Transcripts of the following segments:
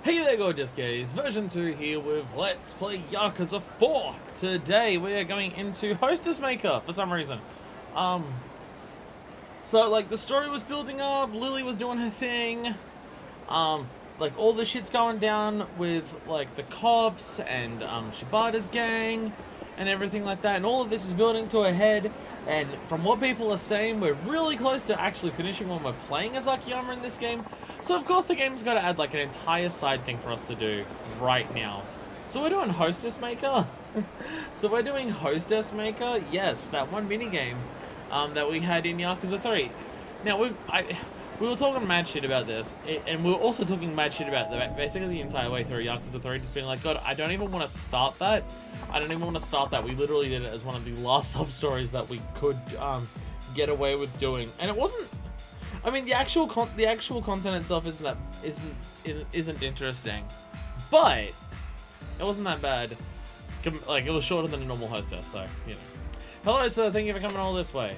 Hey there gorgeous guys, version 2 here with Let's Play Yakuza 4. Today we are going into Hostess Maker for some reason. So like the story was building up, Lily was doing her thing, like all the shit's going down with like the cops and Shibata's gang and everything like that, and all of this is building to a head, and from what people are saying, we're really close to actually finishing when we're playing as Akiyama in this game. So of course the game's got to add like an entire side thing for us to do right now. So we're doing Hostess Maker. So we're doing Hostess Maker. Yes, that one mini game that we had in Yakuza 3. Now we were talking mad shit about this, and we were also talking mad shit about basically the entire way through Yakuza 3, just being like, God, I don't even want to start that. I don't even want to start that. We literally did it as one of the last sub stories that we could get away with doing, and it wasn't. I mean, the actual content itself isn't interesting, but it wasn't that bad. Like, it was shorter than a normal Hostess, so you know. Hello, sir. Thank you for coming all this way.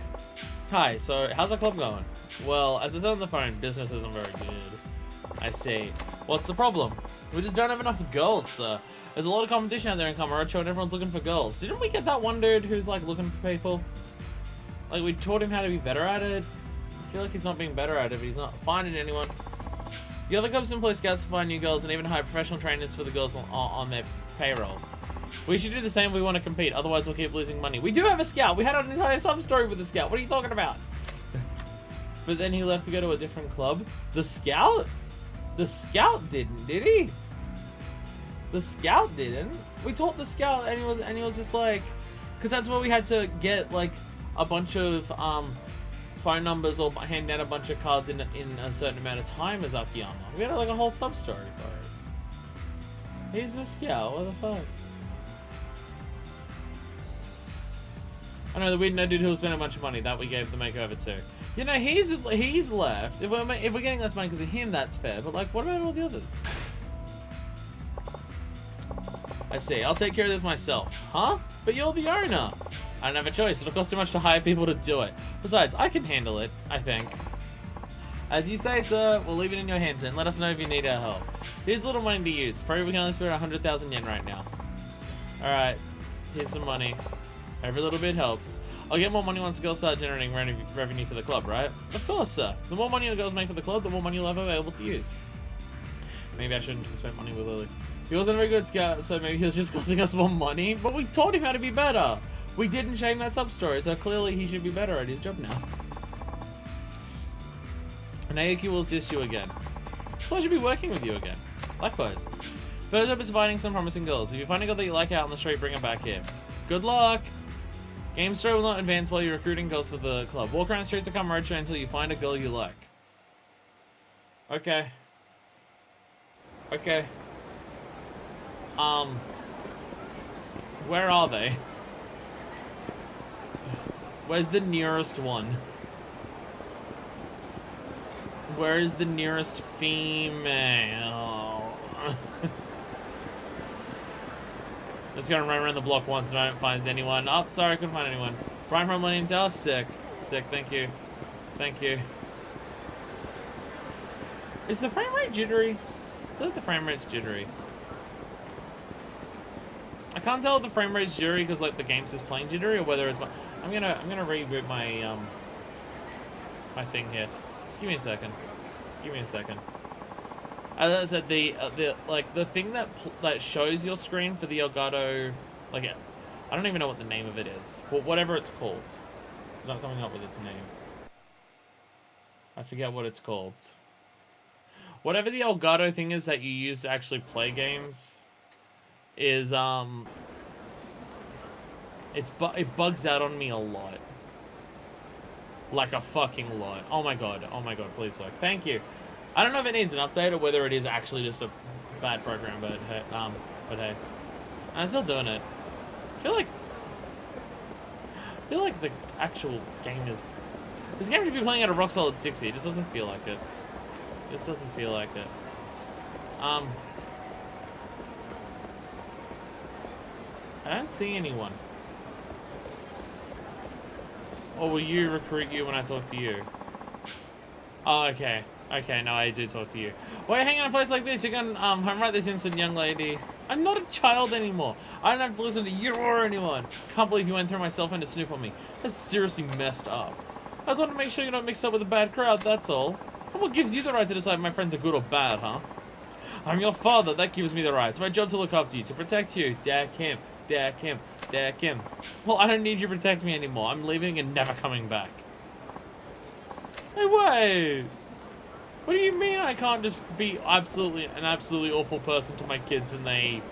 Hi. So, how's the club going? Well, as I said on the phone, business isn't very good. I see. What's the problem? We just don't have enough girls, sir. There's a lot of competition out there in Kamurocho, and everyone's looking for girls. Didn't we get that one dude who's like looking for people? Like, we taught him how to be better at it. I feel like he's not being better at it, but he's not finding anyone. The other clubs employ scouts to find new girls and even hire professional trainers for the girls on their payroll. We should do the same if we want to compete, otherwise we'll keep losing money. We do have a scout! We had an entire sub-story with the scout. What are you talking about? But then he left to go to a different club. The scout? The scout didn't, did he? The scout didn't. We taught the scout, and he was just like, because that's where we had to get like a bunch of phone numbers or hand out a bunch of cards in a certain amount of time as Akiyama. We had like a whole sub story for it. He's the scout. What the fuck? I know the weird no dude who was spending a bunch of money that we gave the makeover to. You know, he's left. If we're getting less money because of him, that's fair. But like, what about all the others? I see. I'll take care of this myself. Huh? But you're the owner. I don't have a choice. It'll cost too much to hire people to do it. Besides, I can handle it, I think. As you say, sir, we'll leave it in your hands and let us know if you need our help. Here's a little money to use. Probably we can only spare 100,000 yen right now. Alright, here's some money. Every little bit helps. I'll get more money once the girls start generating revenue for the club, right? Of course, sir. The more money the girls make for the club, the more money you'll have available to use. Maybe I shouldn't have spent money with Lily. He wasn't a very good scout, so maybe he was just costing us more money, but we taught him how to be better. We didn't change that sub-story, so clearly he should be better at his job now. Naoki will assist you again. Pleasure to be working with you again. Likewise. First up is finding some promising girls. If you find a girl that you like out on the street, bring her back here. Good luck! Game story will not advance while you're recruiting girls for the club. Walk around the streets of Kamurocho until you find a girl you like. Okay. Okay. Where are they? Where's the nearest one? Where is the nearest female? Just gonna run around the block once and I don't find anyone. Oh, sorry, I couldn't find anyone. Brian from Millennium Tower? Sick. Sick, thank you. Thank you. Is the frame rate jittery? I feel like the frame rate's jittery. I can't tell if the frame rate's jittery because like the game's just playing jittery or whether it's my... I'm gonna reboot my my thing here. Just give me a second. Give me a second. As I said, the thing that shows your screen for the Elgato, like I don't even know what the name of it is. But whatever it's called, it's not coming up with its name. I forget what it's called. Whatever the Elgato thing is that you use to actually play games is it bugs out on me a lot. Like a fucking lot. Oh my god, please work. Thank you. I don't know if it needs an update or whether it is actually just a bad program, but hey. I'm still doing it. I feel like the actual game is... This game should be playing at a rock solid 60. It just doesn't feel like it. This doesn't feel like it. I don't see anyone. Or will you recruit you when I talk to you? Oh, okay. Okay, no, I do talk to you. Why are you hanging in a place like this? You're going home right this instant, young lady. I'm not a child anymore. I don't have to listen to you or anyone. Can't believe you went through my cell phone to snoop on me. That's seriously messed up. I just want to make sure you're not mixed up with a bad crowd, that's all. And what gives you the right to decide if my friends are good or bad, huh? I'm your father, that gives me the right. It's my job to look after you, to protect you. Deck him, deck him, deck him. Well, I don't need you to protect me anymore. I'm leaving and never coming back. Hey, wait. What do you mean I can't just be an absolutely awful person to my kids and they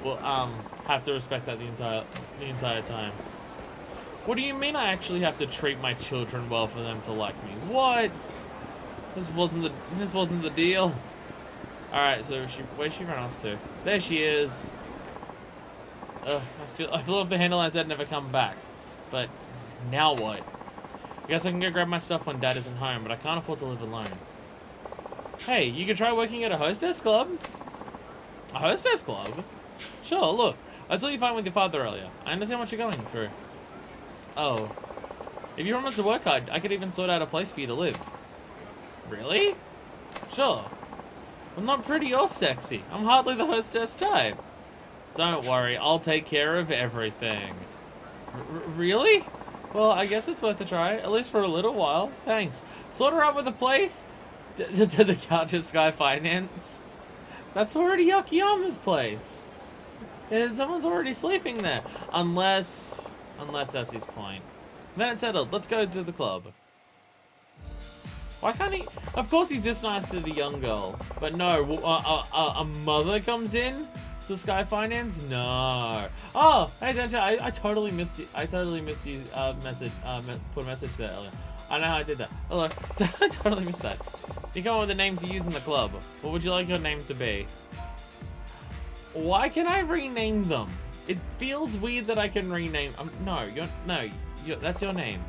will have to respect that the entire time? What do you mean I actually have to treat my children well for them to like me? What? This wasn't the deal. All right, so where'd she run off to? There she is. Ugh, I feel if the handle lines had never come back. But now what? I guess I can go grab my stuff when Dad isn't home, but I can't afford to live alone. Hey, you could try working at a hostess club. A hostess club? Sure, look. I saw you fighting with your father earlier. I understand what you're going through. Oh. If you promise to work hard, I could even sort out a place for you to live. Really? Sure. I'm not pretty or sexy. I'm hardly the hostess type. Don't worry, I'll take care of everything. Really? Well, I guess it's worth a try, at least for a little while. Thanks. Sort her out with a place? To the couch at Sky Finance? That's already Yakiyama's place. And someone's already sleeping there. Unless that's his point. Then it's settled. Let's go to the club. Why can't he? Of course he's this nice to the young girl. But no, a mother comes in to Sky Finance? No. Oh, hey, don't you? I totally missed you. I totally missed you. Put a message there earlier. I know how I did that. Hello. I totally missed that. You come up with a name to use in the club. What would you like your name to be? Why can I rename them? It feels weird that I can rename. No, that's your name.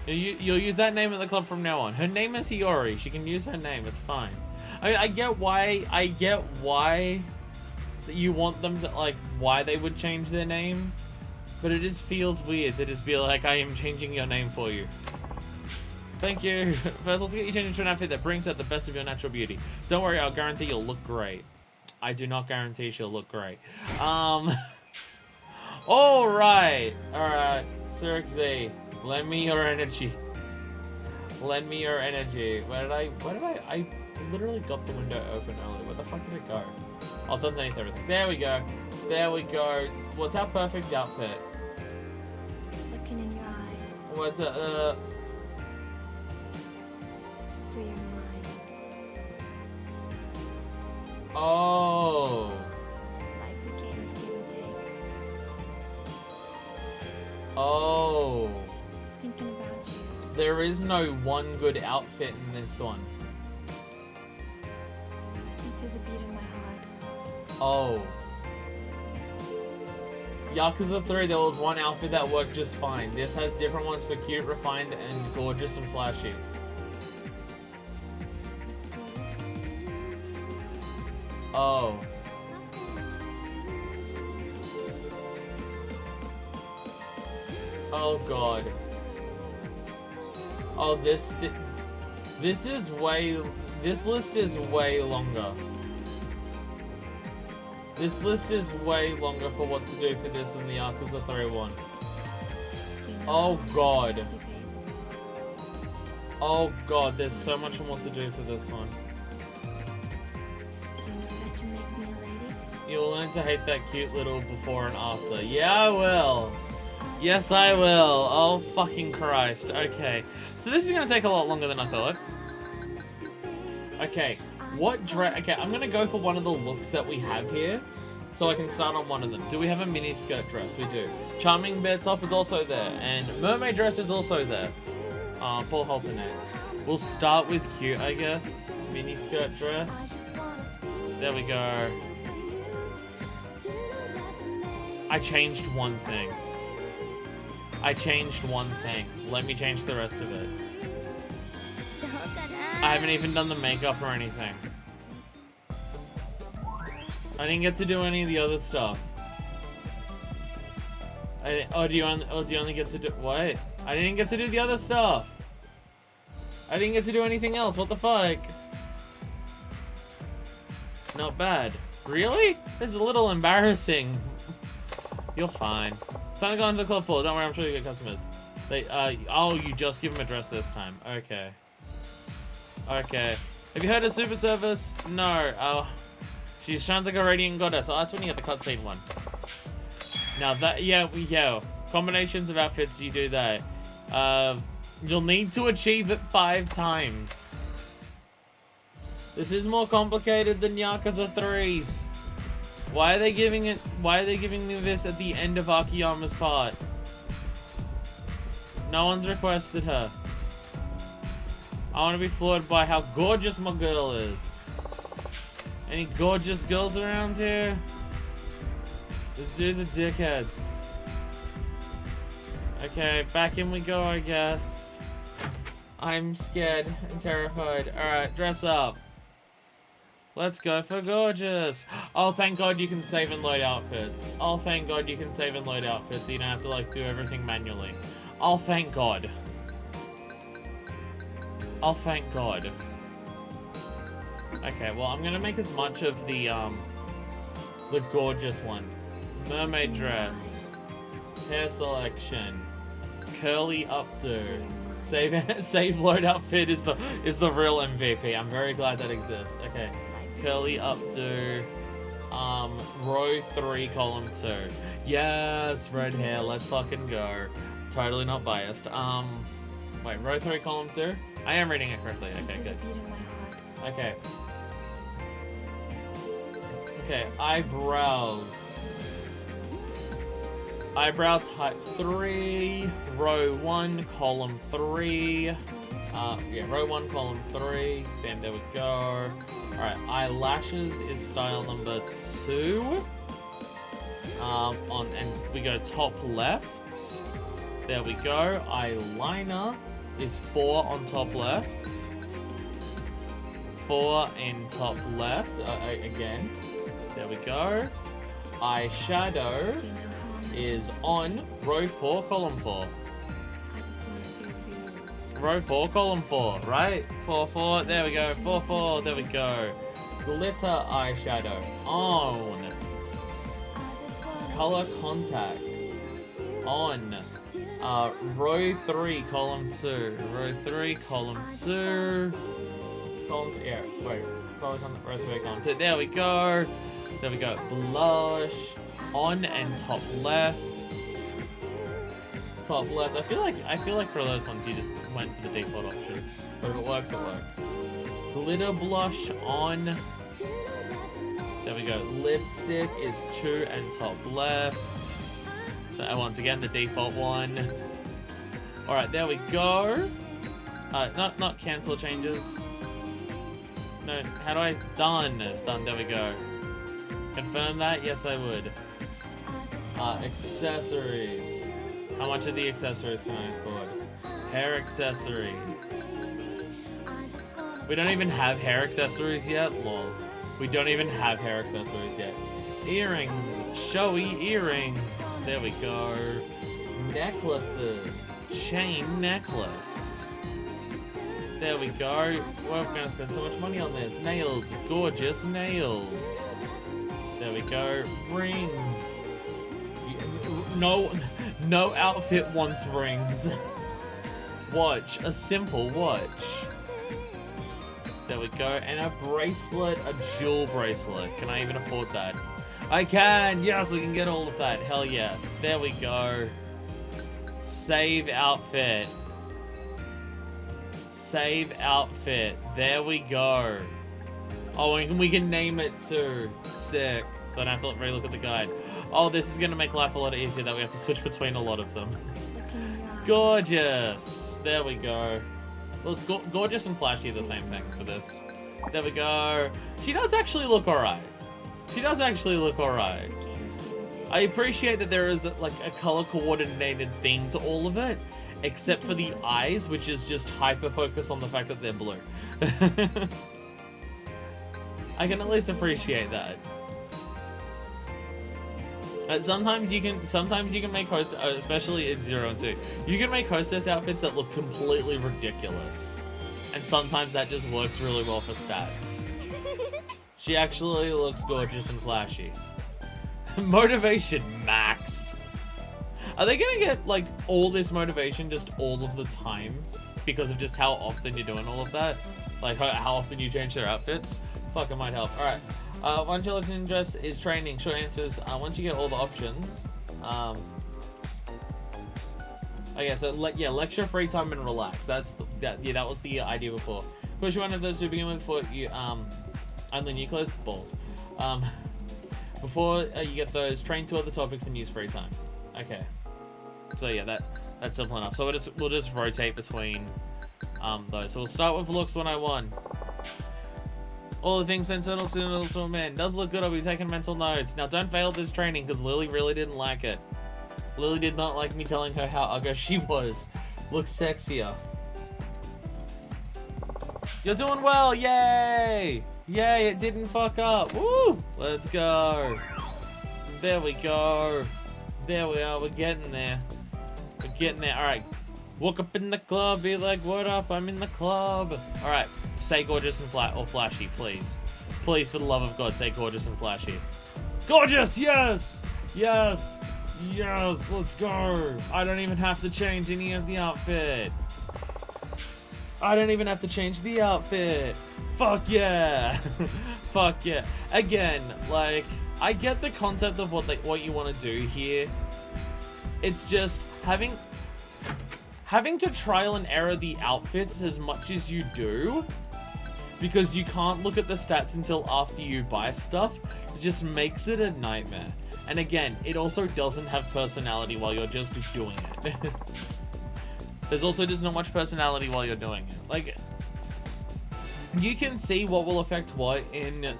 You'll use that name at the club from now on. Her name is Hiyori. She can use her name. It's fine. I mean, I get why you want them to, like, why they would change their name, but it just feels weird to just be like, I am changing your name for you. Thank you. First, let's get you changed into an outfit that brings out the best of your natural beauty. Don't worry, I'll guarantee you'll look great. I do not guarantee she'll look great. Alright. Alright. Sir Z, lend me your energy. Lend me your energy. I literally got the window open earlier. Where the fuck did it go? Oh, it's underneath everything. There we go. There we go. What's our perfect outfit? Looking in your eyes. What's For your mind. Oh. Life's a game of give and take. Oh. Thinking about you. There is no one good outfit in this one. Listen to the beat of my heart. Oh. Yakuza 3, there was one outfit that worked just fine. This has different ones for cute, refined, and gorgeous and flashy. Oh. Oh god. Oh, this is way... This list is way longer. This list is way longer for what to do for this than the Yakuza 3 one. Oh god. Oh god, there's so much more to do for this one. Do you know that you make me a lady? You'll learn to hate that cute little before and after. Yeah, I will. Yes, I will. Oh, fucking Christ. Okay. So this is going to take a lot longer than I thought. Okay. What dress? Okay, I'm going to go for one of the looks that we have here. So I can start on one of them. Do we have a mini skirt dress? We do. Charming bear top is also there. And mermaid dress is also there. Paul alternate. We'll start with cute, I guess. Mini skirt dress. There we go. I changed one thing. Let me change the rest of it. I haven't even done the makeup or anything. I didn't get to do any of the other stuff. Do you only get to do... What? I didn't get to do the other stuff. I didn't get to do anything else. What the fuck? Not bad. Really? This is a little embarrassing. You're fine. Time to go into the club floor. Don't worry, I'm sure you get customers. Oh, you just give them a dress this time. Okay. Okay. Have you heard of Super Service? No. Oh. She shines like a radiant goddess. Oh, that's when you get the cutscene one. Now that, yeah. Combinations of outfits, you do that. You'll need to achieve it 5 times. This is more complicated than Yakuza 3's. Why are they giving me this at the end of Akiyama's part? No one's requested her. I want to be floored by how gorgeous my girl is. Any gorgeous girls around here? This dude's a dickheads. Okay, back in we go, I guess. I'm scared and terrified. Alright, dress up. Let's go for gorgeous. Oh, thank God you can save and load outfits. Oh, thank God you can save and load outfits. So you don't have to, like, do everything manually. Oh, thank God. Oh, thank God. Okay, well, I'm gonna make as much of the gorgeous one. Mermaid dress. Hair selection. Curly updo. Save load outfit is the real MVP. I'm very glad that exists. Okay. Curly updo. Row 3, column 2. Yes, red hair. Let's fucking go. Totally not biased. Wait, row 3, column 2? I am reading it correctly. Okay, good. Okay. Okay, eyebrows. Eyebrow type 3, row 1, column 3. Yeah, row 1, column 3. Bam, there we go. Alright, eyelashes is style number 2. And we go top left. There we go. Eyeliner is 4 on top left. 4 in top left. Again. There we go. Eyeshadow is on row 4, column 4. Row 4, column 4, right? 4, 4, there we go. 4, 4, there we go. Glitter eyeshadow on. Color contacts on. Row 3, column 2. Row 3, column 2. Column 2, yeah, wait. Row 3, column 2. There we go. There we go. Blush. On and top left. Top left. I feel like for those ones you just went for the default option. But if it works, it works. Glitter blush on. There we go. Lipstick is 2 and top left. So once again the default one. Alright, there we go. Not cancel changes. No, how do I done? Done, there we go. Confirm that? Yes, I would. Accessories. How much of the accessories can I afford? Hair accessory. We don't even have hair accessories yet? Lol. We don't even have hair accessories yet. Earrings. Showy earrings. There we go. Necklaces. Chain necklace. There we go. We're gonna spend so much money on this. Nails. Gorgeous nails. There we go. Rings. No outfit wants rings. Watch. A simple watch. There we go. And a bracelet. A jewel bracelet. Can I even afford that? I can. Yes, we can get all of that. Hell yes. There we go. Save outfit. Save outfit. There we go. Oh, and we can name it too. Sick. So I don't have to really look at the guide. Oh, this is going to make life a lot easier that we have to switch between a lot of them. Gorgeous. There we go. Looks gorgeous and flashy, the same thing for this. There we go. She does actually look alright. She does actually look alright. I appreciate that there is like a color coordinated theme to all of it, except for the eyes, which is just hyper focused on the fact that they're blue. I can at least appreciate that. Sometimes you can make especially in 0 and 2, you can make hostess outfits that look completely ridiculous. And sometimes that just works really well for stats. She actually looks gorgeous and flashy. Motivation maxed. Are they gonna get, like, all this motivation just all of the time? Because of just how often you're doing all of that? Like, how often you change their outfits? Fuck, it might help. Alright. Once you're looking in dress is training. Short answers. Once you get all the options. Okay, so, yeah, lecture, free time, and relax. That was the idea before. Push one of those to begin with before you, only new clothes? Balls. Before you get those, train 2 other topics and use free time. Okay. So yeah, that's simple enough. So we'll just rotate between those. So we'll start with looks 101. All the things sensible to men. Does look good, I'll be taking mental notes. Now don't fail this training because Lily really didn't like it. Lily did not like me telling her how ugly she was. Looks sexier. You're doing well, yay! Yay, it didn't fuck up. Woo! Let's go. There we go. There we are, we're getting there. We're getting there. Alright. Walk up in the club, be like, what up? I'm in the club. Alright. Say gorgeous and flashy, please. Please, for the love of God, say gorgeous and flashy. Gorgeous! Yes! Yes! Yes! Let's go! I don't even have to change any of the outfit. I don't even have to change the outfit. Fuck yeah! Fuck yeah. Again, like, I get the concept of what you want to do here. It's just having to trial and error the outfits as much as you do, because you can't look at the stats until after you buy stuff. It just makes it a nightmare. And again, it also doesn't have personality while you're just doing it. There's also just not much personality while you're doing it. Like, you can see what will affect what in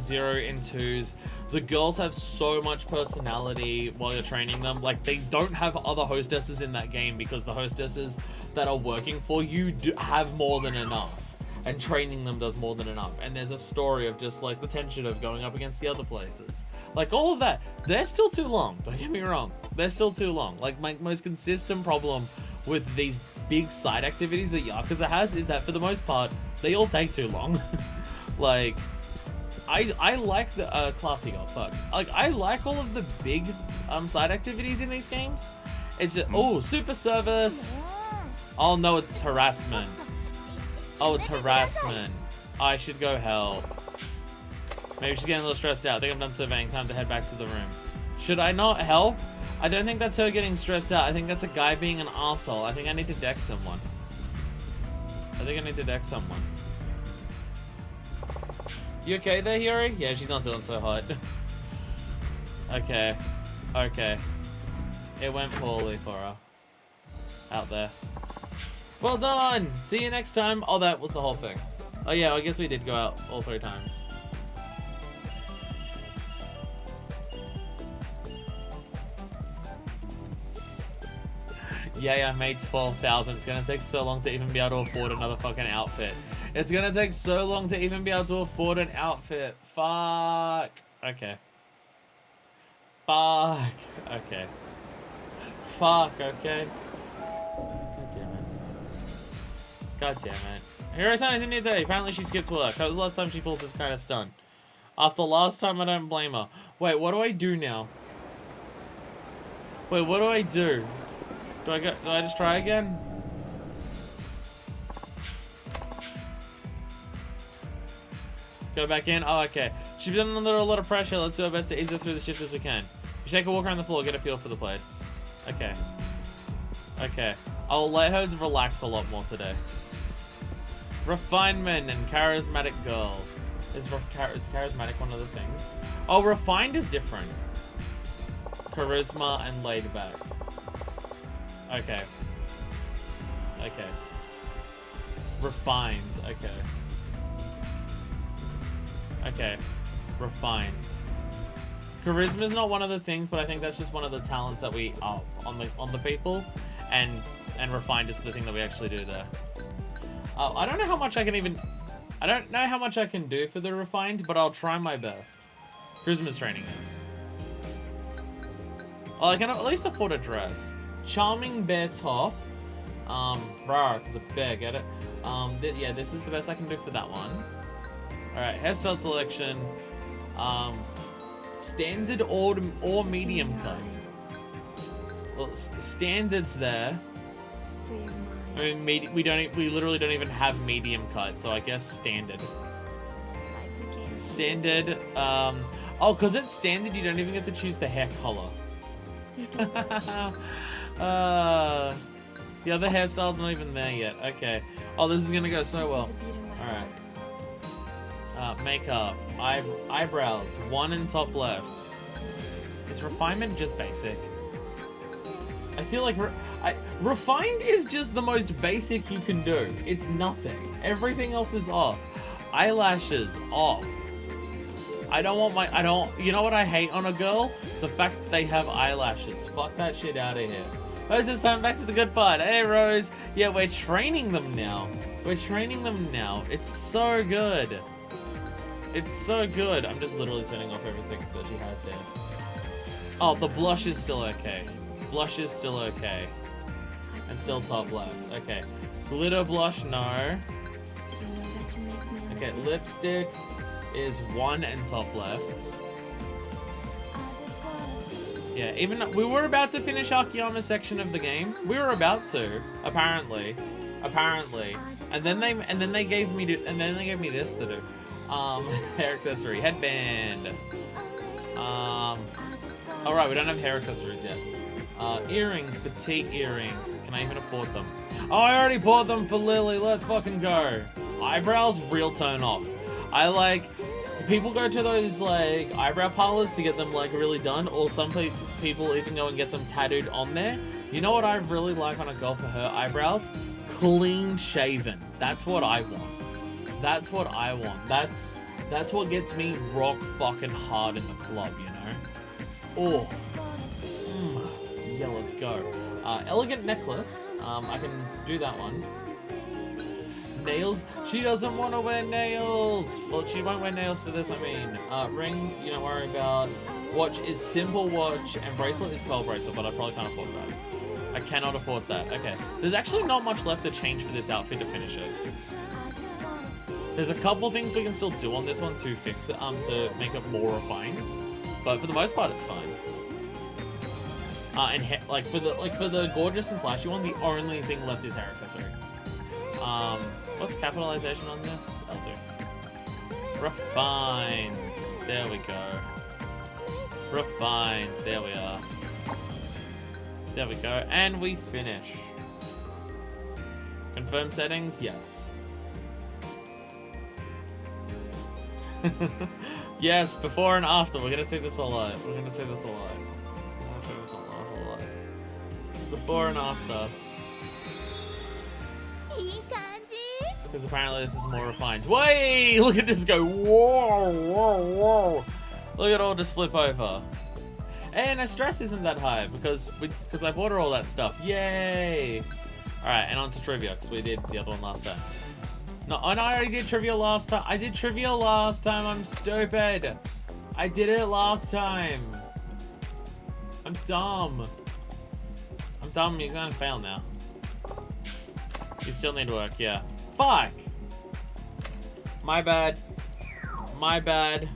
0 and 2s. The girls have so much personality while you're training them. Like, they don't have other hostesses in that game because the hostesses that are working for you have more than enough. And training them does more than enough. And there's a story of just, like, the tension of going up against the other places. Like, all of that. They're still too long. Don't get me wrong. They're still too long. Like, my most consistent problem with these big side activities that Yakuza has is that, for the most part, they all take too long. Like, I like the classy girl, fuck. Like, I like all of the big side activities in these games. It's just, oh, super service. Oh no, it's harassment. Oh, it's harassment. I should go help. Maybe she's getting a little stressed out. I think I'm done surveying. Time to head back to the room. Should I not help? I don't think that's her getting stressed out. I think that's a guy being an arsehole. I think I need to deck someone. You okay there, Yuri? Yeah, she's not doing so hot. Okay. Okay. It went poorly for her. Out there. Well done! See you next time. Oh, that was the whole thing. Oh yeah, I guess we did go out all 3 times. Yeah, I made 12,000. It's gonna take so long to even be able to afford another fucking outfit. It's gonna take so long to even be able to afford an outfit. Fuck. Okay. Fuck. Okay. Fuck, okay. God damn it. God damn it. Hiro-san is in here today. Apparently she skipped work. That was the last time she pulls this kind of stunt. After last time, I don't blame her. Wait, what do I do now? Wait, what do I do? Do I just try again? Go back in? Oh, okay. She's been under a lot of pressure. Let's do our best to ease her through the shift as we can. We should take a walk around the floor, get a feel for the place. Okay. Okay. I'll let her relax a lot more today. Refinement and charismatic girl. Is charismatic one of the things? Oh, refined is different. Charisma and laid back. Okay. Okay. Refined. Okay. Okay. Refined. Charisma is not one of the things, but I think that's just one of the talents that we up on the people, and refined is the thing that we actually do there. I don't know how much I can even. I don't know how much I can do for the refined, but I'll try my best. Charisma's training it. Oh, I can at least afford a dress. Charming bear top. Rawr, because a bear, get it? Yeah, this is the best I can do for that one. Alright, hairstyle selection. Standard or medium cut. Well, standard's there. I mean, we literally don't even have medium cut, so I guess standard. Standard, oh, because it's standard, you don't even get to choose the hair color. The other hairstyle's not even there yet. Okay. Oh, this is gonna go so well. Alright. Makeup. Eyebrows. 1 in top left. Is refinement just basic? I feel like refined is just the most basic you can do. It's nothing. Everything else is off. Eyelashes off. You know what I hate on a girl? The fact that they have eyelashes. Fuck that shit out of here. Rose, it's time back to the good part. Hey, Rose. Yeah, we're training them now. We're training them now. It's so good. It's so good. I'm just literally turning off everything that she has here. Oh, the blush is still okay. Blush is still okay. And still top left. Okay. Glitter blush, no. Okay, lipstick is 1 and top left. Yeah, even we were about to finish Akiyama's section of the game. We were about to, apparently. And then they gave me this to do. Hair accessory, headband. Alright, we don't have hair accessories yet. Earrings, petite earrings. Can I even afford them? Oh, I already bought them for Lily. Let's fucking go. Eyebrows, real turn off. People go to those, like, eyebrow parlors to get them, like, really done, or some people even go and get them tattooed on there. You know what I really like on a girl for her eyebrows? Clean shaven. That's what I want. That's what I want. That's what gets me rock fucking hard in the club, you know? Oh. Yeah, let's go. Elegant necklace. I can do that one. Nails. She doesn't want to wear nails. Well, she won't wear nails for this, I mean. Rings, you don't worry about. Watch is simple watch, and bracelet is pearl bracelet, but I probably can't afford that. I cannot afford that. Okay. There's actually not much left to change for this outfit to finish it. There's a couple things we can still do on this one to fix it, to make it more refined. But for the most part, it's fine. And for the gorgeous and flashy one, the only thing left is hair accessory. What's capitalization on this? L2. Refined. There we go. Refined. There we are. There we go. And we finish. Confirm settings? Yes. Yes, before and after. We're gonna see this a lot. We're gonna see this a lot. Before and after. Because apparently this is more refined. Way! Look at this go. Whoa, whoa, whoa. Look at all just flip over. And her stress isn't that high because I bought her all that stuff. Yay! Alright, and on to trivia because we did the other one last time. No, I already did trivia last time. I did trivia last time. I'm stupid. I did it last time. I'm dumb. I'm dumb. You're gonna fail now. You still need work, yeah. Fuck! My bad. My bad.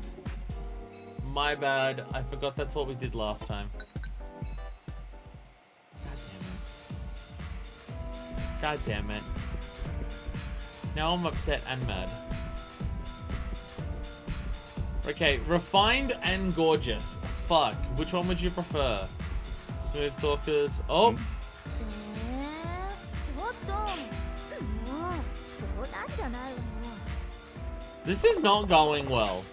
My bad. I forgot that's what we did last time. God damn it. Now I'm upset and mad. Okay, refined and gorgeous. Fuck. Which one would you prefer? Smooth talkers. Oh! This is not going well.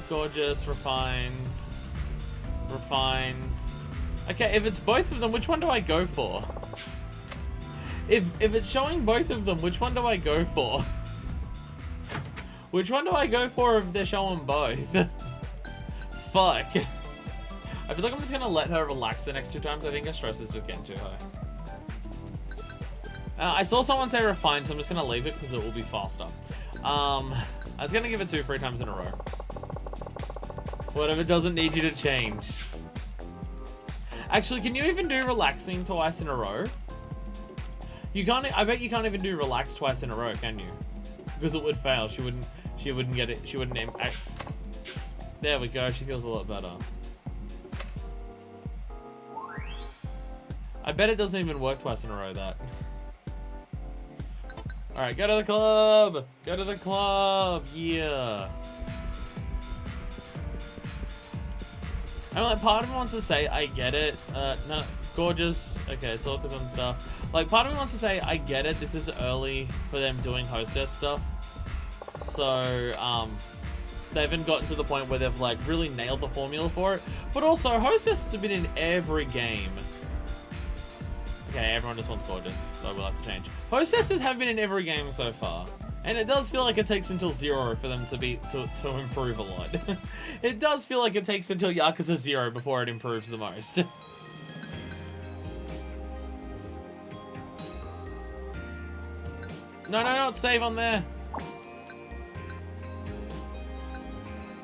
Gorgeous, refined. Okay, if it's both of them, which one do I go for? If it's showing both of them, which one do I go for? Which one do I go for if they're showing both? Fuck. I feel like I'm just gonna let her relax the next 2 times. I think her stress is just getting too high. I saw someone say refined, so I'm just gonna leave it because it will be faster. I was gonna give it 2 free times in a row. Whatever doesn't need you to change. Actually, can you even do relaxing twice in a row? You can't. I bet you can't even do relax twice in a row, can you? Because it would fail. She wouldn't get it. She wouldn't. There we go. She feels a lot better. I bet it doesn't even work twice in a row, that. Alright, go to the club! Go to the club! Yeah. I'm like, part of me wants to say, I get it. No, gorgeous. Okay, talkers and stuff. Like, part of me wants to say, I get it. This is early for them doing Hostess stuff. So, they haven't gotten to the point where they've, like, really nailed the formula for it. But also, Hostess has been in every game. Okay, everyone just wants gorgeous, so we'll have to change. Hostesses have been in every game so far. And it does feel like it takes until 0 for them to improve a lot. It does feel like it takes until Yakuza 0 before it improves the most. No, save on there.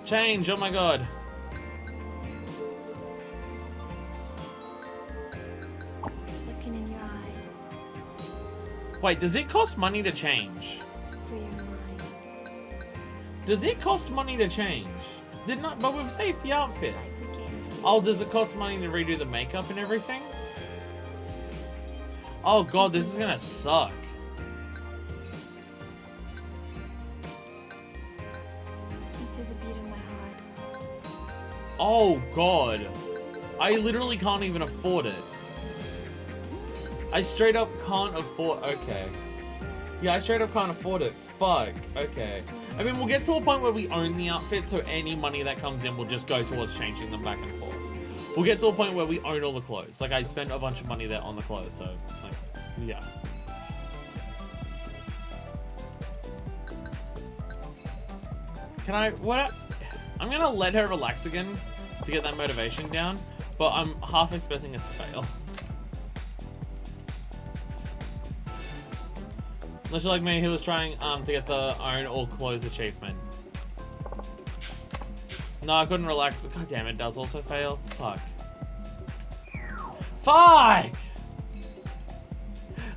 Change, oh my god. Looking in your eyes, Wait, does it cost money to change? free your mind. Does it cost money to change? Did not, but we've saved the outfit. Life's a game of Oh, does it cost money to redo the makeup and everything? Oh god, this is gonna suck. listen to the beat of my heart. Oh god. I literally can't even afford it. I straight up can't afford. Okay. Yeah, I straight up can't afford it. Fuck. Okay. I mean, we'll get to a point where we own the outfit, so any money that comes in will just go towards changing them back and forth. We'll get to a point where we own all the clothes. Like, I spent a bunch of money there on the clothes, so, like, yeah. Can I, I'm gonna let her relax again to get that motivation down, but I'm half expecting it to fail. Unless you're like me, who was trying to get the own all clothes achievement. No, I couldn't relax. God damn it, does also fail. Fuck. Fuck!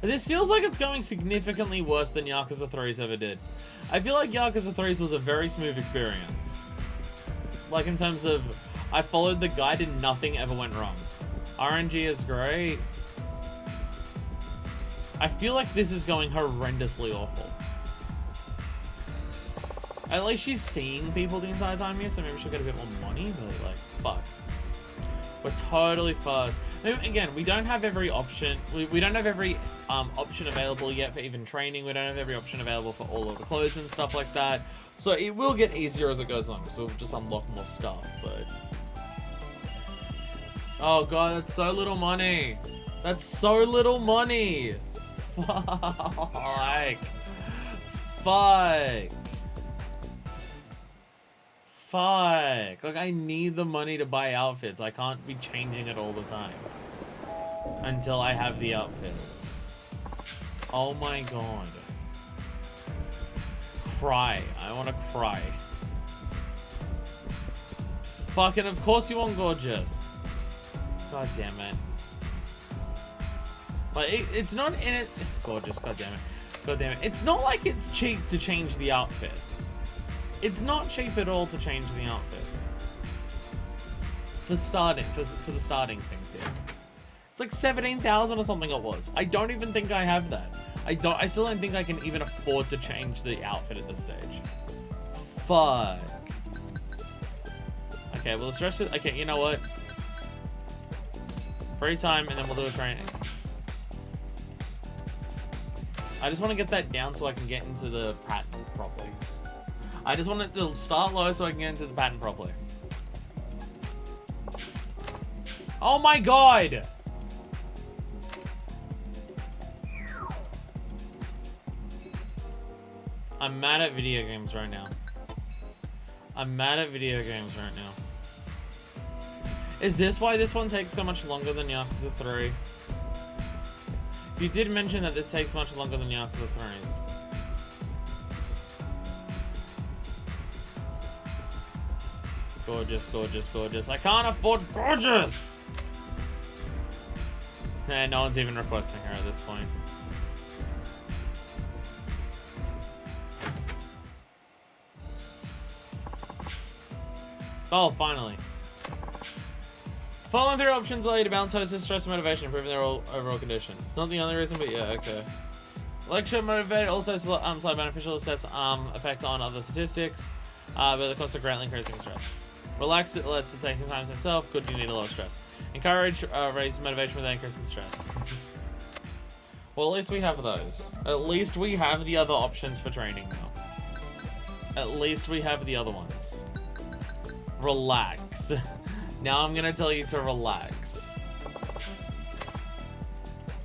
This feels like it's going significantly worse than Yakuza 3's ever did. I feel like Yakuza 3's was a very smooth experience. Like, in terms of, I followed the guide and nothing ever went wrong. RNG is great. I feel like this is going horrendously awful. At least she's seeing people the entire time here, so maybe she'll get a bit more money, but like, fuck. We're totally fucked. Again, we don't have every option. We don't have every option available yet for even training. We don't have every option available for all of the clothes and stuff like that. So it will get easier as it goes on, because we'll just unlock more stuff, but... Oh god, that's so little money. That's so little money. Fuck. Fuck. Fuck. Like, I need the money to buy outfits. I can't be changing it all the time. Until I have the outfits. Oh my god. Cry. I want to cry. Fucking, of course you want gorgeous. God damn it. But it's not in it. Gorgeous, god damn it. God damn it. It's not like it's cheap to change the outfit. It's not cheap at all to change the outfit. For the starting things here. It's like 17,000 or something it was. I don't even think I have that. I still don't think I can even afford to change the outfit at this stage. Fuck. Okay, well, let's rush it. Okay, you know what? Free time, and then we'll do a training. I just want to get that down so I can get into the pattern properly. I just want it to start low so I can get into the pattern properly. Oh my god! I'm mad at video games right now. I'm mad at video games right now. Is this why this one takes so much longer than Yakuza 3? You did mention that this takes much longer than Yakuza 3's. Gorgeous, gorgeous, gorgeous. I can't afford gorgeous! And no one's even requesting her at this point. Oh, finally. Following through options allow you to balance Hostess stress and motivation, improving their overall conditions. It's not the only reason, but yeah, okay. Lecture motivated also slight beneficial sets effect on other statistics, but the cost of greatly increasing stress. Relax it lets it take time to itself. Good, you need a lot of stress. Encourage raise motivation without increasing stress. Well, at least we have those. At least we have the other options for training now. At least we have the other ones. Relax. Now I'm gonna tell you to relax.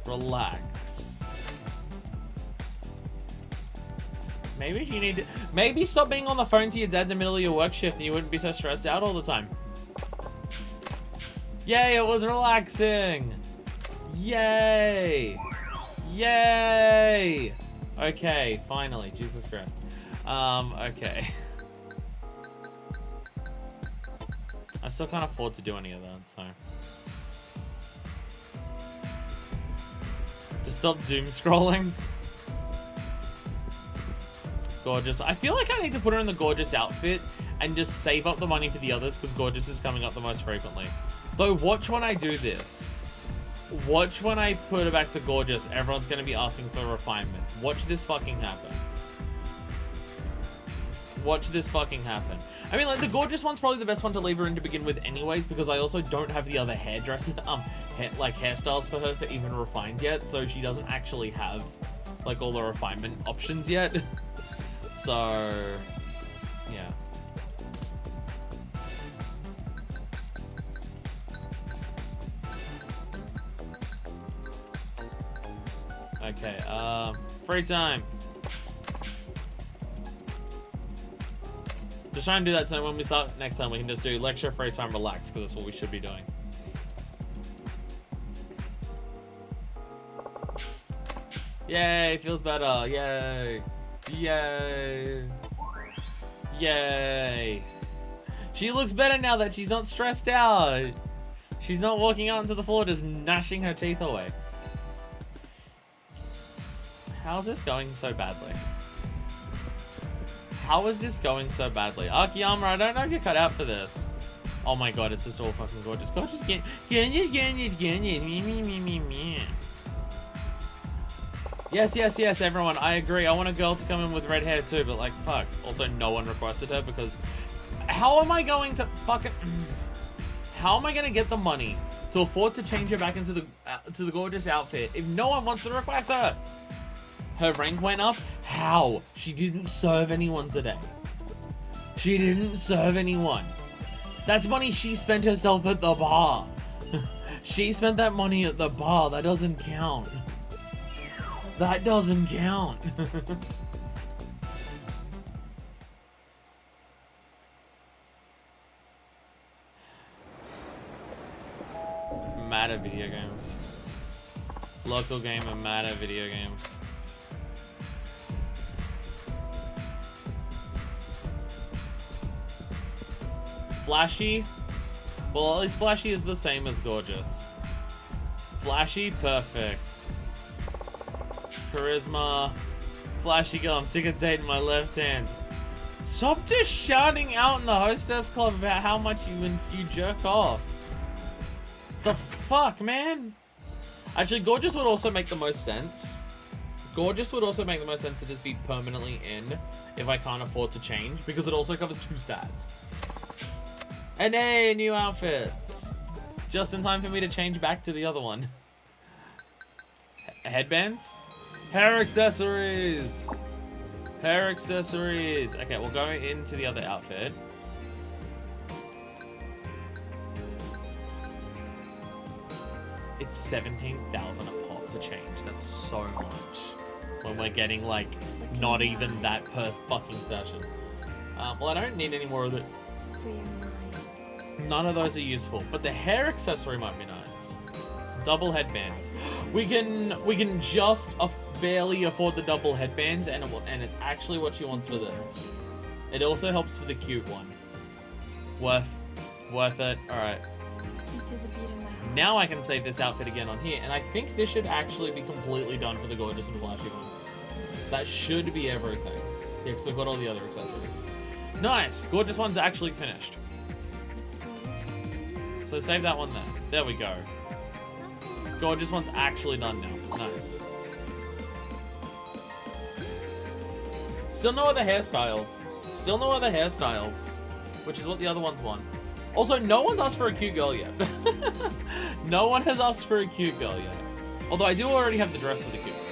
Relax. Maybe you need to... Maybe stop being on the phone to your dad in the middle of your work shift and you wouldn't be so stressed out all the time. Yay, it was relaxing. Yay. Yay. Okay, finally. Jesus Christ. Okay. I still can't afford to do any of that, so... Just stop doom scrolling. Gorgeous. I feel like I need to put her in the Gorgeous outfit and just save up the money for the others because Gorgeous is coming up the most frequently. Though, watch when I do this. Watch when I put her back to Gorgeous. Everyone's going to be asking for refinement. Watch this fucking happen. Watch this fucking happen. I mean, like, the Gorgeous one's probably the best one to leave her in to begin with anyways, because I also don't have the other hairdresser, hairstyles for her for even refined yet, so she doesn't actually have, like, all the refinement options yet. So, yeah. Okay, free time. Just try and do that so when we start next time we can just do lecture, free time, relax, because that's what we should be doing. Yay, feels better. Yay. Yay. Yay. She looks better now that she's not stressed out. She's not walking out onto the floor just gnashing her teeth away. How's this going so badly? How is this going so badly? Akiyama, I don't know if you're cut out for this. Oh my god, it's just all fucking gorgeous. Gorgeous, get Yes, everyone, I agree. I want a girl to come in with red hair too, but like, fuck. Also, no one requested her because how am I going to fucking... How am I going to get the money to afford to change her back into the Gorgeous outfit if no one wants to request her? Her rank went up? How? She didn't serve anyone today. She didn't serve anyone. That's money she spent herself at the bar. She spent that money at the bar. That doesn't count. That doesn't count. Mad at video games. Local gamer mad at video games. Flashy? Well, at least Flashy is the same as Gorgeous. Flashy, perfect. Charisma. Flashy girl, I'm sick of dating my left hand. Stop just shouting out in the Hostess Club about how much you jerk off. The fuck, man? Actually, Gorgeous would also make the most sense. Gorgeous would also make the most sense to just be permanently in if I can't afford to change, because it also covers 2 stats. And hey, new outfits. Just in time for me to change back to the other one. Headbands? Hair accessories! Hair accessories! Okay, we'll go into the other outfit. It's 17,000 a pop to change. That's so much. When we're getting, like, not even that per fucking session. Well, I don't need any more of it. None of those are useful, but the hair accessory might be nice. Double headband. We can just barely afford the double headband, and it's actually what she wants for this. It also helps for the cute one. Worth it. All right. Now I can save this outfit again on here, and I think this should actually be completely done for the Gorgeous and Flashy one. That should be everything. Yeah, because I've got all the other accessories. Nice! Gorgeous one's actually finished. So save that one there. There we go. Gorgeous one's actually done now. Nice. Still no other hairstyles. Still no other hairstyles. Which is what the other ones want. Also, no one's asked for a cute girl yet. No one has asked for a cute girl yet. Although I do already have the dress for the cute girl.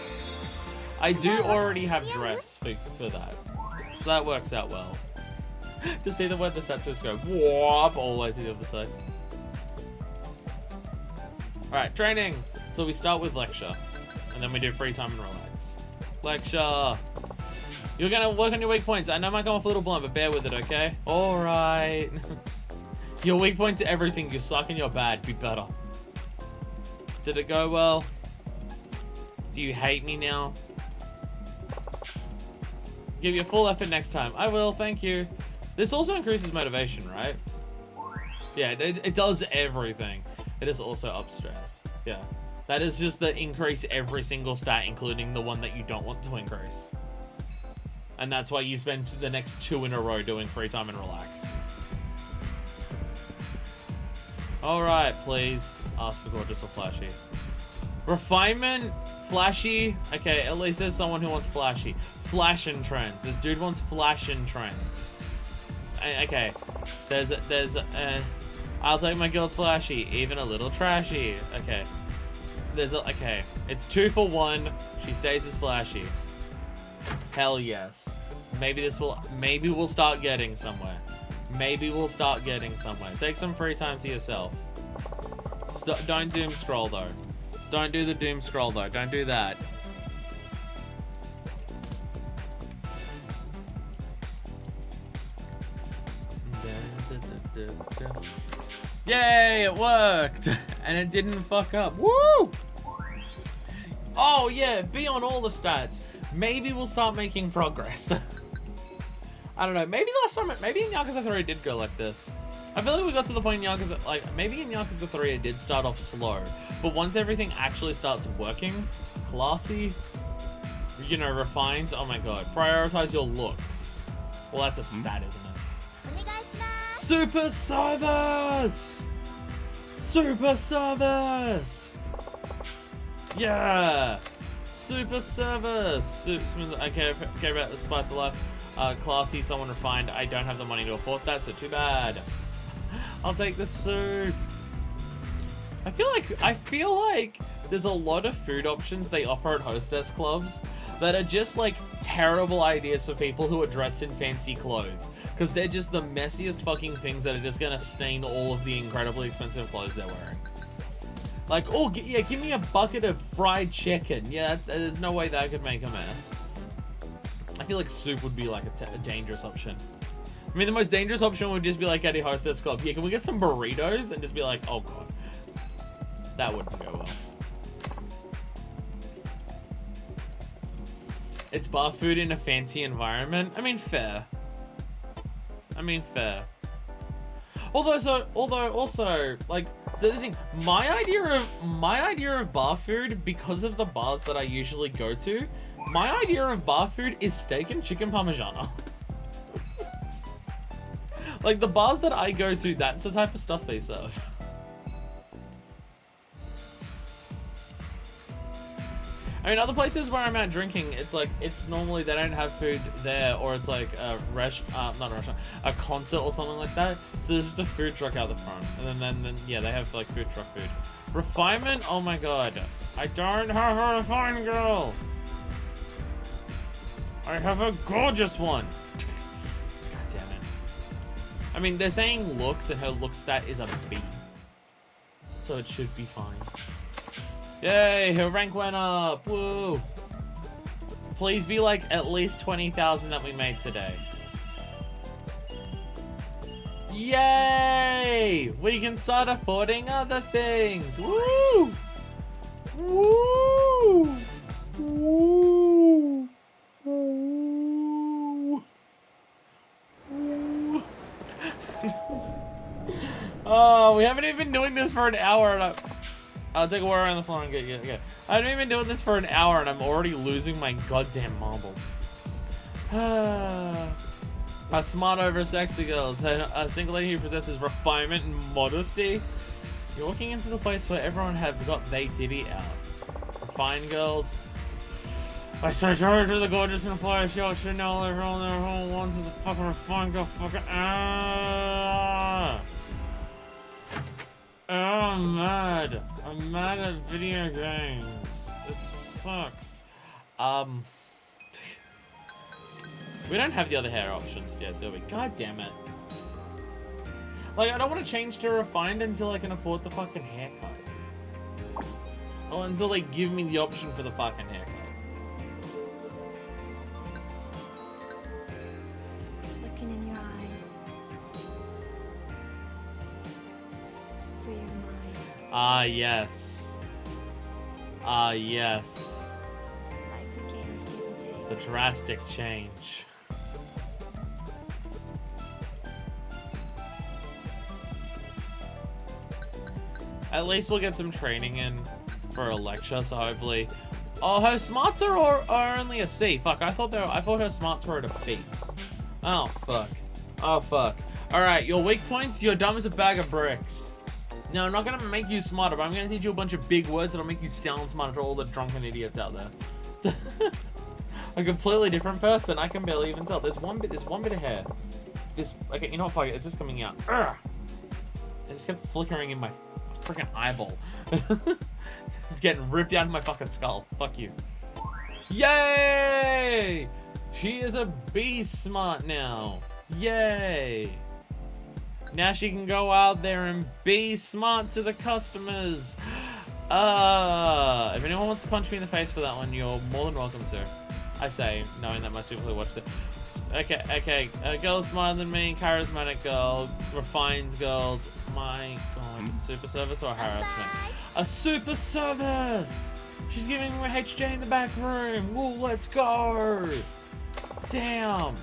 I do already have dress for that. So that works out well. Just see the way the sets go whoop all the way to the other side. Alright, training. So we start with lecture. And then we do free time and relax. Lecture. You're gonna work on your weak points. I know I might come off a little blunt, but bear with it, okay? Alright. Your weak point to everything. You suck and you're bad. Be better. Did it go well? Do you hate me now? Give your full effort next time. I will, thank you. This also increases motivation, right? Yeah, it does everything. It is also up stress. Yeah. That is just the increase every single stat, including the one that you don't want to increase. And that's why you spend the next 2 in a row doing free time and relax. Alright, please. Ask for gorgeous or flashy. Refinement, flashy. Okay, at least there's someone who wants flashy. Flash and trends. This dude wants flash and trends. Okay, I'll take my girl's flashy, even a little trashy. Okay, okay, it's 2 for 1. She stays as flashy. Hell yes. Maybe we'll start getting somewhere. Maybe we'll start getting somewhere. Take some free time to yourself. Don't doom scroll though. Don't do the doom scroll though. Don't do that. Yay, it worked! And it didn't fuck up. Woo! Oh yeah, be on all the stats. Maybe we'll start making progress. I don't know, maybe last time, maybe in Yakuza 3 it did go like this. I feel like we got to the point in Yakuza, like, maybe in Yakuza 3 it did start off slow, but once everything actually starts working, classy, you know, refined, oh my god, prioritize your looks. Well, that's a stat, isn't it? Super service! Super service! Yeah! Super service! Okay, care about the spice of life. Classy, someone refined. I don't have the money to afford that, so too bad. I'll take the soup. I feel like there's a lot of food options they offer at Hostess clubs that are just like terrible ideas for people who are dressed in fancy clothes. Because they're just the messiest fucking things that are just gonna stain all of the incredibly expensive clothes they're wearing. Like, oh, yeah, give me a bucket of fried chicken. Yeah, there's no way that could make a mess. I feel like soup would be like a dangerous option. I mean, the most dangerous option would just be like at a Hostess club. Yeah, can we get some burritos? And just be like, oh god. That wouldn't go well. It's bar food in a fancy environment. I mean, fair. Although also, like, so the thing, my idea of bar food, because of the bars that I usually go to, my idea of bar food is steak and chicken parmigiana. Like, the bars that I go to, that's the type of stuff they serve. I mean, other places where I'm at drinking, it's like, it's normally they don't have food there, or it's like a not a restaurant, a concert or something like that. So there's just a food truck out the front, and then yeah, they have like food truck food. Refinement? Oh my god, I don't have a refined girl. I have a gorgeous one. God damn it. I mean, they're saying looks, and her look stat is a B, so it should be fine. Yay, her rank went up. Woo. Please be like at least 20,000 that we made today. Yay! We can start affording other things. Woo! Woo! Woo! Woo! Oh, we haven't even been doing this for an hour and I'll take a walk around the floor and get okay. I haven't even been doing this for an hour and I'm already losing my goddamn marbles. A smart over sexy girls. A single lady who possesses refinement and modesty. You're walking into the place where everyone have got they titty out. Refined girls. I say sorry to the gorgeous and flash. Yo, Chanel, everyone their home wants is a fucking refined girl. Fucking Oh, I'm mad. I'm mad at video games. It sucks. We don't have the other hair options yet, do we? God damn it. Like, I don't want to change to refined until I can afford the fucking haircut. Or until they give me the option for the fucking haircut. Looking in your eyes. Free your mind. Ah, yes. Ah, yes. Life's a game of give and take. The drastic change. At least we'll get some training in for a lecture, so hopefully. Oh, her smarts are only a C. Fuck, I thought her smarts were at a B. Oh fuck. Oh fuck. Alright, your weak points, you're dumb as a bag of bricks. No, I'm not gonna make you smarter, but I'm gonna teach you a bunch of big words that'll make you sound smarter to all the drunken idiots out there. A completely different person, I can barely even tell. There's one bit of hair. Okay, you know what, fuck it, it's just coming out. Urgh. It just kept flickering in my freaking eyeball. It's getting ripped out of my fucking skull. Fuck you. Yay! She is a B smart now. Yay! Now she can go out there and be smart to the customers. If anyone wants to punch me in the face for that one, you're more than welcome to. I say, knowing that most people who watch the... Okay. A girl smarter than me, charismatic girl, refined girls. My god, super service or harassment? A super service! She's giving me a HJ in the back room. Woo, let's go! Damn,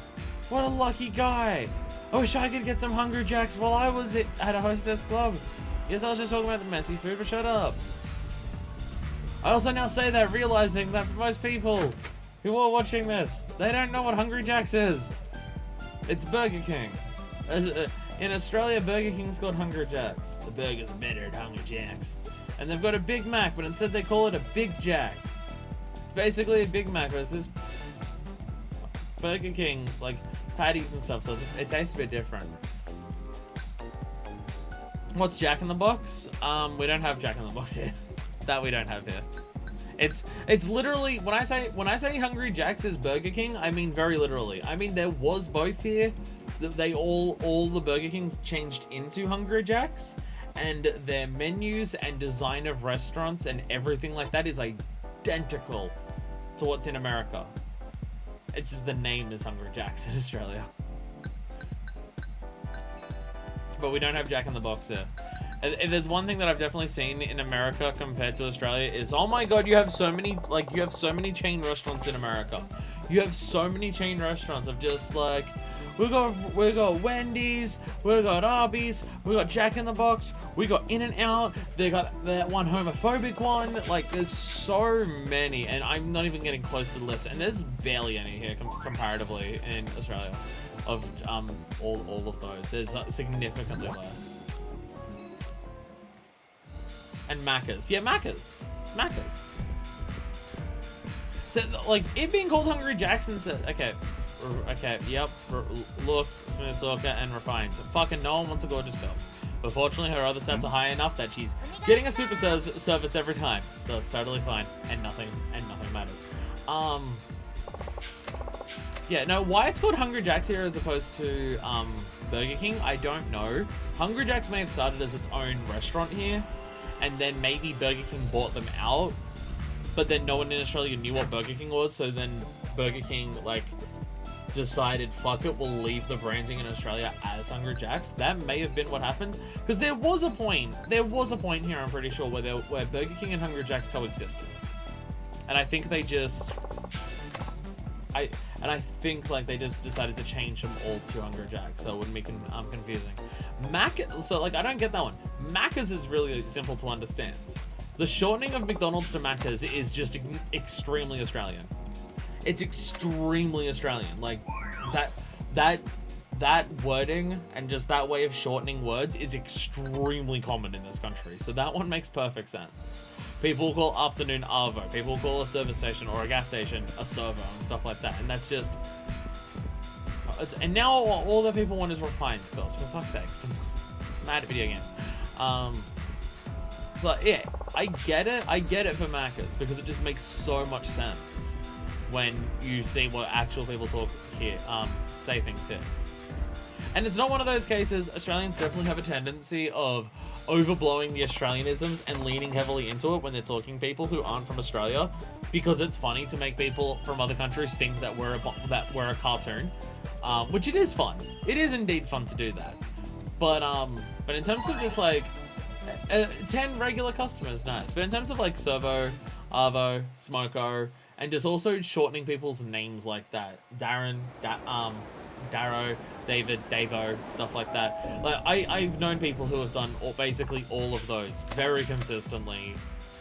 what a lucky guy. I wish I could get some Hungry Jacks while I was at a Hostess club. Yes, I was just talking about the messy food, but shut up. I also now say that realizing that for most people who are watching this, they don't know what Hungry Jacks is. It's Burger King. In Australia, Burger King's called Hungry Jacks. The burgers are better at Hungry Jacks. And they've got a Big Mac, but instead they call it a Big Jack. It's basically a Big Mac, but it's just Burger King, like patties and stuff, so it tastes a bit different. What's Jack in the Box? We don't have Jack in the Box here. That we don't have here. It's literally, when I say Hungry Jack's is Burger King, I mean very literally. I mean there was both here. They all the Burger Kings changed into Hungry Jack's, and their menus and design of restaurants and everything like that is identical to what's in America. It's just the name is Hungry Jack's in Australia. But we don't have Jack in the Box here. If there's one thing that I've definitely seen in America compared to Australia is, oh my god, you have so many chain restaurants in America. You have so many chain restaurants of just like, we got Wendy's, we got Arby's, we got Jack in the Box, we got In-N-Out, they got that one homophobic one. Like, there's so many, and I'm not even getting close to the list. And there's barely any here comparatively in Australia of all of those. There's significantly less. And Macca's. Yeah, Macca's. It's Macca's. So, like, it being called Hungry Jackson said, okay, yep, looks, smooth talker, and refined. So fucking no one wants a gorgeous girl. But fortunately, her other stats are high enough that she's getting a super service every time. So it's totally fine, and nothing matters. Yeah, no, why it's called Hungry Jack's here as opposed to Burger King, I don't know. Hungry Jack's may have started as its own restaurant here, and then maybe Burger King bought them out, but then no one in Australia knew what Burger King was, so then Burger King, like, decided, fuck it, we'll leave the branding in Australia as Hungry Jack's. That may have been what happened, because there was a point here, I'm pretty sure, where Burger King and Hungry Jack's coexisted. And I think they just... I think like they just decided to change them all to Hungry Jack's, so it wouldn't be confusing. So like I don't get that one. Macca's is really simple to understand. The shortening of McDonald's to Macca's is just extremely Australian. It's extremely Australian. Like, that wording and just that way of shortening words is extremely common in this country. So that one makes perfect sense. People call afternoon Arvo. People call a service station or a gas station a servo and stuff like that. And that's just... And now all that people want is refined skills, for fuck's sake. I'm mad at video games. So yeah, I get it for Macca's, because it just makes so much sense when you see what actual people talk here, say things here. And it's not one of those cases. Australians definitely have a tendency of overblowing the Australianisms and leaning heavily into it when they're talking people who aren't from Australia, because it's funny to make people from other countries think that we're a cartoon, which it is fun. It is indeed fun to do that. But in terms of just like 10 regular customers, nice. But in terms of like Servo, Arvo, Smoko, and just also shortening people's names like that, Darren, Darrow, David, Davo, stuff like that. Like I've known people who have done basically all of those very consistently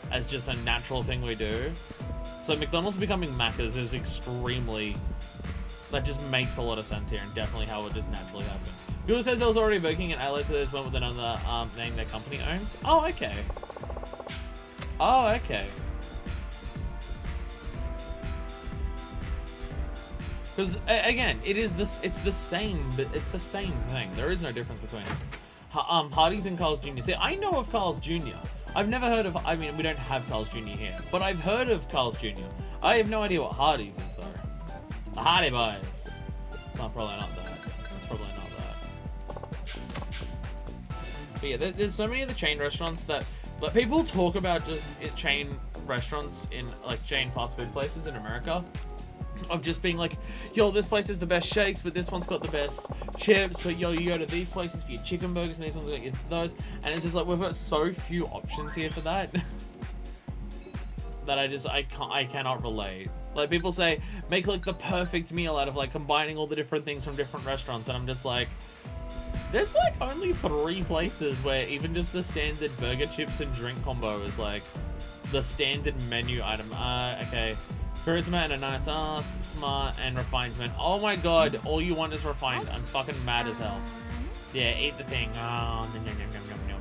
as just a natural thing we do. So McDonald's becoming Macca's is extremely... That just makes a lot of sense here, and definitely how it just naturally happened. Google says there was already Burger King and LA, so they just went with another name their company owns. Oh, okay. Oh, okay. Because again, it's the same thing. There is no difference between Hardee's and Carl's Jr. See, I know of Carl's Jr. I've never heard of. I mean, we don't have Carl's Jr. here, but I've heard of Carl's Jr. I have no idea what Hardee's is though. The Hardy Boys. It's probably not that. It's probably not that. But yeah, there's so many of the chain restaurants that like people talk about just chain restaurants in like chain fast food places in America. Of just being like, yo, this place is the best shakes, but this one's got the best chips, but yo, you go to these places for your chicken burgers, and these ones got your those, and it's just like, we've got so few options here for that, that I cannot relate. Like, people say, make like the perfect meal out of like combining all the different things from different restaurants, and I'm just like, there's like only 3 places where even just the standard burger, chips, and drink combo is like the standard menu item. Okay. Charisma and a nice ass, smart and refinement. Oh my god, all you want is refined. I'm fucking mad as hell. Yeah, eat the thing. Oh, nom, nom, nom, nom, nom.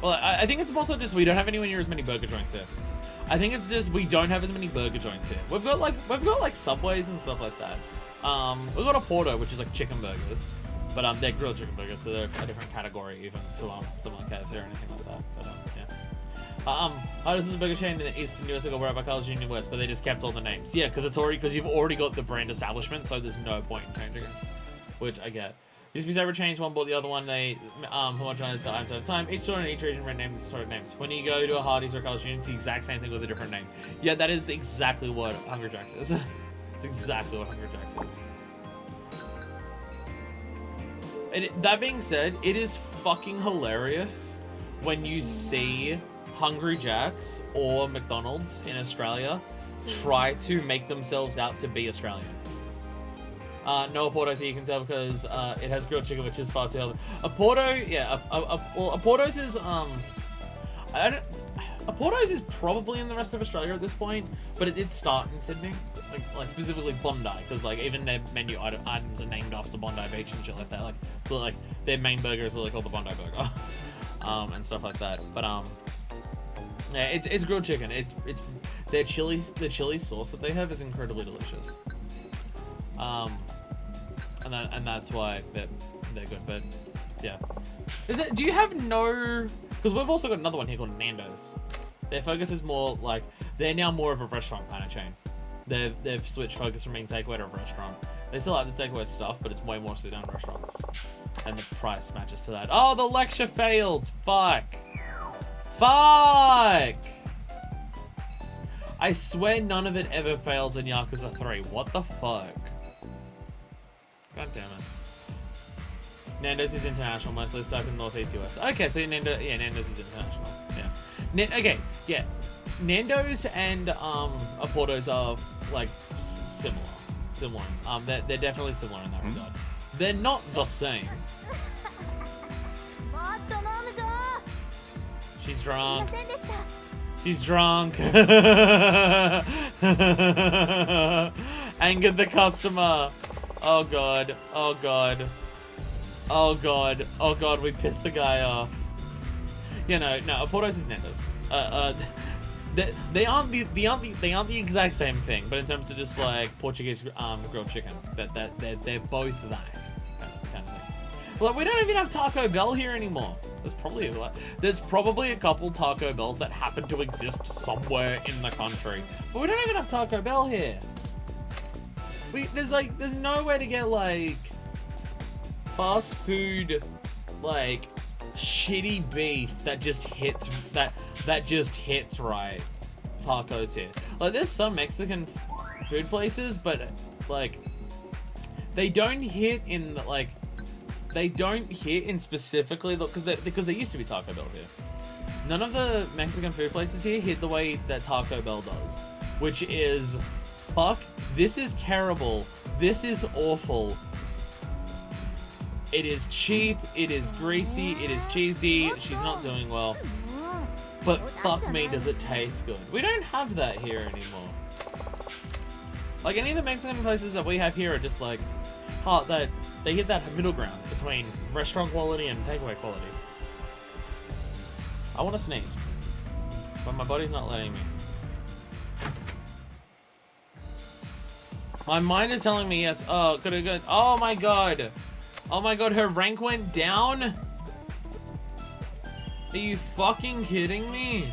Well, I think it's also just we don't have anywhere near as many burger joints here. I think it's just we don't have as many burger joints here. We've got like Subways and stuff like that. We've got a Porto, which is like chicken burgers, but they're grilled chicken burgers, so they're a different category even to something like KFC or anything like that. But yeah. This is a burger chain in the Eastern US got bought by Carl's Jr. West, but they just kept all the names. Yeah, because you've already got the brand establishment, so there's no point in changing it, which I get. Used to be separate change, one bought the other one. They homogenized the items at a time. Each store in each region renamed the store names. When you go to a Hardee's or Carl's Jr., it's the exact same thing with a different name. Yeah, that is exactly what Hungry Jack's is. It's exactly what Hungry Jack's is. And that being said, it is fucking hilarious when you see Hungry Jack's or McDonald's in Australia try to make themselves out to be Australian. No Porto's here, you can tell, because it has grilled chicken, which is far too healthy. A Porto, yeah, a Porto's is a Porto's is probably in the rest of Australia at this point, but it did start in Sydney, like specifically Bondi, because like even their menu items are named after Bondi Beach and shit like that. Like so, like their main burgers are like called the Bondi Burger, and stuff like that. But yeah, it's grilled chicken. It's their chili sauce that they have is incredibly delicious. And that's why they're good. But yeah, do you have no? Because we've also got another one here called Nando's. Their focus is more like they're now more of a restaurant kind of chain. They've switched focus from being takeaway to a restaurant. They still have the takeaway stuff, but it's way more sit down restaurants, and the price matches to that. Oh, the lecture failed. Fuck. I swear none of it ever failed in Yakuza 3. What the fuck? God damn it. Nando's is international, mostly stuck in Northeast US. Okay, so Nando's is international. Yeah. Okay, yeah. Nando's and Porto's are like similar. They're definitely similar in that regard. They're not the same. drunk. すいませんでした。 She's drunk. Angered the customer. Oh god. Oh god. Oh god. Oh god, we pissed the guy off. You know, no, Portos is Nando's. They aren't the exact same thing, but in terms of just like Portuguese grilled chicken, they're both that kind of thing. Well, we don't even have Taco Bell here anymore. There's probably a couple Taco Bells that happen to exist somewhere in the country, but we don't even have Taco Bell here. There's nowhere to get like fast food, like shitty beef that just hits right. Tacos here. Like there's some Mexican food places, but like they don't hit in like. They don't hit in specifically because there used to be Taco Bell here. None of the Mexican food places here hit the way that Taco Bell does, which is, fuck, this is terrible, this is awful. It is cheap, it is greasy, it is cheesy, she's not doing well. But fuck me, does it taste good. We don't have that here anymore. Like any of the Mexican places that we have here are just like, that they hit that middle ground between restaurant quality and takeaway quality. I want to sneeze, but my body's not letting me. My mind is telling me yes. Oh, good. Oh my god. Oh my god, her rank went down? Are you fucking kidding me?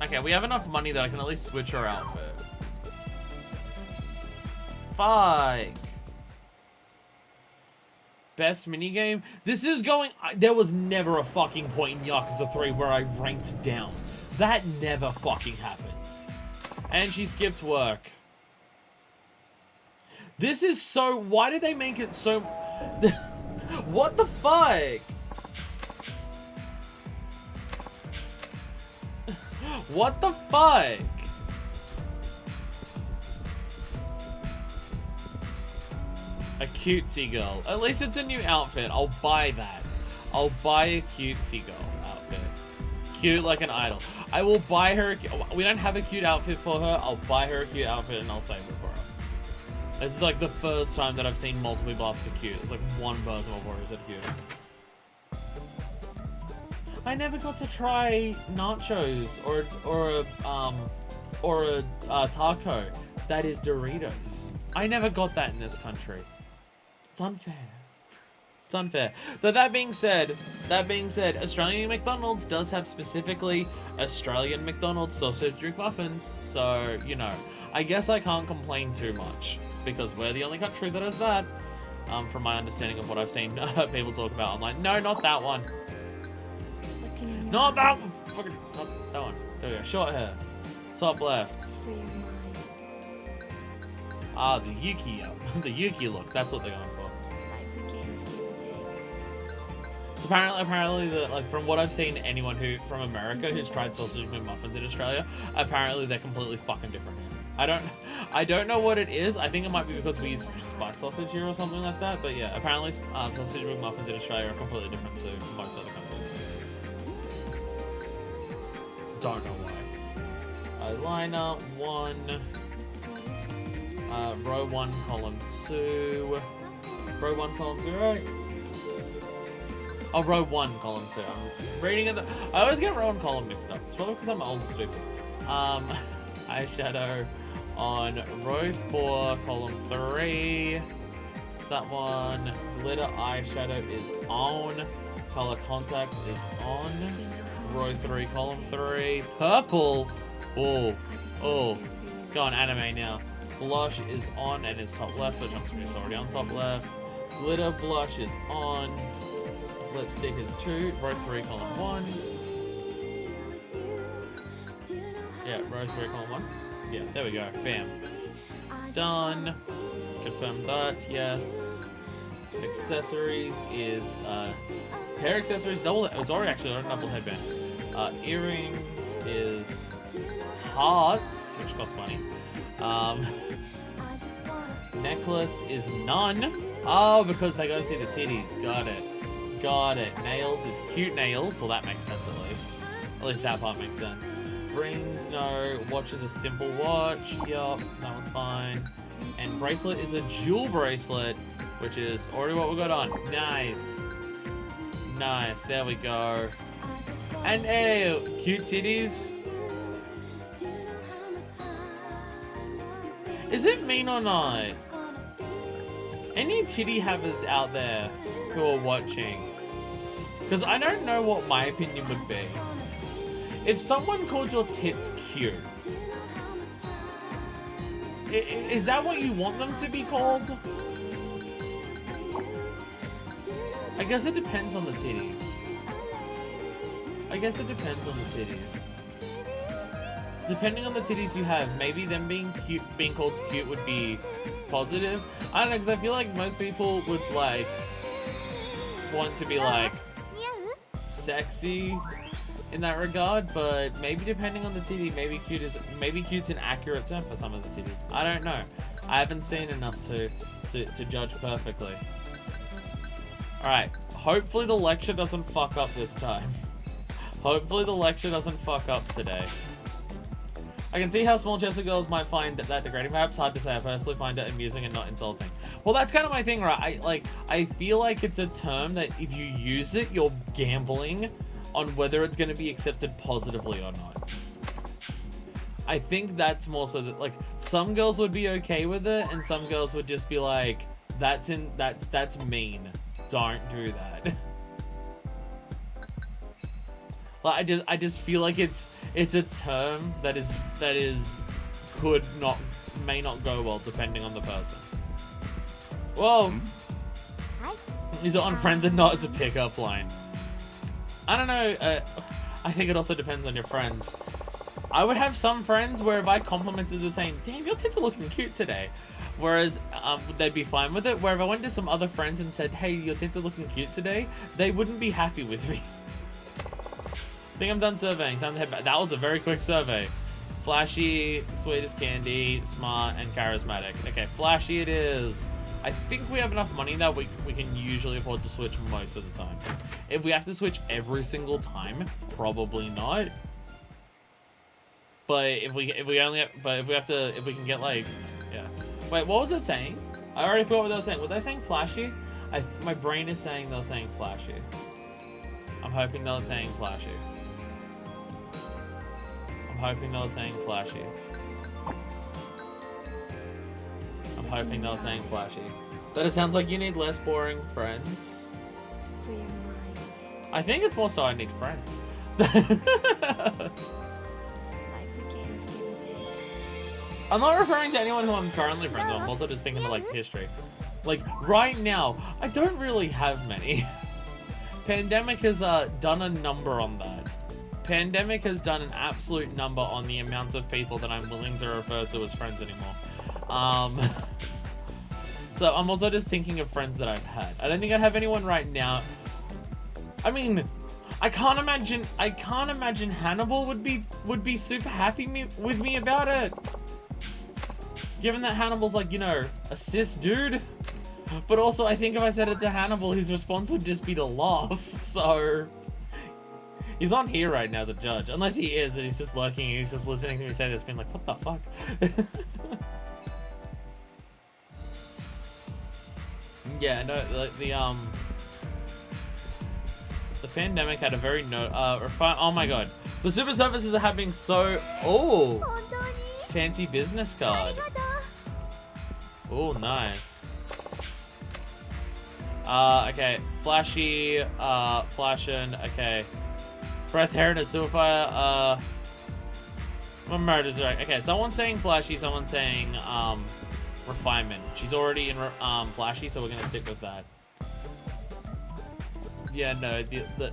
Okay, we have enough money that I can at least switch her outfit. Fuck. Best minigame? This is going... There was never a fucking point in Yakuza 3 where I ranked down. That never fucking happens. And she skipped work. This is so... Why did they make it so... What the fuck? What the fuck? A cutesy girl. At least it's a new outfit. I'll buy that. I'll buy a cutesy girl outfit. Cute like an idol. I will buy her... We don't have a cute outfit for her. I'll buy her a cute outfit and I'll save it for her. This is like the first time that I've seen multiple blasts for cute. It's like one person before who said cute. I never got to try nachos or a taco that is Doritos. I never got that in this country. It's unfair. It's unfair. But that being said, Australian McDonald's does have specifically Australian McDonald's sausage McMuffins. So, you know, I guess I can't complain too much because we're the only country that has that. From my understanding of what I've seen people talk about online. No, not that one. Not that one. Fucking, not that one. There we go. Short hair. Top left. Ah, the Yuki, the Yuki look. That's what they're going for. So apparently, like from what I've seen, anyone from America who's tried sausage McMuffins in Australia, apparently they're completely fucking different here. I don't know what it is. I think it might be because we use spice sausage here or something like that. But yeah, apparently sausage McMuffins in Australia are completely different to most other countries. Don't know why. Eyeliner 1. Row 1, column 2. Row 1, column 2, right? Oh, row 1, column 2. I'm reading it. I always get row and column mixed up. It's probably because I'm old and stupid. Eyeshadow on row 4, column 3. It's that one. Glitter eyeshadow is on. Color contact is on. Row 3, column 3. Purple. Oh. Go on anime now. Blush is on and it's top left, which it's already on top left. Glitter blush is on. Lipstick is 2. Row 3, column 1. Yeah, row 3, column 1. Yeah, there we go. Bam. Done. Confirm that. Yes. Accessories is hair accessories. Double. It's already actually on a double headband. Earrings is hearts, which cost money. Necklace is none. Oh, because they gotta see the titties. Got it. Got it. Nails is cute nails. Well, that makes sense at least. At least that part makes sense. Rings, no. Watch is a simple watch. Yup, that one's fine. And bracelet is a jewel bracelet, which is already what we got on. Nice. Nice, there we go. And ew, cute titties. Is it mean or not? Any titty havers out there who are watching? Because I don't know what my opinion would be. If someone called your tits cute, is that what you want them to be called? I guess it depends on the titties. I guess it depends on the titties. Depending on the titties you have, maybe them being cute, being called cute would be positive. I don't know, because I feel like most people would like want to be like sexy in that regard, but maybe depending on the titty, maybe cute's an accurate term for some of the titties. I don't know. I haven't seen enough to judge perfectly. Alright, hopefully the lecture doesn't fuck up this time. Hopefully the lecture doesn't fuck up today. I can see how small-chested girls might find that degrading. Perhaps hard to say. I personally find it amusing and not insulting. Well, that's kind of my thing, right? I feel like it's a term that if you use it, you're gambling on whether it's going to be accepted positively or not. I think that's more so that, like, some girls would be okay with it, and some girls would just be like, that's mean. Don't do that. Like, I just feel like it's a term that may not go well depending on the person. Whoa. Is it on friends and not as a pickup line? I don't know. I think it also depends on your friends. I would have some friends where if I complimented the saying, damn, your tits are looking cute today. Whereas they'd be fine with it. Where if I went to some other friends and said, hey, your tits are looking cute today, they wouldn't be happy with me. I think I'm done surveying. Time to head back. That was a very quick survey. Flashy, sweet as candy, smart, and charismatic. Okay, flashy it is. I think we have enough money that we can usually afford to switch most of the time. If we have to switch every single time, probably not. But if we can get like, yeah. Wait, what was it saying? I already forgot what they were saying. Were they saying flashy? My brain is saying they were saying flashy. I'm hoping they were saying flashy. I'm hoping they were saying flashy. I'm hoping they were saying flashy. But it sounds like you need less boring friends. For your mind. I think it's more so I need friends. Life's a game of give and take. I'm not referring to anyone who I'm currently friends with. I'm also just thinking of like history. Like right now, I don't really have many. Pandemic has done a number on that. Pandemic has done an absolute number on the amount of people that I'm willing to refer to as friends anymore. So I'm also just thinking of friends that I've had. I don't think I'd have anyone right now. I mean, I can't imagine Hannibal would be super happy with me about it. Given that Hannibal's like, you know, a cis dude. But also, I think if I said it to Hannibal, his response would just be to laugh. So he's not here right now, the judge. Unless he is, and he's just lurking, and he's just listening to me say this, being like, what the fuck? Yeah, no, the pandemic had a very oh my god. The super services are having fancy business card. Oh, nice. Okay, flashy, flashing, okay. Breath, hair, and a silverfire, my murder's right. Okay, someone's saying flashy, someone's saying, refinement. She's already in, flashy, so we're gonna stick with that. Yeah, no, the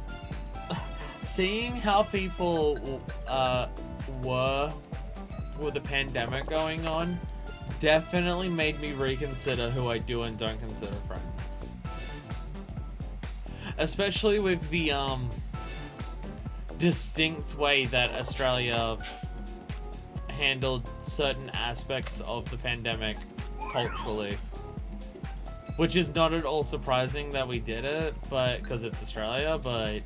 seeing how people, were with the pandemic going on definitely made me reconsider who I do and don't consider friends. Especially with the, distinct way that Australia handled certain aspects of the pandemic culturally. which is not at all surprising that we did it, but because it's Australia, but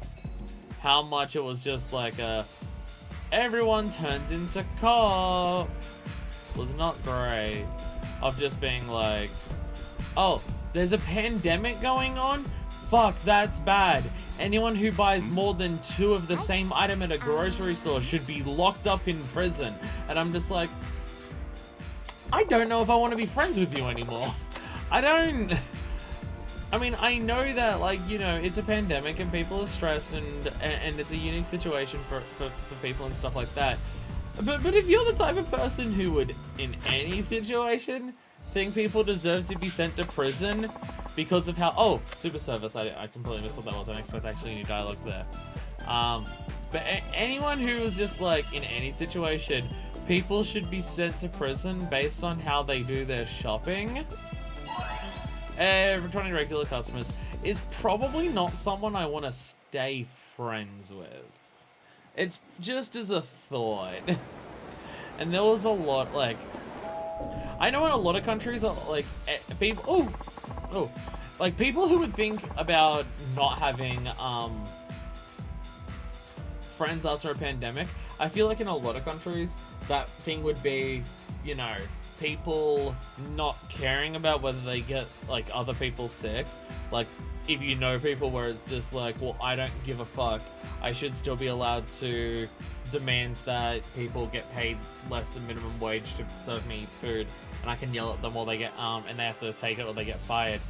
how much it was just like everyone turns into cop was not great. Of just being like, oh, there's a pandemic going on? Fuck, that's bad. Anyone who buys more than 2 of the same item at a grocery store should be locked up in prison. And I'm just like, I don't know if I want to be friends with you anymore. I mean, I know that, like, you know, it's a pandemic and people are stressed and it's a unique situation for people and stuff like that. But if you're the type of person who would, in any situation, think people deserve to be sent to prison because of how... Oh, super service. I completely missed what that was. I didn't expect actually any dialogue there. But anyone who was just like, in any situation, people should be sent to prison based on how they do their shopping. Returning regular customers is probably not someone I want to stay friends with. It's just as a thought. And there was a lot, like... I know in a lot of countries, like, people... Oh! Like, people who would think about not having, friends after a pandemic, I feel like in a lot of countries, that thing would be, you know, people not caring about whether they get, like, other people sick. Like, if you know people where it's just like, well, I don't give a fuck, I should still be allowed to demand that people get paid less than minimum wage to serve me food, and I can yell at them while they get, and they have to take it or they get fired.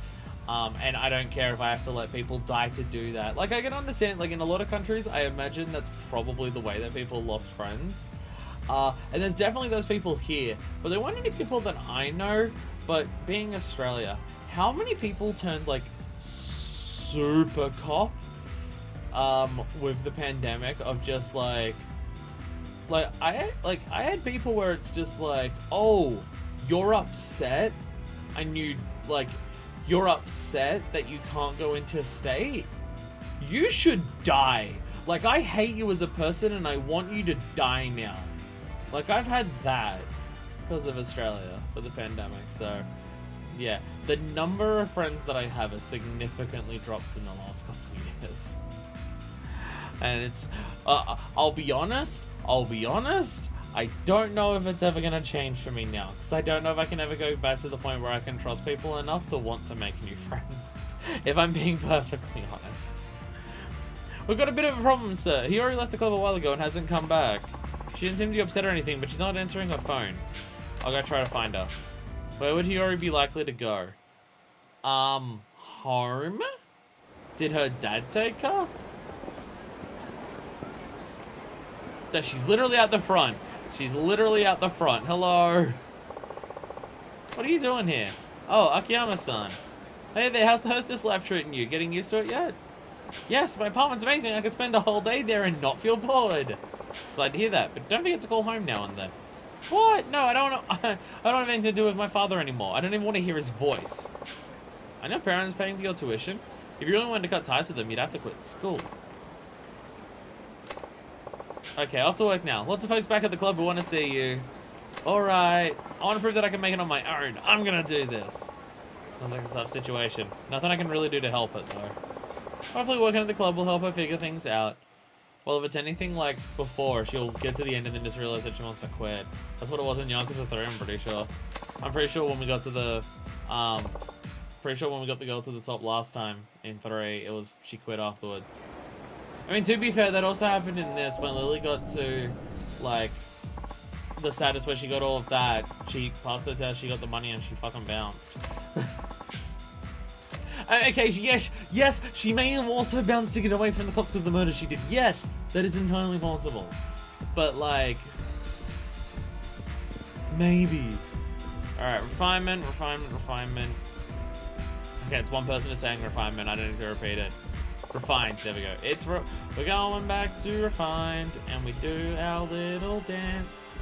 And I don't care if I have to let people die to do that. Like, I can understand, like, in a lot of countries, I imagine that's probably the way that people lost friends. And there's definitely those people here, but there weren't any people that I know. But being Australia, how many people turned, like, super cop with the pandemic of just like I had people where it's just like, oh, you're upset, and you like, you're upset that you can't go into state, you should die. Like, I hate you as a person and I want you to die now. Like, I've had that because of Australia for the pandemic. So yeah, the number of friends that I have has significantly dropped in the last couple of years. And it's, I'll be honest, I don't know if it's ever going to change for me now. Because I don't know if I can ever go back to the point where I can trust people enough to want to make new friends. If I'm being perfectly honest. We've got a bit of a problem, sir. He already left the club a while ago and hasn't come back. She didn't seem to be upset or anything, but she's not answering her phone. I'll go try to find her. Where would he already be likely to go? Home? Did her dad take her? No, she's literally at the front. She's literally at the front. Hello. What are you doing here? Oh, Akiyama-san. Hey there, how's the hostess life treating you? Getting used to it yet? Yes, my apartment's amazing. I could spend the whole day there and not feel bored. Glad to hear that, but don't forget to call home now and then. What? No, I don't have anything to do with my father anymore. I don't even want to hear his voice. I know parents paying for your tuition. If you really wanted to cut ties with them, you'd have to quit school. Okay, off to work now. Lots of folks back at the club who want to see you. Alright. I want to prove that I can make it on my own. I'm gonna do this. Sounds like a tough situation. Nothing I can really do to help it, though. Hopefully working at the club will help her figure things out. Well, if it's anything like before, she'll get to the end and then just realize that she wants to quit. That's what it was in Yakuza 3, I'm pretty sure. I'm pretty sure when we got to the, the girl to the top last time in 3, it was, she quit afterwards. I mean, to be fair, that also happened in this, when Lily got to, like, the status where she got all of that. She passed her test, she got the money, and she fucking bounced. Okay, yes, she may have also bounced to get away from the cops because of the murder she did. Yes, that is entirely possible. But, like, maybe. Alright, refinement. Okay, it's one person is saying refinement, I don't need to repeat it. Refined, there we go. We're going back to refined, and we do our little dance.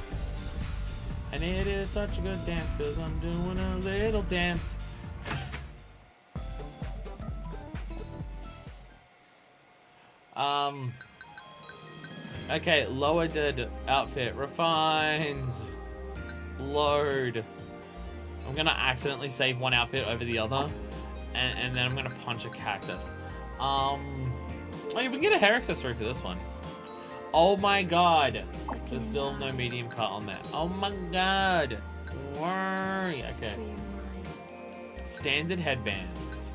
And it is such a good dance, because I'm doing a little dance. Okay, lowered outfit, refined, load. I'm gonna accidentally save one outfit over the other, and then I'm gonna punch a cactus. Oh, you can get a hair accessory for this one. Oh my god. There's still no medium cut on there. Oh my god. Worry. Okay. Standard headbands.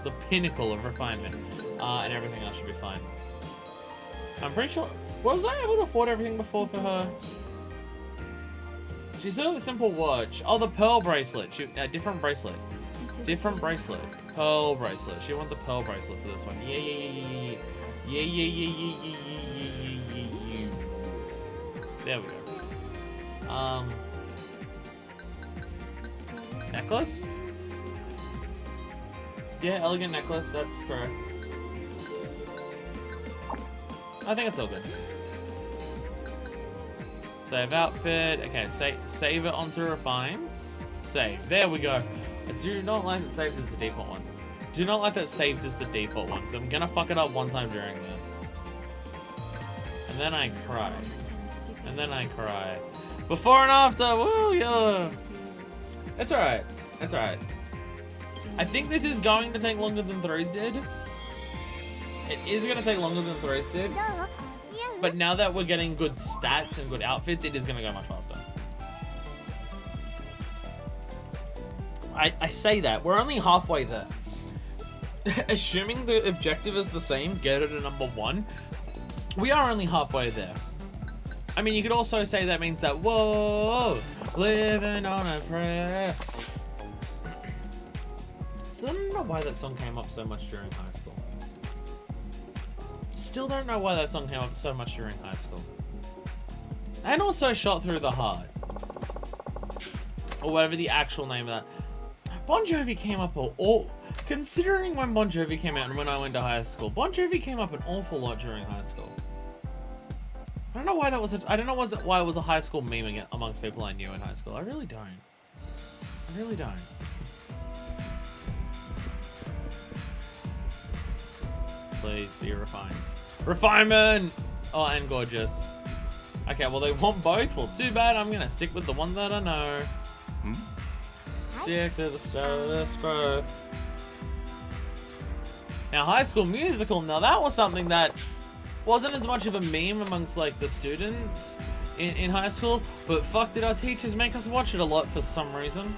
The pinnacle of refinement. And everything else should be fine. I'm pretty sure... Was I able to afford everything before for her? She said the simple watch. Oh, the pearl bracelet. Different bracelet. Different bracelet. Pearl bracelet. She wanted the pearl bracelet for this one. Yeah. There we go. Necklace? Yeah, elegant necklace. That's correct. I think it's all good. Save outfit. Okay, save it onto refines. Save. There we go. I do not like that saved as the default one. Do not like that saved as the default one, because I'm gonna fuck it up one time during this. And then I cry. And then I cry. Before and after, woo, yeah. It's alright. It's alright. I think this is going to take longer than Threes did. It is going to take longer than Threes did. But now that we're getting good stats and good outfits, it is going to go much faster. I say that. We're only halfway there. Assuming the objective is the same, get it to number 1, we are only halfway there. I mean, you could also say that means that, whoa, living on a prayer. Still don't know why that song came up so much during high school. Still don't know why that song came up so much during high school. And also Shot Through the Heart. Or whatever the actual name of that. Bon Jovi came up considering when Bon Jovi came out and when I went to high school, Bon Jovi came up an awful lot during high school. I don't know why that was why it was a high school meme amongst people I knew in high school. I really don't. I really don't. Please be refined. Refinement! Oh, and gorgeous. Okay, well they want both. Well, too bad. I'm gonna stick with the one that I know. Stick to the status quo. Now, High School Musical. Now that was something that wasn't as much of a meme amongst like the students in high school, but fuck, did our teachers make us watch it a lot for some reason.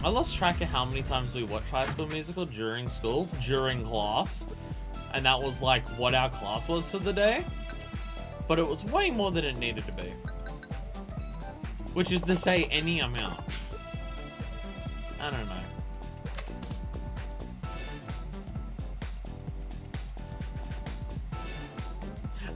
I lost track of how many times we watched High School Musical during school, during class, and that was like what our class was for the day, but it was way more than it needed to be, which is to say any amount. I don't know.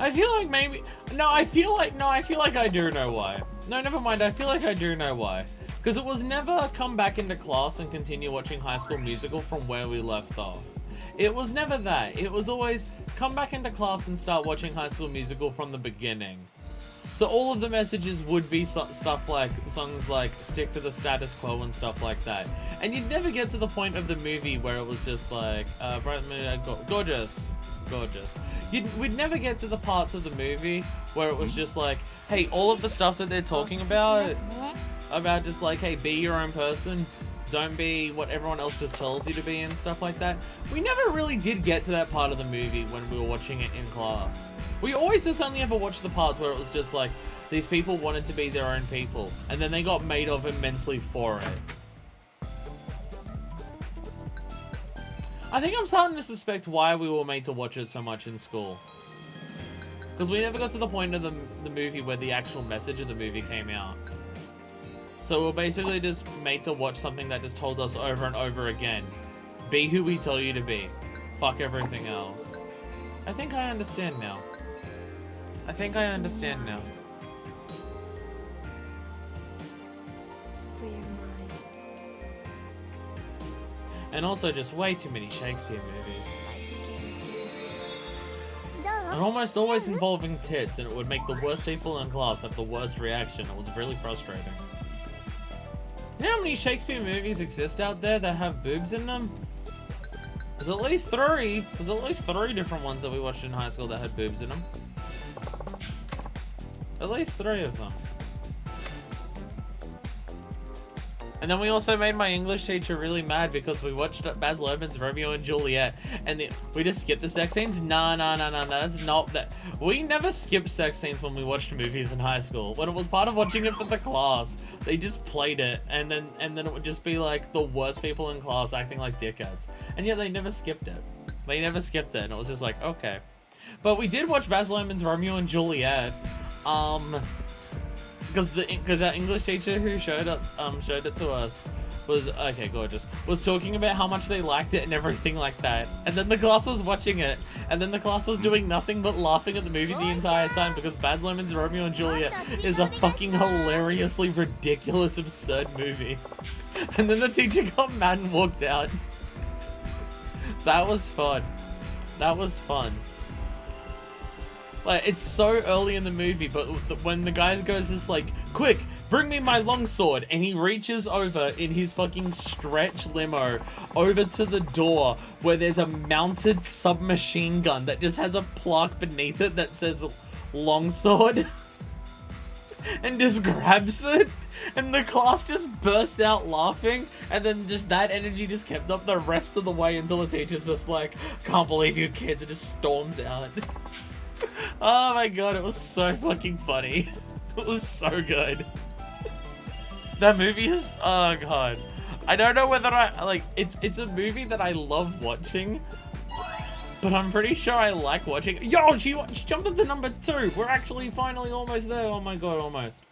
I feel like maybe... I feel like I do know why. No, never mind. I feel like I do know why. Because it was never come back into class and continue watching High School Musical from where we left off. It was never that. It was always come back into class and start watching High School Musical from the beginning. So all of the messages would be stuff like songs like Stick to the Status Quo and stuff like that. And you'd never get to the point of the movie where it was just like, gorgeous. We'd never get to the parts of the movie where it was just like, hey, all of the stuff that they're talking about just like, hey, be your own person, don't be what everyone else just tells you to be and stuff like that. We never really did get to that part of the movie when we were watching it in class. We always just only ever watched the parts where it was just like, these people wanted to be their own people, and then they got made of immensely for it. I think I'm starting to suspect why we were made to watch it so much in school. Because we never got to the point of the movie where the actual message of the movie came out. So we're basically just made to watch something that just told us over and over again, be who we tell you to be. Fuck everything else. I think I understand now. And also just way too many Shakespeare movies. And almost always involving tits, and it would make the worst people in class have the worst reaction. It was really frustrating. You know how many Shakespeare movies exist out there that have boobs in them? There's at least 3. There's at least 3 different ones that we watched in high school that had boobs in them. At least 3 of them. And then we also made my English teacher really mad because we watched Baz Luhrmann's Romeo and Juliet, and we just skipped the sex scenes. No, that's not that. We never skipped sex scenes when we watched movies in high school. When it was part of watching it for the class, they just played it, and then it would just be like the worst people in class acting like dickheads. And yet they never skipped it. They never skipped it, and it was just like, okay. But we did watch Baz Luhrmann's Romeo and Juliet, because our English teacher who showed it to us was was talking about how much they liked it and everything like that. And then the class was watching it, and then the class was doing nothing but laughing at the movie the entire time because Baz Luhrmann's Romeo and Juliet is a fucking hilariously ridiculous, absurd movie. And then the teacher got mad and walked out. That was fun. That was fun. Like, it's so early in the movie, but when the guy goes just like, quick, bring me my longsword, and he reaches over in his fucking stretch limo over to the door where there's a mounted submachine gun that just has a plaque beneath it that says longsword, and just grabs it, and the class just burst out laughing, and then just that energy just kept up the rest of the way until the teacher's just like, can't believe you kids, and just storms out. Oh my god, it was so fucking funny. It was so good. That movie is, oh god. I don't know whether it's a movie that I love watching, but I'm pretty sure I like watching. Yo, she jumped up to number 2. We're actually finally almost there. Oh my god, almost.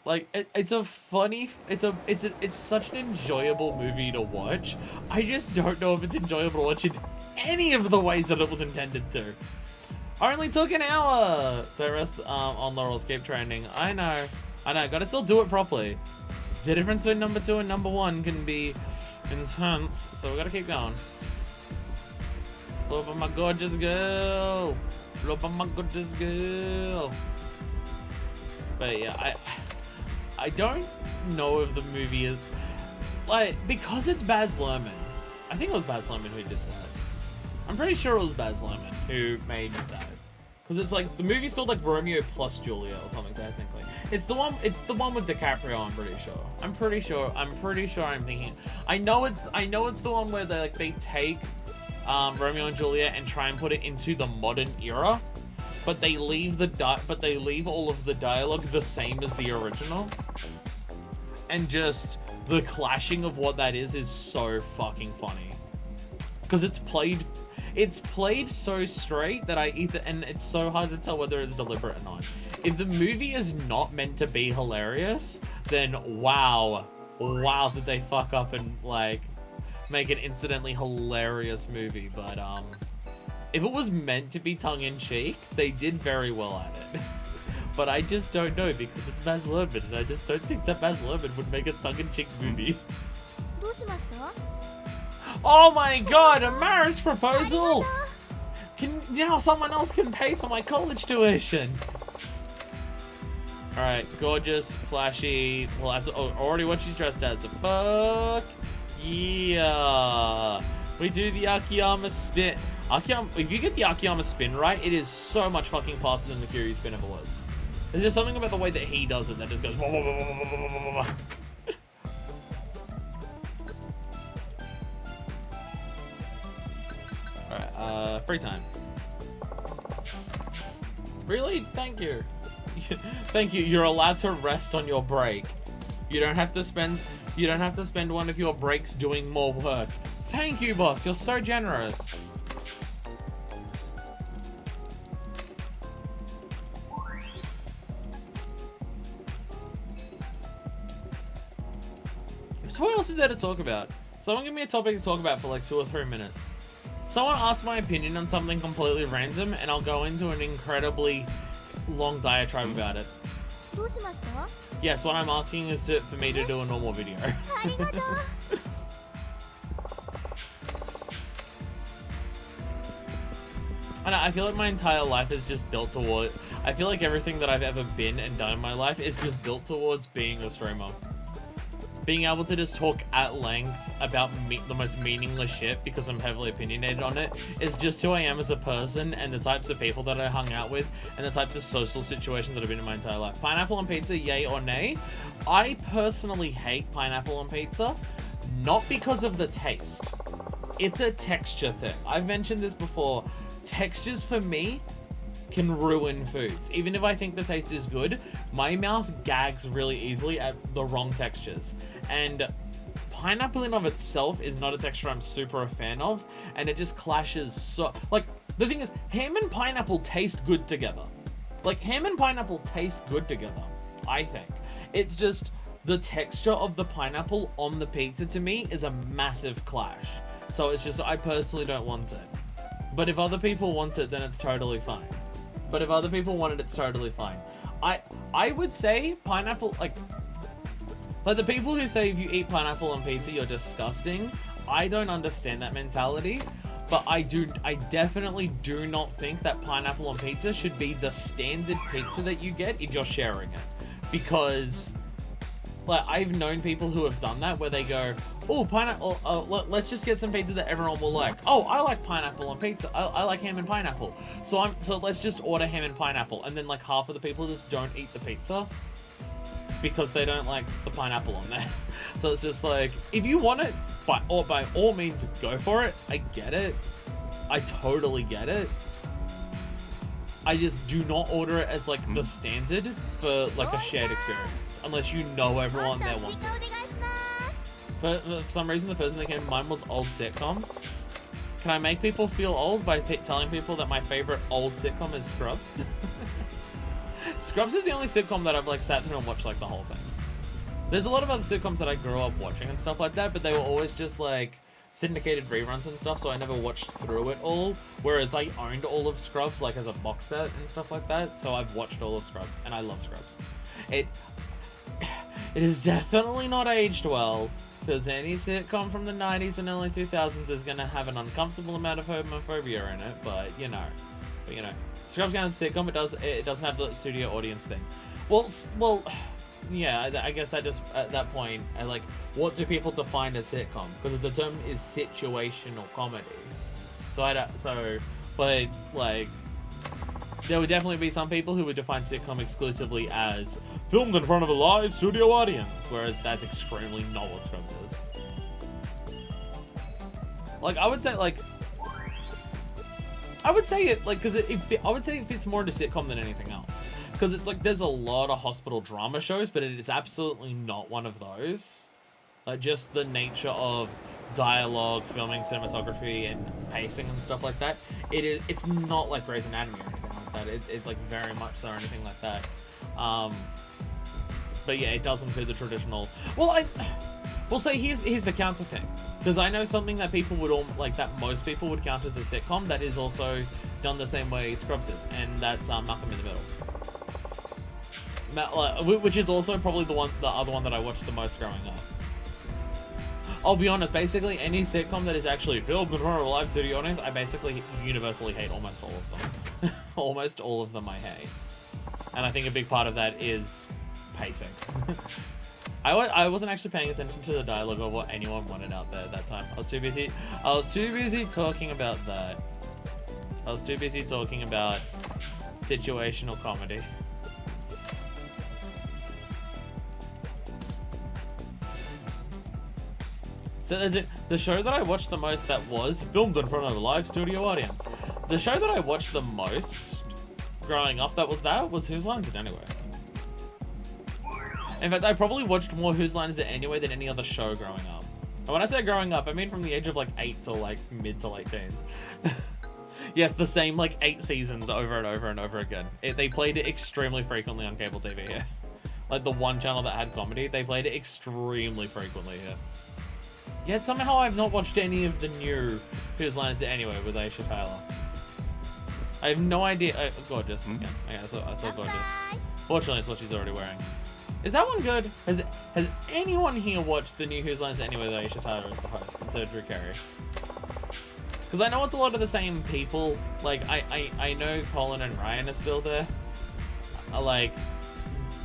Like, it's such an enjoyable movie to watch. I just don't know if it's enjoyable to watch in any of the ways that it was intended to. Only took an hour. The rest on Laurel's keep training. I know, gotta still do it properly. The difference between number 2 and number 1 can be intense, so we gotta keep going. Love of my gorgeous girl. Love of my gorgeous girl. But yeah, I don't know if the movie is, like, because it's Baz Luhrmann. I think it was Baz Luhrmann who did that. I'm pretty sure it was Baz Luhrmann who made that. Because it's like, the movie's called like Romeo plus Juliet or something technically. It's the one with DiCaprio, I'm pretty sure. I'm pretty sure I'm thinking. I know it's the one where they take Romeo and Juliet and try and put it into the modern era. But they leave all of the dialogue the same as the original. And just the clashing of what that is so fucking funny. Because it's played so straight that and it's so hard to tell whether it's deliberate or not. If the movie is not meant to be hilarious, then wow, did they fuck up and like make an incidentally hilarious movie. But if it was meant to be tongue-in-cheek, they did very well at it. But I just don't know because it's Baz Luhrmann, and I just don't think that Baz Luhrmann would make a tongue-in-cheek movie. Oh my god, a marriage proposal! Now someone else can pay for my college tuition! Alright, gorgeous, flashy, well that's already what she's dressed as, so fuck yeah! We do the Akiyama spin. If you get the Akiyama spin right, it is so much fucking faster than the Kiryu spin ever was. There's just something about the way that he does it that just goes wah, wah, wah, wah, wah, wah, wah, wah. Alright, free time. Really? Thank you. Thank you. You're allowed to rest on your break. You don't have to spend one of your breaks doing more work. Thank you, boss. You're so generous. So what else is there to talk about? Someone give me a topic to talk about for like 2 or 3 minutes. Someone ask my opinion on something completely random, and I'll go into an incredibly long diatribe about it. Yes, what I'm asking is for me to do a normal video. I feel like my entire life is just built toward... I feel like everything that I've ever been and done in my life is just built towards being a streamer. being able to just talk at length about the most meaningless shit because I'm heavily opinionated on it is just who I am as a person and the types of people that I hung out with and the types of social situations that I've been in my entire life. Pineapple on pizza, yay or nay? I personally hate pineapple on pizza, not because of the taste. It's a texture thing. I've mentioned this before. Textures for me can ruin foods. Even if I think the taste is good, my mouth gags really easily at the wrong textures. And pineapple in of itself is not a texture I'm super a fan of, and it just clashes so... Like, the thing is, ham and pineapple taste good together. Like, ham and pineapple taste good together, I think. It's just the texture of the pineapple on the pizza to me is a massive clash. So it's just, I personally don't want it. But if other people want it, then it's totally fine. But if other people want it, it's totally fine. I would say pineapple, like the people who say if you eat pineapple on pizza, you're disgusting. I don't understand that mentality. But I definitely do not think that pineapple on pizza should be the standard pizza that you get if you're sharing it. Because, like, I've known people who have done that where they go, oh, pineapple, let's just get some pizza that everyone will like. Oh, I like pineapple on pizza. I like ham and pineapple. So let's just order ham and pineapple. And then like half of the people just don't eat the pizza because they don't like the pineapple on there. So it's just like, if you want it, by all means, go for it. I get it. I totally get it. I just do not order it as like the standard for like a shared experience, unless you know everyone there wants it. For some reason, the first thing that came to mind was old sitcoms. Can I make people feel old by telling people that my favorite old sitcom is Scrubs? Scrubs is the only sitcom that I've like sat through and watched like the whole thing. There's a lot of other sitcoms that I grew up watching and stuff like that, but they were always just like syndicated reruns and stuff, so I never watched through it all. Whereas I owned all of Scrubs like as a box set and stuff like that, so I've watched all of Scrubs and I love Scrubs. It is definitely not aged well. Because any sitcom from the 90s and early 2000s is going to have an uncomfortable amount of homophobia in it, but you know. Scrubs kind of sitcom, it doesn't have the studio audience thing. Well, yeah, I guess that just, at that point, I like, what do people define as sitcom? Because the term is situational comedy. But like, there would definitely be some people who would define sitcom exclusively as filmed in front of a live studio audience, whereas that's extremely not what Scrubs is. Like, I would say it, like, because I would say it fits more into sitcom than anything else. Because it's like, there's a lot of hospital drama shows, but it is absolutely not one of those. Like, just the nature of dialogue, filming, cinematography, and pacing and stuff like that. It's not like Grey's Anatomy or anything like that. It's like very much so or anything like that. But yeah, it doesn't do the traditional. Well, we'll say here's the counter thing, because I know something that people would that most people would count as a sitcom that is also done the same way Scrubs is, and that's Malcolm in the Middle, which is also probably the other one that I watched the most growing up. I'll be honest, basically any sitcom that is actually filmed in front of a live studio audience, I basically universally hate almost all of them. Almost all of them I hate. And I think a big part of that is pacing. I wasn't actually paying attention to the dialogue or what anyone wanted out there at that time. I was too busy talking about that. I was too busy talking about situational comedy. So that's it. The show that I watched the most that was filmed in front of a live studio audience. The show that I watched the most growing up that was Whose Line Is It Anyway? In fact, I probably watched more Whose Line Is It Anyway than any other show growing up. And when I say growing up, I mean from the age of like 8 to like mid to late teens. Yes, the same like 8 seasons over and over and over again. They played it extremely frequently on cable TV here. Like the one channel that had comedy, they played it extremely frequently here. Yet somehow I've not watched any of the new Whose Line Is It Anyway with Aisha Tyler. I have no idea. Gorgeous. Yeah, I saw Gorgeous. Fortunately, it's what she's already wearing. Is that one good? Has anyone here watched the new Whose Line Is It Anyway with Aisha Tyler as the host instead of Drew Carey? Because I know it's a lot of the same people. Like, I know Colin and Ryan are still there. Like,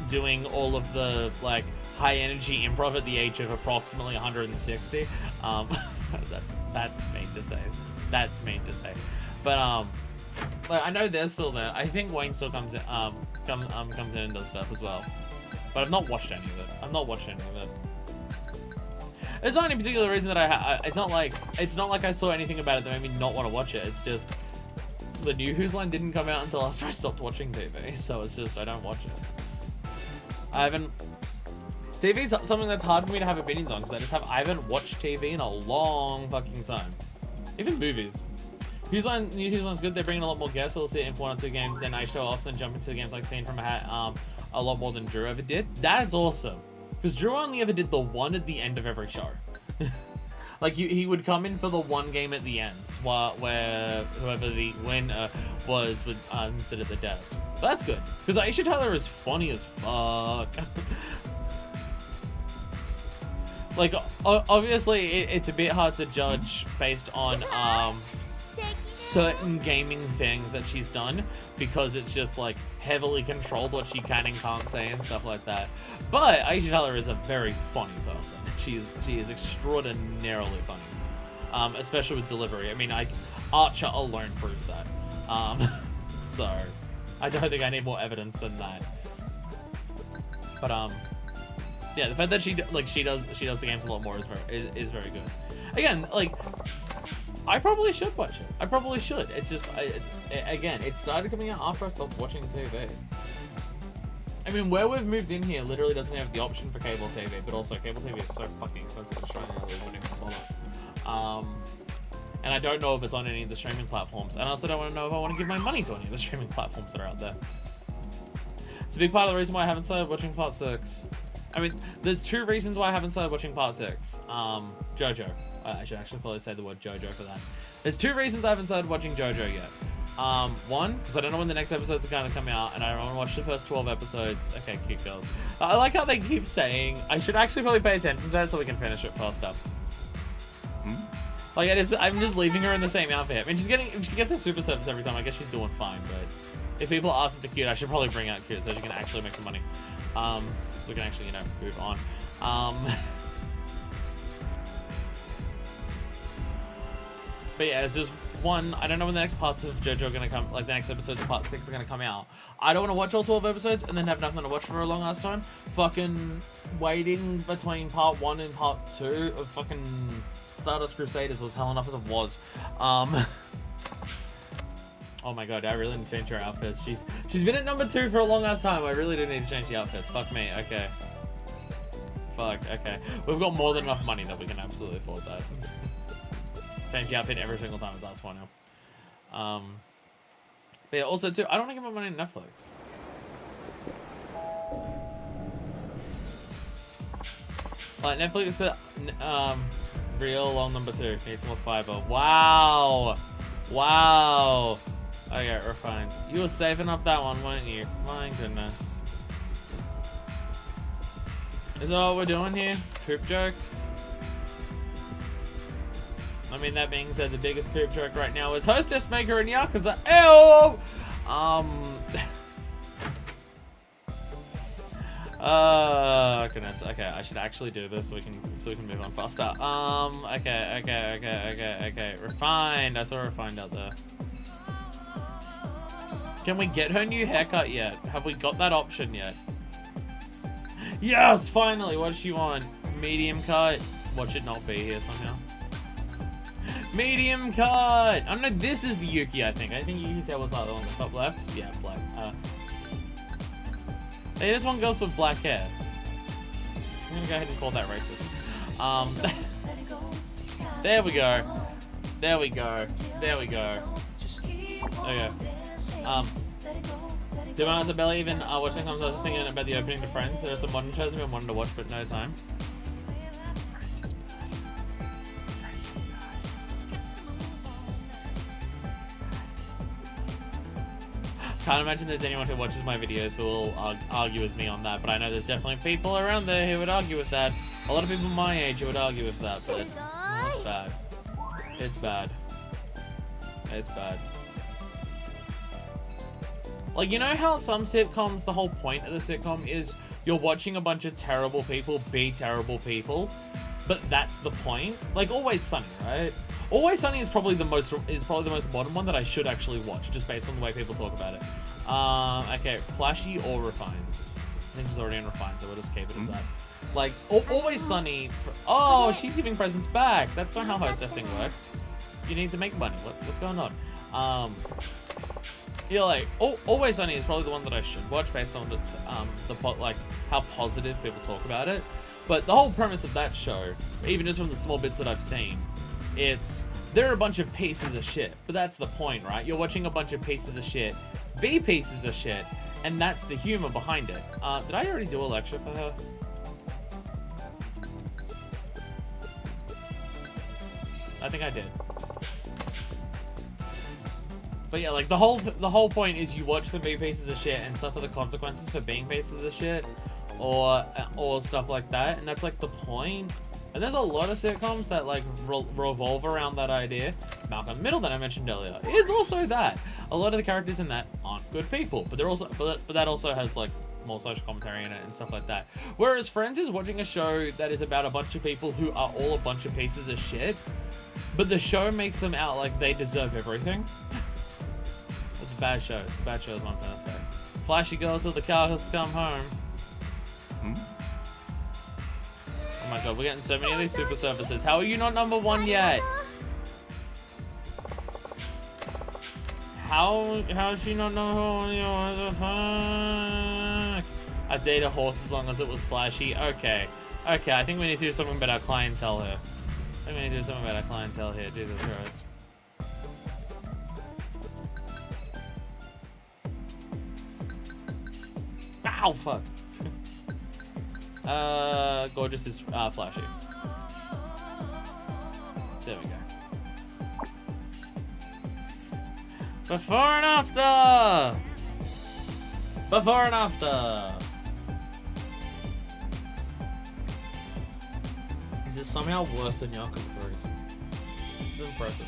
doing all of the, like, high energy improv at the age of approximately 160. That's mean to say. That's mean to say. But like, I know they're still there. I think Wayne still comes in comes in and does stuff as well. But I've not watched any of it. I've not watched any of it. There's not any particular reason that it's not like I saw anything about it that made me not want to watch it. It's just the new Whose Line didn't come out until after I stopped watching TV, so it's just I don't watch it. TV's something that's hard for me to have opinions on because I haven't watched TV in a long fucking time. Even movies. New Whose Line's good. They're bringing a lot more guests. We'll see it in 1 or 2 games. Then I show often jump into games like Scene from a Hat a lot more than Drew ever did. That's awesome. Because Drew only ever did the one at the end of every show. Like, he would come in for the one game at the end, where whoever the winner was would sit at the desk. But that's good. Because Aisha Tyler is funny as fuck. Like, obviously, it's a bit hard to judge based on certain gaming things that she's done, because it's just, like, heavily controlled what she can and can't say and stuff like that. But Aisha Tyler is a very funny person. She is extraordinarily funny, especially with delivery. I mean, Archer alone proves that. So I don't think I need more evidence than that. But yeah, the fact that she does the games a lot more is very good. Again, like, I probably should watch it. I probably should. It's just, again, it started coming out after I stopped watching TV. I mean, where we've moved in here literally doesn't have the option for cable TV, but also cable TV is so fucking expensive in Australia, I really wouldn't even bother. And I don't know if it's on any of the streaming platforms, and I also don't want to know if I want to give my money to any of the streaming platforms that are out there. It's a big part of the reason why I haven't started watching Part 6. I mean, there's 2 reasons why I haven't started watching Part 6. JoJo. I should actually probably say the word JoJo for that. There's 2 reasons I haven't started watching JoJo yet. 1, because I don't know when the next episodes are going to come out, and I don't want to watch the first 12 episodes. Okay, cute girls. I like how they keep saying, I should actually probably pay attention to that so we can finish it faster. Like, I'm just leaving her in the same outfit. I mean, if she gets a super service every time, I guess she's doing fine, but if people ask for cute, I should probably bring out cute so she can actually make some money. So we can actually, move on. But yeah, there's just 1, I don't know when the next parts of JoJo are gonna come, like the next episodes of Part 6 are gonna come out. I don't want to watch all 12 episodes and then have nothing to watch for a long ass time. Fucking waiting between Part 1 and Part 2 of fucking Stardust Crusaders was hell enough as it was. Oh my god, I really need to change her outfits. She's been at number 2 for a long ass time. I really do need to change the outfits. Fuck me. Okay. Fuck. Okay. We've got more than enough money that we can absolutely afford that. Change the outfit every single time it's asked for now. But yeah, also too, I don't want to give my money to Netflix. Like, Netflix said, real long number 2 needs more fiber. Wow. Wow. Okay, refined. You were saving up that one, weren't you? My goodness. Is that what we're doing here? Poop jokes? I mean, that being said, the biggest poop joke right now is Hostess Maker in Yakuza. Ew! Goodness. Okay, I should actually do this so we can move on faster. Okay. Refined. I saw Refined out there. Can we get her new haircut yet? Have we got that option yet? Yes, finally. What does she want? Medium cut. Watch it not be here somehow. Medium cut. Oh no, this is the Yuki. I think Yuki's hair was like on the top left. Yeah, black. Hey, this one goes with black hair. I'm gonna go ahead and call that racist. There we go. There we go. There we go. Okay. To be honest, I barely even watching times. I was just thinking about the opening to Friends. There are some modern shows I've been wanting to watch, but no time. Can't imagine there's anyone who watches my videos who will argue with me on that, but I know there's definitely people around there who would argue with that. A lot of people my age who would argue with that, but it's bad. It's bad. It's bad. Like, you know how some sitcoms, the whole point of the sitcom is you're watching a bunch of terrible people be terrible people, but that's the point. Like Always Sunny, right? Always Sunny is probably the most modern one that I should actually watch, just based on the way people talk about it. Okay, Flashy or Refined? I think she's already in Refined, so we'll just keep it as that. Like, Always Sunny. Oh, she's giving presents back. That's not how hostessing works. You need to make money. What's going on? Yeah, like, Always Sunny is probably the one that I should watch based on its, like, how positive people talk about it. But the whole premise of that show, even just from the small bits that I've seen, they're a bunch of pieces of shit. But that's the point, right? You're watching a bunch of pieces of shit be pieces of shit, and that's the humor behind it. Did I already do a lecture for her? I think I did. But yeah, like the whole point is you watch them be pieces of shit and suffer the consequences for being pieces of shit, or stuff like that, and that's like the point. And there's a lot of sitcoms that like revolve around that idea. Malcolm Middle that I mentioned earlier is also that. A lot of the characters in that aren't good people, but they're also but that also has like more social commentary in it and stuff like that. Whereas Friends is watching a show that is about a bunch of people who are all a bunch of pieces of shit, but the show makes them out like they deserve everything. It's a bad show. It's a bad show is what I'm trying to say. Flashy girls till the cows come home. Oh my god, we're getting so many of these super services. How are you not number one yet? How is she not number one? What the fuck? I date a horse as long as it was flashy. Okay. Okay, I think we need to do something about our clientele here. Jesus Christ. Ow, fuck. Gorgeous is flashy. There we go. Before and after! Before and after! Is it somehow worse than Yakuza 3? This is impressive.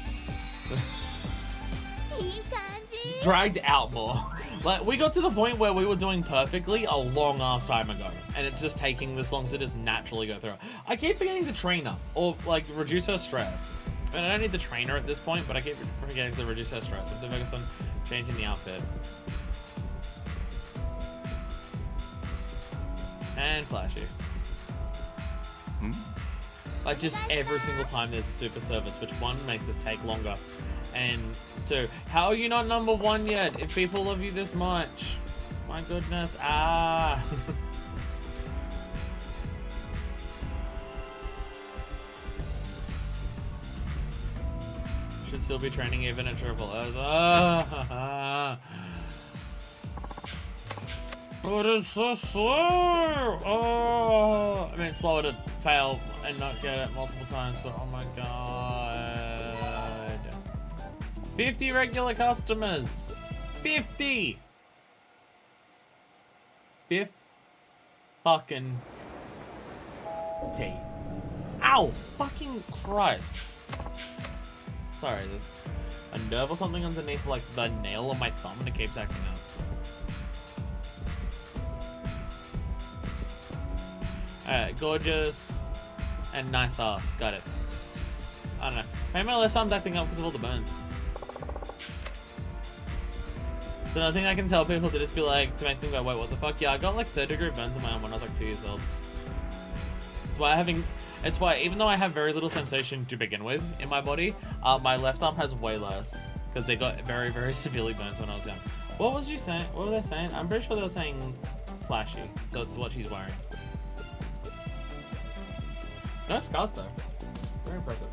Dragged out more. Like, we got to the point where we were doing perfectly a long ass time ago, and it's just taking this long to just naturally go through. I keep forgetting to train her, or like reduce her stress. I mean, I don't need to train her at this point, but I keep forgetting to reduce her stress. I have to focus on changing the outfit. And flashy. Like, just every single time there's a super service, which one makes this take longer. And two, how are you not number one yet if people love you this much? My goodness, Should still be training even at triple O's. But it's so slow! Oh, I mean, it's slower to fail and not get it multiple times, but oh my god. 50 regular customers! 50! Fifth fucking T. Ow! Fucking Christ. Sorry, there's a nerve or something underneath like the nail of my thumb and it keeps acting up. Alright, gorgeous and nice ass. Got it. I don't know. Maybe my left arm's acting up because of all the burns. It's another thing I can tell people to just be like, to make them go, wait, what the fuck? Yeah, I got like 3rd-degree burns on my arm when I was like 2 years old. It's why even though I have very little sensation to begin with in my body, my left arm has way less because they got very, very severely burnt when I was young. What was you saying? What were they saying? I'm pretty sure they were saying flashy, so it's what she's wearing. No scars though. Very impressive.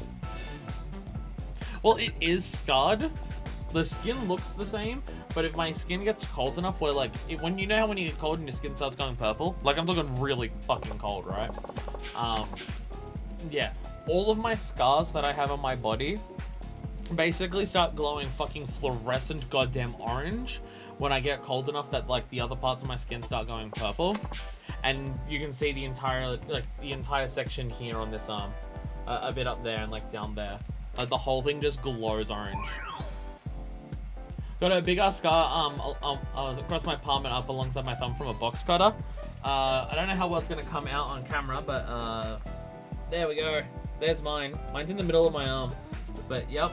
Well, it is scarred. The skin looks the same, but if my skin gets cold enough where like, when you know how when you get cold and your skin starts going purple? Like I'm talking really fucking cold, right? Yeah. All of my scars that I have on my body basically start glowing fucking fluorescent goddamn orange when I get cold enough that like the other parts of my skin start going purple. And you can see the entire section here on this arm, a bit up there and like down there. Like the whole thing just glows orange. Got a big ass scar across my palm and up alongside my thumb from a box cutter. I don't know how well it's gonna come out on camera, but there we go. There's mine. Mine's in the middle of my arm. But yep.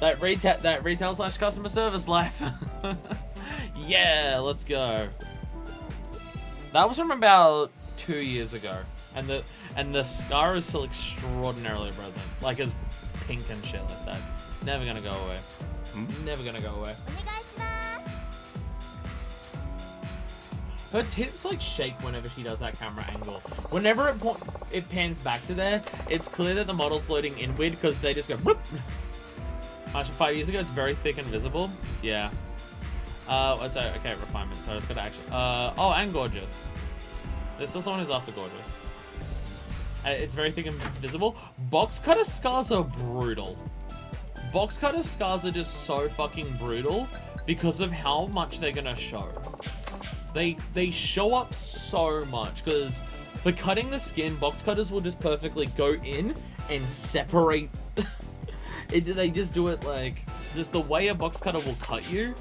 That retail slash customer service life. Yeah, let's go. That was from about 2 years ago, and the scar is still extraordinarily present, like as pink and shit like that. Never gonna go away. Never gonna go away. Her tits like shake whenever she does that camera angle. Whenever it pans back to there, it's clear that the model's loading inward because they just go whoop. Actually, 5 years ago, it's very thick and visible. Yeah. So, okay, refinement. So I just gotta actually. Oh, and gorgeous. There's still someone who's after gorgeous. It's very thick and visible. Box cutter scars are brutal. Box cutter scars are just so fucking brutal because of how much they're gonna show. They show up so much because for cutting the skin, box cutters will just perfectly go in and separate. They just do it like just the way a box cutter will cut you.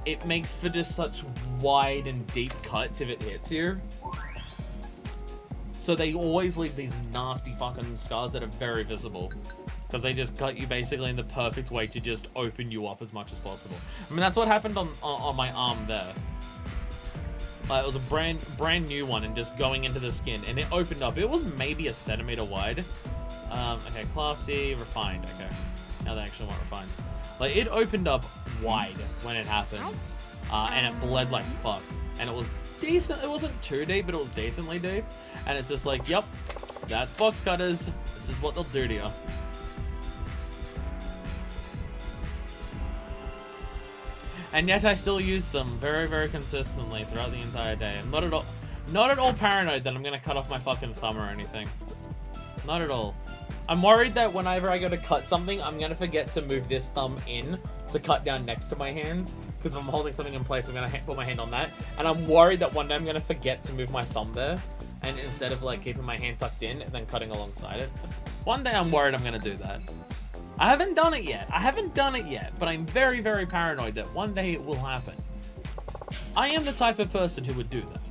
It makes for just such wide and deep cuts if it hits you. So they always leave these nasty fucking scars that are very visible. Because they just cut you basically in the perfect way to just open you up as much as possible. I mean, that's what happened on my arm there. It was a brand new one and just going into the skin. And it opened up. It was maybe a centimeter wide. Okay, classy, refined. Okay. Now they actually want refined. Like, it opened up wide when it happened. And it bled like fuck. And it was decent. It wasn't too deep, but it was decently deep. And it's just like, yep, that's box cutters. This is what they'll do to you. And yet I still use them very, very consistently throughout the entire day. I'm not at all paranoid that I'm gonna cut off my fucking thumb or anything. Not at all. I'm worried that whenever I go to cut something, I'm gonna forget to move this thumb in to cut down next to my hand. Because if I'm holding something in place, I'm gonna put my hand on that. And I'm worried that one day I'm gonna forget to move my thumb there. And instead of like keeping my hand tucked in and then cutting alongside it. One day I'm worried I'm gonna do that. I haven't done it yet, but I'm very, very paranoid that one day it will happen. I am the type of person who would do that.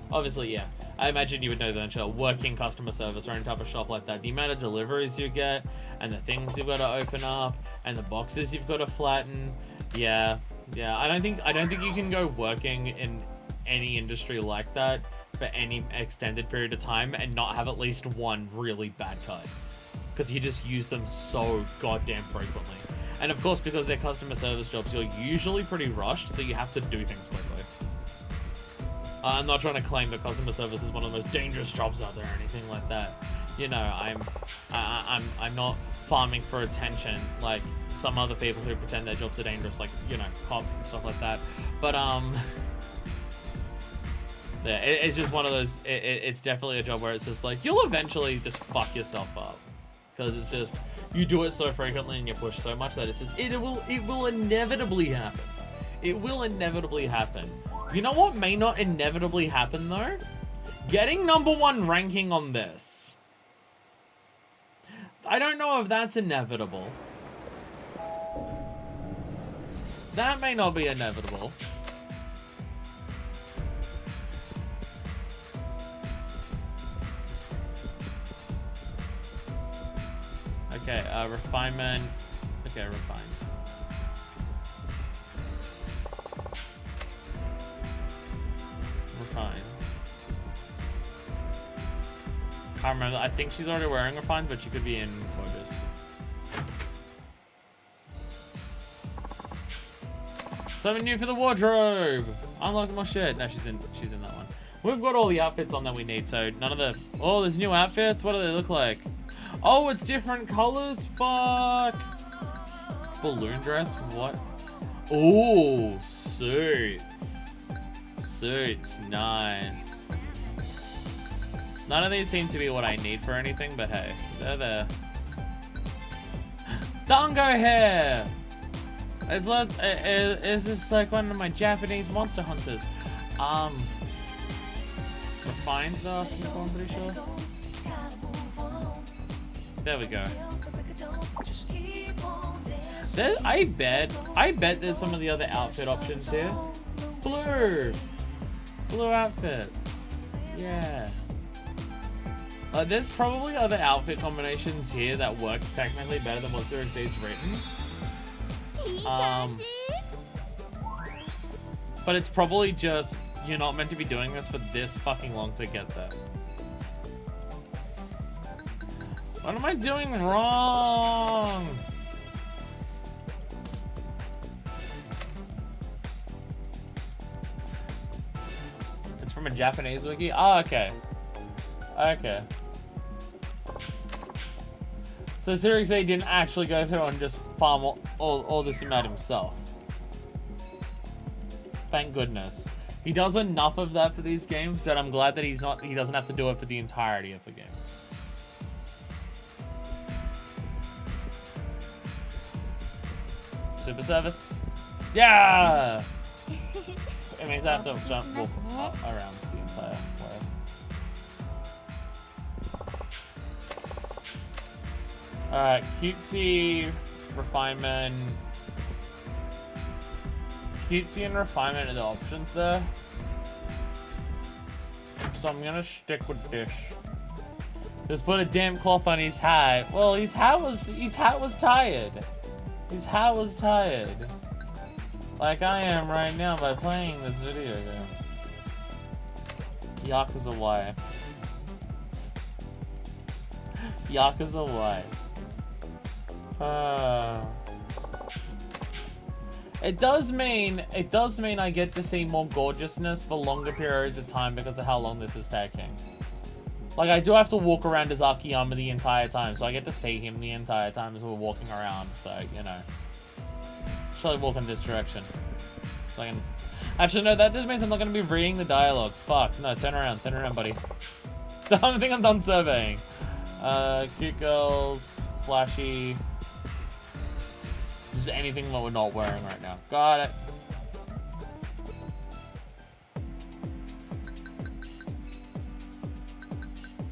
Obviously, yeah. I imagine you would know that working customer service or any type of shop like that. The amount of deliveries you get, and the things you've got to open up, and the boxes you've got to flatten. Yeah. I don't think you can go working in any industry like that for any extended period of time and not have at least one really bad cut. Because you just use them so goddamn frequently. And of course, because they're customer service jobs, you're usually pretty rushed, so you have to do things quickly. I'm not trying to claim that customer service is one of the most dangerous jobs out there or anything like that. You know, I'm not farming for attention like some other people who pretend their jobs are dangerous, like, you know, cops and stuff like that. But yeah, it's just one of those. It's definitely a job where it's just like you'll eventually just fuck yourself up because it's just you do it so frequently and you push so much that it's just it will inevitably happen. It will inevitably happen. You know what may not inevitably happen though? Getting #1 ranking on this. I don't know if that's inevitable. That may not be inevitable. Okay, refinement. Okay, refined. Refined. Can't remember. I think she's already wearing refined, but she could be in gorgeous. Something new for the wardrobe. Unlock more shit. No, she's in that one. We've got all the outfits on that we need, so none of the. Oh, there's new outfits. What do they look like? Oh, it's different colors. Fuck. Balloon dress. What? Oh, suits. Suits. Nice. None of these seem to be what I need for anything, but hey, they're there. Dango hair. It's like it's just like one of my Japanese monster hunters. Refined though, I'm pretty sure. There we go. I bet there's some of the other outfit options here. Blue outfits. Yeah. There's probably other outfit combinations here that work technically better than what Zero X's written. But it's probably just you're not meant to be doing this for this fucking long to get there. What am I doing wrong? It's from a Japanese wiki? Oh, okay. Okay. So Series A didn't actually go through and just farm all this amount himself. Thank goodness. He does enough of that for these games that I'm glad that he doesn't have to do it for the entirety of the game. Super service. Yeah! It means I have to walk around the entire way. Alright, cutesy, refinement. Cutesy and refinement are the options there. So I'm gonna stick with dish. Just put a damn cloth on his hat. Well, his hat was tired. His hat was tired. Like I am right now by playing this video game. Yakuza Y. Yakuza Y. It does mean I get to see more gorgeousness for longer periods of time because of how long this is taking. Like, I do have to walk around as Akiyama the entire time, so I get to see him the entire time as we're walking around, so, you know. Shall I walk in this direction? So I can... Actually, no, that just means I'm not going to be reading the dialogue. Fuck, no, turn around, buddy. I think I'm done surveying. Cute girls, flashy... Just anything that we're not wearing right now. Got it.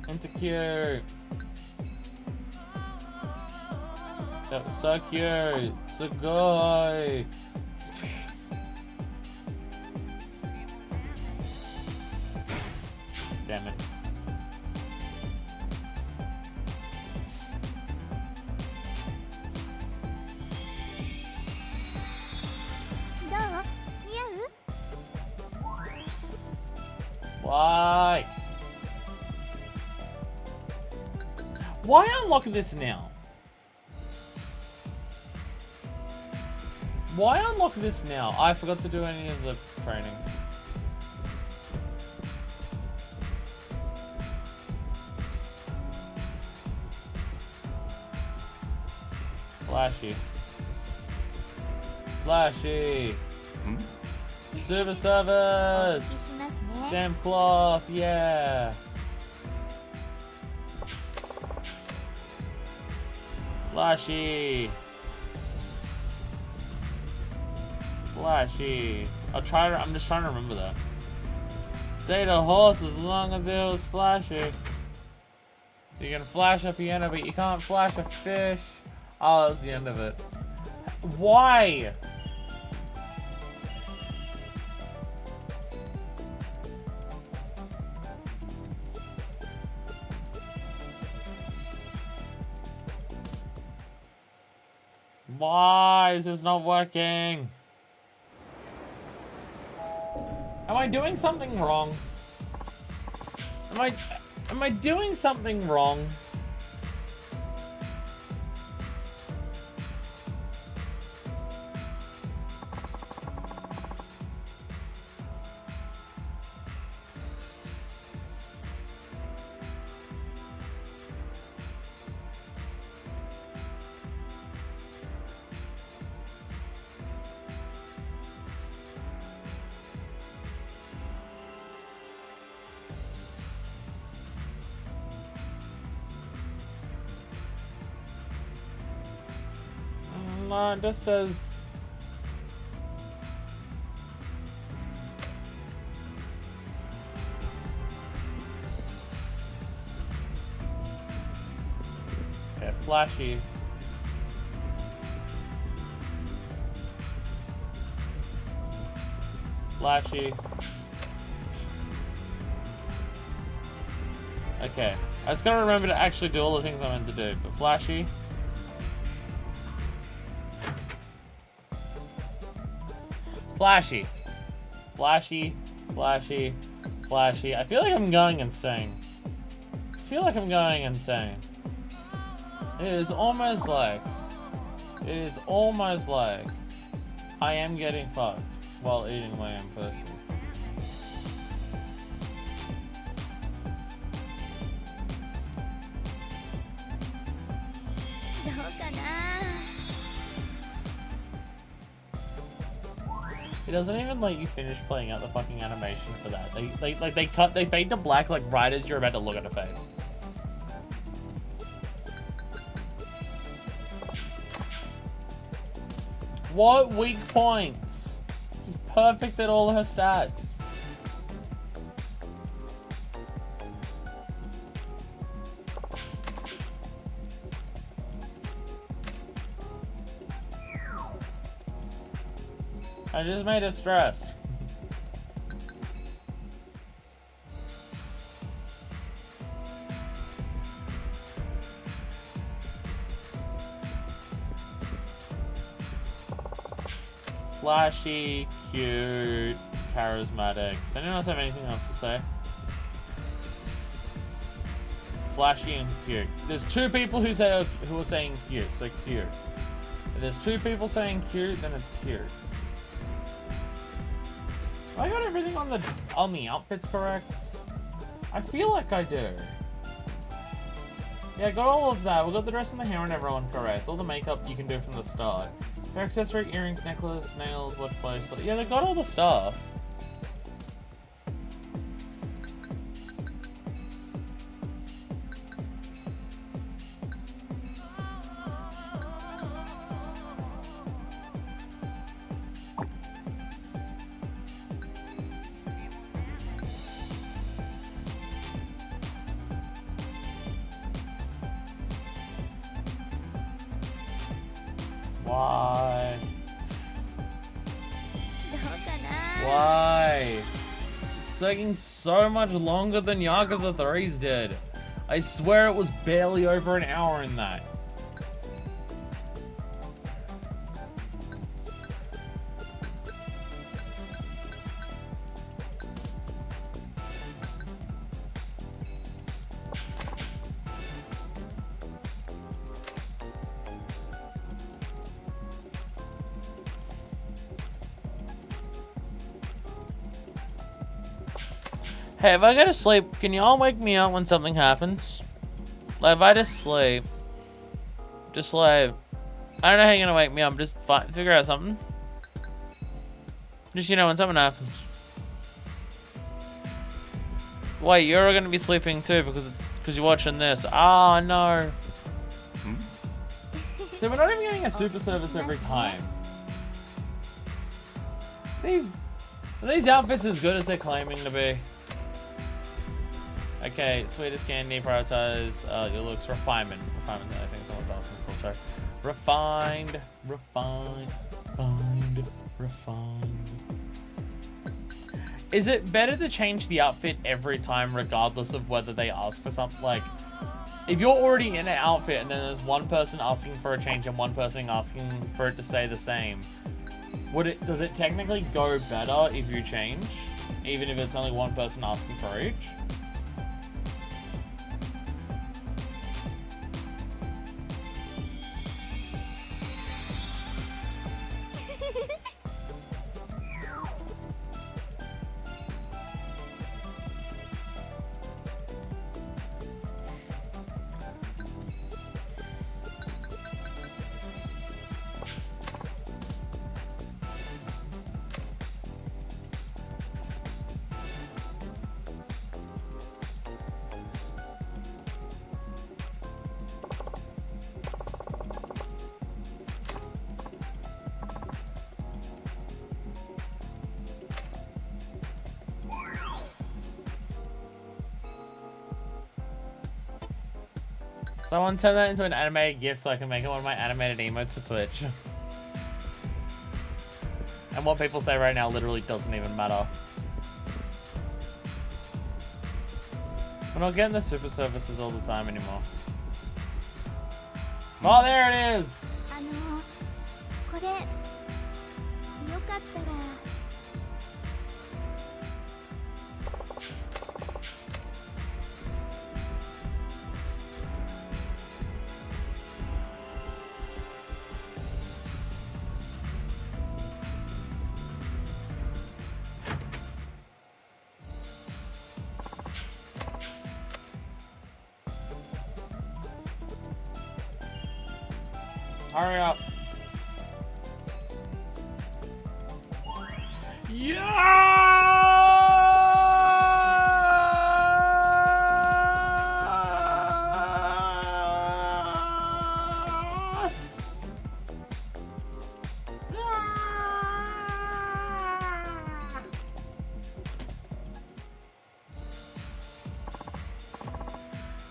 Insecure. That was so cute. So good. Damn it. Why? Why unlock this now? Why unlock this now? I forgot to do any of the training. Flashy. Flashy. Super service. Damn cloth, yeah. Flashy. Flashy. I'm just trying to remember that. Date a horse as long as it was flashy. You can flash a piano, but you can't flash a fish. Oh, that's the end of it. Why? Why is this not working? Am I doing something wrong? Am I doing something wrong? No, it just says... Okay, flashy. Flashy. Okay. I just gotta remember to actually do all the things I'm meant to do. But flashy. Flashy. Flashy. Flashy. Flashy. I feel like I'm going insane. I feel like I'm going insane. It is almost like I am getting fucked while eating my own pussy. It doesn't even let you finish playing out the fucking animation for that. They fade to black like right as you're about to look at a face. What weak points? She's perfect at all her stats. I just made her stressed. Flashy, cute, charismatic. Does anyone else have anything else to say? Flashy and cute. There's two people who are saying cute, so cute. If there's two people saying cute, then it's cute. I got everything on the outfits correct. I feel like I do. Yeah, I got all of that. We got the dress and the hair and everyone correct. All the makeup you can do from the start. Hair accessory, earrings, necklace, nails, what place. Yeah, they got all the stuff. Why? Why? It's taking so much longer than Yakuza 3's did. I swear it was barely over an hour in that. Hey, if I go to sleep, can y'all wake me up when something happens? Like, if I just sleep, just like, I don't know how you're gonna wake me up, just figure out something. Just, you know, when something happens. Wait, you're gonna be sleeping too because you're watching this. Ah, no. So we're not even getting a super service every time. Are these outfits as good as they're claiming to be? Okay, sweetest candy, prioritize your looks, refinement. Refinement, I think someone's asking for, sorry. Refined. Is it better to change the outfit every time regardless of whether they ask for something? Like, if you're already in an outfit and then there's one person asking for a change and one person asking for it to stay the same, does it technically go better if you change? Even if it's only one person asking for each? Someone turn that into an animated GIF so I can make it one of my animated emotes for Twitch. And what people say right now literally doesn't even matter. We're not getting the super services all the time anymore. Oh, there it is! これよかったら Hurry up. Yes!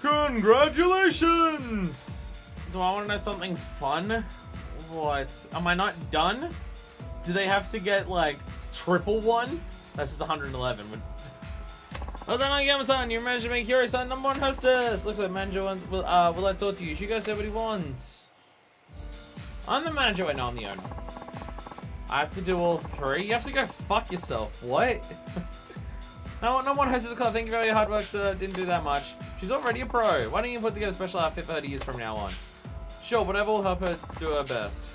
Congratulations! Do I want to know something fun? What? Am I not done? Do they have to get, like, triple one? That's just 111. Well done, Yama-san. You managed to make Hiro-san #1 hostess. Looks like manager will I talk to you? She gotta say what he wants. I'm the manager. Wait, no, I'm the owner. I have to do all three? You have to go fuck yourself. What? No one hosted the club. Thank you for all your hard work, sir. Didn't do that much. She's already a pro. Why don't you put together a special outfit for her to use from now on? Sure, whatever will help her do her best.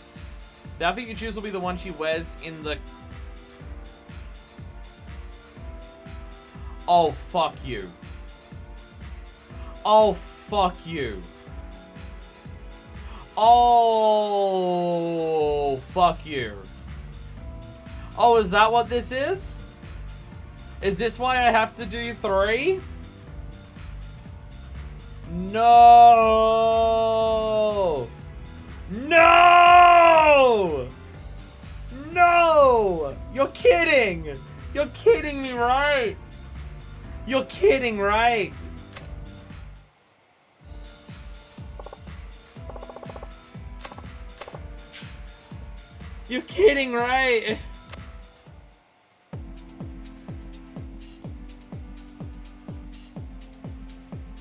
The outfit you choose will be the one she wears in the... Oh, fuck you. Oh, fuck you. Oh, fuck you. Oh, is that what this is? Is this why I have to do 3? No! No! No! You're kidding! You're kidding me, right? You're kidding, right? You're kidding, right?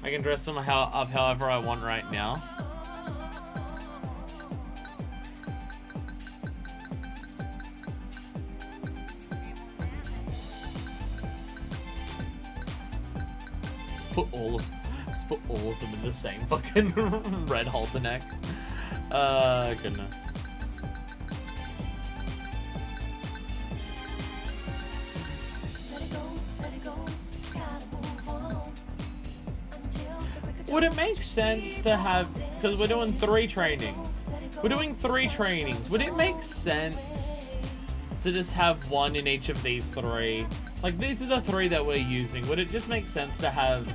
I can dress them up however I want right now. Put all of them in the same fucking red halter neck. Goodness. Would it make sense to have, because we're doing 3 trainings. Would it make sense to just have one in each of these 3? Like, these are the 3 that we're using. Would it just make sense to have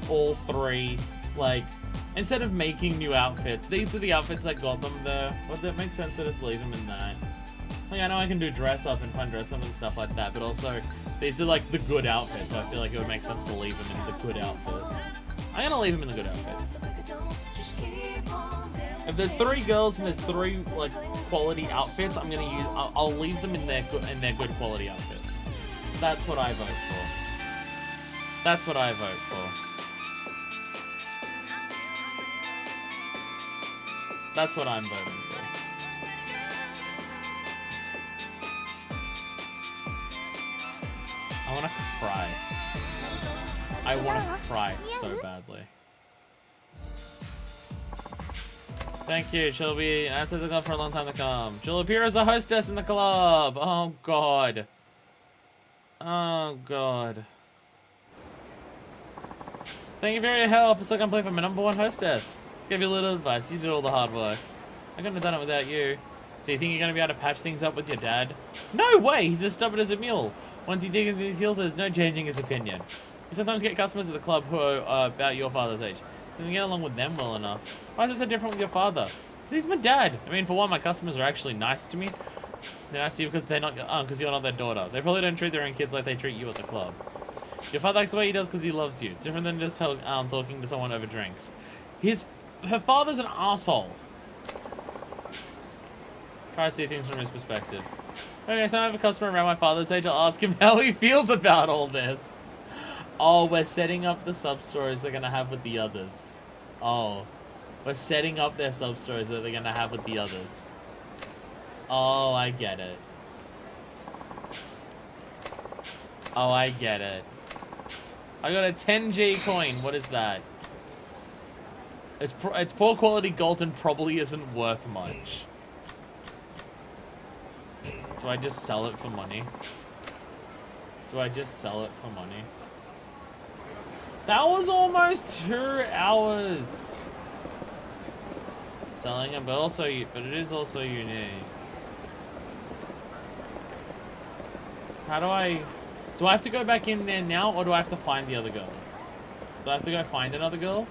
all 3, like, instead of making new outfits, these are the outfits that got them there. Would it make sense to just leave them in that? Like, I know I can do dress up and fun dress up and stuff like that, but also, these are like the good outfits, so I feel like it would make sense to leave them in the good outfits. I'm gonna leave them in the good outfits. If there's 3 girls and there's 3 like quality outfits, I'm gonna use. I'll leave them in their good quality outfits. That's what I vote for. That's what I vote for. That's what I'm voting for. I wanna cry. I wanna cry so badly. Thank you. She'll be outside the club for a long time to come. She'll appear as a hostess in the club. Oh god. Oh god. Thank you for your help. It's like I'm playing for my #1 hostess. Just gave you a little advice. You did all the hard work. I couldn't have done it without you. So you think you're gonna be able to patch things up with your dad? No way! He's as stubborn as a mule. Once he digs into his heels, there's no changing his opinion. You sometimes get customers at the club who are about your father's age. So you get along with them well enough. Why is it so different with your father? He's my dad. I mean, for one, my customers are actually nice to me. They're nice to you because they're not, because you're not their daughter. They probably don't treat their own kids like they treat you at the club. Your father acts the way he does because he loves you. It's different than just talking to someone over drinks. Her father's an asshole. Try to see things from his perspective. Okay, so I have a customer around my father's age. I'll ask him how he feels about all this. Oh, we're setting up the sub-stories they're gonna have with the others. Oh. We're setting up their sub-stories that they're gonna have with the others. Oh, I get it. Oh, I get it. I got a 10G coin. What is that? It's poor quality gold and probably isn't worth much. Do I just sell it for money? Do I just sell it for money? That was almost 2 hours. Selling it, but it is also unique. How do I have to go back in there now, or do I have to find the other girl? Do I have to go find another girl?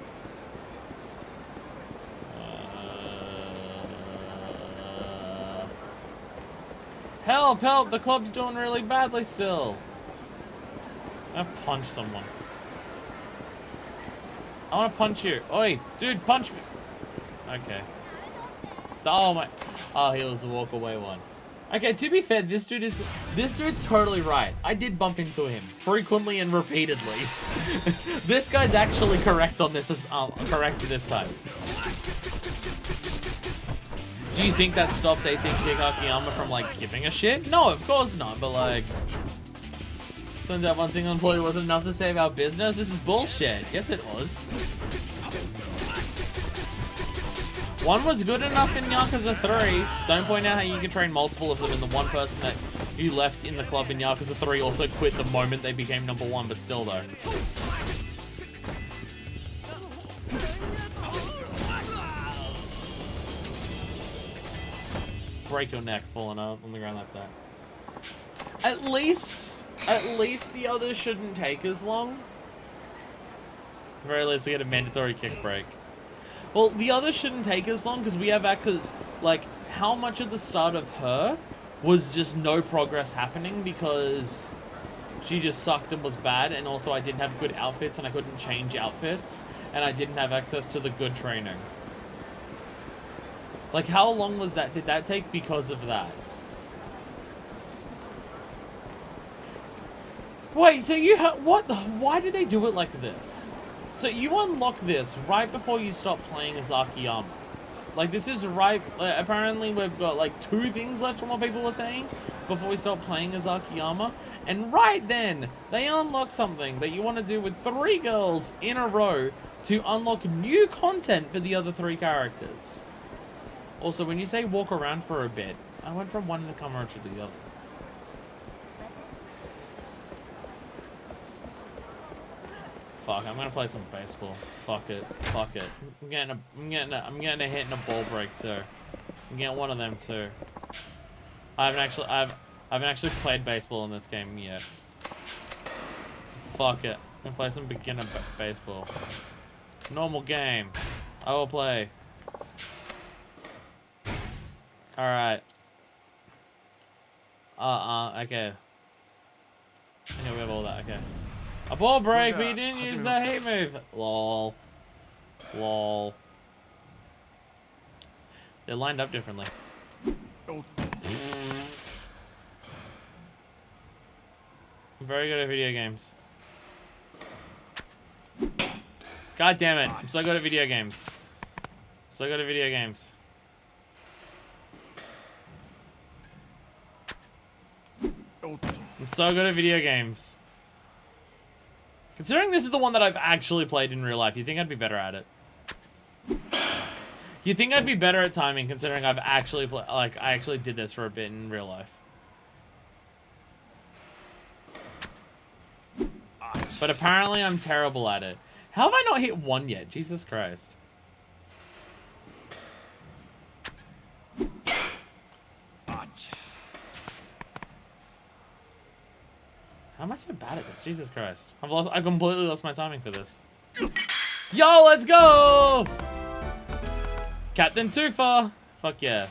Help, help, the club's doing really badly still. I'm gonna punch someone. I wanna punch you. Oi, dude, punch me. Okay. Oh my. Oh, he was the walk away one. Okay, to be fair, this dude's totally right. I did bump into him frequently and repeatedly. This guy's actually correct on this correct this time. Do you think that stops 18 Kick Akiyama from like giving a shit? No, of course not, but like turns out one single employee wasn't enough to save our business. This is bullshit. Yes, it was. One was good enough in Yakuza 3. Don't point out how you can train multiple of them, and the one person that you left in the club in Yakuza 3 also quit the moment they became #1, but still though. Break your neck falling out on the ground like that. At least the others shouldn't take as long. At the very least, we get a mandatory kick break. Well, the others shouldn't take as long because we have actors, like, how much of the start of her was just no progress happening because she just sucked and was bad, and also I didn't have good outfits and I couldn't change outfits, and I didn't have access to the good training. Like, how long was that? Did that take because of that? Wait, so you what? Why did they do it like this? So you unlock this right before you stop playing as Akiyama. Like, this is right... apparently we've got, like, 2 things left from what people were saying before we stop playing as Akiyama. And right then, they unlock something that you want to do with 3 girls in a row to unlock new content for the other 3 characters. Also, when you say walk around for a bit, I went from one camera to the other. Fuck, I'm gonna play some baseball. Fuck it. Fuck it. I'm getting a hit and a ball break too. I'm getting one of them too. I haven't actually played baseball in this game yet. So fuck it. I'm gonna play some beginner baseball. Normal game. I will play. Alright. Okay. Okay, we have all that, okay. A ball break, but you didn't use the hate move. Lol. Lol. They're lined up differently. I'm very good at video games. God damn it. I'm so good at video games. So good at video games. I'm so good at video games. Considering this is the one that I've actually played in real life, you think I'd be better at it? You think I'd be better at timing considering I've actually I actually did this for a bit in real life. But apparently I'm terrible at it. How have I not hit 1 yet? Jesus Christ. How am I so bad at this? Jesus Christ. I completely lost my timing for this. Yo, let's go! Captain Tufa! Fuck yeah.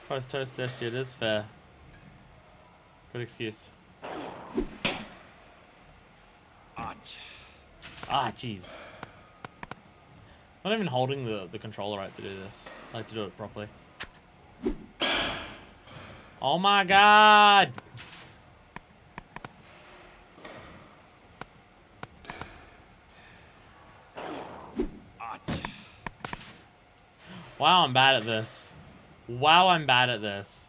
Post toast dash it is fair. Good excuse. Ah, jeez. Not even holding the controller right to do this. I like to do it properly. Oh my god! Wow, I'm bad at this. Wow, I'm bad at this.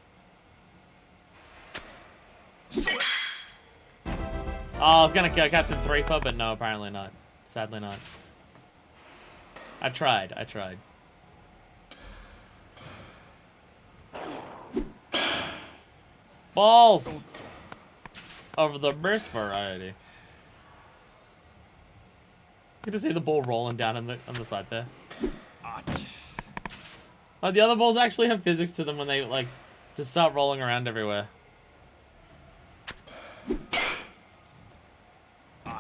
Oh, I was gonna kill Captain Threefer, but no, apparently not. Sadly not. I tried. Balls! Of the burst variety. You can see the ball rolling down on the side there. The other balls actually have physics to them when they, like, just start rolling around everywhere.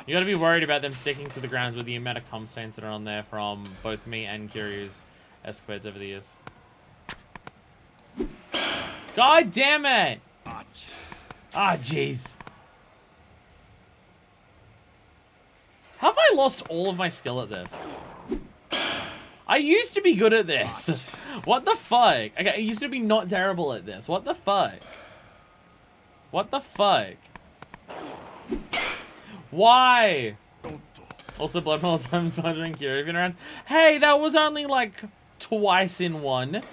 You gotta be worried about them sticking to the ground with the amount of cum stains that are on there from both me and Kiryu's escapades over the years. God damn it! Ah, jeez. Have I lost all of my skill at this? I used to be good at this. What the fuck? Okay, I used to be not terrible at this. What the fuck? What the fuck? Why? Also, Blood Bowl times Marjorie Kiryu been around. Hey, that was only like twice in one.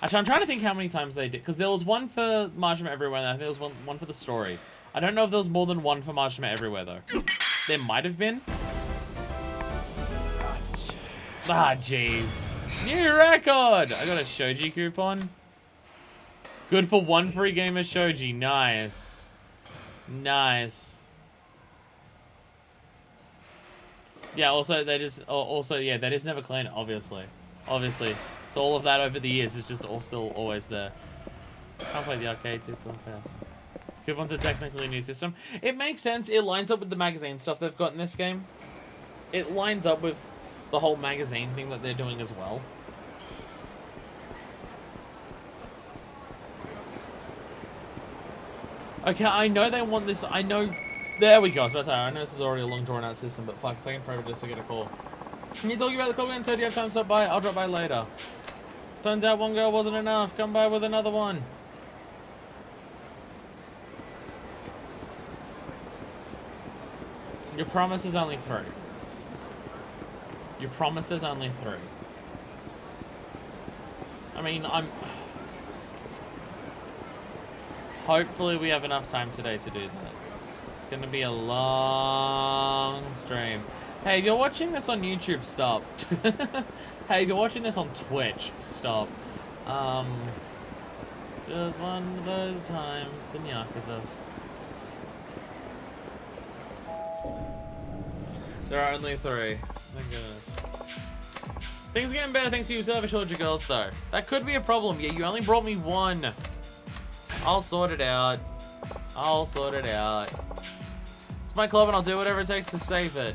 Actually, I'm trying to think how many times they did, because there was one for Marshmallow Everywhere, and I think there was one for the story. I don't know if there was more than one for Marshmallow Everywhere, though. There might have been. Ah, jeez. New record! I got a Shoji coupon. Good for one free game of Shoji. Nice. Nice. Yeah, also, that is never clean, obviously. Obviously. So all of that over the years is just still always there. Can't play the arcades, it's unfair. Coupons are technically a new system. It makes sense. It lines up with the magazine stuff they've got in this game. It lines up with the whole magazine thing that they're doing as well. Okay, I know they want this. I know. There we go. I was about to say, I know this is already a long drawn out system, but fuck, it's taking forever just to get a call. Can you talk about the call and so do you have time to stop by? I'll drop by later. Turns out one girl wasn't enough. Come by with another one. Your promise is only 3. You promise there's only 3. I mean, hopefully we have enough time today to do that. It's gonna be a long stream. Hey, if you're watching this on YouTube, stop. Hey, if you're watching this on Twitch, stop. Just one of those times in Yakuza. There are only 3. Thank goodness. Things are getting better thanks to you, Savage Soldier Girls, though. That could be a problem. Yeah, you only brought me 1. I'll sort it out. I'll sort it out. It's my club and I'll do whatever it takes to save it.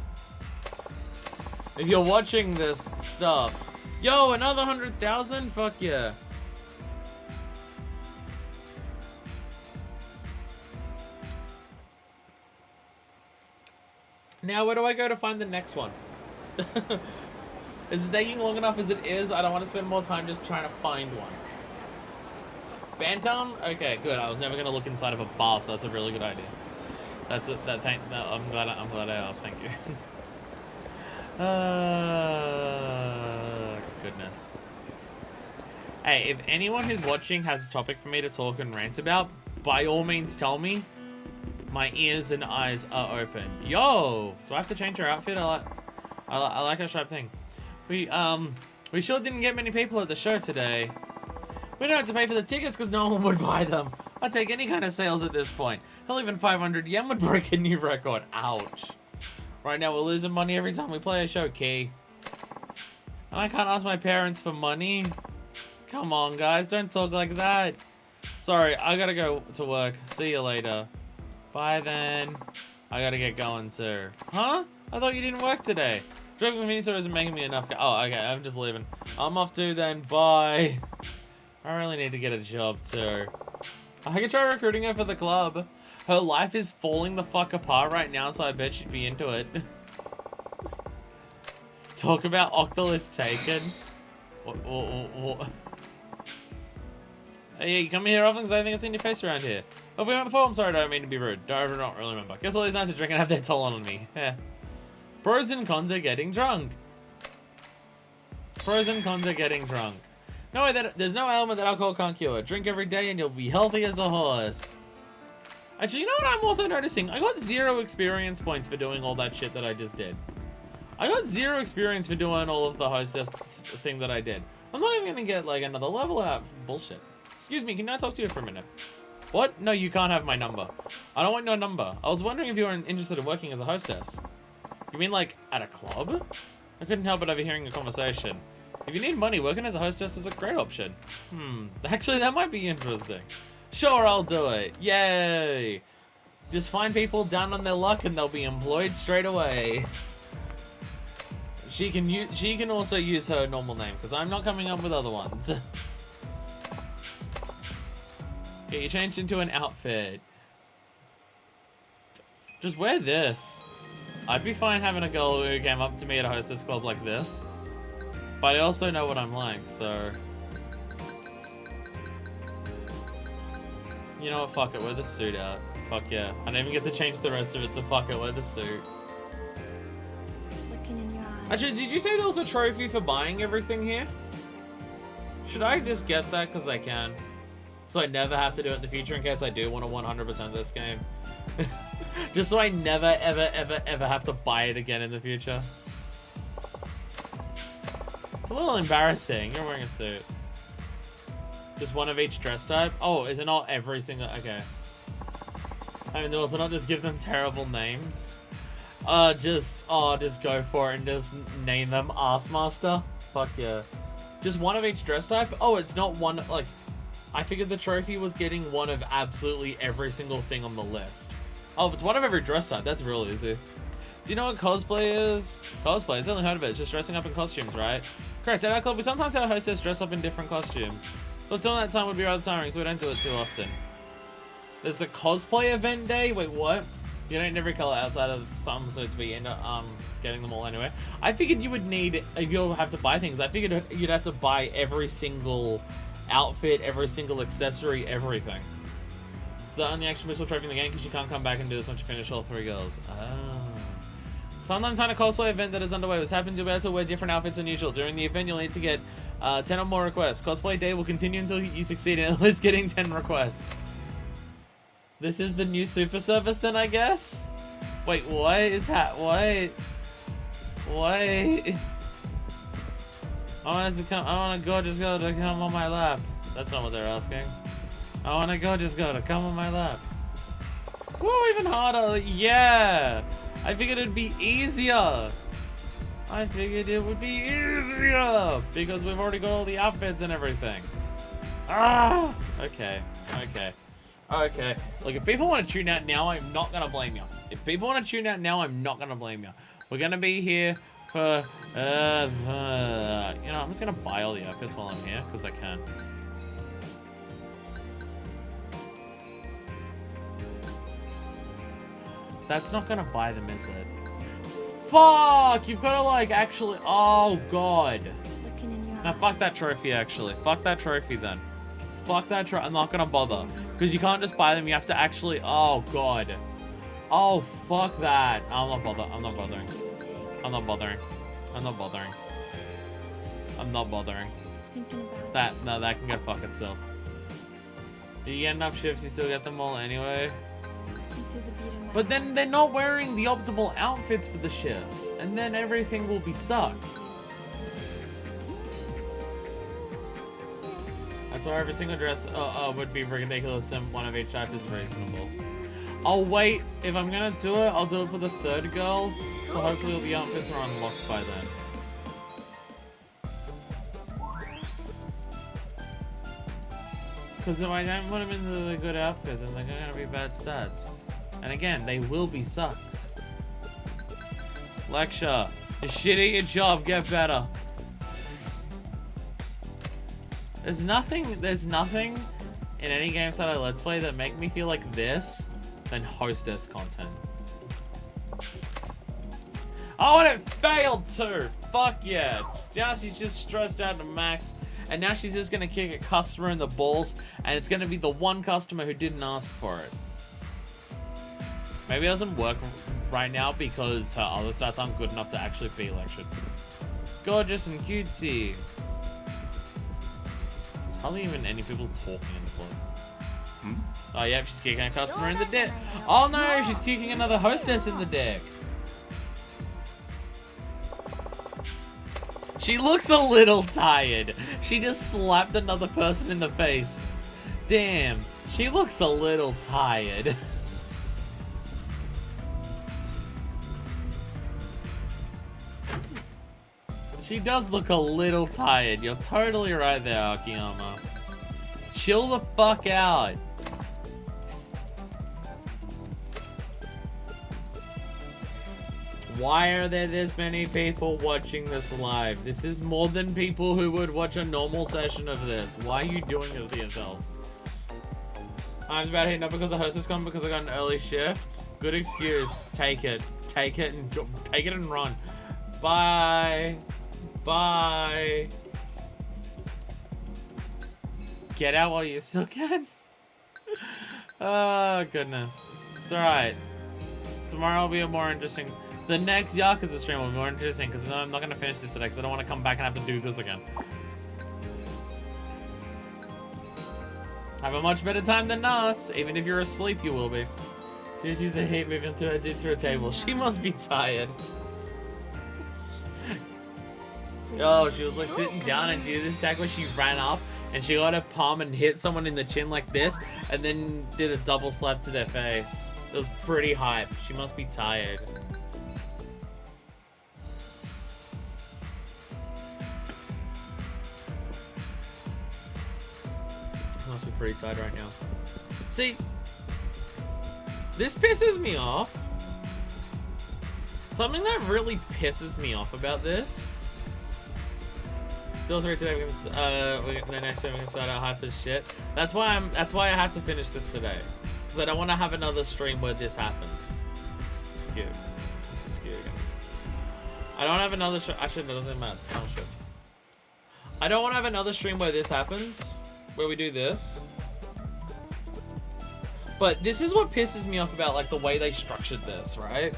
If you're watching this, stop. Yo, another 100,000? Fuck yeah. Now, where do I go to find the next one? Is it taking long enough as it is? I don't want to spend more time just trying to find one. Bantam? Okay, good. I was never gonna look inside of a bar, so that's a really good idea. That's it. I'm glad I asked. Thank you. Goodness. Hey, if anyone who's watching has a topic for me to talk and rant about, by all means tell me. My ears and eyes are open. Yo, do I have to change your outfit? I like a sharp thing. We sure didn't get many people at the show today. We don't have to pay for the tickets because no one would buy them. I'd take any kind of sales at this point. Hell, even 500 yen would break a new record. Ouch. Right now, we're losing money every time we play a show, Key. And I can't ask my parents for money. Come on, guys. Don't talk like that. Sorry, I gotta go to work. See you later. Bye, then. I gotta get going, too. Huh? I thought you didn't work today. Drug convenience store isn't making me enough. Oh, okay. I'm just leaving. I'm off, too, then. Bye. I really need to get a job, too. I could try recruiting her for the club. Her life is falling the fuck apart right now, so I bet she'd be into it. Talk about Octolith taken. What? Hey, you come here often because I think I've seen your face around here. Oh, we went before? I'm sorry, I don't mean to be rude. Don't really remember. Guess all these nights to drink and have their toll on me. Yeah. Pros and cons are getting drunk. Pros and cons are getting drunk. No way that there's no ailment that alcohol can't cure. Drink every day and you'll be healthy as a horse. Actually, you know what I'm also noticing? I got 0 experience points for doing all that shit that I just did. I got 0 experience for doing all of the hostess thing that I did. I'm not even gonna get like another level out. Bullshit. Excuse me, can I talk to you for a minute? What? No, you can't have my number. I don't want your number. I was wondering if you were interested in working as a hostess. You mean like at a club? I couldn't help but overhearing a conversation. If you need money, working as a hostess is a great option. Actually that might be interesting. Sure, I'll do it. Yay! Just find people down on their luck and they'll be employed straight away. She can also use her normal name because I'm not coming up with other ones. Get you changed into an outfit. Just wear this. I'd be fine having a girl who came up to me at a hostess club like this. But I also know what I'm like, so... You know what, fuck it, wear the suit out. Fuck yeah. I don't even get to change the rest of it, so fuck it, wear the suit. Looking in your eyes. Actually, did you say there was a trophy for buying everything here? Should I just get that because I can? So I never have to do it in the future in case I do want to 100% this game. Just so I never, ever have to buy it again in the future. It's a little embarrassing. You're wearing a suit. Just one of each dress type? Oh, is it not every single... Okay. I mean, to not just give them terrible names. Just go for it and just name them Ass Master. Fuck yeah. Just one of each dress type? Oh, it's not one, like... I figured the trophy was getting one of absolutely every single thing on the list. Oh, if it's one of every dress type, that's real easy. Do you know what cosplay is? Cosplay, I've only heard of it. It's just dressing up in costumes, right? Correct. At our club, we sometimes have hostess dress up in different costumes. But doing that time would be rather tiring, so we don't do it too often. There's a cosplay event day? Wait, what? You don't every color outside of some, so to be end up getting them all anyway. I figured you would need, if you'll have to buy things, I figured you'd have to buy every single outfit, every single accessory, everything. It's the only actual missile trophy in the game because you can't come back and do this once you finish all 3 girls. Oh. Sometimes find a cosplay event that is underway. This happens, you'll be able to wear different outfits than usual. During the event, you'll need to get 10 or more requests. Cosplay day will continue until you succeed in at least getting 10 requests. This is the new super service then, I guess? Wait, what is what? What? I want a gorgeous girl to come on my lap. That's not what they're asking. I want a gorgeous girl to come on my lap. Woo, even harder. Yeah. I figured it'd be easier. I figured it would be easier because we've already got all the outfits and everything. Ah. Okay. Look, if people want to tune out now, I'm not gonna blame you. If people want to tune out now, I'm not gonna blame you. We're gonna be here for you know, I'm just gonna buy all the outfits while I'm here because I can. That's not gonna buy them, is it? Fuck! You've got to like actually. Oh god. Looking in your Now fuck that trophy. Actually, fuck that trophy then. Fuck that trophy. I'm not gonna bother because you can't just buy them. You have to actually. Oh god. Oh fuck that. I'm not bothering. I'm not bothering. I'm not bothering. I'm not bothering. I'm not bothering. thinking about That no, that can go fuck itself. Do you get enough shifts? You still get them all anyway. listen to the beat of my But then they're not wearing the optimal outfits for the shifts, and then everything will be sucked. That's why every single dress would be ridiculous and one of each type is reasonable. I'll wait. If I'm gonna do it, I'll do it for the 3rd girl, so hopefully all the outfits are unlocked by then. Because if I don't put them into the good outfit, then they're gonna be bad stats. And again, they will be sucked. Lecture. You're shit at your job, get better. There's nothing in any game style Let's Play that make me feel like this than Hostess content. Oh, and it failed too! Fuck yeah. Now she's just stressed out to max. And now she's just gonna kick a customer in the balls. And it's gonna be the one customer who didn't ask for it. Maybe it doesn't work right now because her other stats aren't good enough to actually be lectured. Gorgeous and cutesy. There's hardly even any people talking in the club. Oh yeah, she's kicking a customer in the dick. Oh no, she's kicking another hostess in the dick. She looks a little tired. She just slapped another person in the face. Damn, she looks a little tired. She does look a little tired. You're totally right there, Akiyama. Chill the fuck out. Why are there this many people watching this live? This is more than people who would watch a normal session of this. Why are you doing it to yourselves? I'm about hitting up because the host is gone because I got an early shift. Good excuse. Take it. Take it and run. Bye. Bye. Get out while you still can. Oh, goodness. It's alright. Tomorrow will be a more interesting... The next Yakuza stream will be more interesting because I'm not going to finish this today because I don't want to come back and have to do this again. Have a much better time than us. Even if you're asleep, you will be. She just used a heat moving through a table. She must be tired. Oh, she was like sitting down and she did this attack where she ran up and she got her palm and hit someone in the chin like this and then did a double slap to their face. It was pretty hype. She must be tired. Must be pretty tired right now. See, this pisses me off. Something that really pisses me off about this. Still 3 today. The next time we can start out hype as shit. That's why I have to finish this today, because I don't want to have another stream where this happens. Cute. This is cute again. I don't have another. Actually, that doesn't matter. It's final shift. I don't want to have another stream where this happens. Where we do this. But this is what pisses me off about like the way they structured this, right?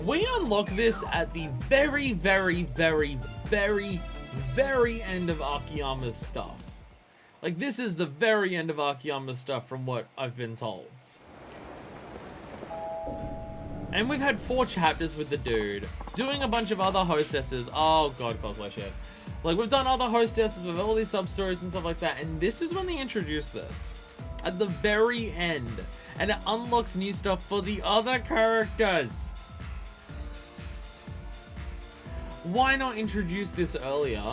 We unlock this at the very, very, very, very, very end of Akiyama's stuff. Like this is the very end of Akiyama's stuff from what I've been told. And we've had 4 chapters with the dude, doing a bunch of other hostesses. Oh god, cosplay shit. Like, we've done other hostesses with all these sub-stories and stuff like that, and this is when they introduce this. At the very end. And it unlocks new stuff for the other characters. Why not introduce this earlier?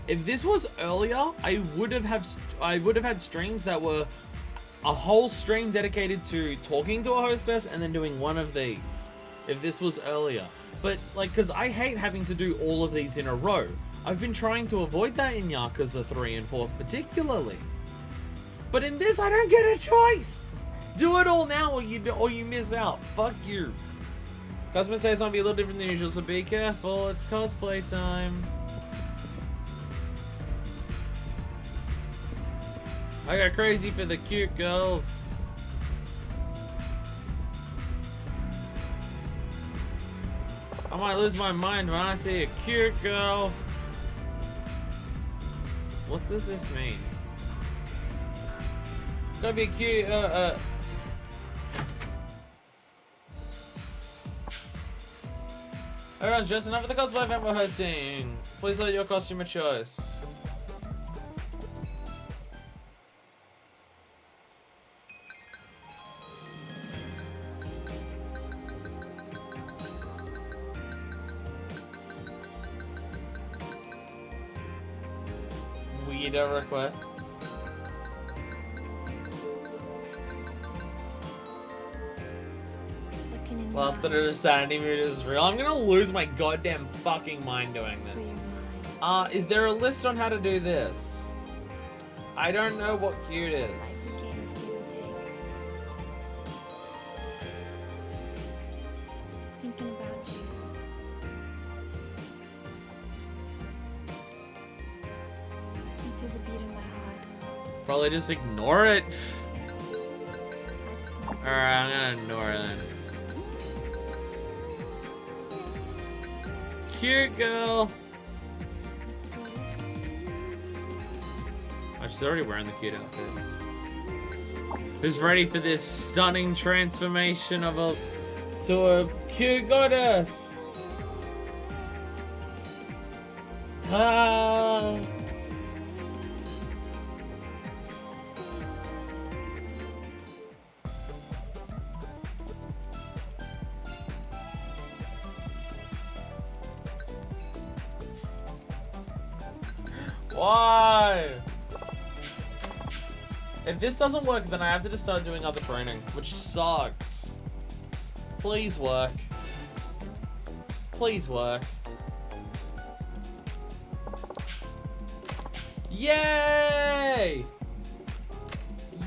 If this was earlier, I would have had streams that were a whole stream dedicated to talking to a hostess and then doing one of these. If this was earlier. But, like, because I hate having to do all of these in a row. I've been trying to avoid that in Yakuza 3 and 4 particularly. But in this, I don't get a choice. Do it all now or you miss out. Fuck you. Customer says it's gonna be a little different than usual, so be careful. It's cosplay time. I got crazy for the cute girls. I might lose my mind when I see a cute girl. What does this mean? Gotta be cute, Everyone's dressing up for the cosplay event we're hosting. Please let your costume of choice. Weirdo requests. Last that a sanity mood is real. I'm gonna lose my goddamn fucking mind doing this. Is there a list on how to do this? I don't know what cute is. thinking about you. Listen to the beat in my heart. Probably just ignore it. I just want Alright, I'm gonna ignore it then. Cute girl. Oh, she's already wearing the cute outfit. Who's ready for this stunning transformation of to a cute goddess? Ta! Why? If this doesn't work, then I have to just start doing other training, which sucks. Please work. Please work. Yay!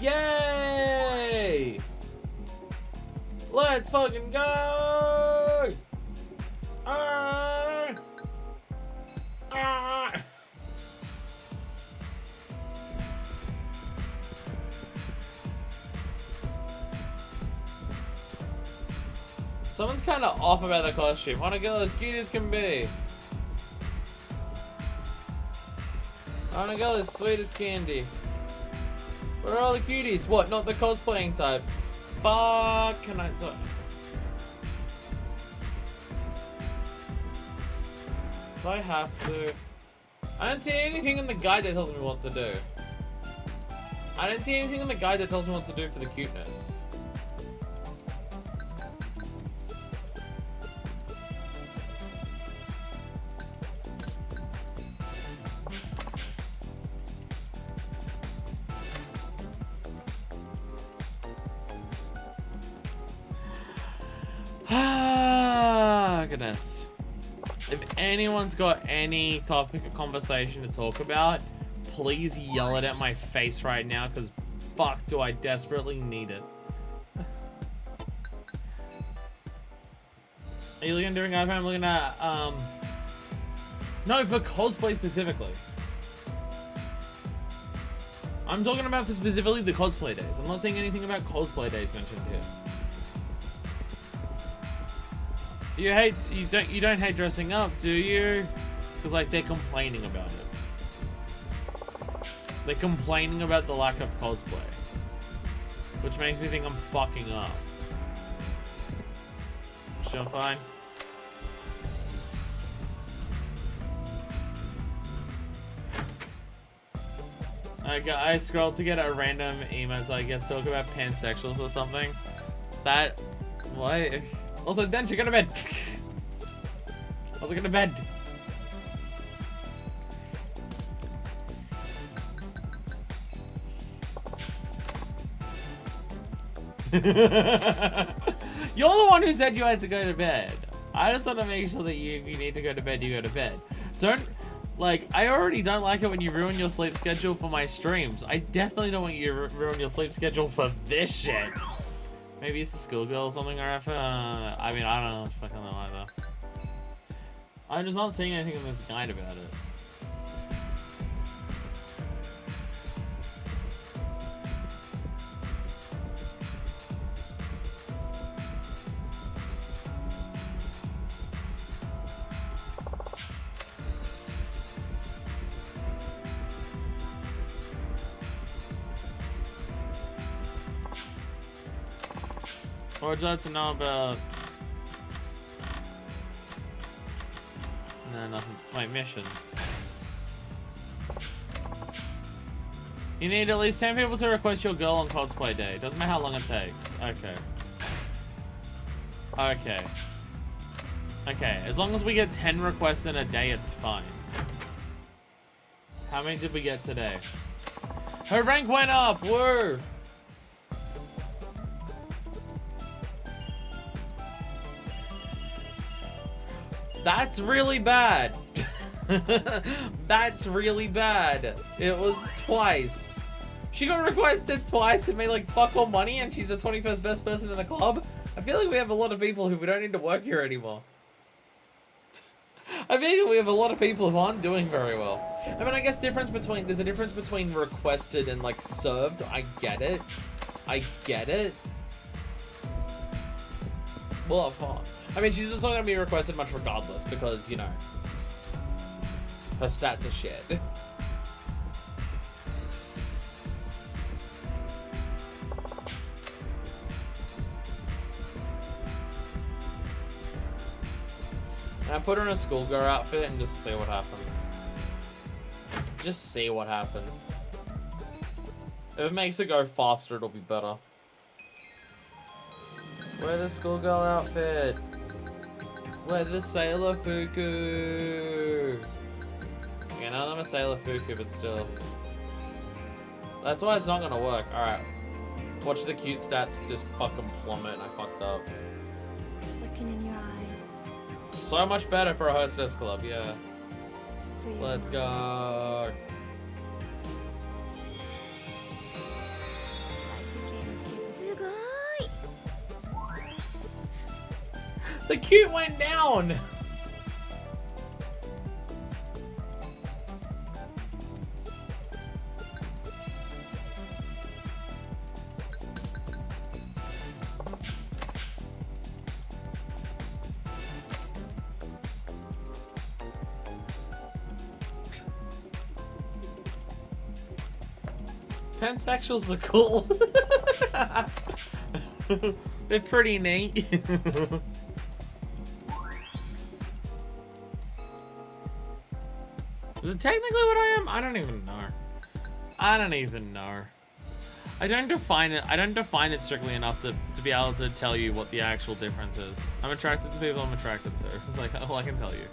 Yay! Let's fucking go! Ah! Ah! Someone's kind of off about the costume. Want to go as cute as can be. I want to go as sweet as candy. Where are all the cuties? What? Not the cosplaying type. Fuck. Can I do? Do I have to? I don't see anything in the guide that tells me what to do. I don't see anything in the guide that tells me what to do for the cuteness. Goodness. If anyone's got any topic of conversation to talk about, please yell it at my face right now, because fuck do I desperately need it. Are you looking during iPhone? I'm looking at, no, for cosplay specifically. I'm talking about for specifically the cosplay days. I'm not saying anything about cosplay days mentioned here. You don't hate dressing up, do you? Because like they're complaining about it. They're complaining about the lack of cosplay, which makes me think I'm fucking up. Still fine. I scrolled to get a random email, so I guess talk about pansexuals or something. That what? Also, then go to bed. Also, go to bed. You're the one who said you had to go to bed. I just want to make sure that if you need to go to bed, you go to bed. Don't, like, I already don't like it when you ruin your sleep schedule for my streams. I definitely don't want you to ruin your sleep schedule for this shit. Maybe it's a schoolgirl or something, or I mean, I don't know, fucking know either. I'm just not seeing anything in this guide about it. What would you like to know about? No, nothing. Wait, missions. You need at least 10 people to request your girl on cosplay day. Doesn't matter how long it takes. Okay. Okay. Okay, as long as we get 10 requests in a day, it's fine. How many did we get today? Her rank went up! Woo! That's really bad. That's really bad. It was twice. She got requested twice and made like fuck all money, and she's the 21st best person in the club. I feel like we have a lot of people who we don't need to work here anymore. I feel like we have a lot of people who aren't doing very well. I mean, I guess there's a difference between requested and like served. I get it. I get it. Well, I mean, she's just not gonna be requested much regardless because, you know, her stats are shit. And I put her in a schoolgirl outfit and just see what happens. Just see what happens. If it makes it go faster, it'll be better. Wear the schoolgirl outfit. Wear the Sailor Fuku. Yeah, now I'm a Sailor Fuku, but still. That's why it's not gonna work. Alright. Watch the cute stats just fucking plummet and I fucked up. Looking in your eyes. So much better for a Hostess club, yeah. Let's go. The cute went down. Pansexuals are cool. They're pretty neat. Is it technically what I am? I don't even know. I don't even know. I don't define it strictly enough to be able to tell you what the actual difference is. I'm attracted to people I'm attracted to. It's like all I can tell you.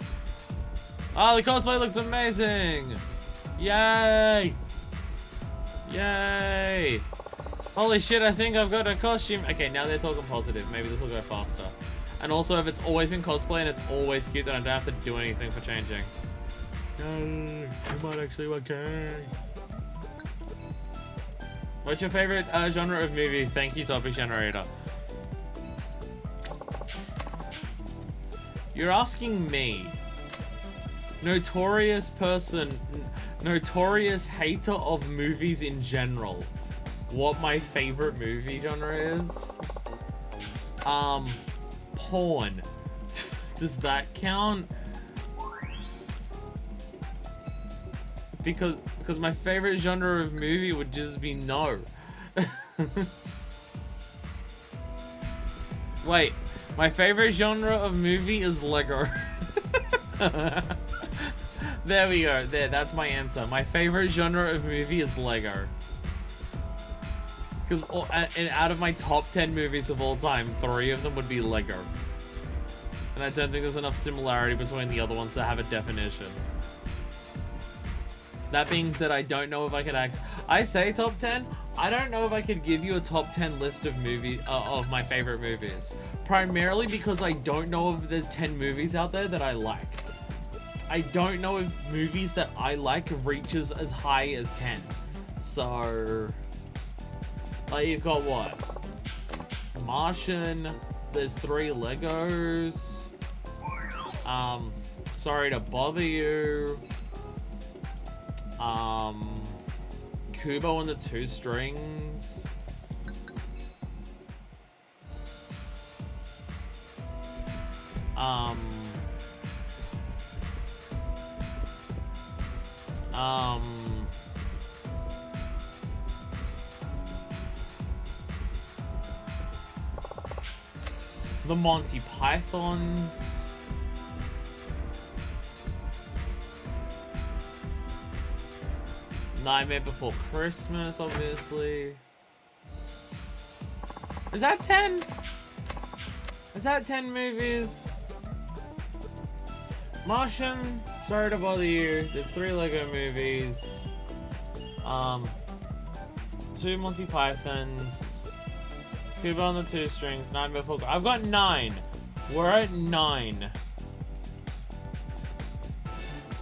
Oh, the cosplay looks amazing! Yay! Yay! Holy shit, I think I've got a costume. Okay, now they're talking positive. Maybe this will go faster. And also, if it's always in cosplay and it's always cute, then I don't have to do anything for changing. Yay! You might actually okay. What's your favorite genre of movie? Thank you, topic generator. You're asking me, notorious hater of movies in general, what my favorite movie genre is? Porn. Does that count? Because my favorite genre of movie would just be no. Wait, my favorite genre of movie is Lego. There we go. There, that's my answer. My favorite genre of movie is Lego. Because out of my top 10 movies of all time, 3 of them would be Lego. And I don't think there's enough similarity between the other ones to have a definition. That being said, I don't know if I could I say top 10. I don't know if I could give you a top 10 list of of my favorite movies. Primarily because I don't know if there's 10 movies out there that I like. I don't know if movies that I like reaches as high as 10. So, like, you've got what? Martian. There's 3 Legos. Sorry to Bother You. Kubo and the Two Strings. The Monty Pythons. Nightmare Before Christmas, obviously. Is that 10? Is that 10 movies? Martian, Sorry to Bother You. There's 3 Lego movies. 2 Monty Pythons. Kubo and the Two Strings. Nightmare Before. I've got 9. We're at 9.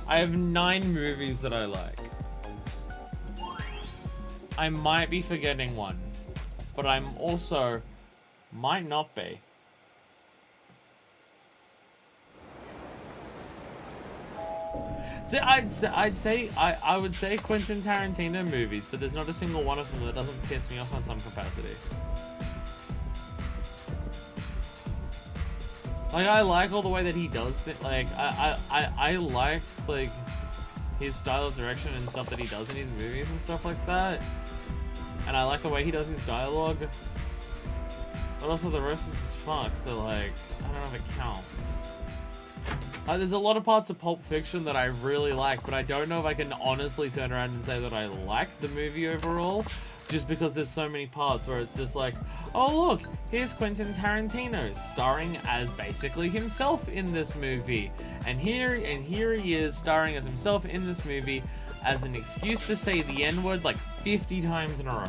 I have 9 movies that I like. I might be forgetting one, but I'm also might not be. See, I would say Quentin Tarantino movies, but there's not a single one of them that doesn't piss me off on some capacity. Like, I like all the way that he does things. Like, I like his style of direction and stuff that he does in his movies and stuff like that. And I like the way he does his dialogue. But also the rest is just fuck, so like, I don't know if it counts. There's a lot of parts of Pulp Fiction that I really like, but I don't know if I can honestly turn around and say that I like the movie overall, just because there's so many parts where it's just like, oh look, here's Quentin Tarantino starring as basically himself in this movie, and here he is starring as himself in this movie as an excuse to say the N-word like 50 times in a row.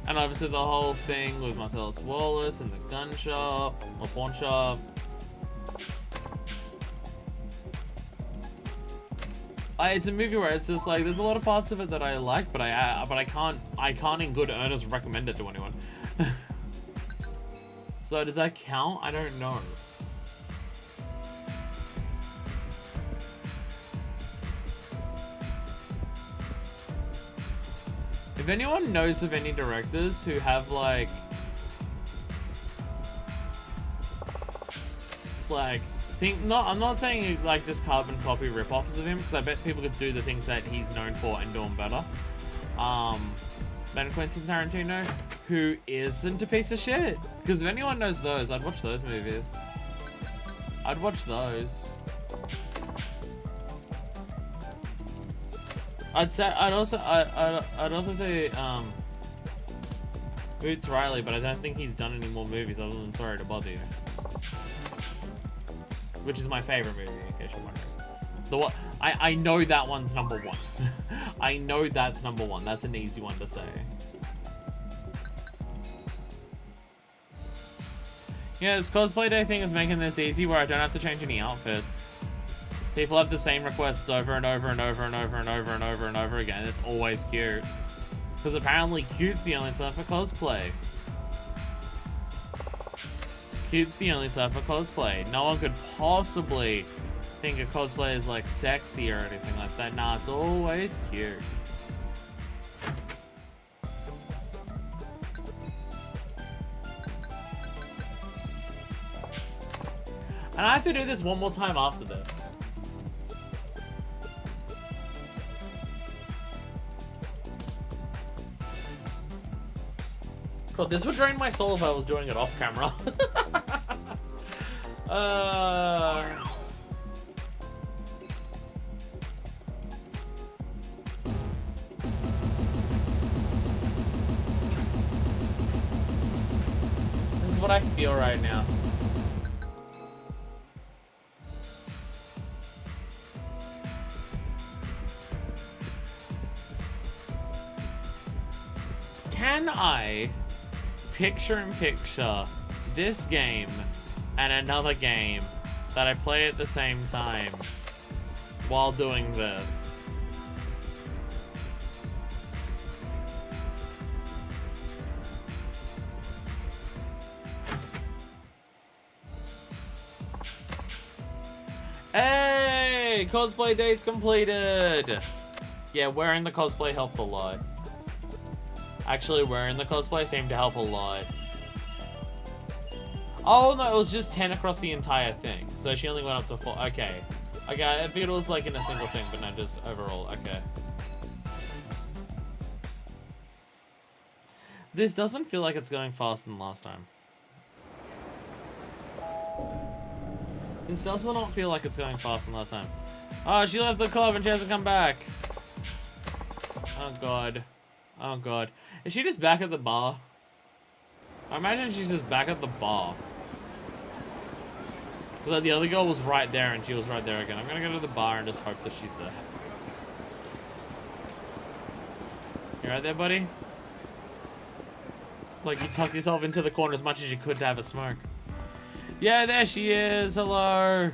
And obviously the whole thing with Marcellus Wallace and the gun shop, or pawn shop. It's a movie where it's just like, there's a lot of parts of it that I like, but I can't in good earnest recommend it to anyone. So does that count? I don't know. If anyone knows of any directors who have like I'm not saying like just carbon copy rip-offs of him, because I bet people could do the things that he's known for and do them better. Than Quentin Tarantino, who isn't a piece of shit. Because if anyone knows those, I'd watch those movies. I'd watch those. I'd also say Boots Riley, but I don't think he's done any more movies other than Sorry to Bother You, which is my favorite movie, in case you're wondering. I know that one's number one. I know that's number one. That's an easy one to say. Yeah, this cosplay day thing is making this easy where I don't have to change any outfits. People have the same requests over and over and over and over and over and over and over again. It's always cute. Because apparently cute's the only type for cosplay. Cute's the only type for cosplay. No one could possibly think a cosplay is like sexy or anything like that. Nah, it's always cute. And I have to do this one more time after this. God, this would drain my soul if I was doing it off camera. This is what I feel right now. Can I picture this game and another game that I play at the same time while doing this? Hey! Cosplay days completed! Yeah, wearing the cosplay helped a lot. Actually, wearing the cosplay seemed to help a lot. Oh, no, it was just 10 across the entire thing. So she only went up to 4. Okay. Okay, I figured it was like in a single thing, but not just overall. Okay. This doesn't feel like it's going faster than last time. This does not feel like it's going faster than last time. Oh, she left the club and she hasn't come back. Oh, God. Oh, God. Is she just back at the bar? I imagine she's just back at the bar. But the other girl was right there and she was right there again. I'm gonna go to the bar and just hope that she's there. You right there, buddy? Like you tucked yourself into the corner as much as you could to have a smoke. Yeah, there she is. Hello.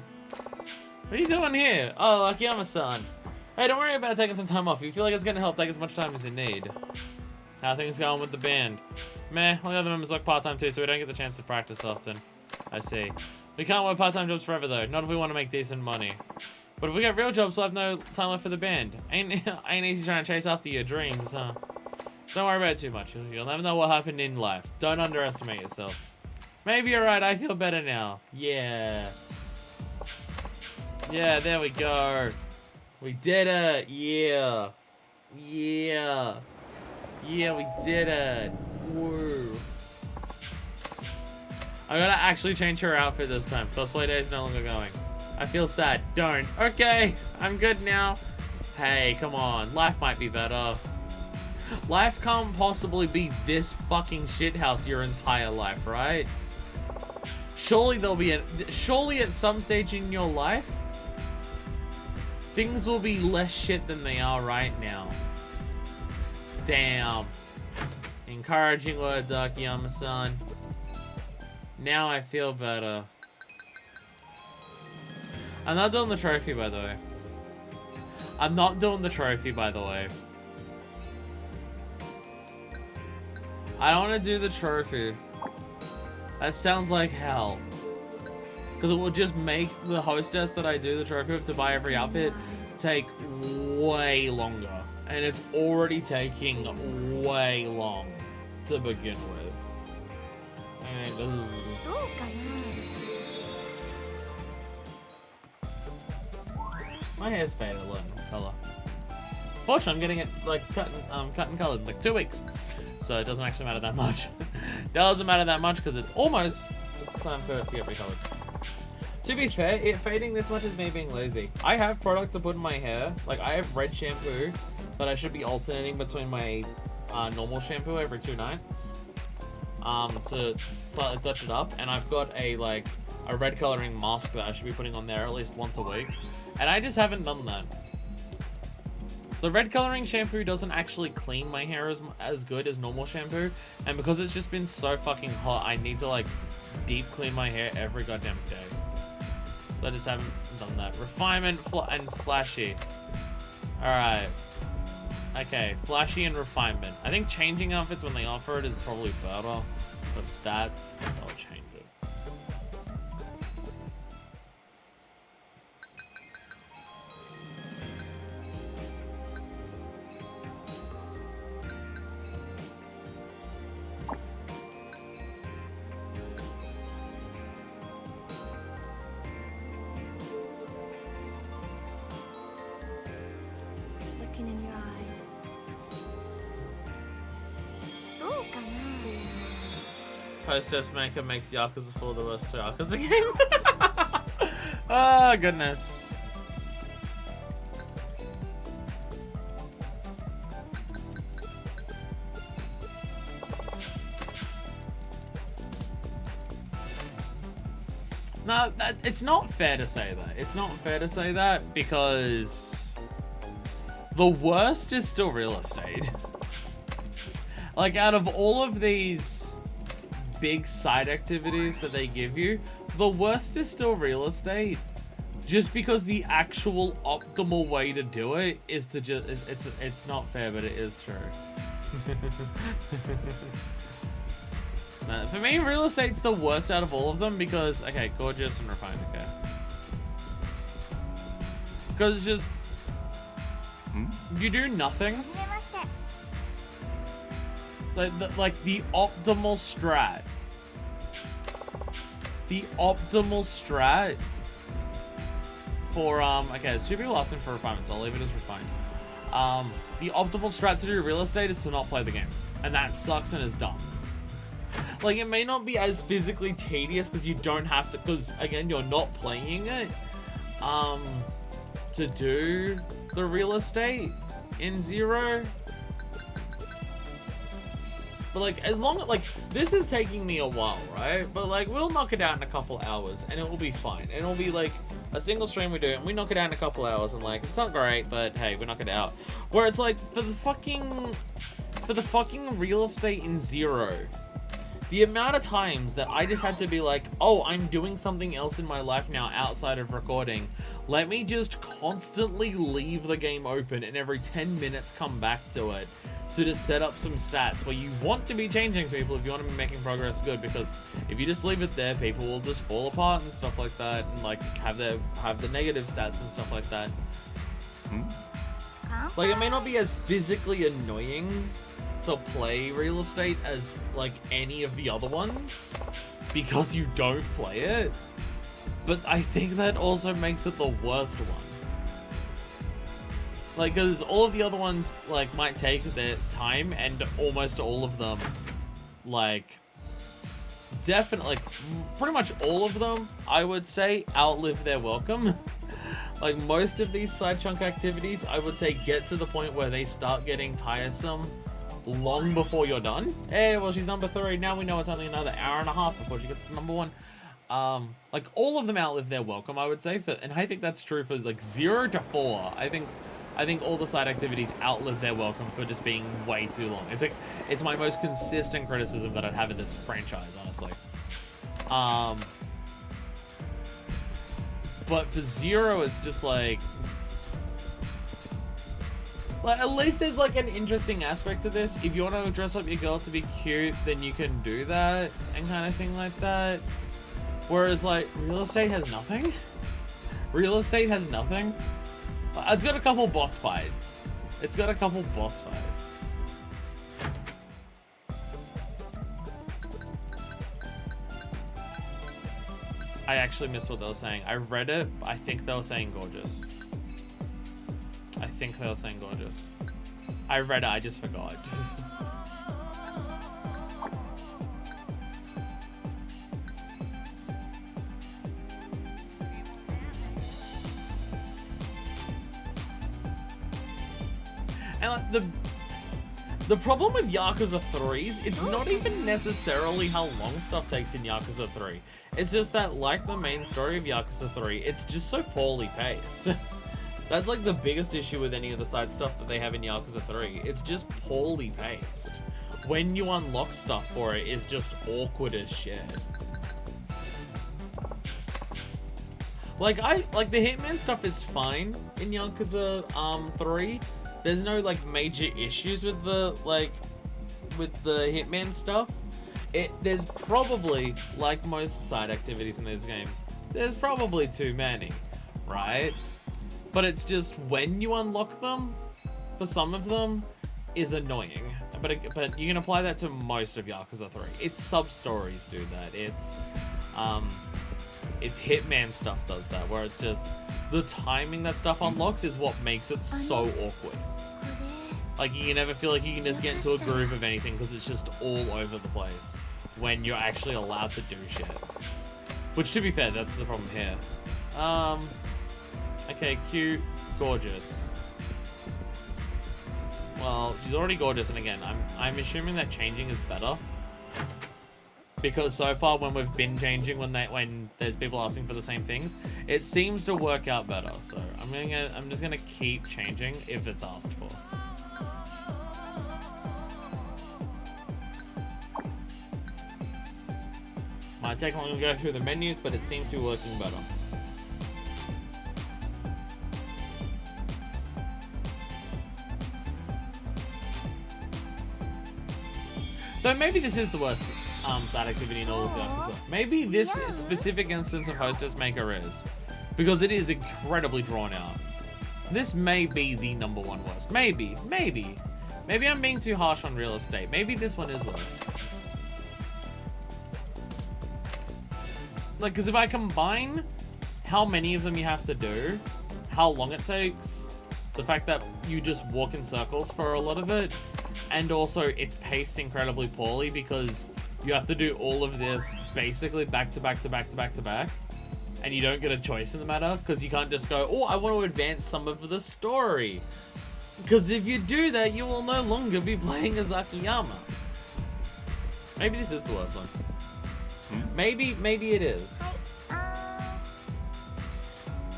What are you doing here? Oh, Akiyama-san. Hey, don't worry about taking some time off. If you feel like it's gonna help, take as much time as you need. How are things going with the band? Meh, all the other members work part-time too, so we don't get the chance to practice often. I see. We can't work part-time jobs forever though, not if we want to make decent money. But if we get real jobs, we'll have no time left for the band. Ain't easy trying to chase after your dreams, huh? Don't worry about it too much. You'll never know what happened in life. Don't underestimate yourself. Maybe you're right, I feel better now. Yeah. Yeah, there we go. We did it. Yeah. Yeah. Yeah, we did it. Woo. I gotta actually change her outfit this time. Cosplay day is no longer going. I feel sad. Don't. Okay, I'm good now. Hey, come on. Life might be better. Life can't possibly be this fucking shithouse your entire life, right? Surely there'll be surely at some stage in your life, things will be less shit than they are right now. Damn. Encouraging words, Akiyama-san. Now I feel better. I'm not doing the trophy, by the way. I'm not doing the trophy, by the way. I don't want to do the trophy. That sounds like hell. Because it will just make the hostess that I do the trophy with to buy every outfit take way longer. And it's already taking way long to begin with. And, my hair's faded a little color. Fortunately, I'm getting it like cut and colored in like 2 weeks. So it doesn't actually matter that much. Doesn't matter that much because it's almost time for it to get recolored. To be fair, it fading this much is me being lazy. I have product to put in my hair. Like I have red shampoo, but I should be alternating between my normal shampoo every 2 nights to slightly touch it up. And I've got a red coloring mask that I should be putting on there at least once a week. And I just haven't done that. The red coloring shampoo doesn't actually clean my hair as good as normal shampoo. And because it's just been so fucking hot, I need to deep clean my hair every goddamn day. So I just haven't done that. Refinement and flashy. Alright. Okay, flashy and refinement. I think changing outfits when they offer it is probably better for stats, so I'll change it. Looking in your eyes. Hostess Maker makes Yakuza 4 the worst Yakuza game. Oh, goodness. No, it's not fair to say that. It's not fair to say that because the worst is still real estate. Like, out of all of these big side activities that they give you, the worst is still real estate. Just because the actual optimal way to do it is to just... It's not fair, but it is true. For me, real estate's the worst out of all of them because... Okay, gorgeous and refined, okay. Because it's just... You do nothing. Like the optimal strat. The optimal strat for okay, there's 2 people asking for refinement, so I'll leave it as refined. The optimal strat to do real estate is to not play the game. And that sucks and is dumb. Like, it may not be as physically tedious because you don't have to, because again, you're not playing it. To do the real estate in Zero. But like, as long as, like, this is taking me a while, right? But like, we'll knock it out in a couple hours and it will be fine. And it'll be like a single stream we do and we knock it out in a couple hours and like, it's not great, but hey, we knock it out. Where it's like, for the fucking real estate in Zero, the amount of times that I just had to be like, oh, I'm doing something else in my life now outside of recording. Let me just constantly leave the game open and every 10 minutes come back to it to just set up some stats where you want to be changing people if you want to be making progress good, because if you just leave it there, people will just fall apart and stuff like that, and like have the negative stats and stuff like that. Like, it may not be as physically annoying to play Real Estate as like any of the other ones because you don't play it, but I think that also makes it the worst one. Like, because all of the other ones like might take their time, and almost all of them, like, definitely, pretty much all of them, I would say, outlive their welcome. Like, most of these side chunk activities, I would say, get to the point where they start getting tiresome long before you're done. Hey, well, she's number 3. Now we know it's only another hour and a half before she gets to number 1. Like, all of them outlive their welcome, I would say, and I think that's true for like 0 to 4. I think all the side activities outlive their welcome for just being way too long. It's my most consistent criticism that I'd have in this franchise, honestly. But for 0, it's just like at least there's like an interesting aspect to this. If you want to dress up your girl to be cute, then you can do that and kind of thing like that. Whereas like Real Estate has nothing. Real Estate has nothing. It's got a couple boss fights. I actually missed what they were saying. I read it, but I think they were saying gorgeous. I read it, I just forgot. And like, the problem with Yakuza 3s, it's not even necessarily how long stuff takes in Yakuza 3. It's just that, like the main story of Yakuza 3, it's just so poorly paced. That's like the biggest issue with any of the side stuff that they have in Yakuza 3. It's just poorly paced. When you unlock stuff for it, it's just awkward as shit. Like the Hitman stuff is fine in Yakuza 3. There's no like major issues with the Hitman stuff. There's probably, like most side activities in these games, there's probably too many, right? But it's just when you unlock them, for some of them, is annoying. But you can apply that to most of Yakuza 3. Its sub-stories do that. It's Hitman stuff does that, where it's just the timing that stuff unlocks is what makes it so awkward. Like, you never feel like you can just get into a groove of anything because it's just all over the place when you're actually allowed to do shit. Which, to be fair, that's the problem here. Okay, cute, gorgeous. Well, she's already gorgeous, and again, I'm assuming that changing is better. Because so far, when we've been changing, when there's people asking for the same things, it seems to work out better. So I'm just gonna keep changing if it's asked for. Might take long to go through the menus, but it seems to be working better. So maybe this is the worst side activity in all of Yakuza. Maybe this specific instance of Hostess Maker is, because it is incredibly drawn out. This may be the number 1 worst. Maybe I'm being too harsh on Real Estate. Maybe this one is worse. Like, because if I combine how many of them you have to do, how long it takes, the fact that you just walk in circles for a lot of it, and also it's paced incredibly poorly because you have to do all of this basically back to back to back to back to back, and you don't get a choice in the matter because you can't just go, oh, I want to advance some of the story. Because if you do that, you will no longer be playing as Akiyama. Maybe this is the worst one. Maybe it is.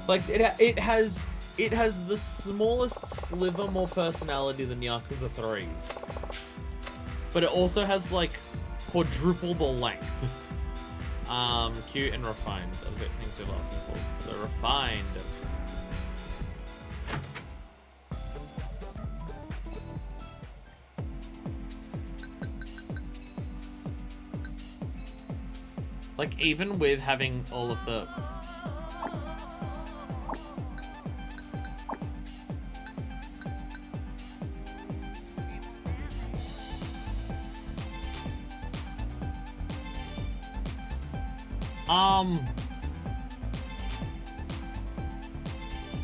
Like, it has the smallest sliver more personality than Yakuza 3's. But it also has, like, quadruple the length. Cute and refined. So the things we're asking for. So refined. Like, even with having all of the...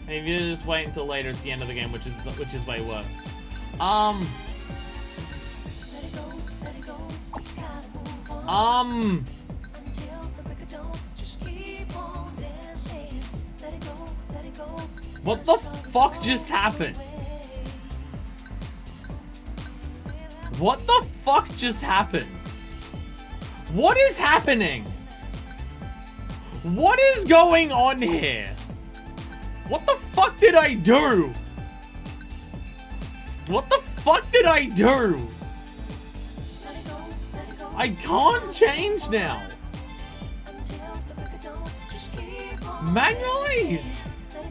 Maybe you just wait until later, it's the end of the game, which is way worse. What the fuck just happened? What the fuck just happened? What is happening? What is going on here? What the fuck did I do? What the fuck did I do? I can't change now. Manually?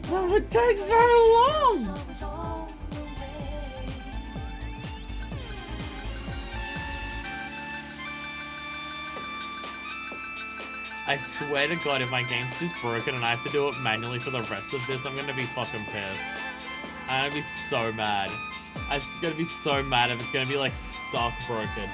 That would take so long. I swear to God, if my game's just broken and I have to do it manually for the rest of this, I'm gonna be fucking pissed. I'm gonna be so mad. I'm gonna be so mad if it's gonna be like stuck broken.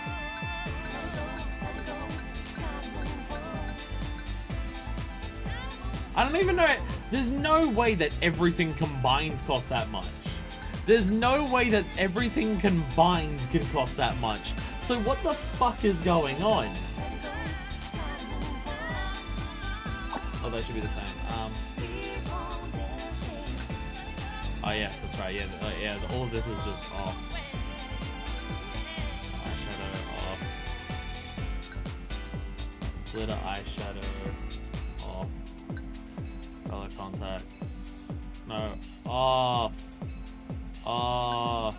I don't even know. There's no way that everything combined costs that much. There's no way that everything combined can cost that much. So what the fuck is going on? Oh, that should be the same. Oh yes, that's right. Yeah, yeah. All of this is just off. Eyeshadow off. Glitter eyeshadow off. Color contacts. No, off. Off.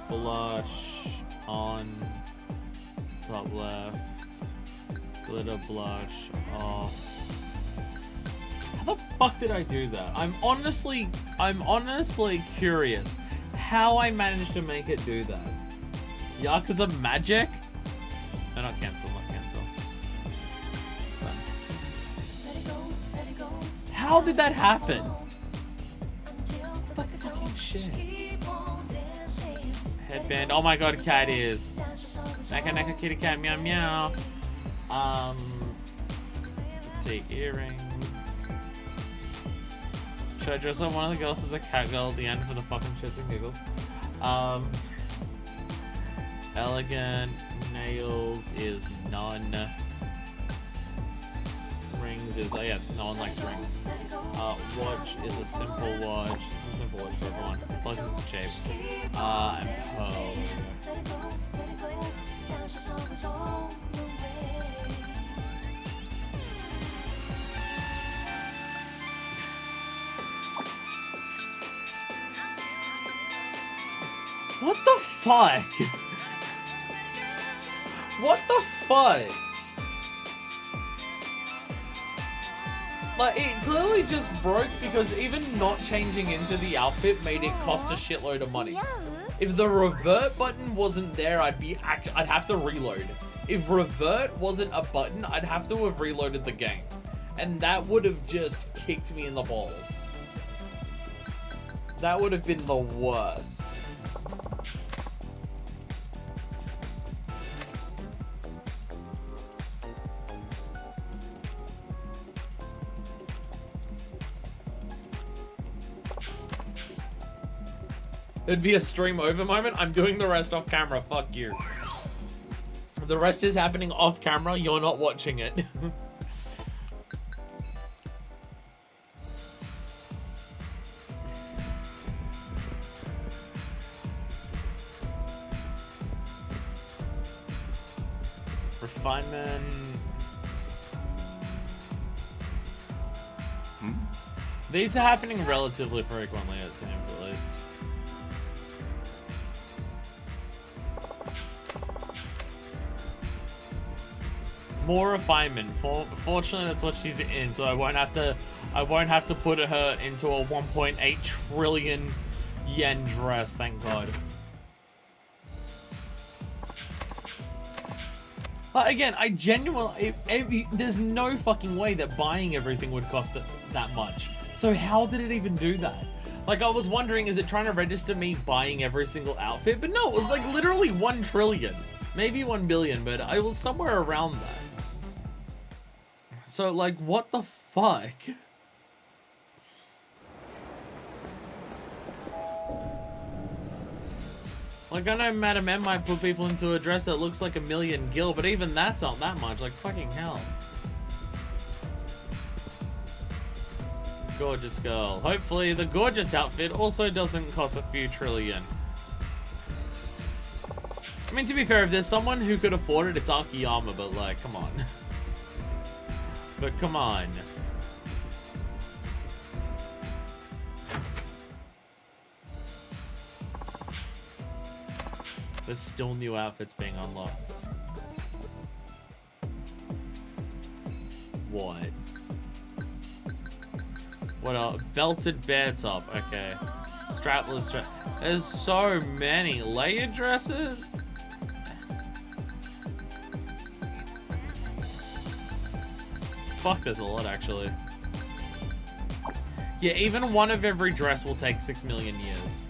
Blush on top left. Glitter blush off. How the fuck did I do that? I'm honestly curious how I managed to make it do that. Yakuza magic? No, not cancel, not cancel. How did that happen? What the fucking shit? Headband. Oh my god, cat ears. Naka naka kitty cat meow meow. Let's see, earrings. Should I dress up one of the girls as a cat girl at the end for the fucking shits and giggles? Elegant. Nails is none. Rings is, oh yeah, no one likes rings. Watch is a simple watch. It's a simple watch for everyone. Plus it's the shape. And pearl. What the fuck? What the fuck? Like, it clearly just broke because even not changing into the outfit made it cost a shitload of money. If the revert button wasn't there, I'd have to reload. If revert wasn't a button, I'd have to have reloaded the game. And that would have just kicked me in the balls. That would have been the worst. It'd be a stream over moment. I'm doing the rest off camera. Fuck you. The rest is happening off camera. You're not watching it. Refinement. These are happening relatively frequently, it seems, at least. 「More refinement. Fortunately, that's what she's in, so I won't have to put her into a 1.8 trillion yen dress. Thank God. But again, I genuinely, there's no fucking way that buying everything would cost that much. So how did it even do that? Like, I was wondering, is it trying to register me buying every single outfit? But no, it was like literally 1 trillion. Maybe 1 billion, but I was somewhere around that. So, like, what the fuck? Like, I know Madam M might put people into a dress that looks like 1,000,000 gil, but even that's not that much. Like, fucking hell. Gorgeous girl. Hopefully the gorgeous outfit also doesn't cost a few trillion. I mean, to be fair, if there's someone who could afford it, it's Akiyama, but like, come on. But come on. There's still new outfits being unlocked. What? What else? Belted bear top. Okay. Strapless dress. There's so many layered dresses. Fuck, there's a lot actually. Yeah, even one of every dress will take 6 million years.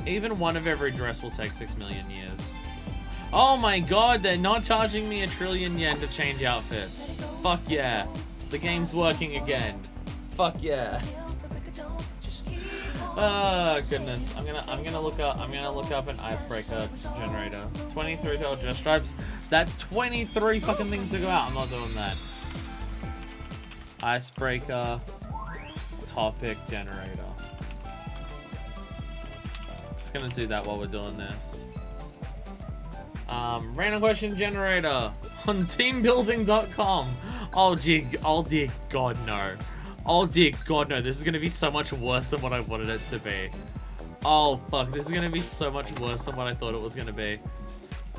Even one of every dress will take 6 million years. Oh my god, they're not charging me 1 trillion yen to change outfits. Fuck yeah. The game's working again. Fuck yeah. Oh goodness. I'm gonna look up an icebreaker generator. 23 tail dress stripes. That's 23 fucking things to go out. I'm not doing that. Icebreaker topic generator. Just gonna do that while we're doing this. Random question generator on teambuilding.com. Oh dear God, no. Oh dear God, no. This is gonna be so much worse than what I wanted it to be. Oh fuck, this is gonna be so much worse than what I thought it was gonna be.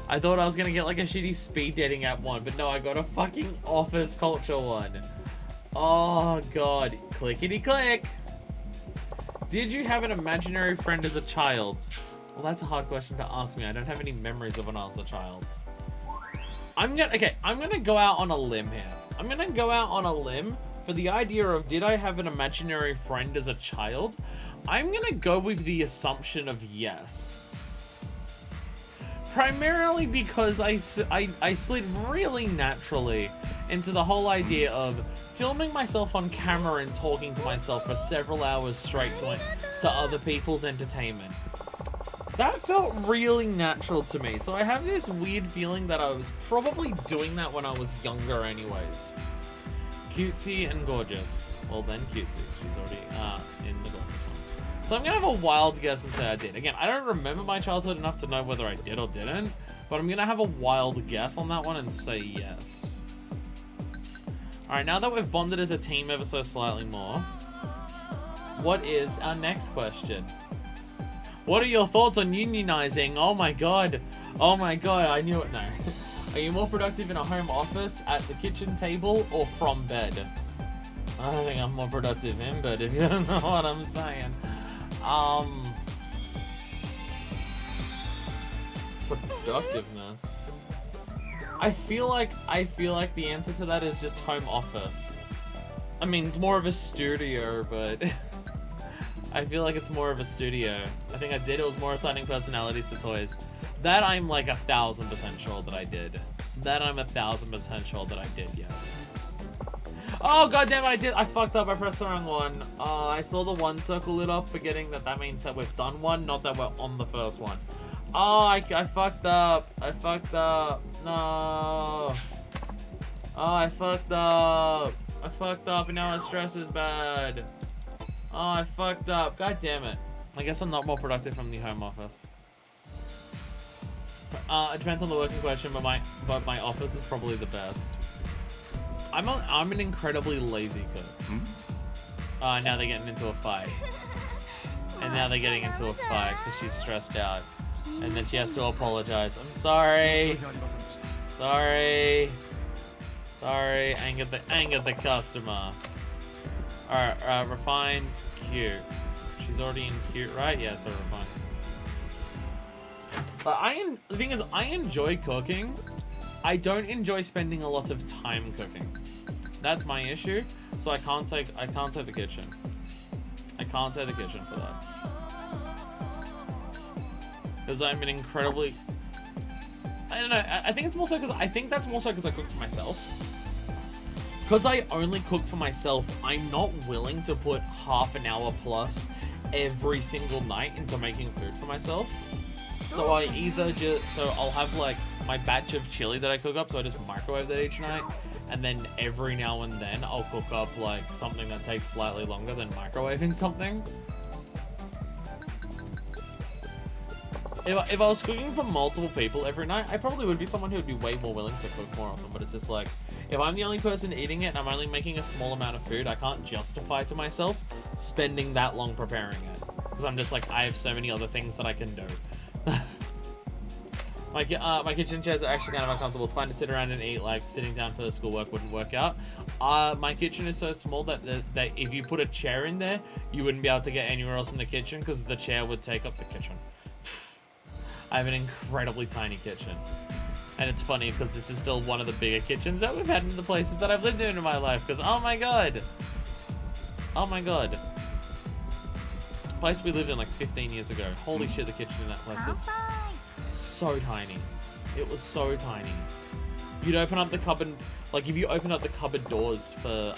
I thought I was gonna get like a shitty speed dating app one, but no, I got a fucking office culture one. Oh god, clickety click. Did you have an imaginary friend as a child? Well, that's a hard question to ask me. I don't have any memories of when I was a child. I'm gonna go out on a limb here. I'm gonna go out on a limb for the idea of did I have an imaginary friend as a child? I'm gonna go with the assumption of yes. Primarily because I slid really naturally into the whole idea of filming myself on camera and talking to myself for several hours straight to other people's entertainment. That felt really natural to me, so I have this weird feeling that I was probably doing that when I was younger anyways. Cutesy and gorgeous. Well then, cutesy. She's already in the gorgeous one. So I'm gonna have a wild guess and say I did. Again, I don't remember my childhood enough to know whether I did or didn't, but I'm gonna have a wild guess on that one and say yes. Alright, now that we've bonded as a team ever so slightly more, what is our next question? What are your thoughts on unionizing? Oh my god. Oh my god, I knew it now. Are you more productive in a home office, at the kitchen table, or from bed? I think I'm more productive in bed, if you don't know what I'm saying. Productiveness. I feel like the answer to that is just home office. I mean, it's more of a studio, but I feel like it's more of a studio. I think I did. It was more assigning personalities to toys. That I'm like 1,000% sure that I did. That I'm 1,000% sure that I did, yes. Oh goddamn, I did. I fucked up. I pressed the wrong one. I saw the one circle lit up, forgetting that means that we've done one, not that we're on the first one. Oh, I fucked up. I fucked up. No. Oh, I fucked up. I fucked up, and now my stress is bad. Oh, I fucked up. God damn it. I guess I'm not more productive from the home office. It depends on the working question, but my office is probably the best. I'm an incredibly lazy cook. Now they're getting into a fight. And now they're getting into a fight because she's stressed out. And then she has to apologize. I'm sorry. Sorry. Sorry, angered the customer. Alright, refined, cute. She's already in cute, right? Yeah, so refined. But the thing is, I enjoy cooking. I don't enjoy spending a lot of time cooking. That's my issue. So I can't take the kitchen. I can't take the kitchen for that. Because I'm an incredibly... I don't know, I think it's more so because I cook for myself. Because I only cook for myself, I'm not willing to put half an hour plus every single night into making food for myself. So I either I'll have like my batch of chili that I cook up, so I just microwave that each night. And then every now and then I'll cook up like something that takes slightly longer than microwaving something. If I was cooking for multiple people every night, I probably would be someone who would be way more willing to cook more often. But it's just like, if I'm the only person eating it and I'm only making a small amount of food, I can't justify to myself spending that long preparing it. Because I'm just like, I have so many other things that I can do. My kitchen chairs are actually kind of uncomfortable. It's fine to sit around and eat, like sitting down for the schoolwork wouldn't work out. My kitchen is so small that if you put a chair in there, you wouldn't be able to get anywhere else in the kitchen because the chair would take up the kitchen. I have an incredibly tiny kitchen. And it's funny because this is still one of the bigger kitchens that we've had in the places that I've lived in my life. Because, oh my god. Oh my god. The place we lived in like 15 years ago. Holy shit, the kitchen in that place was so tiny. It was so tiny. You'd open up the cupboard, like if you open up the cupboard doors for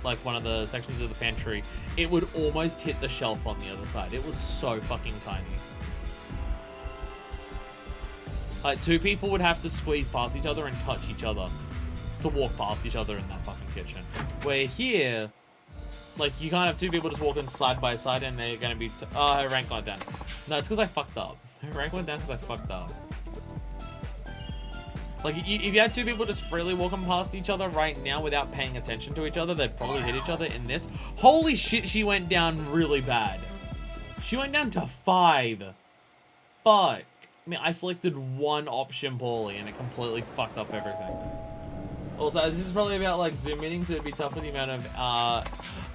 like one of the sections of the pantry, it would almost hit the shelf on the other side. It was so fucking tiny. Like, two people would have to squeeze past each other and touch each other to walk past each other in that fucking kitchen. Where here, like, you can't have two people just walking side by side and they're gonna be... oh, her rank went down. No, it's because I fucked up. Her rank went down because I fucked up. Like, if you had two people just freely walking past each other right now without paying attention to each other, they'd probably hit each other in this. Holy shit, she went down really bad. She went down to 5. Fuck. I mean, I selected one option poorly and it completely fucked up everything. Also, this is probably about like Zoom meetings, so it'd be tough with the amount of,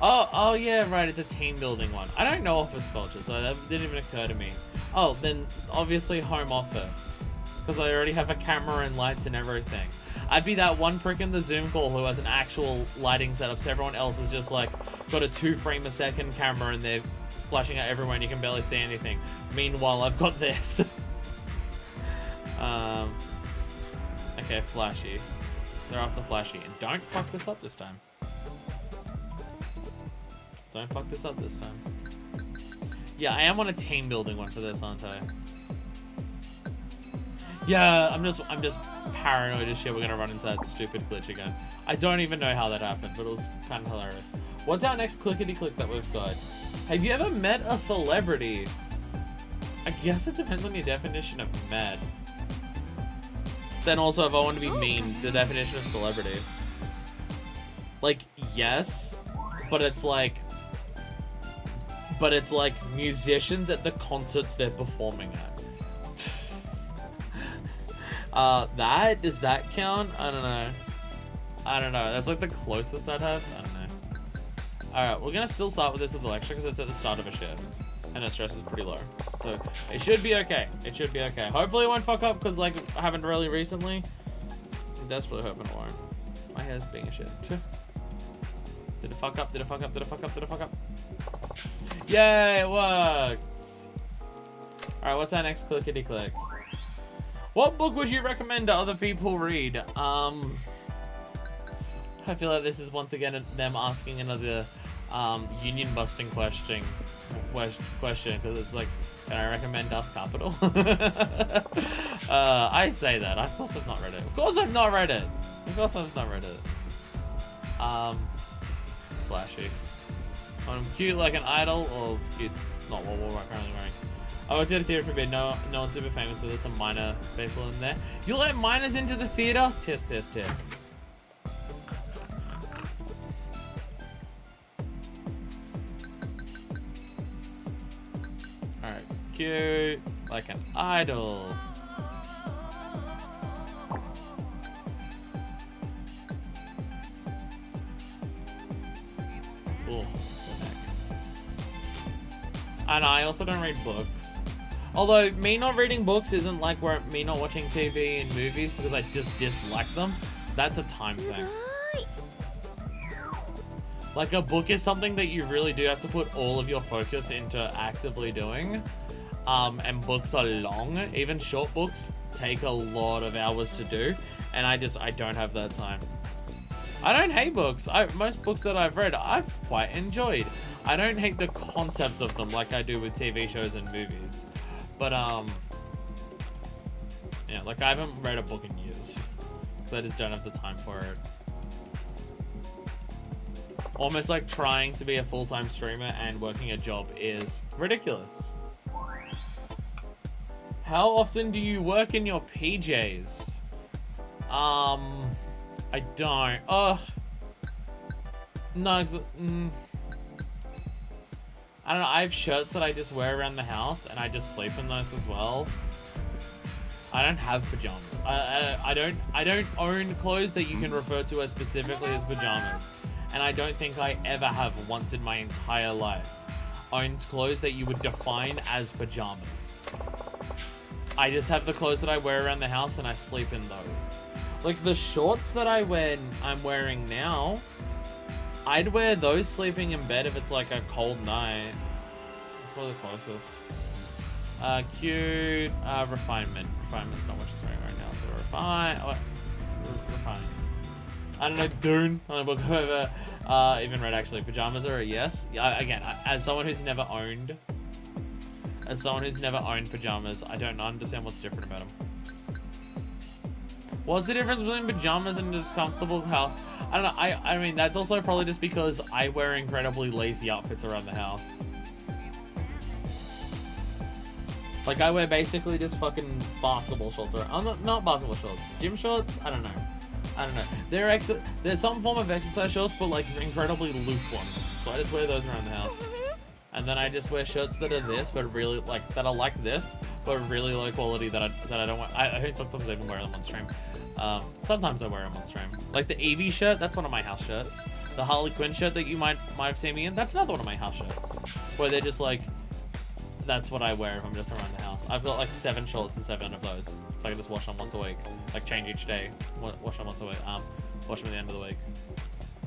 oh yeah, right, it's a team building one. I don't know office culture, so that didn't even occur to me. Oh, then obviously home office, because I already have a camera and lights and everything. I'd be that one prick in the Zoom call who has an actual lighting setup, so everyone else is just like, got a 2 frame a second camera and they're flashing at everyone, you can barely see anything. Meanwhile, I've got this. Okay, flashy. They're after flashy. And don't fuck this up this time. Don't fuck this up this time. Yeah, I am on a team building one for this, aren't I? Yeah, I'm just paranoid as shit we're gonna run into that stupid glitch again. I don't even know how that happened, but it was kind of hilarious. What's our next clickety-click that we've got? Have you ever met a celebrity? I guess it depends on your definition of met. Then also, if I want to be mean, the definition of celebrity. Like, yes, but it's like musicians at the concerts they're performing at. Does that count? I don't know. That's like the closest I'd have. I don't know. Alright, we're gonna still start with this with the lecture because it's at the start of a shift. And our stress is pretty low. So, it should be okay. It should be okay. Hopefully it won't fuck up because, like, I haven't really recently. I'm desperately hoping it won't. My hair's being a shit. Did it fuck up? Did it fuck up? Did it fuck up? Did it fuck up? Yay, it worked! Alright, what's our next clickety-click? What book would you recommend to other people read? I feel like this is once again them asking another union busting question because it's like, can I recommend Das Kapital? I say that. Of course I've not read it. Of course I've not read it. Of course I've not read it. Flashy. I'm cute like an idol, or cute's not what we're currently wearing. I worked at a theatre for a bit. No one's super famous, but there's some minor people in there. You let minors into the theatre? Test. Alright, cute, like an idol. And I also don't read books. Although, me not reading books isn't like where me not watching TV and movies because I just dislike them. That's a time thing. Like, a book is something that you really do have to put all of your focus into actively doing. And books are long. Even short books take a lot of hours to do. And I don't have that time. I don't hate books. Most books that I've read, I've quite enjoyed. I don't hate the concept of them like I do with TV shows and movies. But, yeah, like, I haven't read a book in years. So I just don't have the time for it. Almost like trying to be a full-time streamer and working a job is ridiculous. How often do you work in your PJs? I don't. Ugh. No, I don't know. I have shirts that I just wear around the house, and I just sleep in those as well. I don't have pajamas. I don't own clothes that you can refer to as specifically as pajamas, and I don't think I ever have once in my entire life owned clothes that you would define as pajamas. I just have the clothes that I wear around the house, and I sleep in those. Like the shorts that I'm wearing now, I'd wear those sleeping in bed if it's like a cold night. That's probably the closest. Cute. Refinement. Refinement's not what she's wearing right now, so refine. Oh, refine. I don't know, Dune. I don't know, whoever even read actually. Pajamas are a yes. Again, as someone who's never owned pajamas, I don't understand what's different about them. What's the difference between pajamas and just comfortable house? I don't know. I mean, that's also probably just because I wear incredibly lazy outfits around the house. Like, I wear basically just fucking basketball shorts. Or not basketball shorts. Gym shorts? I don't know. There's some form of exercise shorts, but like incredibly loose ones. So I just wear those around the house. And then I just wear shirts that are this, but really that are like this, but really low quality that I don't wear. I think sometimes I even wear them on stream. Sometimes I wear them on stream. Like the Eevee shirt, that's one of my house shirts. The Harley Quinn shirt that you might have seen me in, that's another one of my house shirts. Where they're just like, that's what I wear if I'm just around the house. I've got like 7 shorts and 7 of those, so I can just wash them once a week. Like change each day, wash them once a week. Wash them at the end of the week.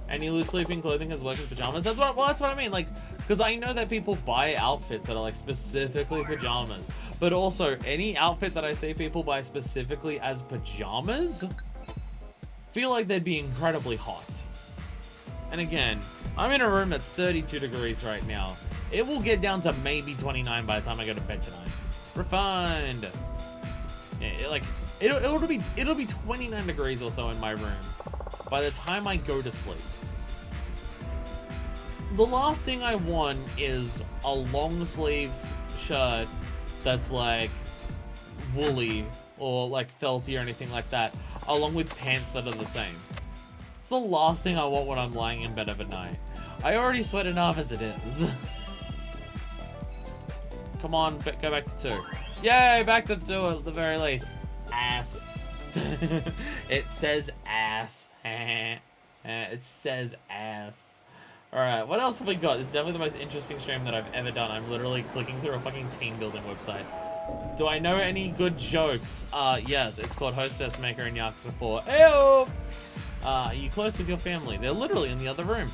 Any loose sleeping clothing has worked as pajamas. That's what I mean. Like, because I know that people buy outfits that are like specifically pajamas, but also any outfit that I see people buy specifically as pajamas, feel like they'd be incredibly hot. And again, I'm in a room that's 32 degrees right now. It will get down to maybe 29 by the time I go to bed tonight. Refined. Yeah, it'll be 29 degrees or so in my room by the time I go to sleep. The last thing I want is a long sleeve shirt that's like woolly or like felty or anything like that, along with pants that are the same. It's the last thing I want when I'm lying in bed at night. I already sweat enough as it is. Come on, go back to 2. Yay, back to 2 at the very least. Ass. It says ass. It says ass. Alright, what else have we got? This is definitely the most interesting stream that I've ever done. I'm literally clicking through a fucking team building website. Do I know any good jokes? Yes, it's called Hostess Maker in Yakuza 4. Ew! Are you close with your family? They're literally in the other room.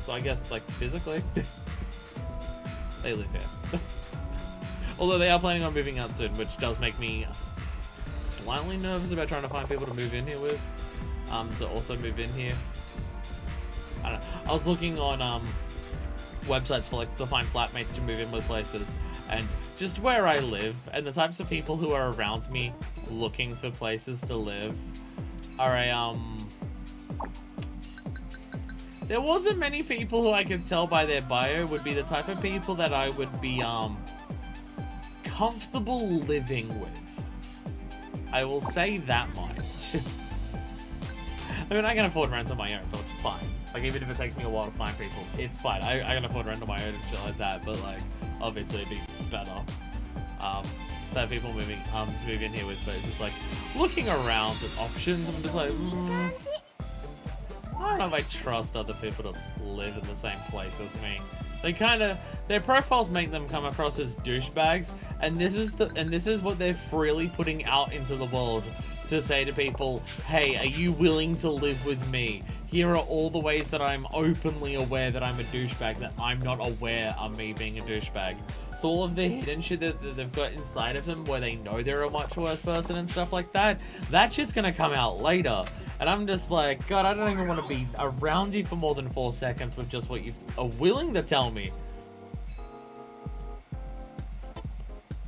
So I guess, like, physically, they live here. Although they are planning on moving out soon, which does make me slightly nervous about trying to find people to move in here with. To also move in here. I don't know. I was looking on websites for like to find flatmates to move in with places, and just where I live and the types of people who are around me looking for places to live are there wasn't many people who I could tell by their bio would be the type of people that I would be comfortable living with. I will say that much. I mean, I can afford rent on my own, so it's fine. Like, even if it takes me a while to find people, it's fine. I can afford rent on my own and shit like that, but, like, obviously it'd be better to have people moving, to move in here with, but it's just, like, looking around at options, I'm just like, I don't know if I trust other people to live in the same place as me. their profiles make them come across as douchebags, and this is what they're freely putting out into the world to say to people, hey, are you willing to live with me? Here are all the ways that I'm openly aware that I'm a douchebag, that I'm not aware of me being a douchebag. So all of the hidden shit that they've got inside of them, where they know they're a much worse person and stuff like that, that shit's gonna come out later. And I'm just like, God, I don't even want to be around you for more than 4 seconds with just what you are willing to tell me.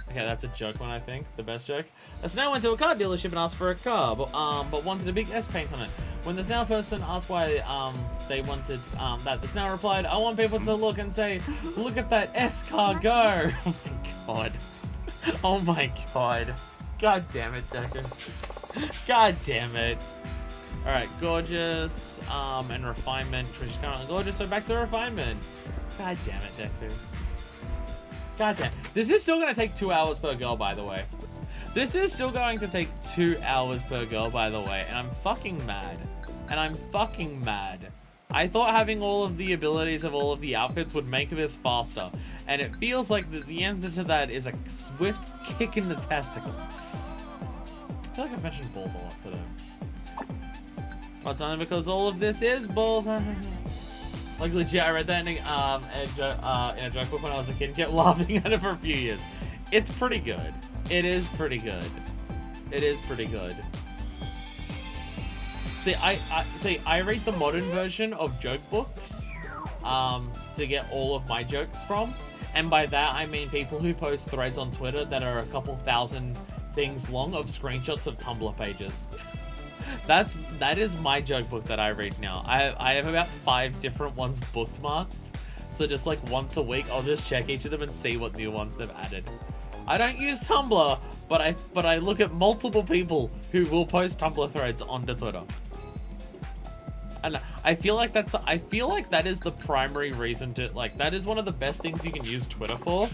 Okay, that's a joke one, I think. The best joke. The Snail went to a car dealership and asked for a car, but wanted a big S paint on it. When the Snail person asked why they wanted that, the Snail replied, I want people to look and say, look at that S car go. Oh my god. Oh my god. God damn it, Decker. God damn it. Alright, gorgeous, and refinement. She's currently gorgeous, so back to refinement. God damn it, Decker. God damn. This is still going to take 2 hours per girl, by the way. This is still going to take 2 hours per girl, by the way. And I'm fucking mad. And I'm fucking mad. I thought having all of the abilities of all of the outfits would make this faster. And it feels like the answer to that is a swift kick in the testicles. I feel like I've mentioned balls a lot today. Well, it's only because all of this is balls. Like, legit, I read that in a joke book when I was a kid and kept laughing at it for a few years. It's pretty good. It is pretty good. It is pretty good. See, I read the modern version of joke books to get all of my jokes from. And by that, I mean people who post threads on Twitter that are a couple thousand things long of screenshots of Tumblr pages. That is my joke book that I read now. I have about 5 different ones bookmarked. So just like once a week, I'll just check each of them and see what new ones they've added. I don't use Tumblr, but I look at multiple people who will post Tumblr threads onto Twitter. And I feel like that is the primary reason to, like, that is one of the best things you can use Twitter for,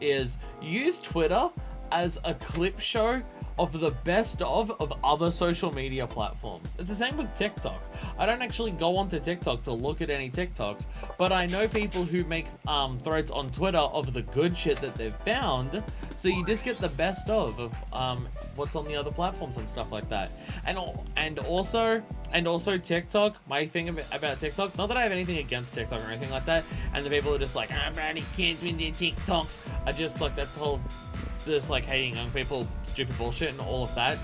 is use Twitter as a clip show of the best of other social media platforms. It's the same with TikTok. I don't actually go onto TikTok to look at any TikToks, but I know people who make threads on Twitter of the good shit that they've found, so you just get the best of what's on the other platforms and stuff like that. And also TikTok, my thing about TikTok, not that I have anything against TikTok or anything like that, and the people are just like, I'm brownie kids with their TikToks. I just like, that's the whole, just like hating young people, stupid bullshit and all of that.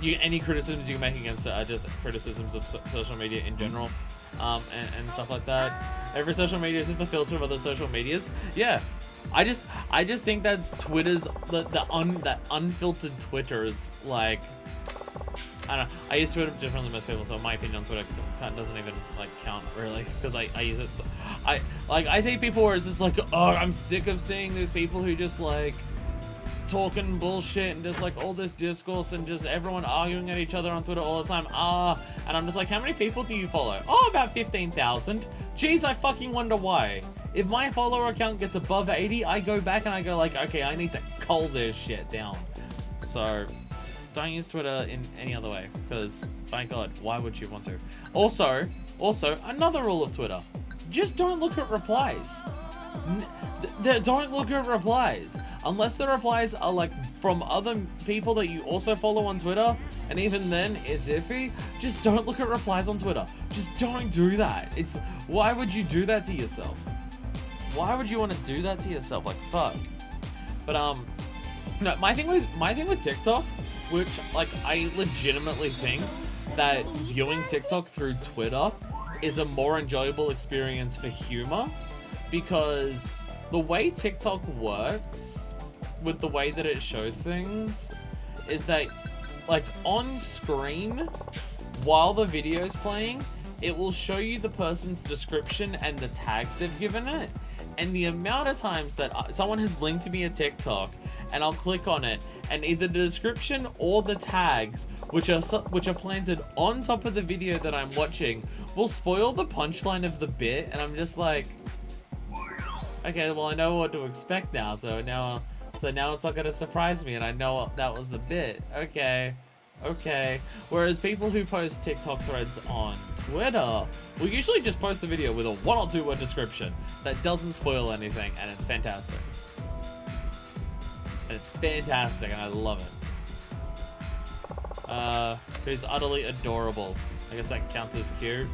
Any criticisms you can make against it are just criticisms of social media in general, and stuff like that. Every social media is just a filter of other social medias. Yeah, I just think that's Twitter's that unfiltered Twitter is like, I don't know. I use Twitter differently than most people, so my opinion on Twitter doesn't even like count really, because I use it. So, I see people where it's just like, oh, I'm sick of seeing those people who just like talking bullshit and just like all this discourse and just everyone arguing at each other on Twitter all the time. And I'm just like, how many people do you follow? Oh, about 15,000. Jeez, I fucking wonder why. If my follower count gets above 80, I go back and I go like, okay, I need to cull this shit down. So don't use Twitter in any other way, because by God, why would you want to? Also, another rule of Twitter: just don't look at replies. Don't look at replies unless the replies are like from other people that you also follow on Twitter, and even then it's iffy. Just don't look at replies on Twitter. Just don't do that. Why would you do that to yourself? Why would you want to do that to yourself? Like, fuck. But no, my thing with TikTok, which like I legitimately think that viewing TikTok through Twitter is a more enjoyable experience for humor. Because the way TikTok works, with the way that it shows things, is that, like, on screen, while the video's playing, it will show you the person's description and the tags they've given it. And the amount of times that someone has linked to me a TikTok, and I'll click on it, and either the description or the tags, which are planted on top of the video that I'm watching, will spoil the punchline of the bit, and I'm just like, okay, well, I know what to expect now, so now it's not gonna surprise me, and I know that was the bit. Okay, Okay. Whereas people who post TikTok threads on Twitter will usually just post the video with a 1 or 2 word description that doesn't spoil anything, and it's fantastic. And it's fantastic, and I love it. Who's utterly adorable. I guess that counts as cute.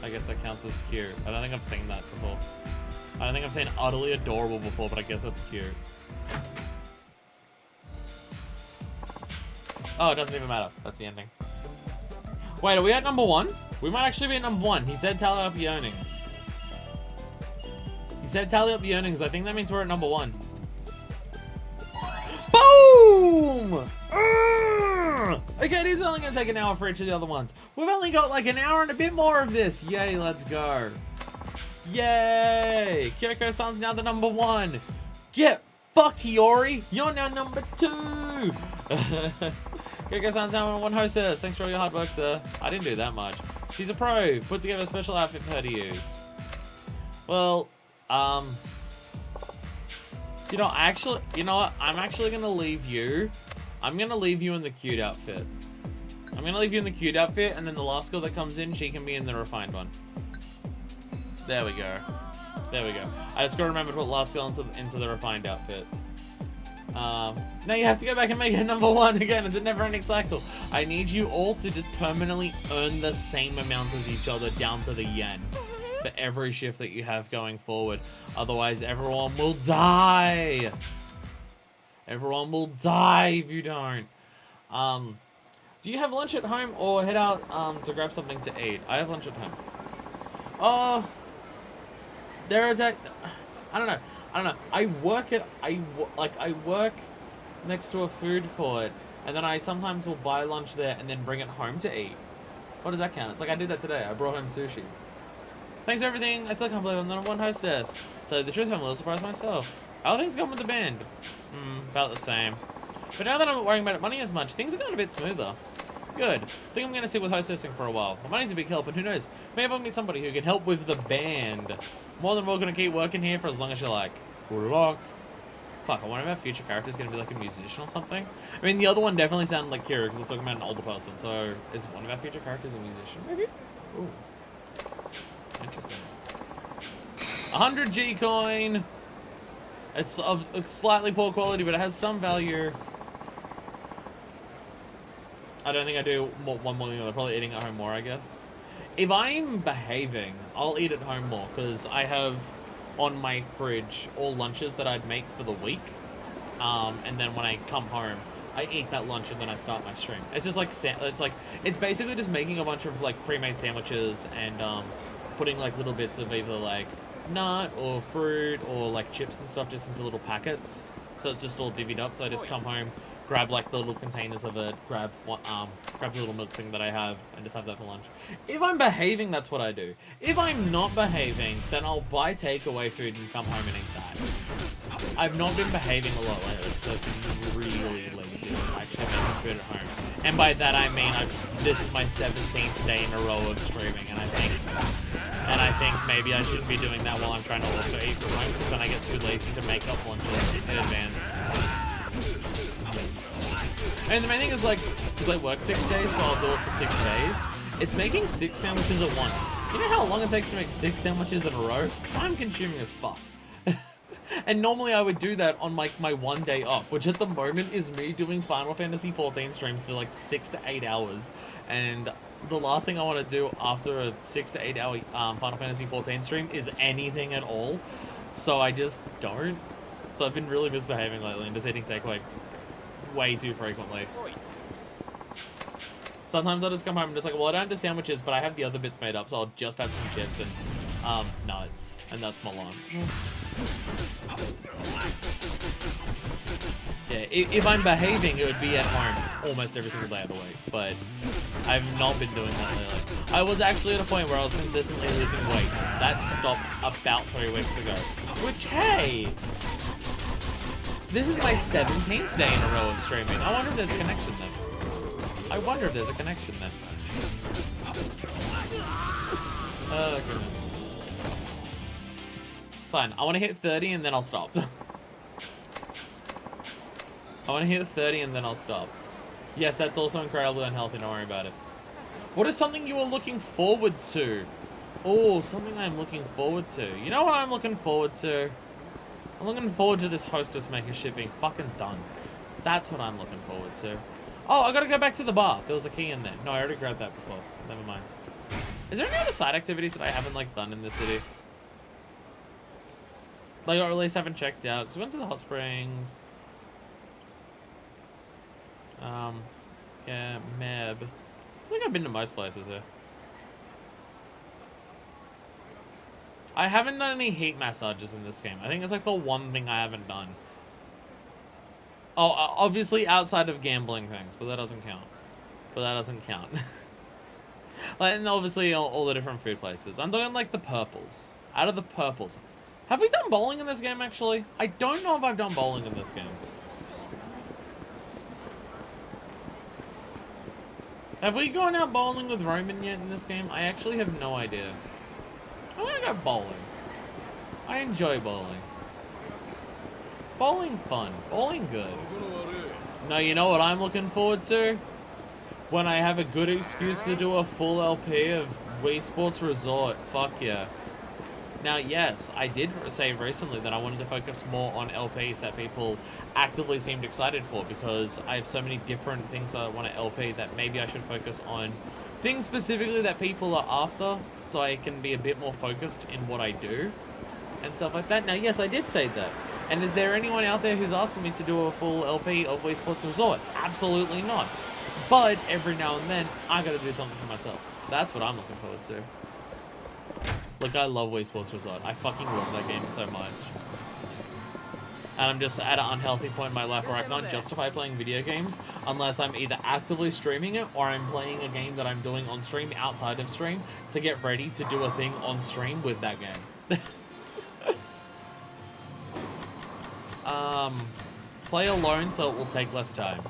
I guess that counts as cute. I don't think I've seen that before. I don't think I've seen utterly adorable before, but I guess that's cute. Oh, it doesn't even matter. That's the ending. Wait, are we at number 1? We might actually be at number 1. He said tally up the earnings. He said tally up the earnings. I think that means we're at number 1. Boom! Okay, it is only going to take an hour for each of the other ones. We've only got like an hour and a bit more of this. Yay, let's go. Yay! Kyoko-san's now the number 1. Get fucked, Hiyori. You're now number 2. Kyoko-san's now number 1 hostess. Thanks for all your hard work, sir. I didn't do that much. She's a pro. Put together a special outfit for her to use. Well, you know what? I'm actually going to leave you. I'm going to leave you in the cute outfit. I'm going to leave you in the cute outfit, and then the last girl that comes in, she can be in the refined one. There we go. There we go. I just got to remember to put last girl into the refined outfit. Now you have to go back and make it number 1 again. It's a never-ending cycle. I need you all to just permanently earn the same amount as each other down to the yen for every shift that you have going forward. Otherwise, everyone will die. Everyone will die if you don't. Do you have lunch at home or head out to grab something to eat? I have lunch at home. I don't know. I work next to a food court, and then I sometimes will buy lunch there and then bring it home to eat. What does that count? It's like I did that today. I brought home sushi. Thanks for everything. I still can't believe I'm the number 1 hostess. To tell you the truth, I'm a little surprised myself. How are things going with the band? About the same. But now that I'm not worrying about money as much, things are going a bit smoother. Good. I think I'm going to stick with hostessing for a while. The money's a big help, and who knows, maybe I'll meet somebody who can help with the band. More than welcome to keep working here for as long as you like. Good luck. Fuck, I wonder if our future character is going to be like a musician or something. I mean, the other one definitely sounded like Kira, because it's talking about an older person, so is one of our future characters a musician, maybe? Ooh. Interesting. 100 G coin. It's of slightly poor quality, but it has some value. I don't think I do one more than the other. Probably eating at home more, I guess. If I'm behaving, I'll eat at home more, because I have on my fridge all lunches that I'd make for the week. And then when I come home, I eat that lunch and then I start my stream. It's just like, it's basically just making a bunch of like pre-made sandwiches and putting like little bits of either like nut or fruit or like chips and stuff just into little packets. So it's just all divvied up. So I just come home, grab like the little containers of it, grab the little milk thing that I have, and just have that for lunch. If I'm behaving, that's what I do. If I'm not behaving, then I'll buy takeaway food and come home and eat that. I've not been behaving a lot lately, so I've been really lazy. I actually making food at home. And by that I mean this is my 17th day in a row of streaming, and I think maybe I shouldn't be doing that while I'm trying to also eat from home, because then I get too lazy to make up lunches in advance. And the main thing is like, because I work 6 days, so I'll do it for 6 days. It's making 6 sandwiches at once. You know how long it takes to make 6 sandwiches in a row? It's time consuming as fuck. And normally I would do that on like my 1 day off, which at the moment is me doing Final Fantasy 14 streams for like 6 to 8 hours. And the last thing I want to do after a 6 to 8 hour Final Fantasy 14 stream is anything at all. So I just don't. So I've been really misbehaving lately and just eating takeaway way too frequently. Sometimes I'll just come home and just like, well, I don't have the sandwiches, but I have the other bits made up, so I'll just have some chips and nuts. And that's my lunch. Yeah, if I'm behaving, it would be at home almost every single day of the week, but I've not been doing that lately. I was actually at a point where I was consistently losing weight. That stopped about 3 weeks ago. Which, hey! This is my 17th day in a row of streaming. I wonder if there's a connection then. Oh, goodness. It's fine. I want to hit 30 and then I'll stop. I want to hit 30 and then I'll stop. Yes, that's also incredibly unhealthy. Don't worry about it. What is something you are looking forward to? Oh, something I'm looking forward to. You know what I'm looking forward to? I'm looking forward to this Hostess maker shit being fucking done. That's what I'm looking forward to. Oh, I gotta go back to the bar. There was a key in there. No, I already grabbed that before. Never mind. Is there any other side activities that I haven't, like, done in this city? Like, or at least haven't checked out. Because we went to the hot springs. Yeah, Meb. I think I've been to most places here. I haven't done any heat massages in this game. I think it's like the one thing I haven't done. Oh, obviously outside of gambling things, but that doesn't count. Like, and obviously all the different food places. I'm talking like the purples. Out of the purples. Have we done bowling in this game, actually? I don't know if I've done bowling in this game. Have we gone out bowling with Roman yet in this game? I actually have no idea. I want to go bowling. I enjoy bowling. Bowling fun. Bowling good. No, you know what I'm looking forward to? When I have a good excuse to do a full LP of Wii Sports Resort. Fuck yeah. Now, yes, I did say recently that I wanted to focus more on LPs that people actively seemed excited for, because I have so many different things that I want to LP that maybe I should focus on things specifically that people are after, so I can be a bit more focused in what I do and stuff like that. Now, yes, I did say that. And is there anyone out there who's asking me to do a full LP of Wii Sports Resort? Absolutely not. But every now and then, I gotta do something for myself. That's what I'm looking forward to. Look, I love Wii Sports Resort. I fucking love that game so much. And I'm just at an unhealthy point in my life where I can't justify playing video games unless I'm either actively streaming it or I'm playing a game that I'm doing on stream outside of stream to get ready to do a thing on stream with that game. Play alone so it will take less time.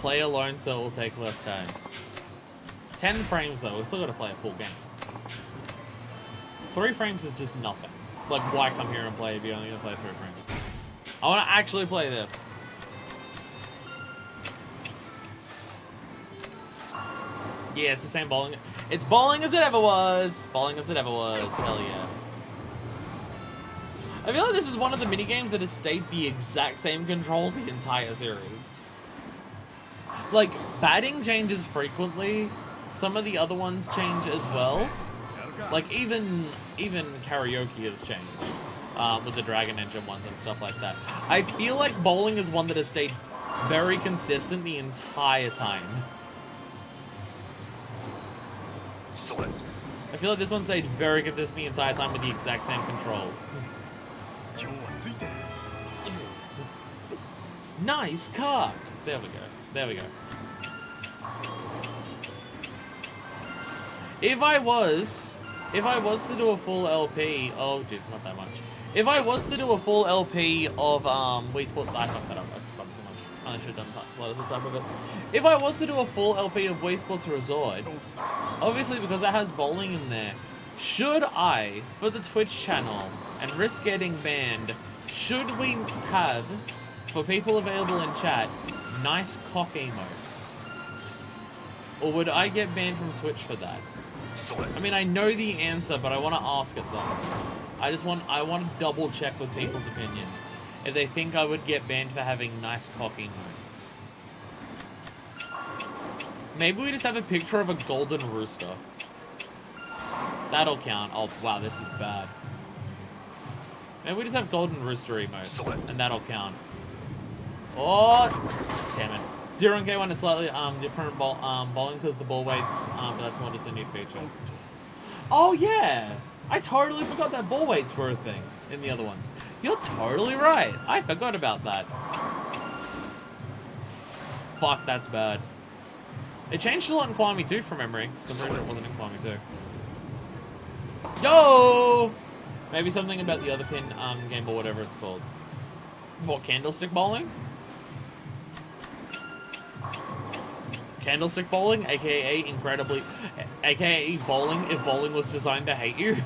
Play alone so it will take less time. 10 frames though, we've still got to play a full game. 3 frames is just nothing. Like, why come here and play if you're only gonna play 3 frames? I wanna actually play this. Yeah, it's the same bowling. It's bowling as it ever was. Bowling as it ever was. Hell yeah. I feel like this is one of the minigames that has stayed the exact same controls the entire series. Like, batting changes frequently. Some of the other ones change as well. Like, even karaoke has changed. With the Dragon Engine ones and stuff like that. I feel like bowling is one that has stayed very consistent the entire time. I feel like this one stayed very consistent the entire time with the exact same controls. Nice cock! There we go. There we go. If I was to do a full LP, oh geez, not that much. If I was to do a full LP of Wii Sports, I fucked that up. I just fucked too much. I should have done that at the top of it. If I was to do a full LP of Wii Sports Resort, obviously because it has bowling in there, should I, for the Twitch channel, and risk getting banned, should we have, for people available in chat, nice cock emotes? Or would I get banned from Twitch for that? I mean, I know the answer, but I want to ask it though. I want to double check with people's opinions. If they think I would get banned for having nice cock emotes. Maybe we just have a picture of a golden rooster. That'll count. Oh, wow, this is bad. Maybe we just have golden rooster emotes, and that'll count. Oh, damn it. 0 and K1 is slightly different bowling because the ball weights, but that's more just a new feature. Oh yeah! I totally forgot that ball weights were a thing in the other ones. You're totally right. I forgot about that. Fuck, that's bad. It changed a lot in Kwame 2 from memory. So I'm pretty sure it wasn't in Kwame 2. Yo! Maybe something about the other pin game or whatever it's called. What, candlestick bowling? Candlestick bowling, aka incredibly, aka bowling if bowling was designed to hate you.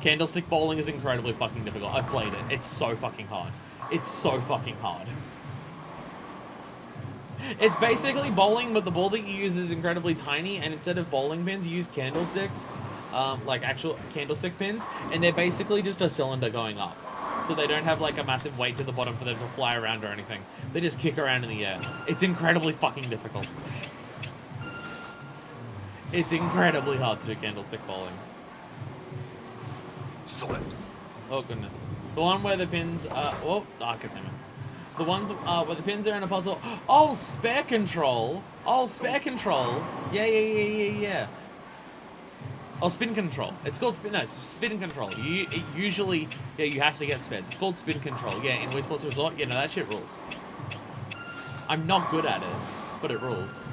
Candlestick bowling is incredibly fucking difficult. I've played it. It's so fucking hard. It's so fucking hard. It's basically bowling, but the ball that you use is incredibly tiny, and instead of bowling pins, you use candlesticks, like actual candlestick pins, and they're basically just a cylinder going up. So they don't have like a massive weight to the bottom for them to fly around or anything. They just kick around in the air. It's incredibly fucking difficult. It's incredibly hard to do candlestick bowling. Oh goodness. The one where the pins, oh, I can tell you. The ones where the pins are in a puzzle. Oh, spare control. Oh, spare control. Yeah. Oh, spin control. It's called spin control. Usually, you have to get spares. It's called spin control. Yeah, in Wii Sports Resort, no, that shit rules. I'm not good at it, but it rules.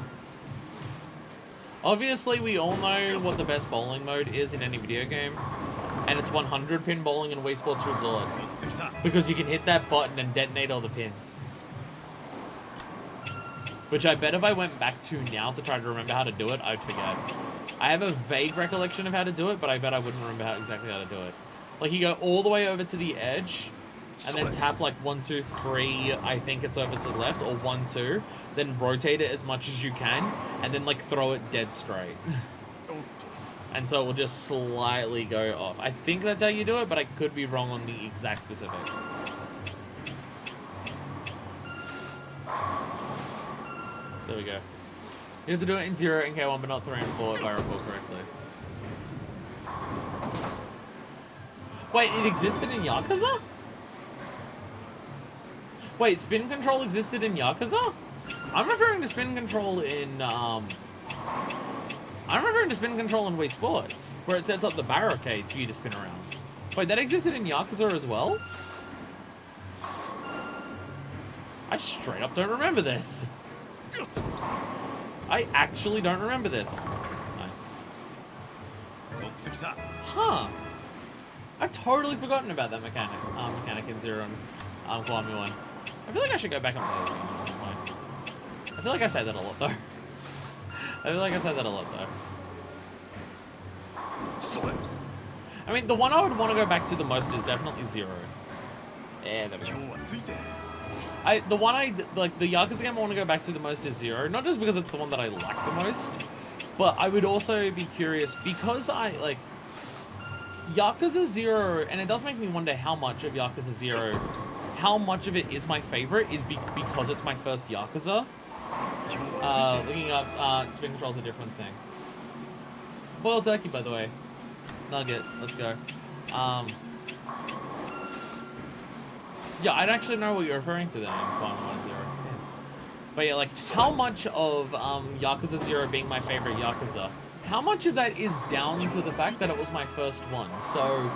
Obviously, we all know what the best bowling mode is in any video game, and it's 100 pin bowling in Wii Sports Resort, because you can hit that button and detonate all the pins. Which I bet if I went back to now to try to remember how to do it, I'd forget. I have a vague recollection of how to do it, but I bet I wouldn't remember exactly how to do it. Like, you go all the way over to the edge, and then tap like 1, 2, 3, I think it's over to the left, or 1, 2, then rotate it as much as you can, and then like throw it dead straight. And so it will just slightly go off. I think that's how you do it, but I could be wrong on the exact specifics. There we go. You have to do it in 0 and K1, but not 3 and 4, if I recall correctly. Wait, it existed in Yakuza? Wait, spin control existed in Yakuza? I'm referring to spin control in, I'm referring to spin control in Wii Sports, where it sets up the barricades for you to spin around. Wait, that existed in Yakuza as well? I straight up don't remember this. I actually don't remember this. Nice. Huh. I've totally forgotten about that mechanic in 0 and Kiwami 1. I feel like I should go back and play those games at some point. I feel like I say that a lot, though. I mean, the one I would want to go back to the most is definitely 0. Yeah, there we go. The Yakuza game I want to go back to the most is 0. Not just because it's the one that I like the most, but I would also be curious because Yakuza 0, and it does make me wonder how much of Yakuza 0, how much of it is my favorite is because it's my first Yakuza. Looking up, spin control's a different thing. Boiled turkey, by the way. Nugget, let's go. Yeah, I don't actually know what you're referring to then in Final 1 0. But yeah, like, how much of Yakuza 0 being my favorite Yakuza, how much of that is down to the fact that it was my first one? So,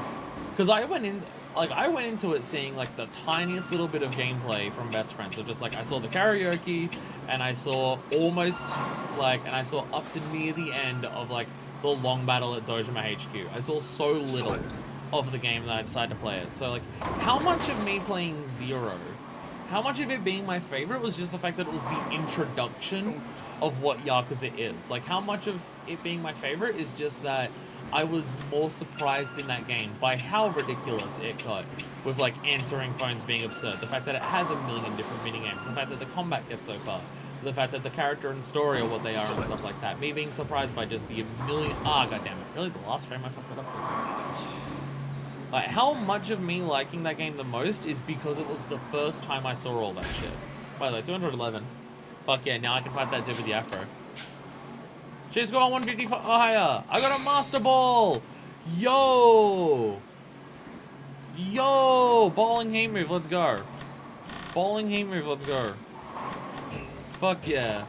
because I went into it seeing like the tiniest little bit of gameplay from Best Friends. Of just like, I saw the karaoke, and I saw I saw up to near the end of like the long battle at Dojima HQ. I saw so little of the game that I decided to play it. So like, how much of me playing 0, how much of it being my favorite was just the fact that it was the introduction of what Yakuza is? Like, how much of it being my favorite is just that I was more surprised in that game by how ridiculous it got, with like answering phones being absurd, the fact that it has a million different minigames, the fact that the combat gets so far, the fact that the character and story are what they are and stuff like that. Me being surprised by just the million... goddammit. Really, the last frame I fucked it up? Like, how much of me liking that game the most is because it was the first time I saw all that shit. By the way, 211. Fuck yeah, now I can fight that dude with the afro. She's got 155 higher. I got a Master Ball. Yo. Bowling heat move, let's go. Fuck yeah.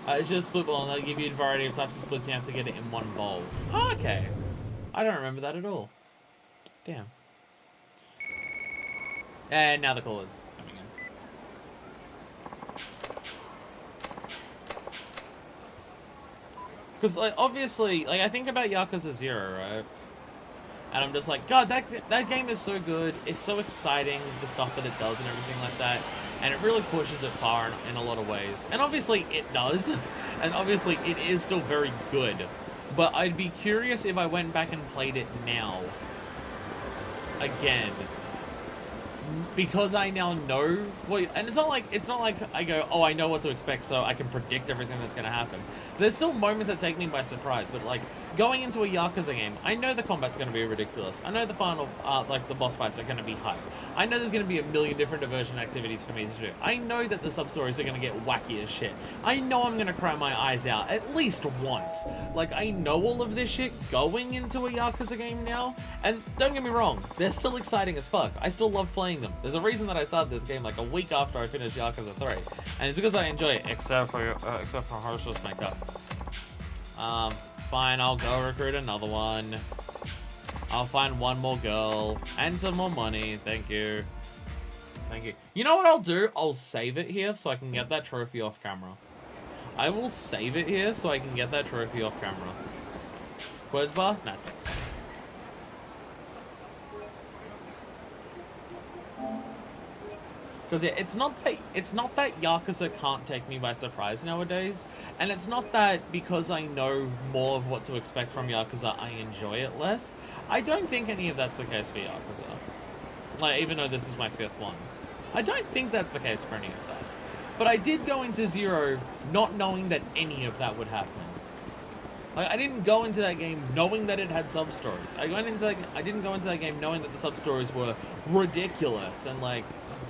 It's just a split ball, and they'll give you a variety of types of splits, and you have to get it in one bowl. Oh, okay. I don't remember that at all. Damn. And now the call is coming in. Because, like, obviously, like, I think about Yakuza 0, right? And I'm just like, God, that game is so good. It's so exciting, the stuff that it does and everything like that. And it really pushes it far in a lot of ways. And obviously it does. And obviously it is still very good. But I'd be curious if I went back and played it now. Again. because I now know what, and it's not like I go, oh, I know what to expect, so I can predict everything that's gonna happen. There's still moments that take me by surprise, but like going into a Yakuza game, I know the combat's gonna be ridiculous. I know the final, like the boss fights are gonna be hype. I know there's gonna be a million different diversion activities for me to do. I know that the sub stories are gonna get wacky as shit. I know I'm gonna cry my eyes out at least once. Like I know all of this shit going into a Yakuza game now, and don't get me wrong, they're still exciting as fuck. I still love playing them. There's a reason that I started this game like a week after I finished Yakuza 3, and it's because I enjoy it, except for Hostess makeup. Fine, I'll go recruit another one. I'll find one more girl and some more money. Thank you. Thank you. You know what I'll do? I'll save it here so I can get that trophy off camera. I will save it here so I can get that trophy off camera. Quiz bar? Nice, thanks. Because yeah, it's not that Yakuza can't take me by surprise nowadays, and it's not that because I know more of what to expect from Yakuza, I enjoy it less. I don't think any of that's the case for Yakuza. Like, even though this is my 5th one. I don't think that's the case for any of that. But I did go into Zero not knowing that any of that would happen. Like, I didn't go into that game knowing that it had sub-stories. I didn't go into that game knowing that the sub-stories were ridiculous and, like,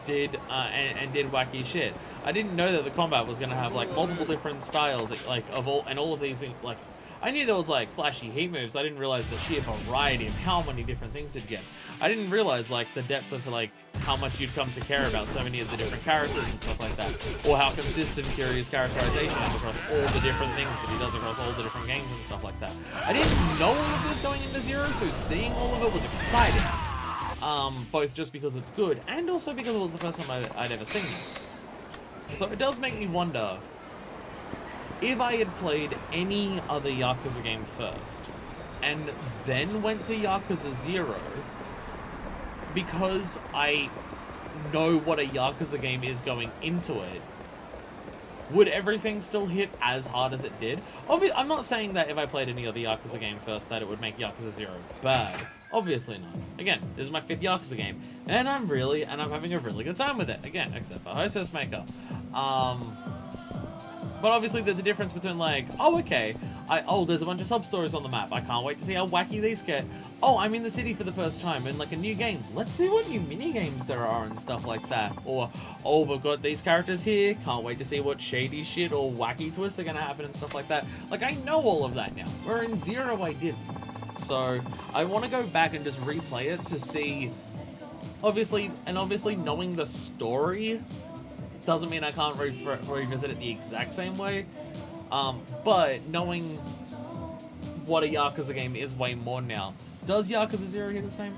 did wacky shit. I didn't know that the combat was gonna have like multiple different styles, like all of these. Like, I knew there was like flashy heat moves. I didn't realize the sheer variety of how many different things you'd get. I didn't realize like the depth of like how much you'd come to care about so many of the different characters and stuff like that, or how consistent Kiryu's characterization is across all the different things that he does across all the different games and stuff like that. I didn't know all of this going into Zero, so seeing all of it was exciting. Both just because it's good, and also because it was the first time I'd ever seen it. So it does make me wonder, if I had played any other Yakuza game first, and then went to Yakuza 0, because I know what a Yakuza game is going into it, would everything still hit as hard as it did? I'm not saying that if I played any other Yakuza game first that it would make Yakuza 0 bad. Obviously not. Again, this is my 5th Yakuza game, and I'm having a really good time with it. Again, except for Hostess makeup. But obviously there's a difference between like, oh, okay, there's a bunch of sub-stories on the map. I can't wait to see how wacky these get. Oh, I'm in the city for the first time in like a new game. Let's see what new mini-games there are and stuff like that. Or, oh, we've got these characters here. Can't wait to see what shady shit or wacky twists are going to happen and stuff like that. Like, I know all of that now. Where in Zero I didn't. So, I want to go back and just replay it to see, obviously knowing the story doesn't mean I can't revisit it the exact same way, but knowing what a Yakuza game is way more now. Does Yakuza 0 hit the same?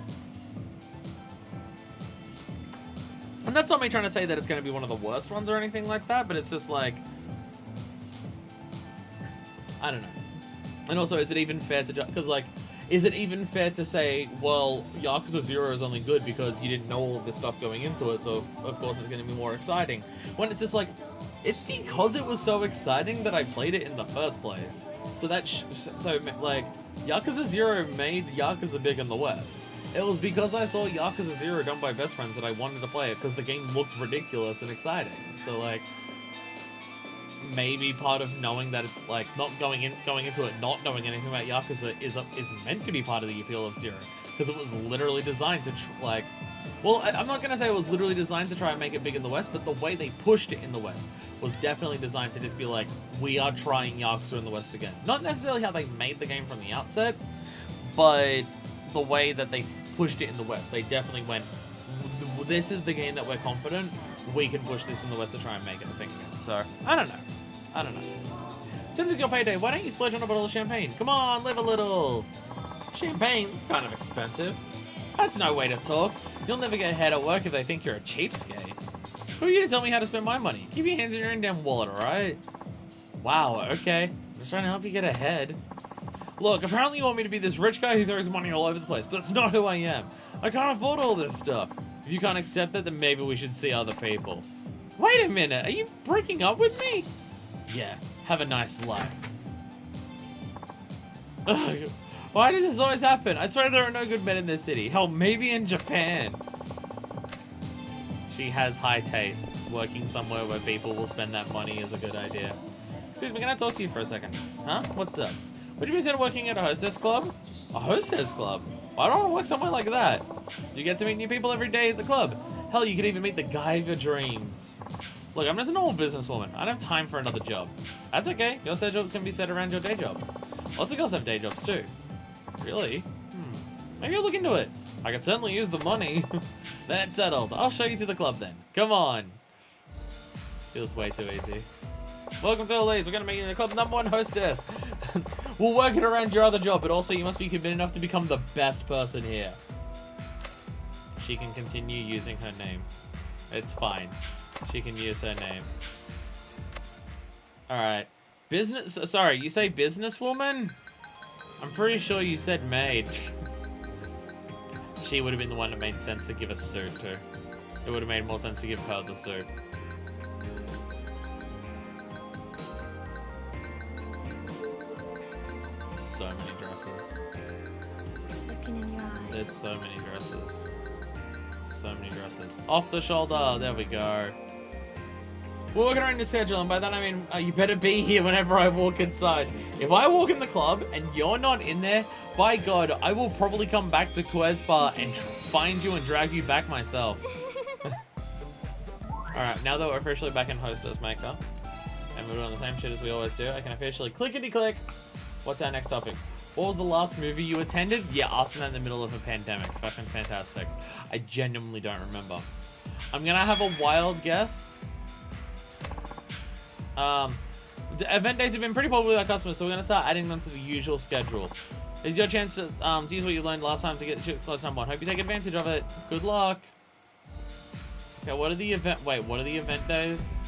And that's not me trying to say that it's going to be one of the worst ones or anything like that, but it's just like, I don't know. And also, is it even fair to, because like, is it even fair to say, well, Yakuza 0 is only good because you didn't know all of this stuff going into it, so of course it's going to be more exciting? When it's just like, it's because it was so exciting that I played it in the first place. So like, Yakuza 0 made Yakuza big in the West. It was because I saw Yakuza 0 done by best friends that I wanted to play it, because the game looked ridiculous and exciting. So like, maybe part of knowing that it's like not going into it not knowing anything about Yakuza is meant to be part of the appeal of Zero, because it was literally designed to I'm not gonna say it was literally designed to try and make it big in the West, but the way they pushed it in the West was definitely designed to just be like, we are trying Yakuza in the West again. Not necessarily how they made the game from the outset, but the way that they pushed it in the West. They definitely went, this is the game that we're confident we can push this in the West to try and make it a thing again. So, I don't know. Since it's your payday, why don't you splurge on a bottle of champagne? Come on, live a little. Champagne? It's kind of expensive. That's no way to talk. You'll never get ahead at work if they think you're a cheapskate. Who are you to tell me how to spend my money? Keep your hands in your own damn wallet, alright? Wow, okay. I'm just trying to help you get ahead. Look, apparently you want me to be this rich guy who throws money all over the place, but that's not who I am. I can't afford all this stuff. If you can't accept that, then maybe we should see other people. Wait a minute, are you breaking up with me? Yeah, have a nice life. Ugh, why does this always happen? I swear there are no good men in this city. Hell, maybe in Japan. She has high tastes. Working somewhere where people will spend that money is a good idea. Excuse me, can I talk to you for a second? Huh? What's up? Would you consider working at a hostess club? A hostess club? Why don't I work somewhere like that? You get to meet new people every day at the club. Hell, you could even meet the guy of your dreams. Look, I'm just a normal businesswoman. I don't have time for another job. That's okay. Your schedule can be set around your day job. Lots of girls have day jobs too. Really? Maybe I'll look into it. I could certainly use the money. Then it's settled. I'll show you to the club then. Come on. This feels way too easy. Welcome to Elise. We're going to make you the club #1 hostess. We'll work it around your other job, but also you must be committed enough to become the best person here. She can continue using her name. It's fine. She can use her name. Alright. Sorry, you say businesswoman? I'm pretty sure you said maid. She would have been the one that made sense to give a suit to. It would have made more sense to give her the suit. So many dresses. Looking in your eyes. There's so many dresses. So many dresses. Off the shoulder. There we go. We're working around your schedule, and by that I mean you better be here whenever I walk inside. If I walk in the club and you're not in there, by God, I will probably come back to Quezpa and find you and drag you back myself. Alright, now that we're officially back in Hostess Maker, and we're doing the same shit as we always do, I can officially clickety-click. What's our next topic? What was the last movie you attended? Yeah, Arsenal in the middle of a pandemic. Fucking fantastic. I genuinely don't remember. I'm gonna have a wild guess. The event days have been pretty popular with our customers, so we're gonna start adding them to the usual schedule. This is your chance to use what you learned last time to get close #1. Hope you take advantage of it. Good luck. Okay, what are the event days?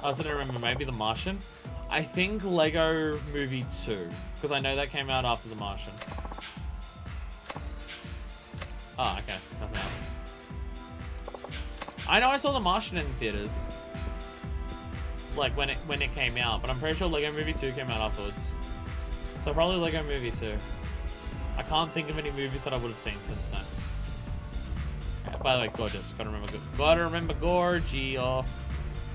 I also don't remember. Maybe The Martian? I think Lego Movie 2, because I know that came out after The Martian. Oh, okay. Nothing else. I know I saw The Martian in theaters. Like, when it came out, but I'm pretty sure Lego Movie 2 came out afterwards. So probably Lego Movie 2. I can't think of any movies that I would have seen since then. Yeah, by the way, gorgeous. Gotta remember gorgeous.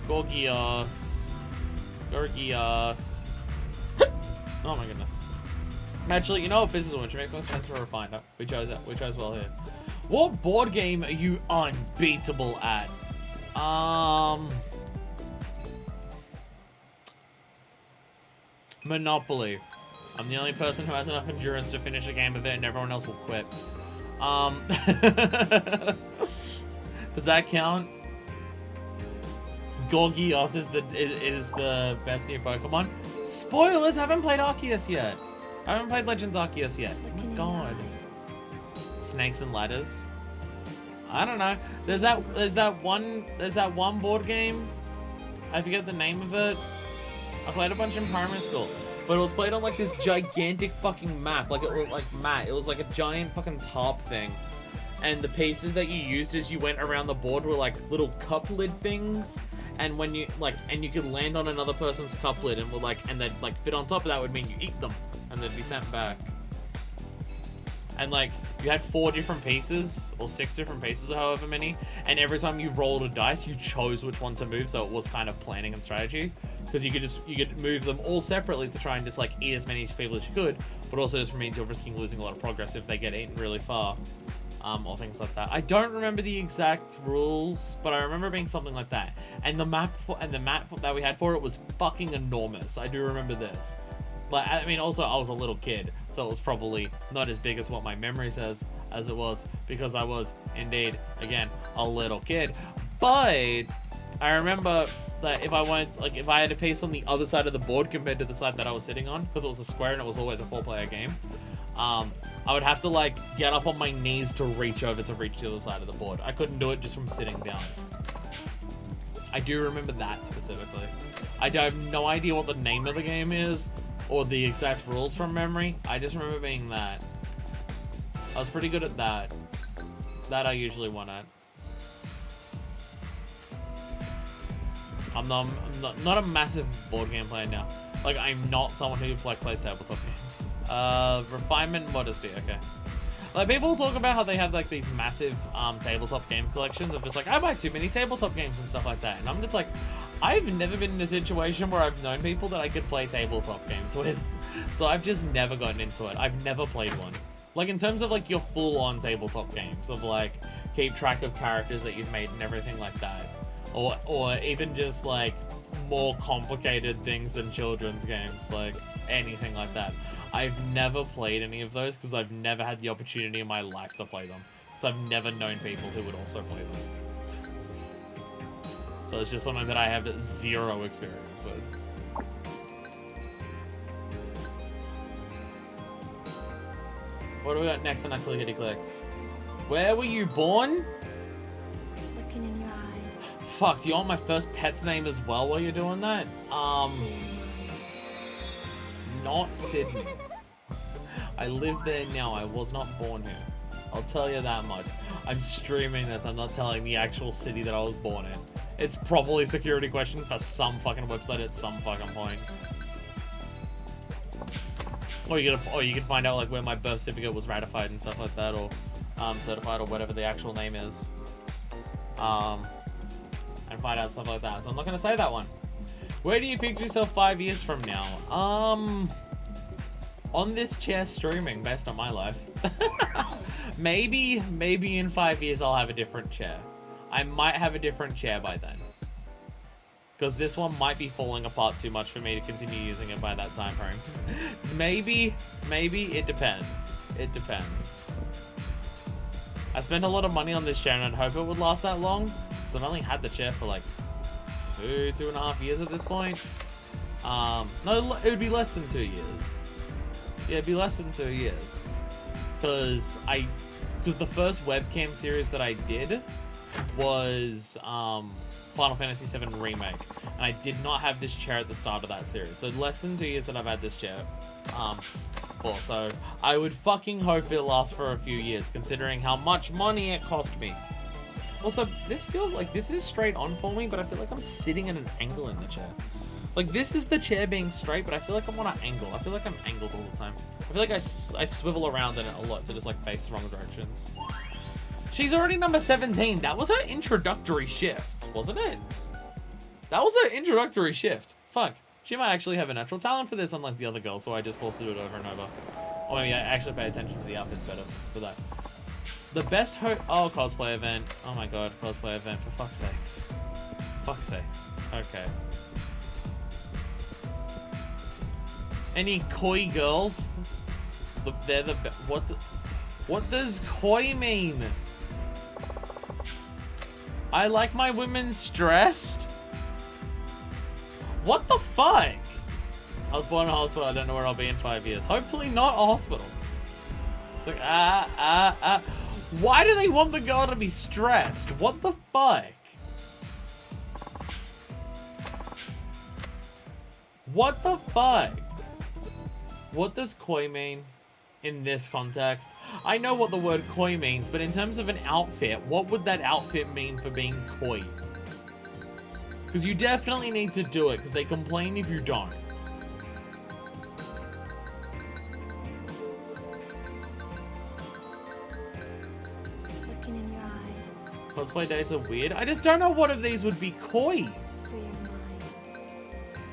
Gorgios. Gorgios. Oh my goodness. Actually, you know what businesswoman? She makes most sense for a refiner. We chose well here. What board game are you unbeatable at? Monopoly. I'm the only person who has enough endurance to finish a game of it, and everyone else will quit. Does that count? Gorgios is the best new Pokemon. Spoilers! I haven't played Arceus yet. I haven't played Legends Arceus yet. Oh my god. Snakes and ladders. I don't know. There's that one board game. I forget the name of it. I played a bunch in primary school, but it was played on like this gigantic fucking map. Like it was like matte. It was like a giant fucking tarp thing. And the pieces that you used as you went around the board were like little cup lid things, and when you you could land on another person's cup lid and they'd like fit on top of that would mean you eat them and they'd be sent back. And like you had 4 different pieces or 6 different pieces or however many, and every time you rolled a dice you chose which one to move, so it was kind of planning and strategy, because you could move them all separately to try and just like eat as many people as you could, but also just means you're risking losing a lot of progress if they get eaten really far. Or things like that. I don't remember the exact rules, but I remember being something like that. And the map that we had for it was fucking enormous. I do remember this. But I mean, also I was a little kid, so it was probably not as big as what my memory says as it was, because I was indeed, again, a little kid. But I remember that if I had a piece on the other side of the board compared to the side that I was sitting on, because it was a square and it was always a 4-player game, I would have to like get up on my knees to reach the other side of the board. I couldn't do it just from sitting down. I do remember that specifically. I have no idea what the name of the game is or the exact rules from memory. I just remember being that. I was pretty good at that. That I usually won at. I'm not a massive board game player now. Like, I'm not someone who plays tabletop games. Refinement, modesty, okay. Like, people talk about how they have, like, these massive tabletop game collections of just, like, I buy too many tabletop games and stuff like that. And I'm just like, I've never been in a situation where I've known people that I could play tabletop games with. So I've just never gotten into it. I've never played one. Like, in terms of, like, your full-on tabletop games of, like, keep track of characters that you've made and everything like that. Or even just, like, more complicated things than children's games, like, anything like that. I've never played any of those because I've never had the opportunity in my life to play them. So I've never known people who would also play them. So it's just something that I have zero experience with. What do we got next on our clickety clicks? Where were you born? Looking in your eyes. Fuck, do you want my first pet's name as well while you're doing that? Not Sydney. I live there now. I was not born here. I'll tell you that much. I'm streaming this. I'm not telling the actual city that I was born in. It's probably a security question for some fucking website at some fucking point. Or you can find out like where my birth certificate was ratified and stuff like that, or certified, or whatever the actual name is. And find out stuff like that. So I'm not gonna say that one. Where do you picture yourself 5 years from now? On this chair streaming, based on my life. maybe in 5 years I'll have a different chair. I might have a different chair by then. Because this one might be falling apart too much for me to continue using it by that time frame. maybe, it depends. It depends. I spent a lot of money on this chair and I'd hope it would last that long. Because I've only had the chair for like 2.5 years at this point. No, it would be less than 2 years. Yeah, it'd be less than 2 years. Because the first webcam series that I did was Final Fantasy VII Remake, and I did not have this chair at the start of that series. So less than 2 years that I've had this chair for. So I would fucking hope it lasts for a few years, considering how much money it cost me. Also, this feels like this is straight on for me, but I feel like I'm sitting at an angle in the chair. Like, this is the chair being straight, but I feel like I'm on an angle. I feel like I'm angled all the time. I feel like I swivel around in it a lot to just, like, face the wrong directions. She's already number 17. That was her introductory shift, wasn't it? That was her introductory shift. Fuck. She might actually have a natural talent for this, unlike the other girl, so I just forced to do it over and over. Or maybe I actually pay attention to the outfits better for that. The best cosplay event. Oh my god, cosplay event, for fuck's sakes. Fuck's sakes. Okay. Any koi girls? They're the best. What does koi mean? I like my women stressed? What the fuck? I was born in a hospital. I don't know where I'll be in 5 years. Hopefully not a hospital. It's like, why do they want the girl to be stressed? What the fuck? What the fuck? What does koi mean in this context? I know what the word koi means, but in terms of an outfit, what would that outfit mean for being koi? Because you definitely need to do it, because they complain if you don't. Looking in your eyes. Cosplay days are weird. I just don't know what of these would be koi. Free your mind.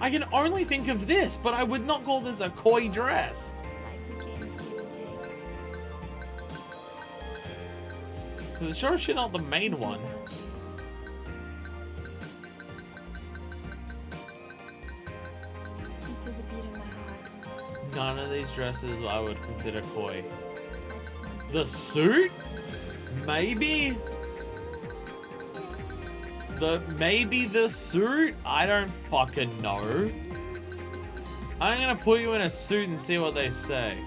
I can only think of this, but I would not call this a koi dress. Life's a game for you to take. Because it's sure as shit not the main one. Around you. Listen to the beat of my heart. None of these dresses I would consider koi. I just want The suit? Maybe? Maybe the suit? I don't fucking know. I'm gonna put you in a suit and see what they say.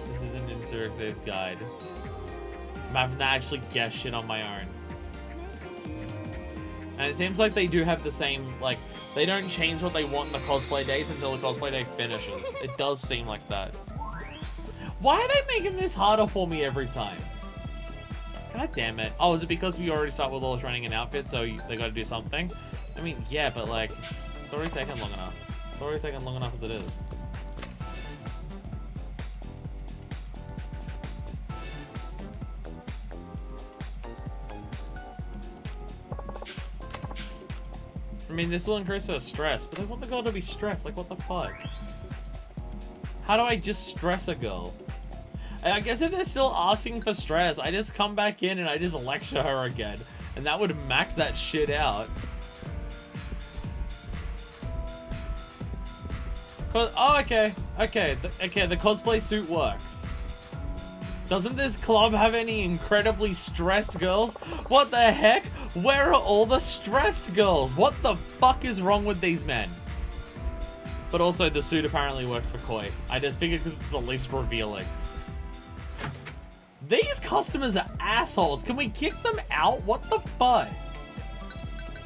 This isn't in Sirix's guide. I'm having to actually guess shit on my own. And it seems like they do have the same, like, they don't change what they want in the cosplay days until the cosplay day finishes. It does seem like that. Why are they making this harder for me every time? God damn it. Oh, is it because we already start with all training and outfits, so they gotta do something? I mean, yeah, but like, it's already taken long enough. It's already taken long enough as it is. I mean, this will increase her stress, but I want the girl to be stressed. Like, what the fuck? How do I just stress a girl? I guess if they're still asking for stress, I just come back in and I just lecture her again. And that would max that shit out. Oh, okay. Okay, the cosplay suit works. Doesn't this club have any incredibly stressed girls? What the heck? Where are all the stressed girls? What the fuck is wrong with these men? But also, the suit apparently works for Koi. I just figured because it's the least revealing. These customers are assholes. Can we kick them out? What the fuck?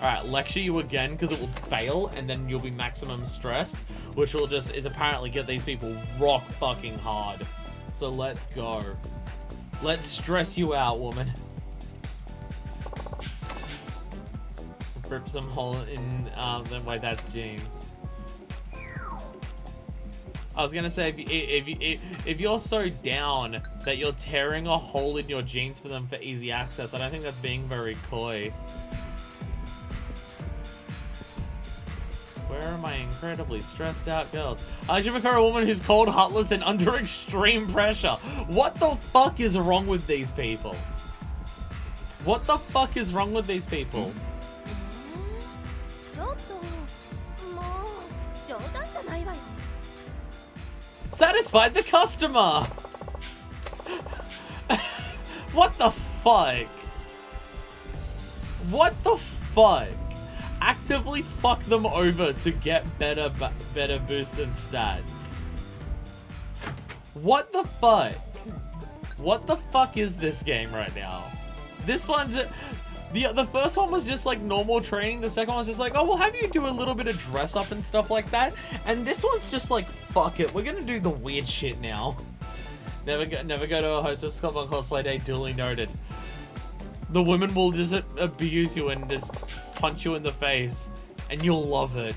Alright, lecture you again because it will fail and then you'll be maximum stressed, which will just is apparently get these people rock fucking hard. So let's go. Let's stress you out, woman. Rip some hole in then wait, that's jeans. I was gonna say if you're so down that you're tearing a hole in your jeans for them for easy access, I don't think that's being very coy. Where are my incredibly stressed out girls? I should prefer a woman who's cold, heartless, and under extreme pressure. What the fuck is wrong with these people? What the fuck is wrong with these people? Satisfied the customer! What the fuck? What the fuck? Actively fuck them over to get better boosted stats. What the fuck? What the fuck is this game right now? This one's... The first one was just like normal training. The second one was just like, oh, we'll have you do a little bit of dress up and stuff like that. And this one's just like, fuck it. We're gonna do the weird shit now. Never go to a Hostess Club on cosplay day, duly noted. The women will just abuse you and just punch you in the face. And you'll love it.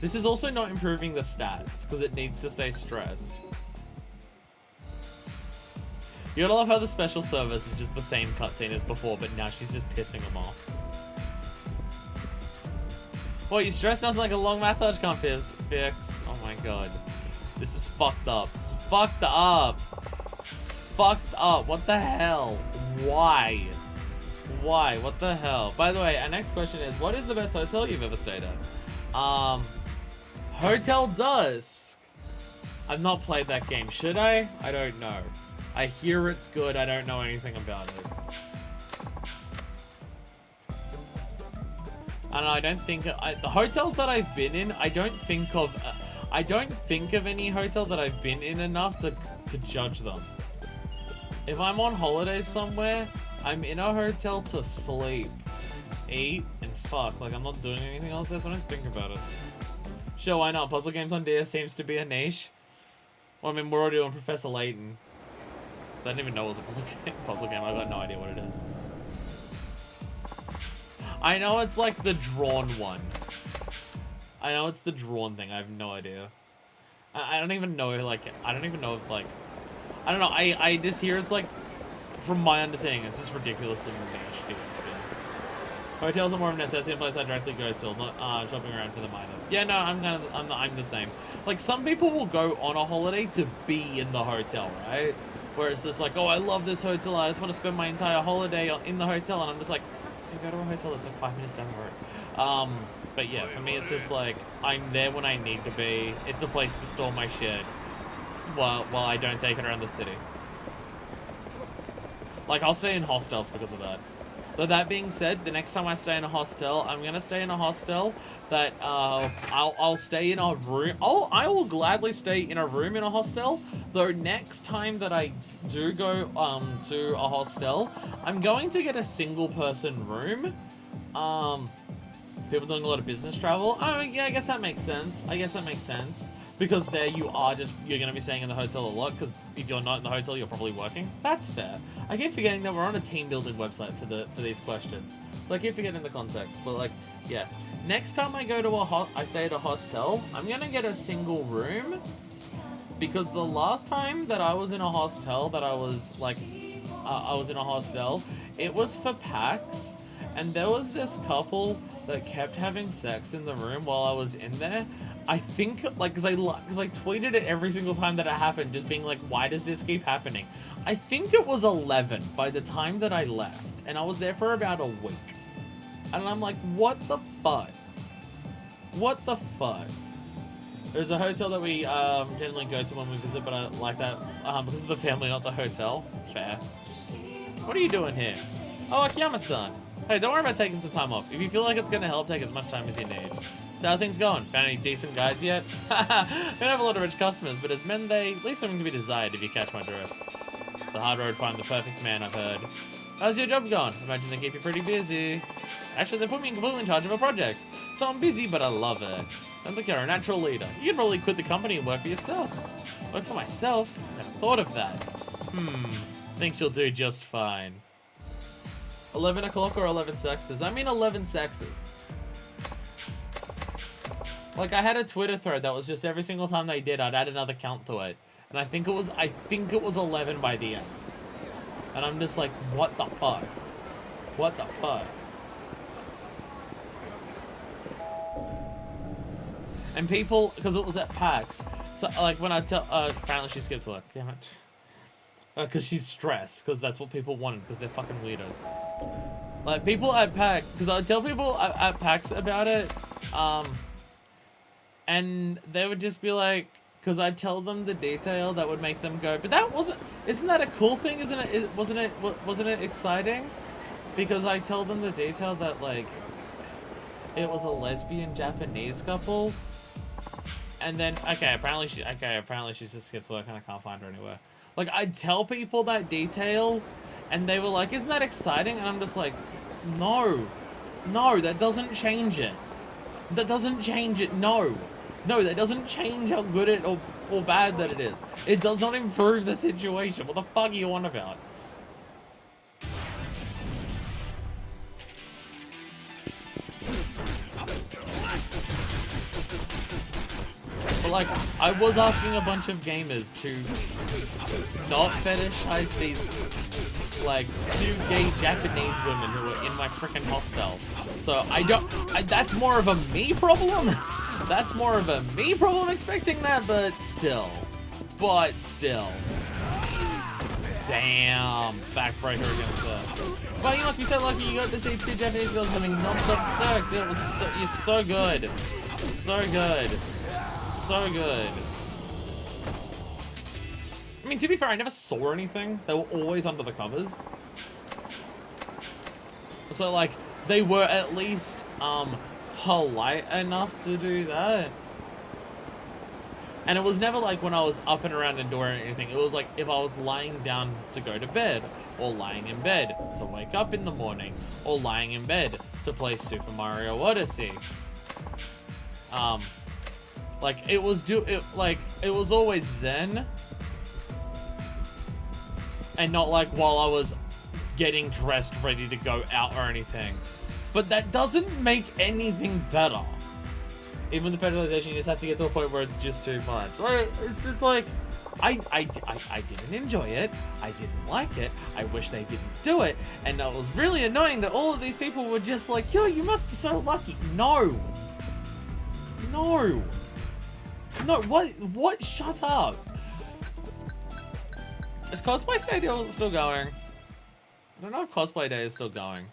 This is also not improving the stats because it needs to stay stressed. You gotta love how the special service is just the same cutscene as before, but now she's just pissing them off. What, you stressed nothing like a long massage can't fix? Oh my god. This is fucked up. It's fucked up. It's fucked up. What the hell? Why? Why? What the hell? By the way, our next question is, what is the best hotel you've ever stayed at? Hotel Dusk. I've not played that game. Should I? I don't know. I hear it's good. I don't know anything about it. And I don't think the hotels that I've been in. I don't think of any hotel that I've been in enough to judge them. If I'm on holidays somewhere, I'm in a hotel to sleep, eat, and fuck. Like I'm not doing anything else there, so I don't think about it. Sure, why not? Puzzle games on DS seems to be a niche. Well, I mean, we're already on Professor Layton. I didn't even know it was a puzzle game. I got no idea what it is. I know it's like the drawn one. I know it's the drawn thing. I have no idea. I don't even know, like, I don't even know if, like, I don't know. I just hear it's like, from my understanding, it's just ridiculously niche. Hotels are more of a necessity, a place I directly go to, not shopping around for them either. Yeah, no, I'm the same. Like, some people will go on a holiday to be in the hotel, right? Where it's just like, oh, I love this hotel, I just want to spend my entire holiday in the hotel, and I'm just like, you go to a hotel that's like 5 minutes down the road. But yeah, for me it's just like, I'm there when I need to be. It's a place to store my shit while I don't take it around the city. Like, I'll stay in hostels because of that. But that being said, the next time I stay in a hostel, I'm gonna stay in a hostel that I'll stay in a room. I will gladly stay in a room in a hostel. Though next time that I do go to a hostel, I'm going to get a single person room. People doing a lot of business travel. Oh yeah, I guess that makes sense. Because there you're gonna be staying in the hotel a lot, because if you're not in the hotel, you're probably working. That's fair. I keep forgetting that we're on a team building website for these questions. So I keep forgetting the context, but like, yeah. Next time I go to I stay at a hostel, I'm gonna get a single room, because the last time that I was in a hostel, it was for PAX, And there was this couple that kept having sex in the room while I was in there. I think, like, because I tweeted it every single time that it happened, just being like, why does this keep happening? I think it was 11 by the time that I left, and I was there for about a week. And I'm like, what the fuck? What the fuck? There's a hotel that we generally go to when we visit, but I like that because of the family, not the hotel. Fair. What are you doing here? Oh, Akiyama-san. Hey, don't worry about taking some time off. If you feel like it's gonna help, take as much time as you need. So how are things going? Found any decent guys yet? Don't have a lot of rich customers, but as men, they leave something to be desired if you catch my drift. It's a hard road to find the perfect man, I've heard. How's your job going? Imagine they keep you pretty busy. Actually, they put me completely in charge of a project. So I'm busy, but I love it. Sounds like you're a natural leader. You can probably quit the company and work for yourself. Work for myself? Never thought of that. Think she'll do just fine. 11 o'clock or 11 sexes? I mean 11 sexes. Like, I had a Twitter thread that was just every single time they did, I'd add another count to it. And I think it was 11 by the end. And I'm just like, what the fuck? What the fuck? And people, because it was at PAX, so like when I tell, apparently she skipped work, damn it. Because she's stressed, because that's what people wanted, because they're fucking weirdos. Like, people at PAX, because I would tell people at PAX about it, and they would just be like, because I'd tell them the detail that would make them go, but that wasn't, isn't that a cool thing, isn't it? Wasn't it exciting? Because I tell them the detail that, like, it was a lesbian Japanese couple, and then, apparently she's just skipped work and I can't find her anywhere. Like, I'd tell people that detail, and they were like, isn't that exciting? And I'm just like, no, that doesn't change it. That doesn't change it, no, that doesn't change how good it or bad that it is. It does not improve the situation. What the fuck are you on about? But like, I was asking a bunch of gamers to not fetishize these, like, 2 gay Japanese women who were in my frickin' hostel. So that's more of a me problem. That's more of a me problem expecting that, but still. Damn, backbreaker against her. Well, you must be so lucky you got to see 2 Japanese girls having non-stop sex. It was you're so good. So good. So good. I mean, to be fair, I never saw anything. They were always under the covers. So, like, they were at least, polite enough to do that. And it was never like when I was up and around and doing anything. It was like if I was lying down to go to bed, or lying in bed to wake up in the morning, or lying in bed to play Super Mario Odyssey. Like, it was always then, and not like while I was getting dressed ready to go out or anything. But that doesn't make anything better. Even with the federalization, you just have to get to a point where it's just too much. Like, it's just like, I didn't enjoy it. I didn't like it. I wish they didn't do it. And it was really annoying that all of these people were just like, yo, you must be so lucky. No, what? Shut up. Is Cosplay Day still going? I don't know if Cosplay Day is still going.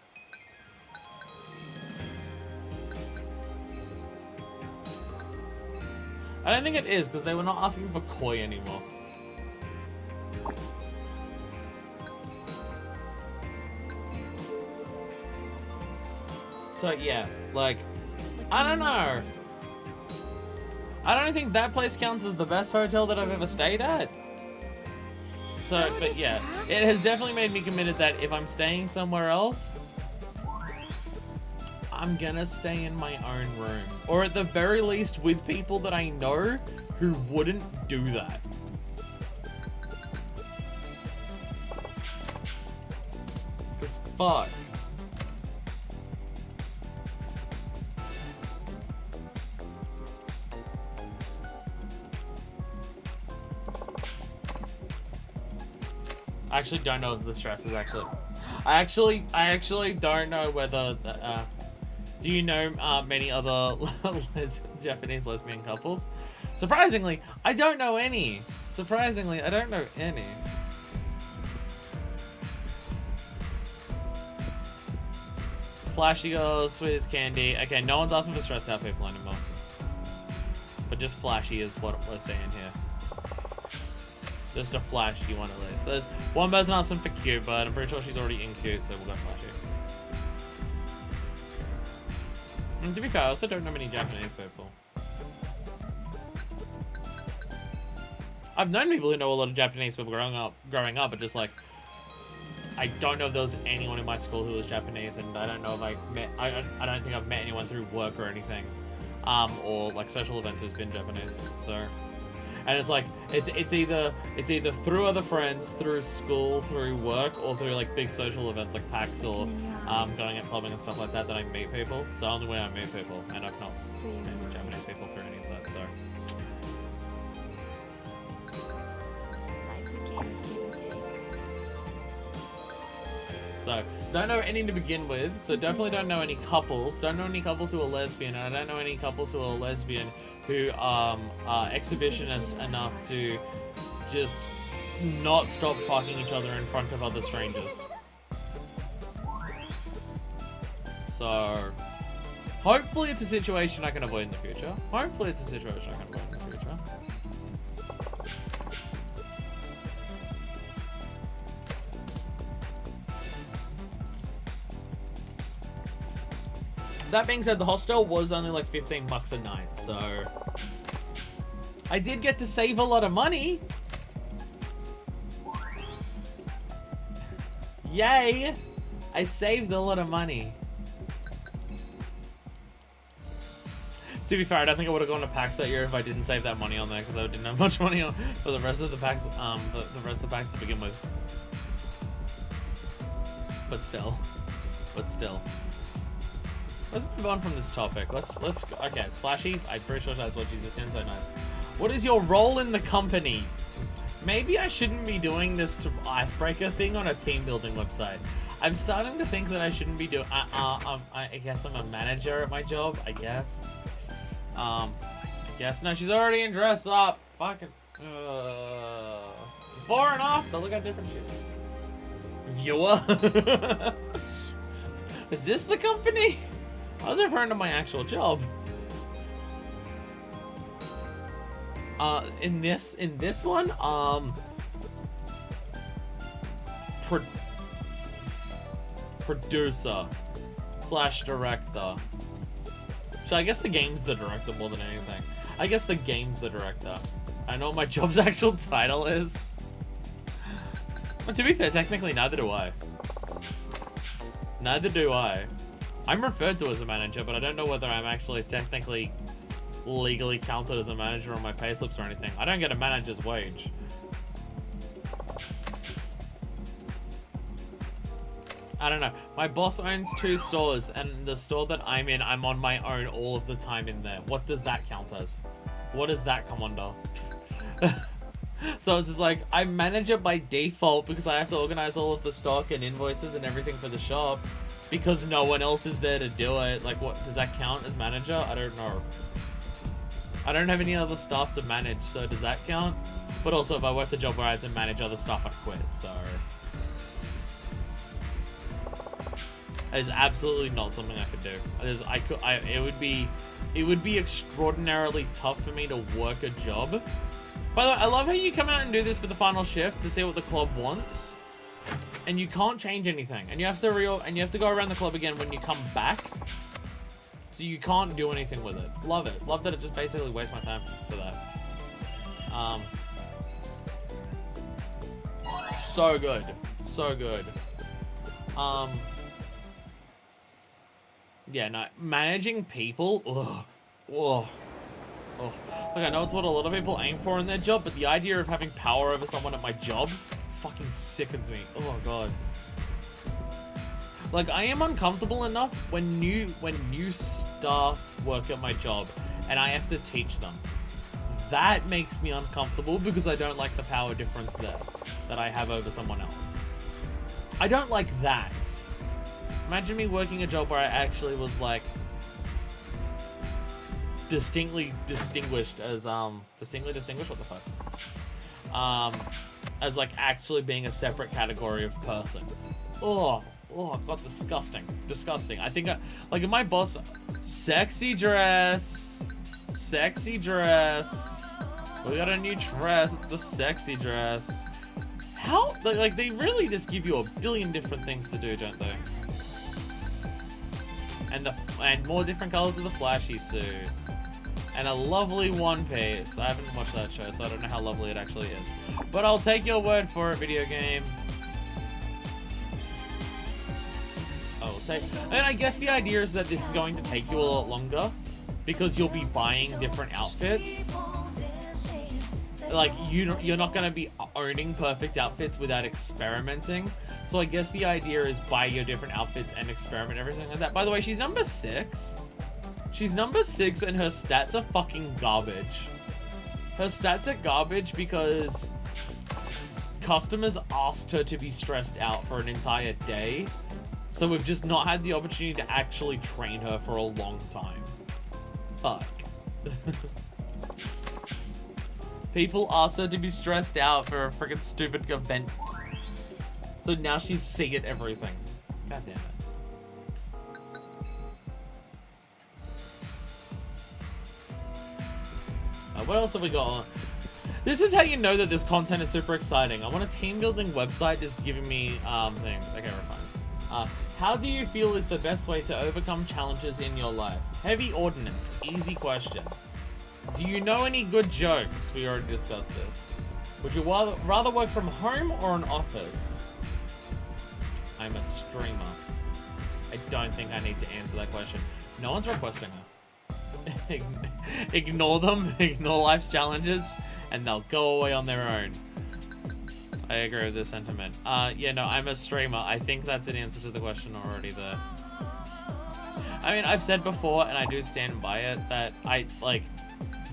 I don't think it is, because they were not asking for koi anymore. So yeah, like, I don't know. I don't think that place counts as the best hotel that I've ever stayed at. So, but yeah, it has definitely made me committed that if I'm staying somewhere else, I'm gonna stay in my own room. Or at the very least with people that I know who wouldn't do that. Cause fuck. I actually don't know if the stress is actually... I actually don't know whether. Do you know many other Japanese lesbian couples? Surprisingly, I don't know any. Surprisingly, I don't know any. Flashy girls, sweet as candy. Okay, no one's asking for stressed out people anymore. But just flashy is what we're saying here. Just a flashy one at least. There's one person asking for cute, but I'm pretty sure she's already in cute, so we'll go flashy. And to be fair, I also don't know many Japanese people. I've known people who know a lot of Japanese people growing up, but just like, I don't know if there was anyone in my school who was Japanese, and I don't know if I don't think I've met anyone through work or anything, or like social events who's been Japanese. So, and it's like it's either through other friends, through school, through work, or through like big social events like PAX or going out clubbing and stuff like that I meet people. It's the only way I meet people, and I've not met Japanese people through any of that. So. So, don't know any to begin with, so definitely don't know any couples. Don't know any couples who are lesbian, and I don't know any couples who are lesbian who are exhibitionist enough to just not stop fucking each other in front of other strangers. So, hopefully it's a situation I can avoid in the future. Hopefully it's a situation I can avoid in the future. That being said, the hostel was only like $15 a night, so I did get to save a lot of money. Yay! I saved a lot of money. To be fair, I don't think I would have gone to PAX that year if I didn't save that money on there, because I didn't have much money on for the rest of the PAX, the rest of the PAX to begin with. But still. Let's move on from this topic. Okay, it's flashy. I'm pretty sure that's what Jesus said. So nice. What is your role in the company? Maybe I shouldn't be doing this icebreaker thing on a team building website. I'm starting to think that I shouldn't be doing. I guess I'm a manager at my job. I guess. No, she's already in dress up. Fucking. Before and after. Look how different she is. Viewer. Is this the company? I was referring to my actual job. In this one, producer / director. So I guess the game's the director more than anything. I guess the game's the director. I know what my job's actual title is. But to be fair, technically neither do I. Neither do I. I'm referred to as a manager, but I don't know whether I'm actually technically legally counted as a manager on my payslips or anything. I don't get a manager's wage. I don't know. My boss owns 2 stores, and the store that I'm in, I'm on my own all of the time in there. What does that count as? What does that come under? So it's just like, I'm manager by default because I have to organize all of the stock and invoices and everything for the shop. Because no one else is there to do it. Like, what does that count as manager? I don't know. I don't have any other staff to manage, so does that count? But also, if I worked a job where I had to manage other stuff, I'd quit, so... It's absolutely not something I could do. It would be extraordinarily tough for me to work a job. By the way, I love how you come out and do this for the final shift to see what the club wants. And you can't change anything, and you have to go around the club again when you come back. So you can't do anything with it. Love it. Love that it just basically wastes my time for that. So good. So good. Yeah, no, managing people, ugh. Like, I know it's what a lot of people aim for in their job, but the idea of having power over someone at my job fucking sickens me. Oh god. Like, I am uncomfortable enough when new staff work at my job and I have to teach them. That makes me uncomfortable because I don't like the power difference there that I have over someone else. I don't like that. Imagine me working a job where I actually was like distinctly distinguished as distinctly distinguished, what the fuck? As like actually being a separate category of person. Oh, God, disgusting. I think like if my boss, sexy dress. We got a new dress. It's the sexy dress. How, like they really just give you a billion different things to do, don't they? And more different colors of the flashy suit. And a lovely One Piece. I haven't watched that show, so I don't know how lovely it actually is. But I'll take your word for it, video game. And I guess the idea is that this is going to take you a lot longer because you'll be buying different outfits. Like, you're not going to be owning perfect outfits without experimenting. So I guess the idea is buy your different outfits and experiment, everything like that. By the way, she's number 6. She's number 6 and her stats are fucking garbage. Her stats are garbage because customers asked her to be stressed out for an entire day. So we've just not had the opportunity to actually train her for a long time. Fuck. People asked her to be stressed out for a freaking stupid event. So now she's sick at everything. God damn it. What else have we got on? This is how you know that this content is super exciting. I want a team building website just giving me things. Okay, we're fine. How do you feel is the best way to overcome challenges in your life? Heavy ordnance. Easy question. Do you know any good jokes? We already discussed this. Would you rather work from home or an office? I'm a streamer. I don't think I need to answer that question. No one's requesting her. Ignore them, ignore life's challenges, and they'll go away on their own. I agree with this sentiment. Yeah, no, I'm a streamer. I think that's an answer to the question already there. I mean, I've said before, and I do stand by it, that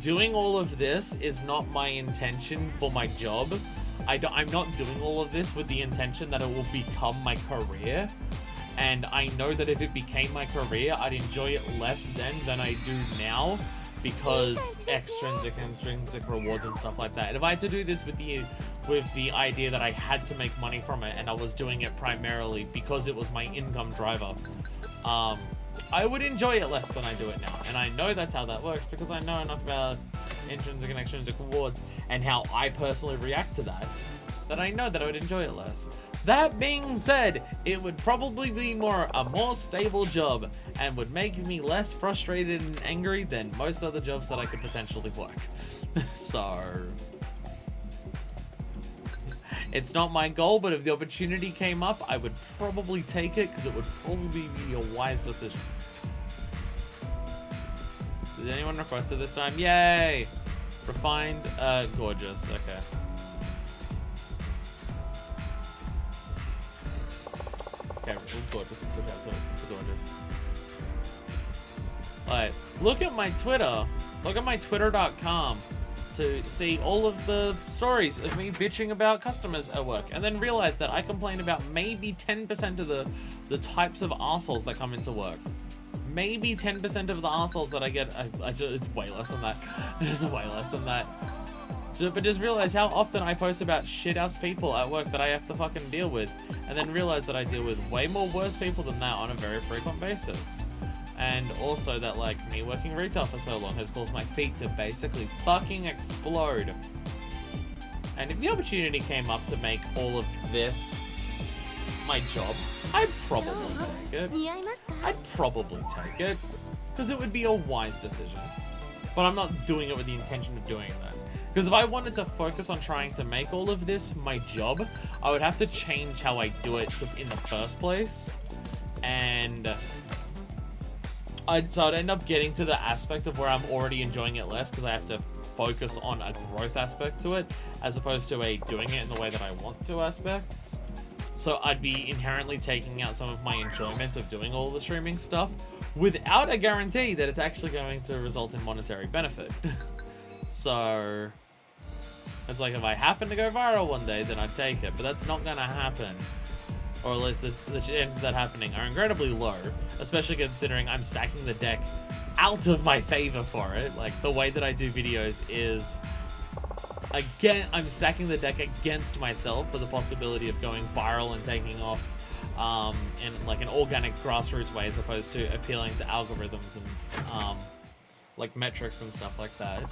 doing all of this is not my intention for my job. I'm not doing all of this with the intention that it will become my career. And I know that if it became my career, I'd enjoy it less then than I do now because extrinsic and intrinsic rewards and stuff like that. And if I had to do this with the idea that I had to make money from it and I was doing it primarily because it was my income driver, I would enjoy it less than I do it now. And I know that's how that works because I know enough about intrinsic and extrinsic rewards and how I personally react to that I know that I would enjoy it less. That being said, it would probably be a more stable job and would make me less frustrated and angry than most other jobs that I could potentially work. So, it's not my goal, but if the opportunity came up, I would probably take it because it would probably be a wise decision. Did anyone request it this time? Yay! Refined, gorgeous, okay. Okay, gorgeous. We'll switch out to gorgeous. Alright, look at my Twitter. Look at my twitter.com to see all of the stories of me bitching about customers at work. And then realize that I complain about maybe 10% of the types of assholes that come into work. Maybe 10% of the assholes that I get. It's way less than that. It's way less than that. But just realize how often I post about shit-ass people at work that I have to fucking deal with. And then realize that I deal with way more worse people than that on a very frequent basis. And also that, like, me working retail for so long has caused my feet to basically fucking explode. And if the opportunity came up to make all of this my job, I'd probably take it. I'd probably take it. Because it would be a wise decision. But I'm not doing it with the intention of doing that. Because if I wanted to focus on trying to make all of this my job, I would have to change how I do it in the first place. And so I'd end up getting to the aspect of where I'm already enjoying it less because I have to focus on a growth aspect to it as opposed to a doing it in the way that I want to aspect. So I'd be inherently taking out some of my enjoyment of doing all the streaming stuff without a guarantee that it's actually going to result in monetary benefit. So it's like if I happen to go viral one day, then I'd take it, but that's not gonna happen. or at least the chances of that happening are incredibly low, especially considering I'm stacking the deck out of my favor for it. Like, the way that I do videos is, again, I'm stacking the deck against myself for the possibility of going viral and taking off in like an organic grassroots way, as opposed to appealing to algorithms and like metrics and stuff like that.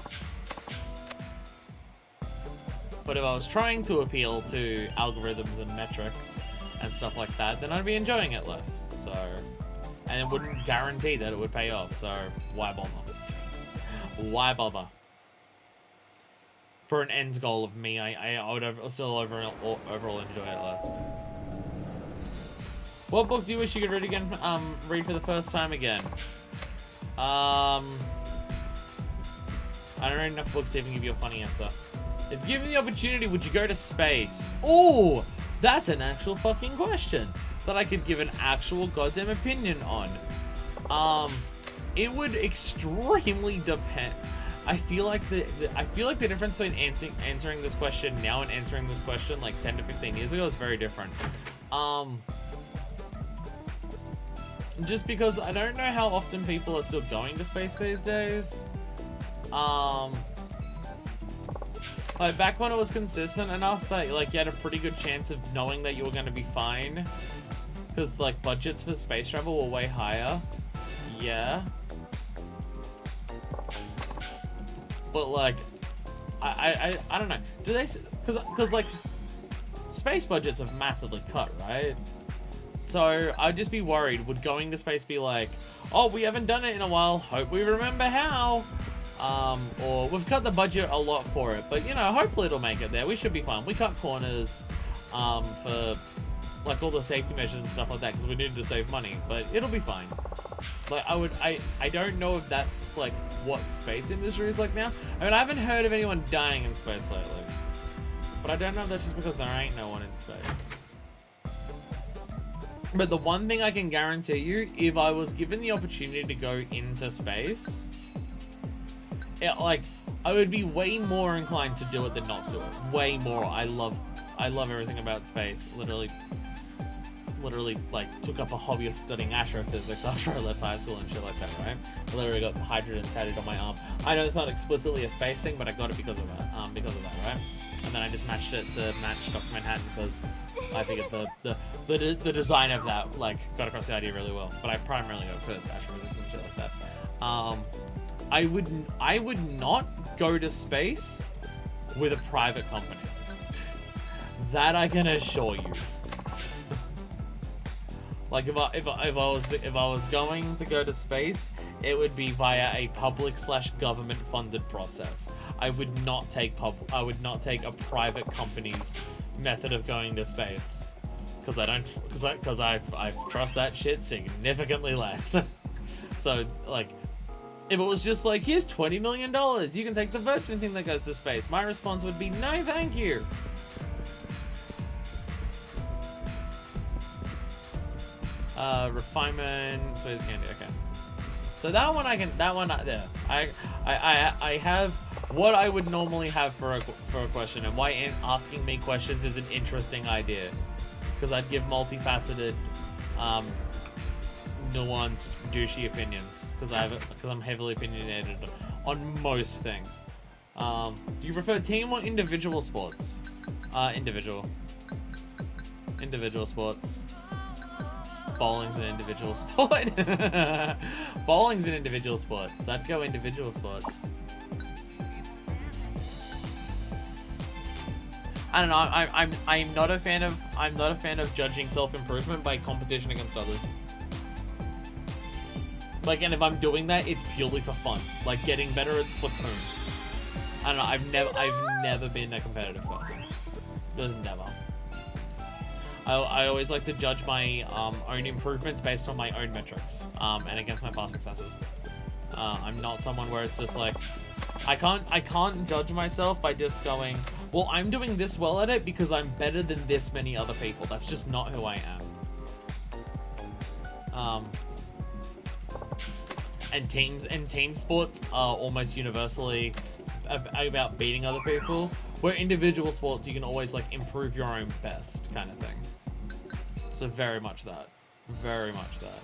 But if I was trying to appeal to algorithms and metrics and stuff like that, then I'd be enjoying it less. So, and it wouldn't guarantee that it would pay off. So why bother? Why bother? For an end goal of me, I would still overall enjoy it less. What book do you wish you could read again? Read for the first time again. I don't read enough books to even give you a funny answer. If given the opportunity, would you go to space? Oh, that's an actual fucking question that I could give an actual goddamn opinion on. It would extremely depend. I feel like the difference between answering this question now and answering this question like 10 to 15 years ago is very different. Just because I don't know how often people are still going to space these days. Like, back when it was consistent enough that, like, you had a pretty good chance of knowing that you were going to be fine. Because, like, budgets for space travel were way higher. Yeah. But, like, I don't know. Do they... Because, like, space budgets have massively cut, right? So, I'd just be worried. Would going to space be like, oh, we haven't done it in a while. Hope we remember how. Or we've cut the budget a lot for it, but, you know, hopefully it'll make it there. We should be fine. We cut corners, for, like, all the safety measures and stuff like that, because we needed to save money, but it'll be fine. Like, I don't know if that's, like, what space industry is like now. I mean, I haven't heard of anyone dying in space lately, but I don't know if that's just because there ain't no one in space. But the one thing I can guarantee you, if I was given the opportunity to go into space, like, I would be way more inclined to do it than not do it. Way more. I love everything about space. Literally, like, took up a hobby of studying astrophysics after I left high school and shit like that, right? I literally got hydrogen tattooed on my arm. I know it's not explicitly a space thing, but I got it because of that, right? And then I just matched it to match Dr. Manhattan because I figured the design of that, like, got across the idea really well. But I primarily go for astrophysics and shit like that. I would not go to space with a private company. That I can assure you. Like, if I was going to go to space, it would be via a public/government funded process. I would not take a private company's method of going to space, because I trust that shit significantly less. So, like, if it was just like, here's $20 million, you can take the Virgin thing that goes to space, my response would be, no, thank you. Refinement, Swiss candy, okay. So that one, yeah. I have what I would normally have for a question, and why asking me questions is an interesting idea. Because I'd give multifaceted, nuanced, douchey opinions. Because I'm heavily opinionated on most things. Do you prefer team or individual sports? Individual sports. Bowling's an individual sport. Bowling's an individual sport, so I'd go individual sports. I don't know. I'm not a fan of judging self-improvement by competition against others. Like, and if I'm doing that, it's purely for fun. Like, getting better at Splatoon. I don't know. I've never been a competitive person. Just never. I always like to judge my own improvements based on my own metrics, and against my past successes. I'm not someone where it's just like, I can't judge myself by just going, well, I'm doing this well at it because I'm better than this many other people. That's just not who I am. And team sports are almost universally about beating other people, where individual sports you can always, like, improve your own best kind of thing. So very much that. Very much that.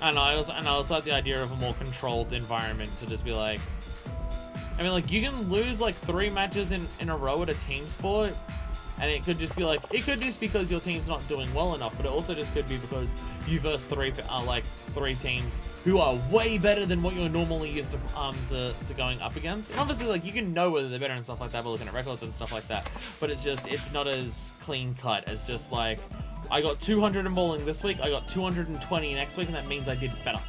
And I also like the idea of a more controlled environment to just be like, I mean, like, you can lose like 3 matches in a row at a team sport, and it could just be like, it could just because your team's not doing well enough, but it also just could be because you verse 3 teams who are way better than what you're normally used to going up against. And obviously, like, you can know whether they're better and stuff like that by looking at records and stuff like that, but it's not as clean cut as just like, I got 200 in bowling this week, I got 220 next week, and that means I did better.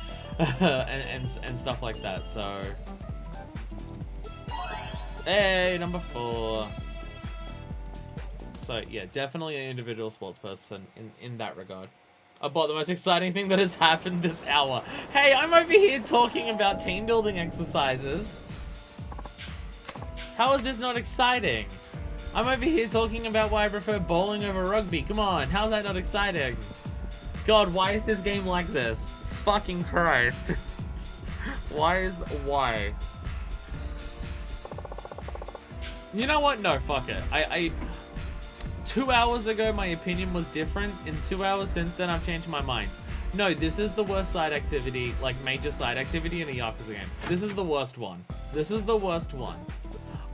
and stuff like that, so... Hey, number 4. So, yeah, definitely an individual sports person in that regard. About the most exciting thing that has happened this hour. Hey, I'm over here talking about team building exercises. How is this not exciting? I'm over here talking about why I prefer bowling over rugby. Come on, how's that not exciting? God, why is this game like this? Fucking Christ. Why? You know what? No, fuck it. 2 hours ago, my opinion was different. In 2 hours since then, I've changed my mind. No, this is the worst side activity, like major side activity in a Yakuza game. This is the worst one. This is the worst one.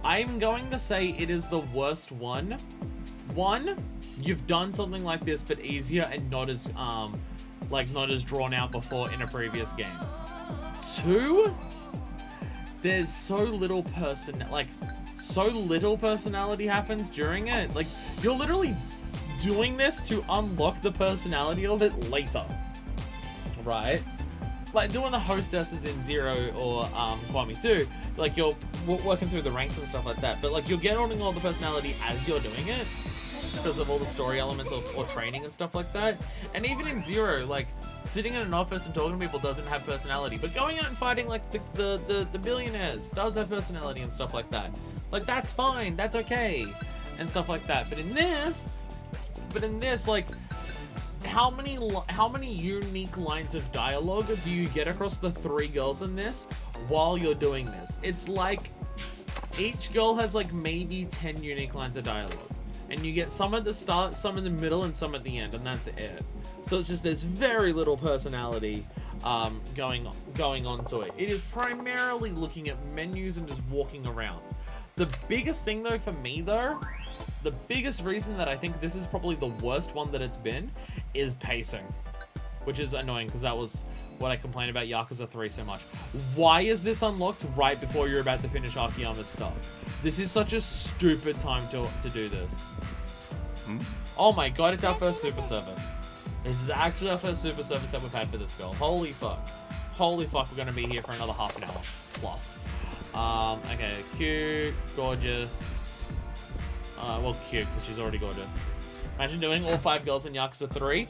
I'm going to say it is the worst one. One, you've done something like this, but easier and not as, not as drawn out before in a previous game. 2, there's so little personality happens during it. Like, you're literally doing this to unlock the personality of it later, right? Like doing the hostesses in 0 or Kwame 2, like you're working through the ranks and stuff like that, but like you're getting all the personality as you're doing it because of all the story elements or training and stuff like that. And even in 0, like sitting in an office and talking to people doesn't have personality, but going out and fighting like the billionaires does have personality and stuff like that. Like, that's fine, that's okay, and stuff like that. But in this, like, how many unique lines of dialogue do you get across the 3 girls in this while you're doing this? It's like each girl has like maybe 10 unique lines of dialogue, and you get some at the start, some in the middle, and some at the end, and that's it. So it's just there's very little personality going on to it. It is primarily looking at menus and just walking around. The biggest thing though for me though, the biggest reason that I think this is probably the worst one that it's been is pacing, which is annoying because that was what I complained about Yakuza 3 so much. Why is this unlocked right before you're about to finish Akiyama's stuff? This is such a stupid time to do this. Oh my god, it's our first super service. This is actually our first super service that we've had for this girl. Holy fuck. Holy fuck, we're gonna be here for another half an hour plus. Okay, cute, gorgeous. Well, cute, because she's already gorgeous. Imagine doing all 5 girls in Yakuza 3.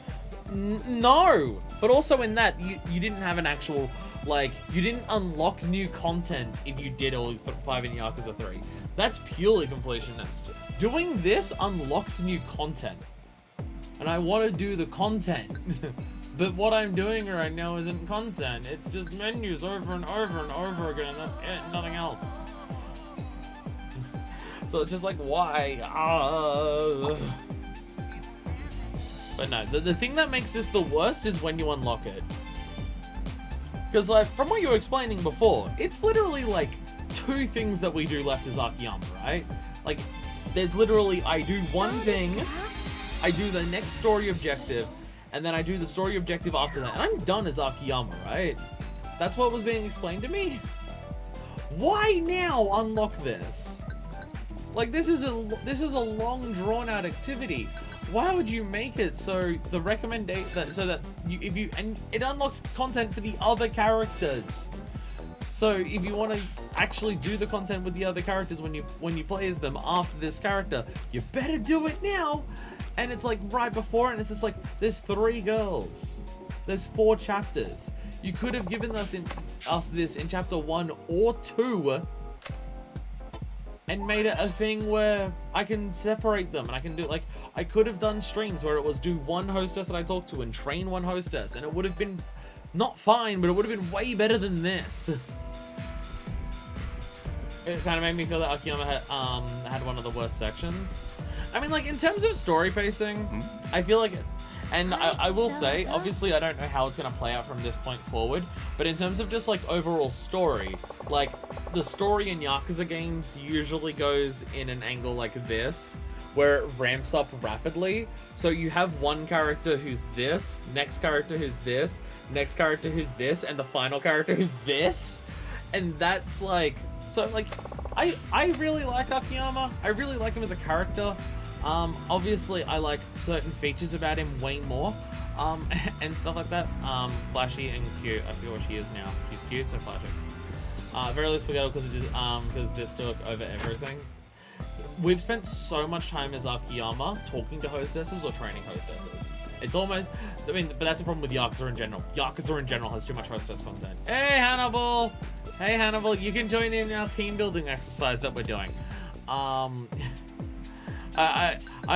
No! But also in that, you didn't have an actual, like, you didn't unlock new content if you did all 5 in Yakuza 3. That's purely completionist. Doing this unlocks new content. And I want to do the content. But what I'm doing right now isn't content. It's just menus over and over and over again. That's it, nothing else. So it's just like, why? But no, the thing that makes this the worst is when you unlock it. Because like, from what you were explaining before, it's literally like 2 things that we do left as Akiyama, right? Like, there's literally, I do one thing, I do the next story objective, and then I do the story objective after that, and I'm done as Akiyama, right? That's what was being explained to me. Why now unlock this? Like, this is a long drawn out activity. Why would you make it so the recommendation so that and it unlocks content for the other characters? So if you want to actually do the content with the other characters when you play as them after this character, you better do it now. And it's like right before, and it's just like, there's 3 girls, there's 4 chapters. You could have given us this in chapter 1 or 2, and made it a thing where I can separate them, and I can do, like, I could have done streams where it was do 1 hostess that I talk to and train 1 hostess, and it would have been not fine, but it would have been way better than this. it kind of made me feel that Akiyama had one of the worst sections. I mean, like, in terms of story pacing, I feel like, and I will say, obviously, I don't know how it's going to play out from this point forward, but in terms of just, like, overall story, like, the story in Yakuza games usually goes in an angle like this, where it ramps up rapidly. So you have one character who's this, next character who's this, next character who's this, and the final character who's this. And that's, like, so, like, I really like Akiyama. I really like him as a character. Obviously, I like certain features about him way more, and stuff like that. Flashy and cute. I forget what she is now. She's cute, so flashy. Very least forgettable because this took over everything. We've spent so much time as Akiyama talking to hostesses or training hostesses. It's almost, I mean, but that's a problem with Yakuza in general. Yakuza in general has too much hostess content. Hey, Hannibal! Hey, Hannibal, you can join in our team building exercise that we're doing. I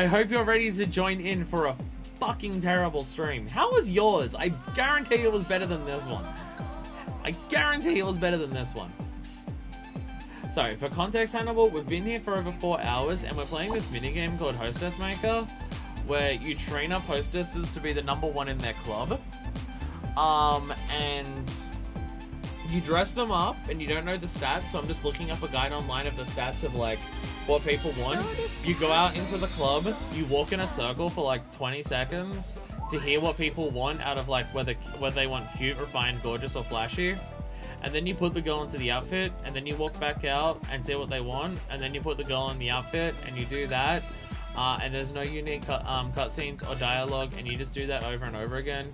hope you're ready to join in for a fucking terrible stream. How was yours? I guarantee it was better than this one. I guarantee it was better than this one. So, for context, Hannibal, we've been here for over 4 hours, and we're playing this minigame called Hostess Maker, where you train up hostesses to be the #1 in their club. And you dress them up, and you don't know the stats, so I'm just looking up a guide online of the stats of, like, what people want. You go out into the club, you walk in a circle for, like, 20 seconds to hear what people want out of, like, whether they want cute, refined, gorgeous, or flashy. And then you put the girl into the outfit, and then you walk back out and see what they want, and then you put the girl in the outfit, and you do that. And there's no unique cutscenes or dialogue, and you just do that over and over again.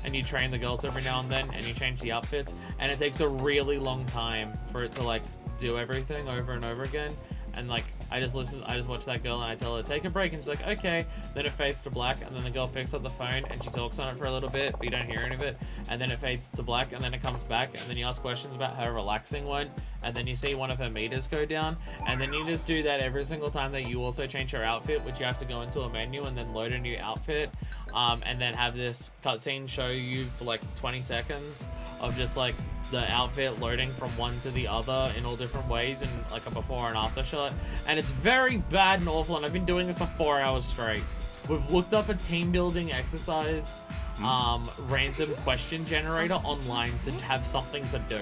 And you train the girls every now and then, and you change the outfits, and it takes a really long time for it to, like, do everything over and over again. And, like, I just watch that girl and I tell her to take a break, and she's like, okay. Then it fades to black, and then the girl picks up the phone and she talks on it for a little bit, but you don't hear any of it. And then it fades to black, and then it comes back, and then you ask questions about how relaxing went, and then you see one of her meters go down, and then you just do that every single time that you also change her outfit, which you have to go into a menu and then load a new outfit, and then have this cutscene show you for like 20 seconds of just like the outfit loading from one to the other in all different ways, and like a before and after shot. And it's very bad and awful, and I've been doing this for 4 hours straight. We've looked up a team building exercise random question generator online to have something to do.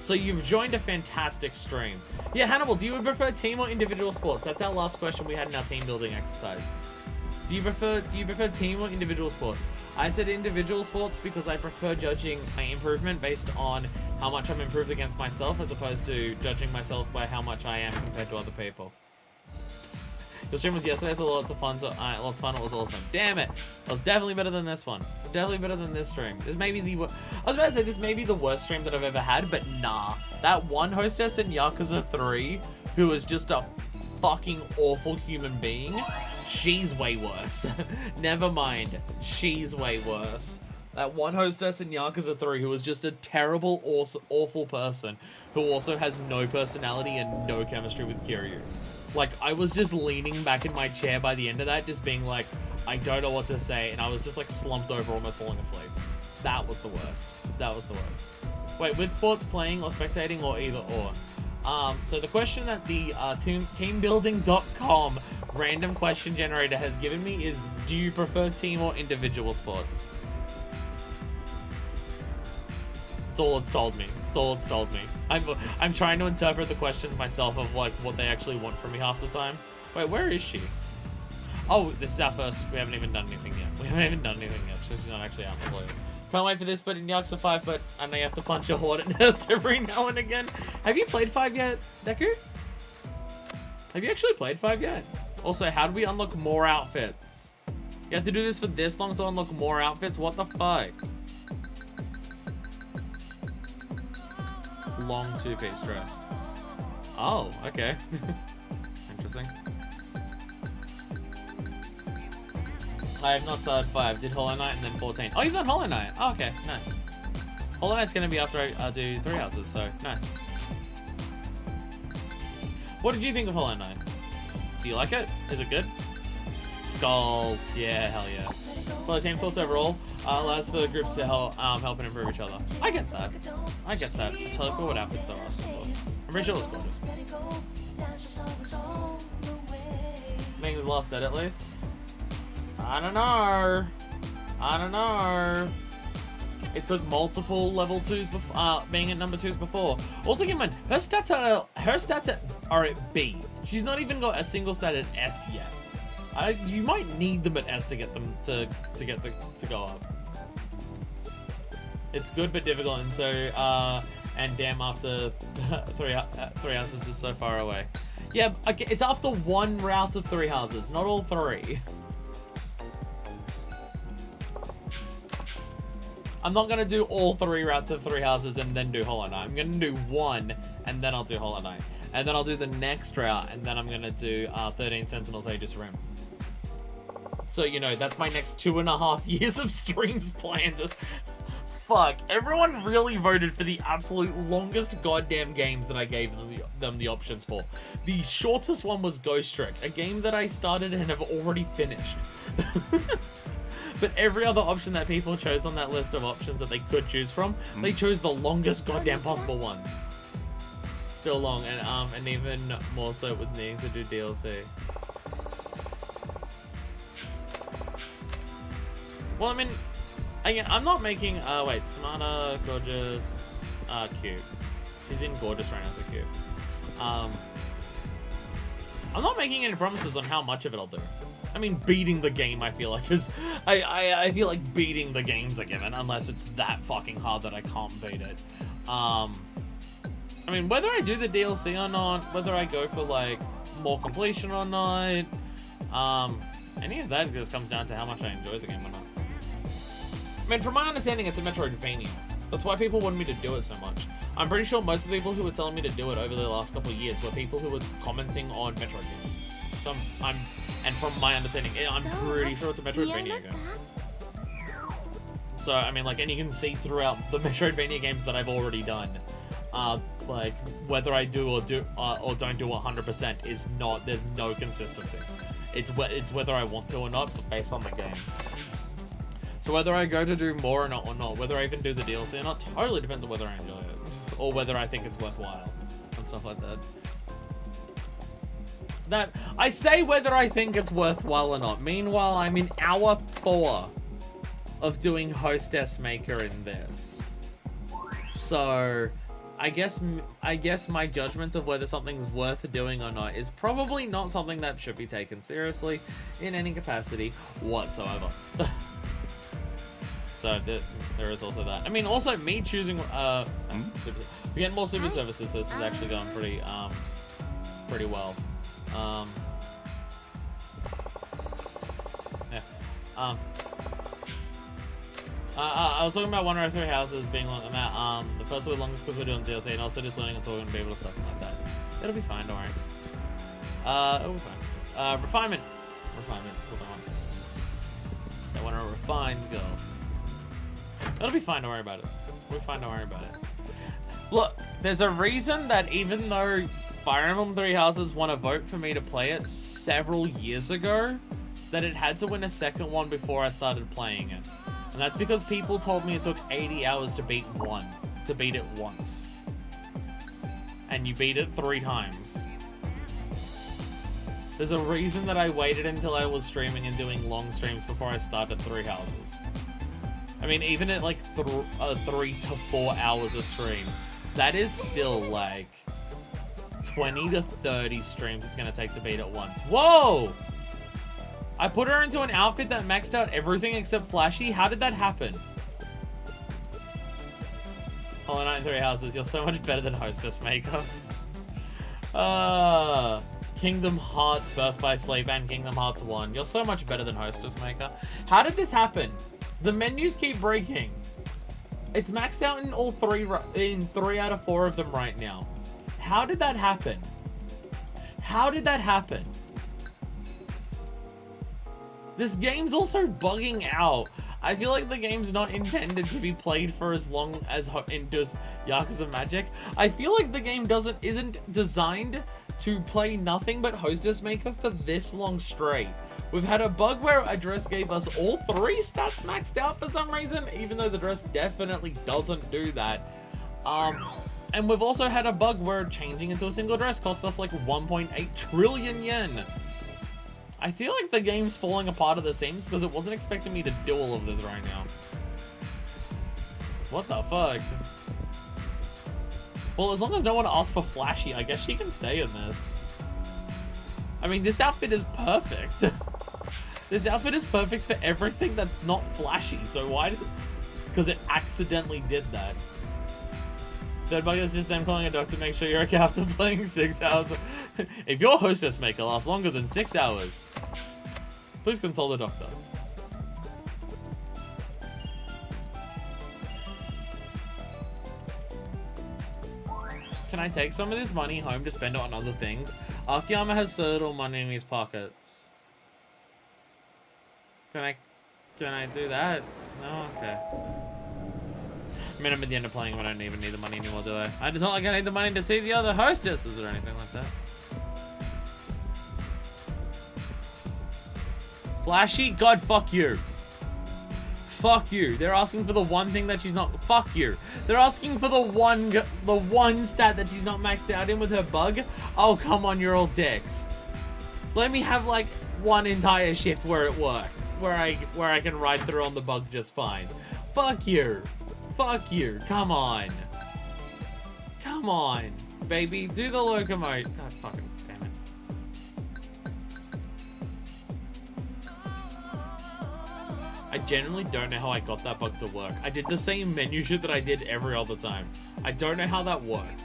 So you've joined a fantastic stream. Yeah, Hannibal, do you prefer team or individual sports? That's our last question we had in our team building exercise. Do you prefer team or individual sports? I said individual sports because I prefer judging my improvement based on how much I'm improved against myself, as opposed to judging myself by how much I am compared to other people. Your stream was yesterday, so lots of fun. It was awesome. Damn it! It was definitely better than this one. Definitely better than this stream. This may be I was about to say this may be the worst stream that I've ever had, but nah. That one hostess in Yakuza 3, who was just a fucking awful human being, she's way worse. Never mind. She's way worse. That one hostess in Yakuza 3 who was just a terrible, awful person who also has no personality and no chemistry with Kiryu. Like, I was just leaning back in my chair by the end of that, just being like, I don't know what to say, and I was just like slumped over, almost falling asleep. That was the worst. That was the worst. Wait, with sports, playing or spectating, or either or? So the question that the teambuilding.com random question generator has given me is, do you prefer team or individual sports? That's all it's told me. That's all it's told me. I'm trying to interpret the questions myself of like what they actually want from me half the time. Wait, where is she? Oh, this is our first. We haven't even done anything yet. So she's not actually out in the blue. Can't wait for this, but in Yakuza 5, but I know you have to punch a horde at nest every now and again. Have you played 5 yet, Deku? Have you actually played 5 yet? Also, how do we unlock more outfits? You have to do this for this long to unlock more outfits? What the fuck? Long 2-piece dress. Oh, okay. Interesting. I have not started 5. Did Hollow Knight and then 14. Oh, you've done Hollow Knight. Oh, okay, nice. Hollow Knight's gonna be after I do 3 houses, so nice. What did you think of Hollow Knight? Do you like it? Is it good? Skull. Yeah, hell yeah. For the team thoughts overall, allows for the groups to help and improve each other. I get that. I get that. I totally forgot what outfits they were asking for. I'm pretty sure it was gorgeous. Making the last set at least. I don't know. I don't know. It took multiple level 2s before, being at number 2s before. Also, keep in mind, her stats are at B. She's not even got a single stat at S yet. You might need them at S to get them to go up. It's good but difficult, and so and damn, after three houses is so far away. Yeah, okay, it's after one route of 3 houses, not all 3. I'm not gonna do all 3 routes of 3 houses and then do Hollow Knight. I'm gonna do 1 and then I'll do Hollow Knight. And then I'll do the next route and then I'm gonna do 13 Sentinels Aegis Rim. So, you know, that's my next 2.5 years of streams planned. Fuck, everyone really voted for the absolute longest goddamn games that I gave them the options for. The shortest one was Ghost Trick, a game that I started and have already finished. But every other option that people chose on that list of options that they could choose from, they chose the longest goddamn possible ones. Still long, and even more so with needing to do DLC. Well, I mean, again, I'm not making, wait, Smarter, Gorgeous, cute. She's in Gorgeous right now, so cute. I'm not making any promises on how much of it I'll do. I mean, beating the game, I feel like, is... I feel like beating the game's a given, unless it's that fucking hard that I can't beat it. I mean, whether I do the DLC or not, whether I go for, like, more completion or not, any of that just comes down to how much I enjoy the game or not. I mean, from my understanding, it's a Metroidvania. That's why people wanted me to do it so much. I'm pretty sure most of the people who were telling me to do it over the last couple of years were people who were commenting on Metroid games. So and from my understanding, I'm pretty sure it's a Metroidvania game. So, I mean, like, and you can see throughout the Metroidvania games that I've already done, like, whether I do or don't do 100% is not, there's no consistency. It's whether I want to or not, but based on the game. So whether I go to do more or not, whether I even do the DLC or not, totally depends on whether I enjoy it. Or whether I think it's worthwhile, and stuff like that. I say whether I think it's worthwhile or not. Meanwhile, I'm in hour 4 of doing Hostess Maker in this. So, I guess my judgment of whether something's worth doing or not is probably not something that should be taken seriously in any capacity whatsoever. So there is also that. I mean, also me choosing we get more super services, so this is actually going pretty well. Yeah. I was talking about 1 or 3 houses being long on that. The first one longest because we're doing DLC, and also just learning and talking and be able to stuff like that. It'll be fine, don't worry. It'll be fine. Refinement. Hold on. That one, a refined girl. It'll be fine, don't worry about it. We'll be fine, don't worry about it. Look, there's a reason that even though Fire Emblem 3 Houses won a vote for me to play it several years ago, that it had to win a second one before I started playing it. And that's because people told me it took 80 hours to beat it once. And you beat it 3 times. There's a reason that I waited until I was streaming and doing long streams before I started 3 Houses. I mean, even at like 3 to 4 hours a stream, that is still like 20 to 30 streams it's gonna take to beat it once. Whoa! I put her into an outfit that maxed out everything except flashy. How did that happen? Hollow Knight 3 Houses, you're so much better than Hostess Maker. Kingdom Hearts, Birth by Sleep, and Kingdom Hearts 1. You're so much better than Hostess Maker. How did this happen? The menus keep breaking. It's maxed out in all 3 out of 4 of them right now. How did that happen? How did that happen? This game's also bugging out. I feel like the game's not intended to be played for as long as in just Yakuza Magic. I feel like the game isn't designed to play nothing but Hostess Maker for this long straight. We've had a bug where a dress gave us all 3 stats maxed out for some reason, even though the dress definitely doesn't do that. And we've also had a bug where changing into a single dress cost us like 1.8 trillion yen. I feel like the game's falling apart at the seams because it wasn't expecting me to do all of this right now. What the fuck? Well, as long as no one asks for Flashy, I guess she can stay in this. I mean, this outfit is perfect. This outfit is perfect for everything that's not Flashy, so why did it... Because it accidentally did that. Third bug is just them calling a doctor to make sure you're okay after playing 6 hours. If your Hostess maker lasts longer than 6 hours, please consult the doctor. Can I take some of this money home to spend it on other things? Akiyama has so little money in his pockets. Can I do that? No? Okay. I mean, I'm at the end of playing, but I don't even need the money anymore, do I? I just not like I need the money to see the other hostesses or anything like that. Flashy? God, fuck you. Fuck you. They're asking for the one thing that she's not... Fuck you. They're asking for the one stat that she's not maxed out in with her bug. Oh, come on, you're all dicks. Let me have, like, one entire shift where it works. Where I can ride through on the bug just fine. Fuck you. Fuck you. Come on. Come on, baby. Do the locomotive. God fucking damn it. I genuinely don't know how I got that bug to work. I did the same menu shit that I did every other time. I don't know how that worked.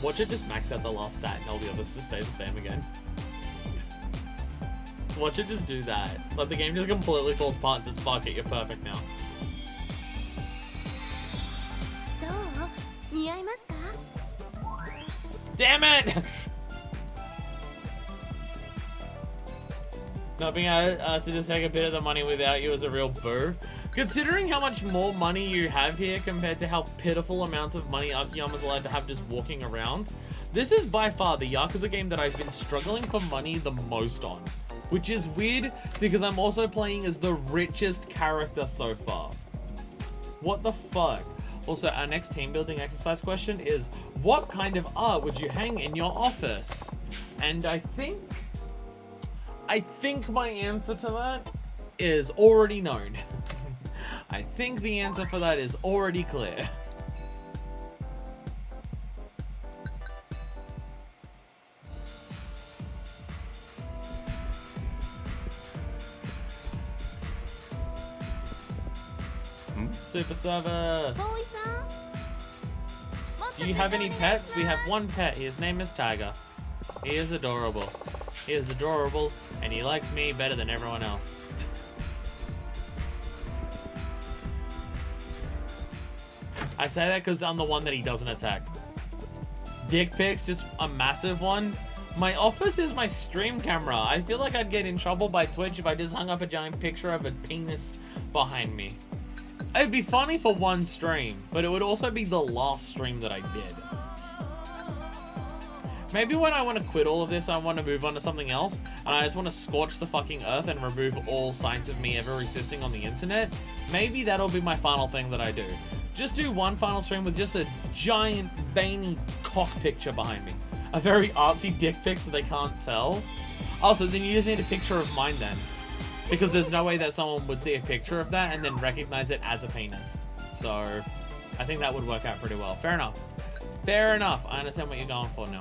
Watch it just max out the last stat and all the others just stay the same again. Watch it just do that. Like, the game just completely falls apart and says, fuck it, you're perfect now. Damn it! Not being able to just take a bit of the money without you is a real boo. Considering how much more money you have here compared to how pitiful amounts of money Akiyama's allowed to have just walking around, this is by far the Yakuza game that I've been struggling for money the most on. Which is weird because I'm also playing as the richest character so far. What the fuck? Also, our next team building exercise question is, what kind of art would you hang in your office? And I think my answer to that is already known. I think the answer for that is already clear. Super service. Do you have any pets? We have one pet. His name is Tiger. He is adorable. He is adorable, and he likes me better than everyone else. I say that because I'm the one that he doesn't attack. Dick pics, just a massive one. My office is my stream camera. I feel like I'd get in trouble by Twitch if I just hung up a giant picture of a penis behind me. It'd be funny for one stream, but it would also be the last stream that I did. Maybe when I want to quit all of this, I want to move on to something else, and I just want to scorch the fucking earth and remove all signs of me ever existing on the internet. Maybe that'll be my final thing that I do. Just do one final stream with just a giant, veiny cock picture behind me. A very artsy dick pic so they can't tell. Also, then you just need a picture of mine then. Because there's no way that someone would see a picture of that and then recognize it as a penis. So, I think that would work out pretty well. Fair enough. Fair enough. I understand what you're going for now.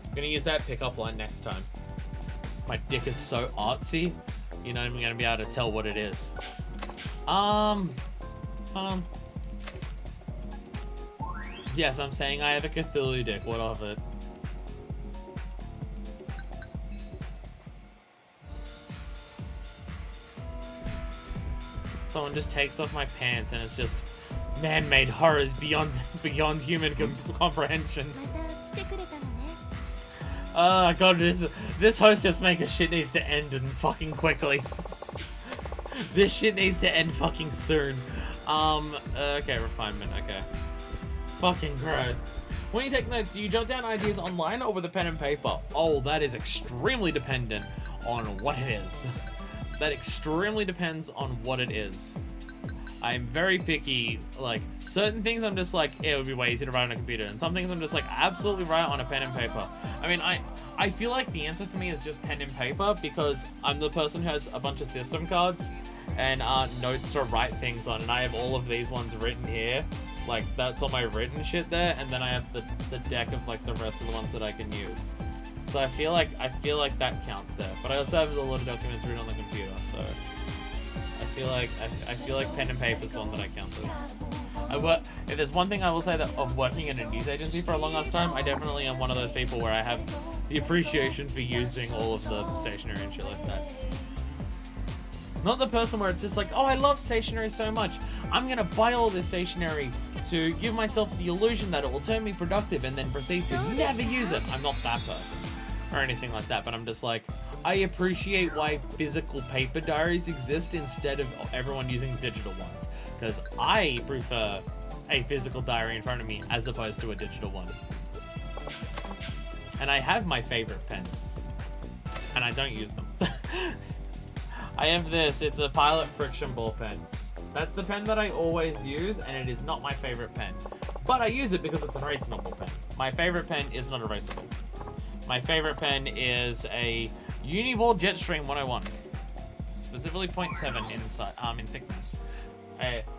I'm gonna use that pickup line next time. My dick is so artsy, you're not even gonna be able to tell what it is. Yes, I'm saying I have a Cthulhu dick. What of it? Someone just takes off my pants and it's just man-made horrors beyond human comprehension. Oh god, this Hostess maker shit needs to end and fucking quickly. This shit needs to end fucking soon. Okay, refinement, okay. Fucking gross. When you take notes, do you jot down ideas online or with a pen and paper? Oh, that is extremely dependent on what it is. That extremely depends on what it is. I'm very picky. Like, certain things I'm just like, it would be way easier to write on a computer. And some things I'm just like, absolutely write on a pen and paper. I mean, I feel like the answer for me is just pen and paper because I'm the person who has a bunch of system cards and notes to write things on. And I have all of these ones written here. Like, that's all my written shit there. And then I have the deck of, like, the rest of the ones that I can use. So I feel like that counts there. But I also have a lot of documents written on the computer, so I feel like pen and paper is the one that I count as. If there's one thing I will say that of working in a news agency for a long ass time, I definitely am one of those people where I have the appreciation for using all of the stationery and shit like that. Not the person where it's just like, oh, I love stationery so much, I'm gonna buy all this stationery to give myself the illusion that it will turn me productive and then proceed to never use it. I'm not that person or anything like that, but I'm just like, I appreciate why physical paper diaries exist instead of everyone using digital ones, because I prefer a physical diary in front of me as opposed to a digital one. And I have my favorite pens, and I don't use them. I have this, it's a Pilot Friction ball pen. That's the pen that I always use, and it is not my favorite pen. But I use it because it's an erasable pen. My favorite pen is not erasable. My favorite pen is a Uniball Jetstream 101. Specifically 0.7 in thickness.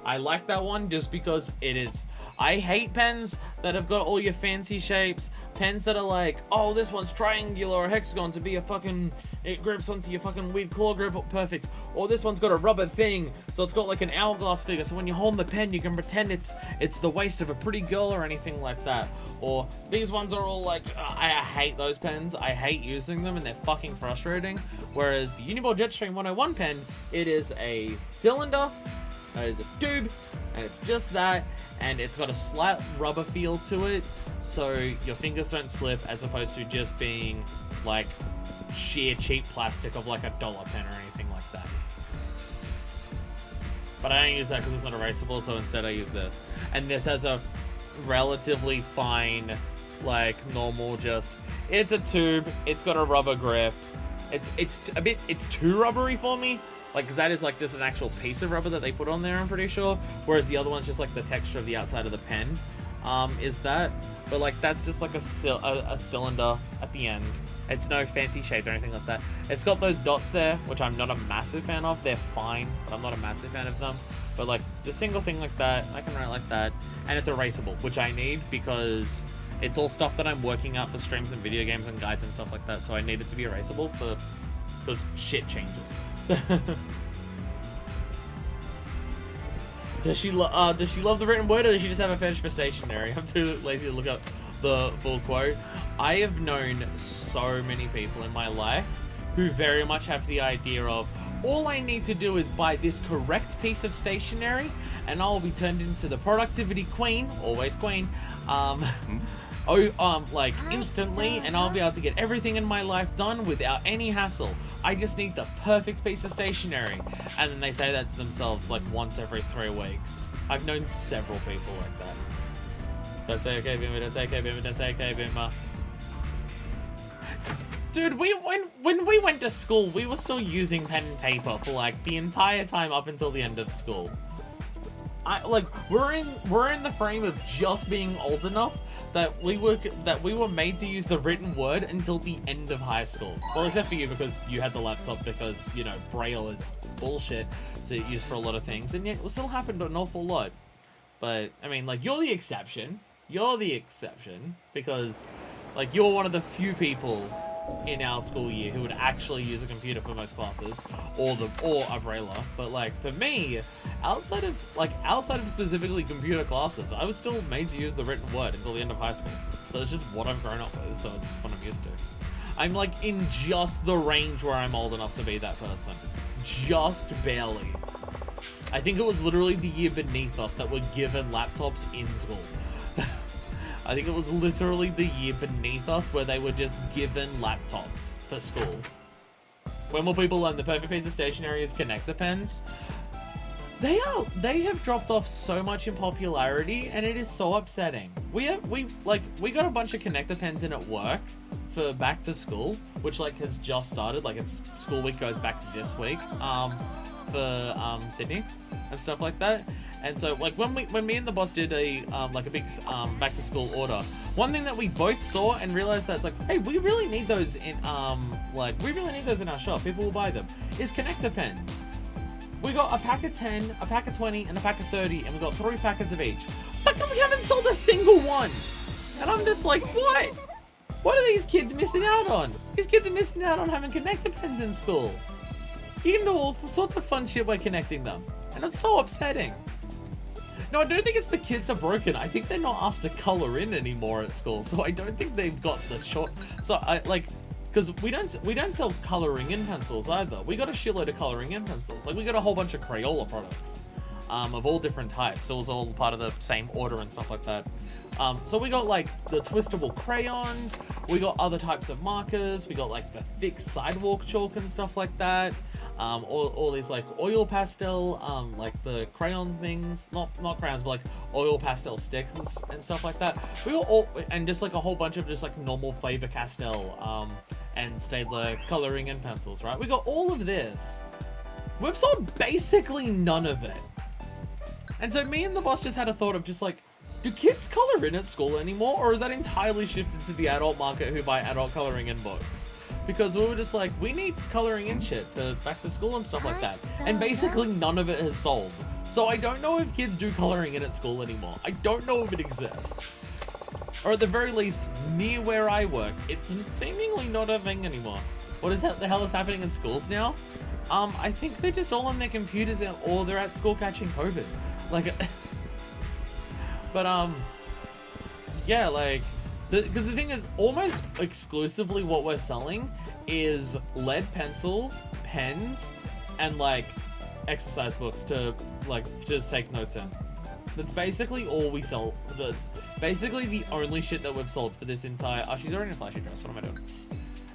I like that one just because it is... I hate pens that have got all your fancy shapes. Pens that are like, oh, this one's triangular or hexagon to be a fucking... It grips onto your fucking weird claw grip, perfect. Or this one's got a rubber thing, so it's got like an hourglass figure, so when you hold the pen, you can pretend it's the waist of a pretty girl or anything like that. Or these ones are all like... I hate those pens. I hate using them, and they're fucking frustrating. Whereas the Uniball Jetstream 101 pen, it is a cylinder, it is a tube, and it's just that, and it's got a slight rubber feel to it, so your fingers don't slip, as opposed to just being like sheer cheap plastic of like $1 pen or anything like that. But I don't use that because it's not erasable, so instead I use this. And this has a relatively fine, like normal, just, it's a tube, it's got a rubber grip, it's too rubbery for me. Like, because that is like just an actual piece of rubber that they put on there, I'm pretty sure. Whereas the other one's just like the texture of the outside of the pen, is that. But like, that's just like a cylinder at the end. It's no fancy shape or anything like that. It's got those dots there, which I'm not a massive fan of. They're fine, but I'm not a massive fan of them. But like, the single thing like that, I can write like that. And it's erasable, which I need because it's all stuff that I'm working out for streams and video games and guides and stuff like that. So I need it to be erasable because shit changes. Does she love the written word, or does she just have a fetish for stationery? I'm too lazy to look up the full quote. I have known so many people in my life who very much have the idea of, all I need to do is buy this correct piece of stationery and I'll be turned into the productivity queen, always queen, like instantly, and I'll be able to get everything in my life done without any hassle. I just need the perfect piece of stationery. And then they say that to themselves like once every 3 weeks. I've known several people like that. Don't say okay, Boomer, don't say okay, Boomer, don't say okay, Boomer. Dude, when we went to school, we were still using pen and paper for like the entire time up until the end of school. We're in the frame of just being old enough that we were made to use the written word until the end of high school. Well, except for you, because you had the laptop, because, you know, Braille is bullshit to use for a lot of things, and yet it still happened an awful lot. But, I mean, like, you're the exception. You're the exception, because, like, you're one of the few people in our school year who would actually use a computer for most classes, or a Brailler. But like, for me, outside of specifically computer classes, I was still made to use the written word until the end of high school. So it's just what I've grown up with, so it's just what I'm used to. I'm like in just the range where I'm old enough to be that person. Just barely. I think it was literally the year beneath us that were given laptops in school. I think it was literally the year beneath us where they were just given laptops for school. When will people learn the perfect piece of stationery is connector pens? They have dropped off so much in popularity, and it is so upsetting. We got a bunch of connector pens in at work for back to school, which like has just started. Like it's school week goes back this week for Sydney and stuff like that. And so like when me and the boss did a big back to school order, one thing that we both saw and realized that it's like, hey, we really need those in we really need those in our shop. People will buy them. Is connector pens. We got a pack of 10, a pack of 20, and a pack of 30, and we got 3 packets of each. But we haven't sold a single one. And I'm just like, what? What are these kids missing out on? These kids are missing out on having connector pens in school. You can do all sorts of fun shit by connecting them. And it's so upsetting. No, I don't think it's the kids are broken. I think they're not asked to color in anymore at school. So I don't think they've got the short. So I like, because we don't sell coloring in pencils either. We got a shitload of coloring in pencils. Like we got a whole bunch of Crayola products. Of all different types. It was all part of the same order and stuff like that. So we got like the twistable crayons, we got other types of markers, we got like the thick sidewalk chalk and stuff like that. All these like oil pastel, like the crayon things, not crayons, but like oil pastel sticks and stuff like that. We got all, and just like a whole bunch of just like normal Faber-Castell and Staedtler coloring in pencils, right? We got all of this. We've sold basically none of it. And so me and the boss just had a thought of just like, do kids color in at school anymore? Or is that entirely shifted to the adult market who buy adult coloring in books? Because we were just like, we need coloring in shit for back to school and stuff like that. And basically none of it has sold. So I don't know if kids do coloring in at school anymore. I don't know if it exists. Or at the very least, near where I work, it's seemingly not a thing anymore. What is that the hell is happening in schools now? I think they're just all on their computers or they're at school catching COVID. Like, but yeah, like, because the thing is, almost exclusively what we're selling is lead pencils, pens, and like exercise books to like just take notes in. That's basically all we sell. That's basically the only shit that we've sold for this entire. Oh, she's already in a flashy dress. What am I doing?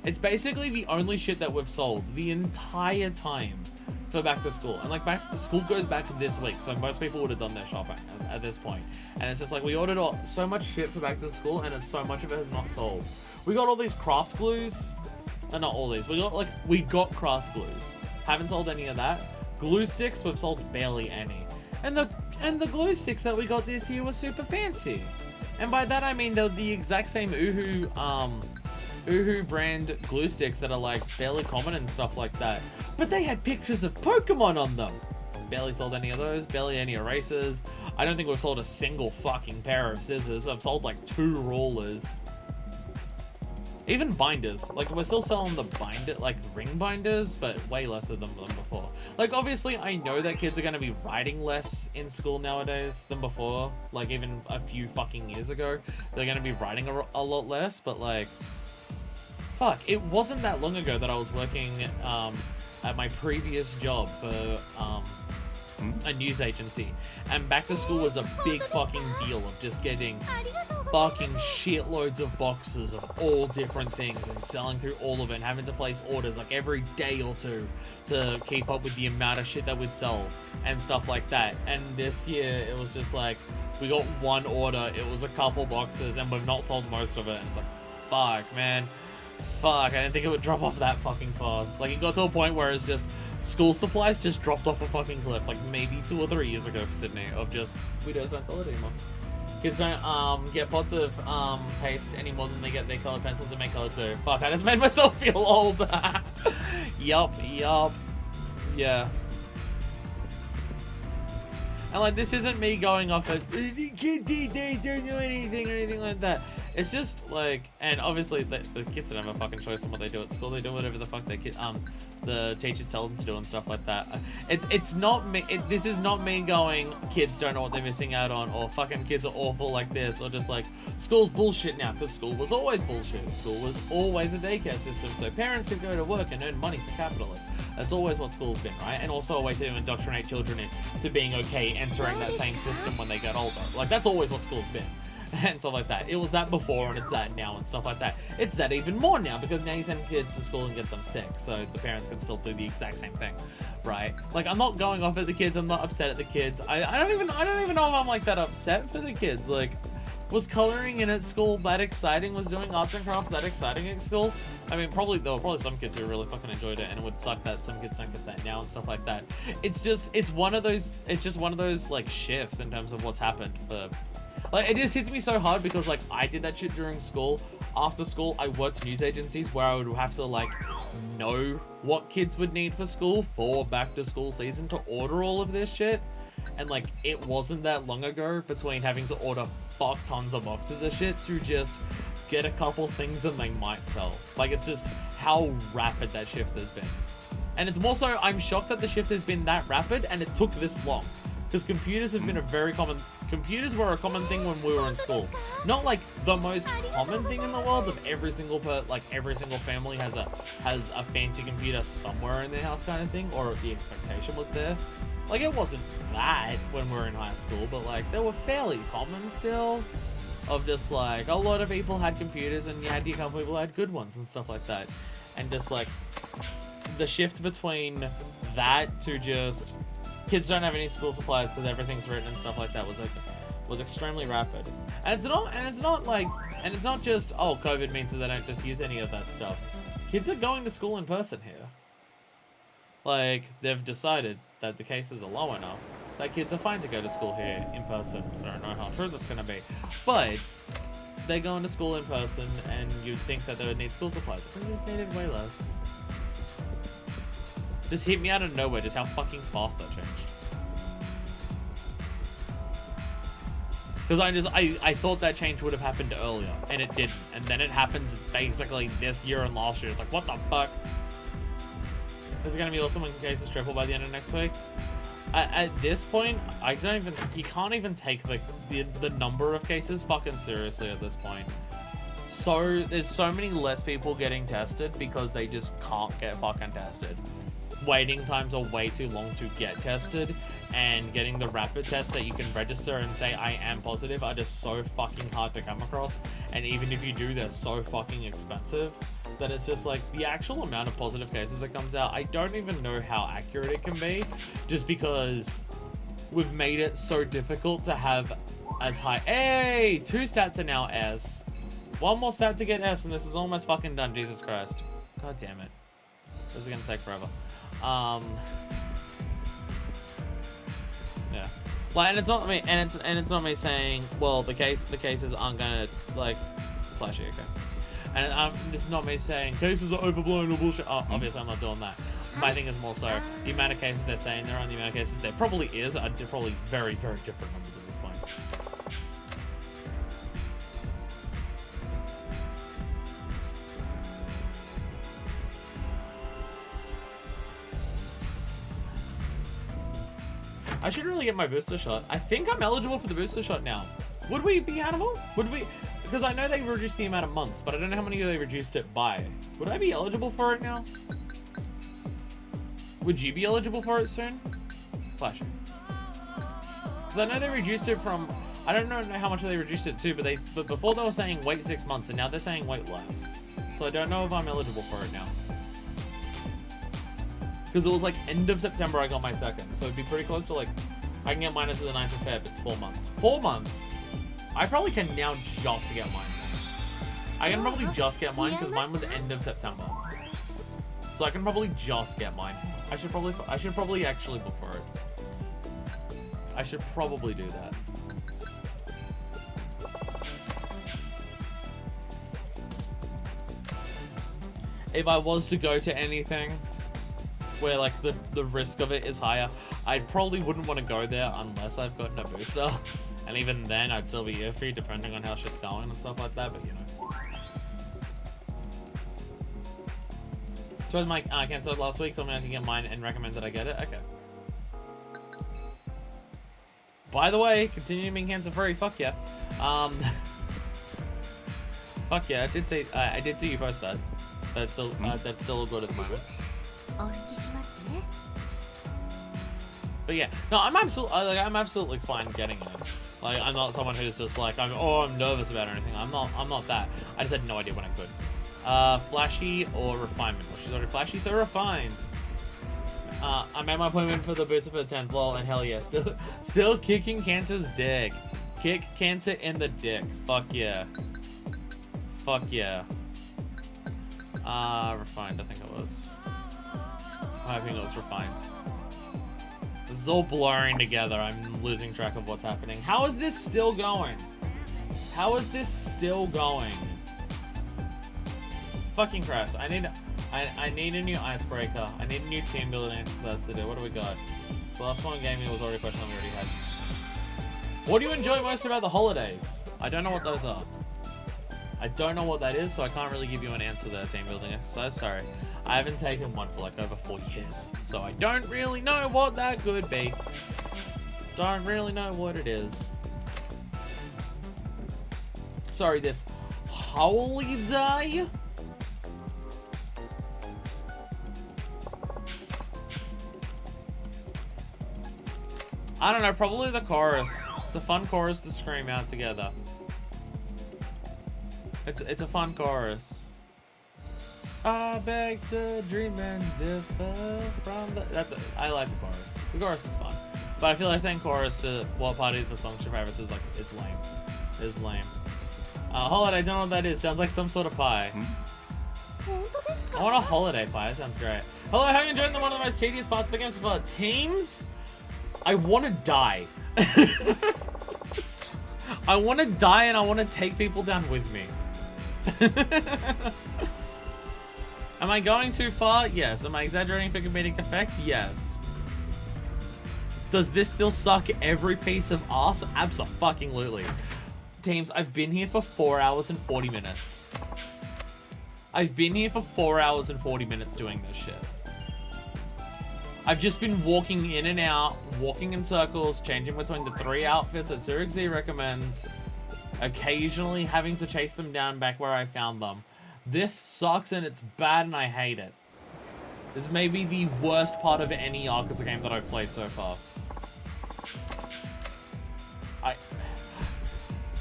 It's basically the only shit that we've sold the entire time for back to school. And like back to school goes back this week, so most people would have done their shopping at this point. And it's just like we ordered so much shit for back to school, and so much of it has not sold. We got all these craft glues, and not all these. We got craft glues. Haven't sold any of that. Glue sticks, we've sold barely any. And the glue sticks that we got this year were super fancy. And by that I mean they're the exact same Uhu brand glue sticks that are like fairly common and stuff like that. But they had pictures of Pokemon on them. Barely sold any of those, barely any erasers. I don't think we've sold a single fucking pair of scissors. I've sold like 2 rulers. Even binders. Like we're still selling the like ring binders, but way less of them than before. Like obviously I know that kids are going to be writing less in school nowadays than before. Like even a few fucking years ago, they're going to be writing a lot less, but like, fuck, it wasn't that long ago that I was working at my previous job for a news agency, and back to school was a big fucking deal of just getting fucking shitloads of boxes of all different things and selling through all of it and having to place orders like every day or two to keep up with the amount of shit that we'd sell and stuff like that. And this year it was just like we got one order, it was a couple boxes, and we've not sold most of it. And it's like, fuck, man. Fuck, I didn't think it would drop off that fucking fast. Like, it got to a point where it's just, school supplies just dropped off a fucking cliff, like maybe 2 or 3 years ago for Sydney, of just, we just don't sell it anymore. Kids don't get pots of paste any more than they get their colored pencils and make colored glue. Fuck, I just made myself feel old. Yup. Yeah. And like, this isn't me going off at, they don't know anything or anything like that. It's just like, and obviously the kids don't have a fucking choice on what they do at school. They do whatever the fuck the teachers tell them to do and stuff like that. It's not me. This is not me going, kids don't know what they're missing out on, or fucking kids are awful like this, or just like, school's bullshit now, because school was always bullshit. School was always a daycare system, so parents could go to work and earn money for capitalists. That's always what school's been, right? And also a way to indoctrinate children into being okay entering that same system when they get older. Like, that's always what school's been. and stuff like that. It was that before and it's that now and stuff like that. It's that even more now because now you send kids to school and get them sick, so the parents can still do the exact same thing, right? Like, I'm not going off at the kids, I'm not upset at the kids. I don't even know if I'm like that upset for the kids. Like, was coloring in at school that exciting? Was doing arts and crafts that exciting at school? I mean, there were probably some kids who really fucking enjoyed it, and it would suck that some kids don't get that now and stuff like that. It's just one of those like shifts in terms of what's happened for, like, it just hits me so hard because, like, I did that shit during school. After school, I worked news agencies where I would have to, like, know what kids would need for school for back to school season to order all of this shit. And, like, it wasn't that long ago between having to order fuck tons of boxes of shit to just get a couple things and they might sell. Like, it's just how rapid that shift has been. And it's more so, I'm shocked that the shift has been that rapid and it took this long. Because computers were a common thing when we were in school. Not like the most common thing in the world of every single family has a fancy computer somewhere in their house kind of thing, or the expectation was there. Like, it wasn't that when we were in high school, but like they were fairly common still. Of just like a lot of people had computers and you had a couple people who had good ones and stuff like that. And just like the shift between that to just kids don't have any school supplies because everything's written and stuff like that was extremely rapid. And it's not just, oh, COVID means that they don't just use any of that stuff. Kids are going to school in person here. Like, they've decided that the cases are low enough that kids are fine to go to school here in person. I don't know how true that's going to be. But they're going to school in person and you'd think that they would need school supplies. But they just needed way less. Just hit me out of nowhere just how fucking fast that changed. Because I thought that change would have happened earlier, and it didn't. And then it happens basically this year and last year. It's like, what the fuck? Is it going to be awesome when cases triple by the end of next week? At this point, you can't even take the number of cases fucking seriously at this point. So, there's so many less people getting tested because they just can't get fucking tested. Waiting times are way too long to get tested, and getting the rapid tests that you can register and say I am positive are just so fucking hard to come across, and even if you do, they're so fucking expensive that it's just like the actual amount of positive cases that comes out, I don't even know how accurate it can be, just because we've made it so difficult to have as high. Hey, 2 stats are now S. 1 more stat to get S, and this is almost fucking done. Jesus Christ. God damn it. This is gonna take forever. Yeah. Like, and it's not me, and it's not me saying, well, the cases aren't gonna like flash it, okay. And this is not me saying cases are overblown or bullshit. Oh, obviously I'm not doing that. My thing is more so the amount of cases they're saying there are, and the amount of cases there probably is, are probably very, very different numbers at this point. I should really get my booster shot. I think I'm eligible for the booster shot now. Would we be animal? Would we? Because I know they reduced the amount of months, but I don't know how many they reduced it by. Would I be eligible for it now? Would you be eligible for it soon? Flash. Because I know they reduced it from, I don't know how much they reduced it to, but before they were saying wait 6 months, and now they're saying wait less. So I don't know if I'm eligible for it now. Because it was like end of September I got my second, so it'd be pretty close to like, I can get mine until the 9th of Feb, it's 4 months. 4 months? I probably can now just get mine. I can probably just get mine because mine was end of September. So I can probably just get mine. I should probably actually look for it. I should probably do that. If I was to go to anything where like the risk of it is higher, I probably wouldn't want to go there unless I've gotten a booster. And even then, I'd still be iffy depending on how shit's going and stuff like that, but you know. Towards my cancelled last week, told me I can get mine and recommend that I get it. Okay. By the way, continuing being cancer free, fuck yeah. Fuck yeah, I did see you post that. That's still good at the moment. But yeah, no, I'm absolutely fine getting it. Like, I'm not someone who's just like, I'm nervous about anything. I'm not that. I just had no idea when I could. Flashy or refinement? Well, she's already flashy, so refined. I made my appointment for the booster for the 10th, lol, and hell yeah, still kicking cancer's dick. Kick cancer in the dick. Fuck yeah. Fuck yeah. Refined, I think it was. I think it was refined. This is all blurring together. I'm losing track of what's happening. How is this still going? How is this still going? Fucking Christ. I need a new icebreaker. I need a new team building exercise to do. What do we got? The last one gaming was already a question we already had. What do you enjoy most about the holidays? I don't know what those are. I don't know what that is, so I can't really give you an answer there, team building exercise. Sorry. I haven't taken one for like over 4 years, so I don't really know what that could be. Don't really know what it is. Sorry, this holiday? I don't know, probably the chorus. It's a fun chorus to scream out together. It's a fun chorus. I beg to dream and differ from the... I like the chorus. The chorus is fun. But I feel like saying chorus to what part of the song your favorite is like, it's lame. It's lame. Holiday, I don't know what that is. Sounds like some sort of pie. I want a holiday pie. That sounds great. Hello, how are you enjoying one of the most tedious parts of the game so far? Teams? I want to die. I want to die and I want to take people down with me. Am I going too far? Yes. Am I exaggerating for comedic effect? Yes. Does this still suck every piece of ass? Abso-fucking-lutely. Teams, I've been here for 4 hours and 40 minutes. I've been here for 4 hours and 40 minutes doing this shit. I've just been walking in and out, walking in circles, changing between the 3 outfits that Zurich Z recommends, occasionally having to chase them down back where I found them. This sucks and it's bad and I hate it. This may be the worst part of any Yakuza game that I've played so far.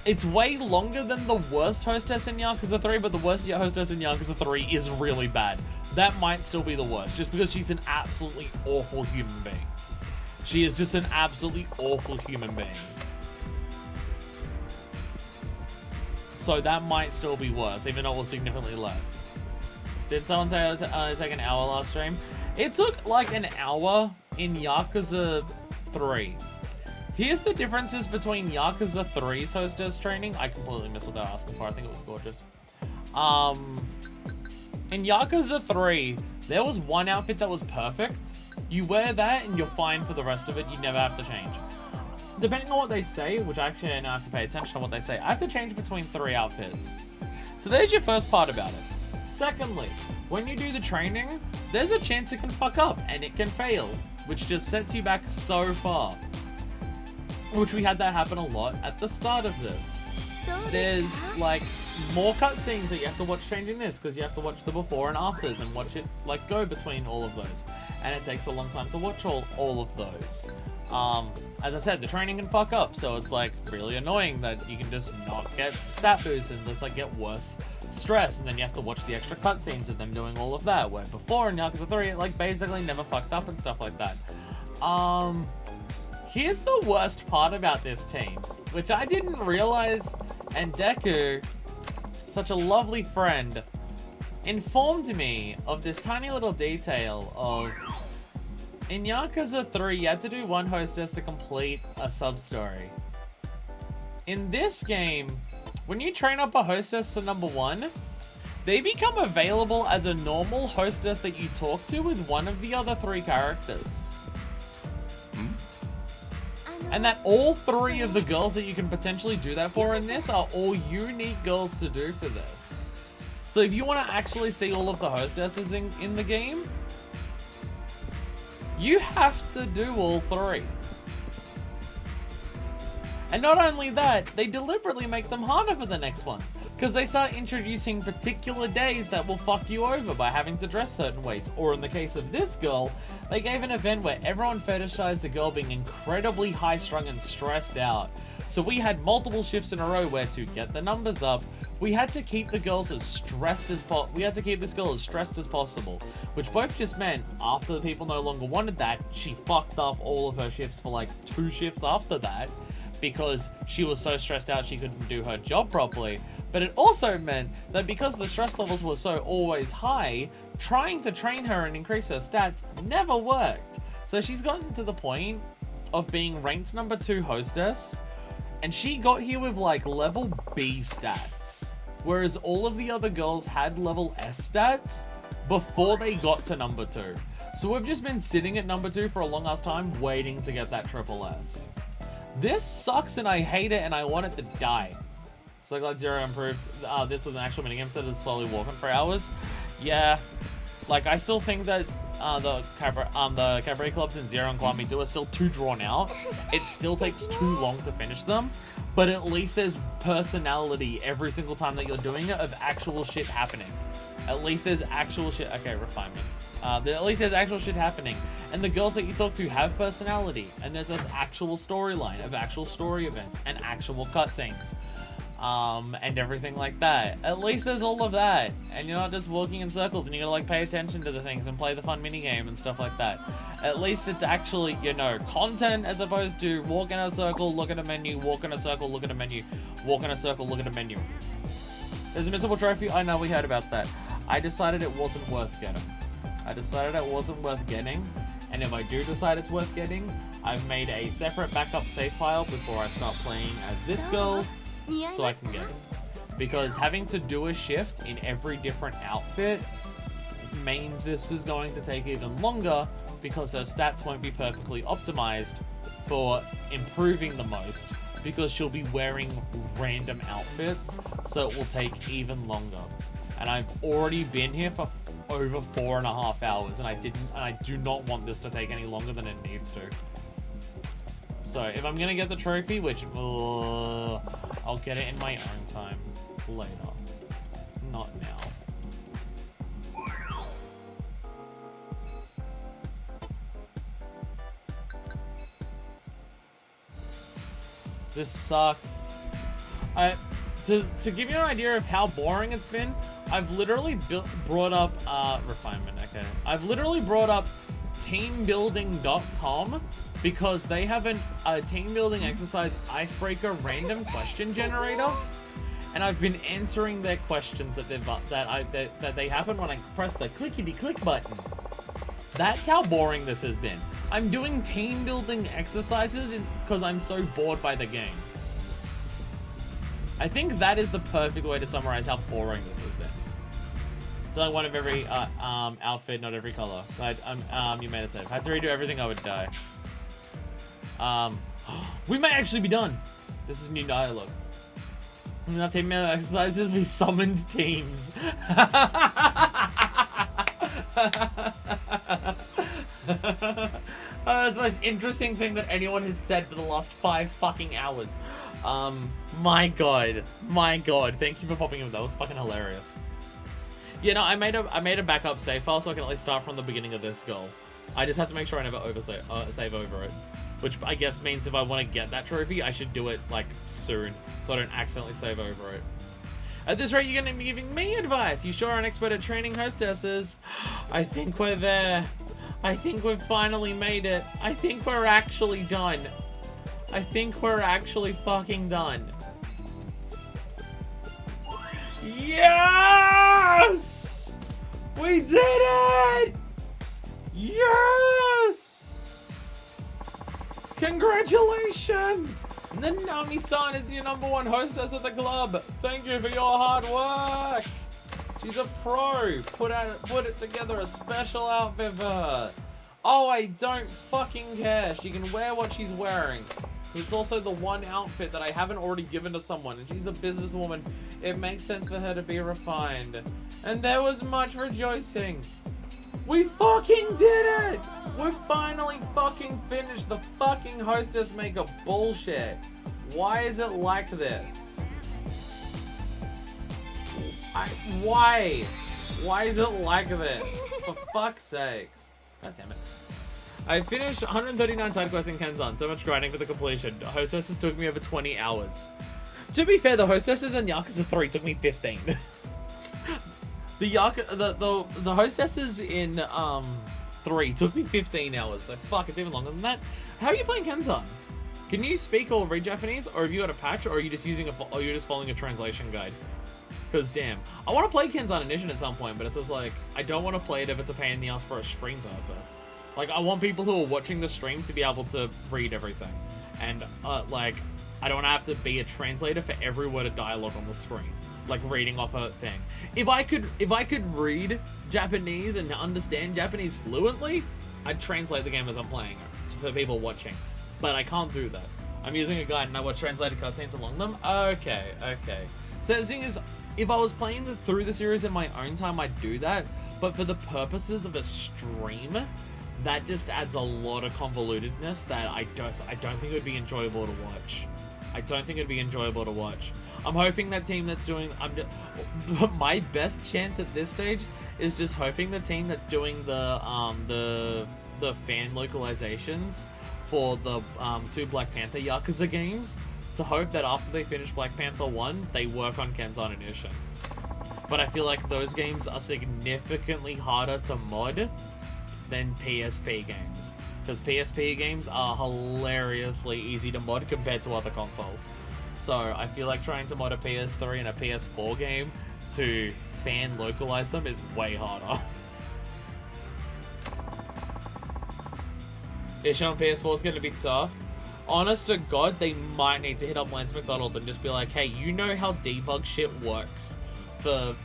It's way longer than the worst Hostess in Yakuza 3, but the worst Hostess in Yakuza 3 is really bad. That might still be the worst, just because she's an absolutely awful human being. She is just an absolutely awful human being. So that might still be worse, even though it was significantly less. Did someone say it would take an hour last stream? It took like an hour in Yakuza 3. Here's the differences between Yakuza 3's Hostess training. I completely missed what they were asking for. I think it was gorgeous. In Yakuza 3, there was one outfit that was perfect. You wear that and you're fine for the rest of it. You never have to change. Depending on what they say, which actually I don't have to pay attention to what they say, I have to change between 3 outfits. So there's your first part about it. Secondly, when you do the training, there's a chance it can fuck up and it can fail, which just sets you back so far. Which we had that happen a lot at the start of this. There's like more cutscenes that you have to watch changing this because you have to watch the before and afters and watch it like go between all of those, and it takes a long time to watch all of those. As I said, the training can fuck up, so it's like really annoying that you can just not get stat boosts and just like get worse stress, and then you have to watch the extra cutscenes of them doing all of that, where before in Yakuza 3 it like basically never fucked up and stuff like that. Here's the worst part about this, teams, which I didn't realize, and Deku, such a lovely friend, informed me of this tiny little detail of, in Yakuza 3, you had to do one Hostess to complete a sub-story. In this game, when you train up a Hostess to number 1, they become available as a normal Hostess that you talk to with one of the other 3 characters. And that all 3 of the girls that you can potentially do that for in this are all unique girls to do for this. So if you want to actually see all of the Hostesses in the game, you have to do all 3. And not only that, they deliberately make them harder for the next ones. Because they start introducing particular days that will fuck you over by having to dress certain ways. Or in the case of this girl, they gave an event where everyone fetishized a girl being incredibly high-strung and stressed out. So we had multiple shifts in a row where, to get the numbers up, we had to keep the girls as stressed as we had to keep this girl as stressed as possible. Which both just meant, after the people no longer wanted that, she fucked up all of her shifts for like 2 shifts after that. Because she was so stressed out she couldn't do her job properly. But it also meant that because the stress levels were so always high, trying to train her and increase her stats never worked. So she's gotten to the point of being ranked number 2 hostess, and she got here with like level B stats, whereas all of the other girls had level S stats before they got to number 2. So we've just been sitting at number 2 for a long ass time waiting to get that triple S. This sucks and I hate it and I want it to die. So glad Zero improved this with an actual minigame instead of slowly walking for hours. Yeah, like I still think that the cabaret clubs in Zero and Kwame 2 are still too drawn out. It still takes too long to finish them, but at least there's personality every single time that you're doing it of actual shit happening. At least there's actual shit. Okay, refinement. At least there's actual shit happening, and the girls that you talk to have personality, and there's this actual storyline of actual story events and actual cutscenes. And everything like that. At least there's all of that, and you're not just walking in circles and you gotta like pay attention to the things and play the fun minigame and stuff like that. At least it's actually, you know, content as opposed to walk in a circle, look at a menu, walk in a circle, look at a menu, walk in a circle, look at a menu. There's a missable trophy. I know, we heard about that. I decided it wasn't worth getting. And if I do decide it's worth getting, I've made a separate backup save file before I start playing as this girl, so I can get it. Because having to do a shift in every different outfit means this is going to take even longer because her stats won't be perfectly optimized for improving the most, because she'll be wearing random outfits, so it will take even longer. And I've already been here for over 4.5 hours, and I do not want this to take any longer than it needs to. So if I'm gonna get the trophy, which I'll get it in my own time later, not now. This sucks. To give you an idea of how boring it's been, I've literally brought up refinement. Okay, I've literally brought up teambuilding.com because they have a team building exercise icebreaker random question generator, and I've been answering their questions that they happen when I press the clickety-click button. That's how boring this has been. I'm doing team building exercises because I'm so bored by the game. I think that is the perfect way to summarize how boring this has been. So like one of every outfit, not every color. But you made a save. If I had to redo everything, I would die. We might actually be done. This is new dialogue. In our team exercises, we summoned teams. That's the most interesting thing that anyone has said for the last 5 fucking hours. My god. Thank you for popping in. That was fucking hilarious. Yeah, no, I made a backup save file so I can at least start from the beginning of this goal. I just have to make sure I never save over it. Which I guess means if I want to get that trophy, I should do it, like, soon. So I don't accidentally save over it. At this rate, you're going to be giving me advice. You sure are an expert at training hostesses. I think we're there. I think we've finally made it. I think we're actually done. I think we're actually fucking done. Yes! We did it! Yes! Congratulations! Nanami-san is your #1 hostess at the club. Thank you for your hard work. She's a pro. Put it together a special outfit for her. Oh, I don't fucking care. She can wear what she's wearing. It's also the one outfit that I haven't already given to someone, and she's the businesswoman. It makes sense for her to be refined. And there was much rejoicing. We fucking did it! We finally fucking finished the fucking hostess maker bullshit. Why is it like this? Why? Why is it like this? For fuck's sakes. God damn it. I finished 139 side quests in Kenzan. So much grinding for the completion. Hostesses took me over 20 hours. To be fair, the Hostesses in Yakuza 3 took me 15. The Hostesses in 3 took me 15 hours. So fuck, it's even longer than that. How are you playing Kenzan? Can you speak or read Japanese, or have you got a patch, or are you just following a translation guide? Because damn, I want to play Kenzan Edition at some point, but it's just like I don't want to play it if it's a pain in the ass for a stream purpose. Like I want people who are watching the stream to be able to read everything, and like I don't want to have to be a translator for every word of dialogue on the screen, like reading off a thing. If I could read Japanese and understand Japanese fluently, I'd translate the game as I'm playing it for people watching. But I can't do that. I'm using a guide and I watch translated cutscenes along them. Okay. So the thing is, if I was playing this through the series in my own time, I'd do that. But for the purposes of a stream, that just adds a lot of convolutedness that I don't think it would be enjoyable to watch. I don't think it'd be enjoyable to watch. I'm hoping that team that's doing... my best chance at this stage is just hoping the team that's doing the fan localizations for the 2 Black Panther Yakuza games, to hope that after they finish Black Panther 1, they work on Kenzan Edition. But I feel like those games are significantly harder to mod than PSP games. Because PSP games are hilariously easy to mod compared to other consoles. So I feel like trying to mod a PS3 and a PS4 game to fan localize them is way harder. Issue on PS4 is going to be tough. Honest to God, they might need to hit up Lance McDonald and just be like, hey, you know how debug shit works for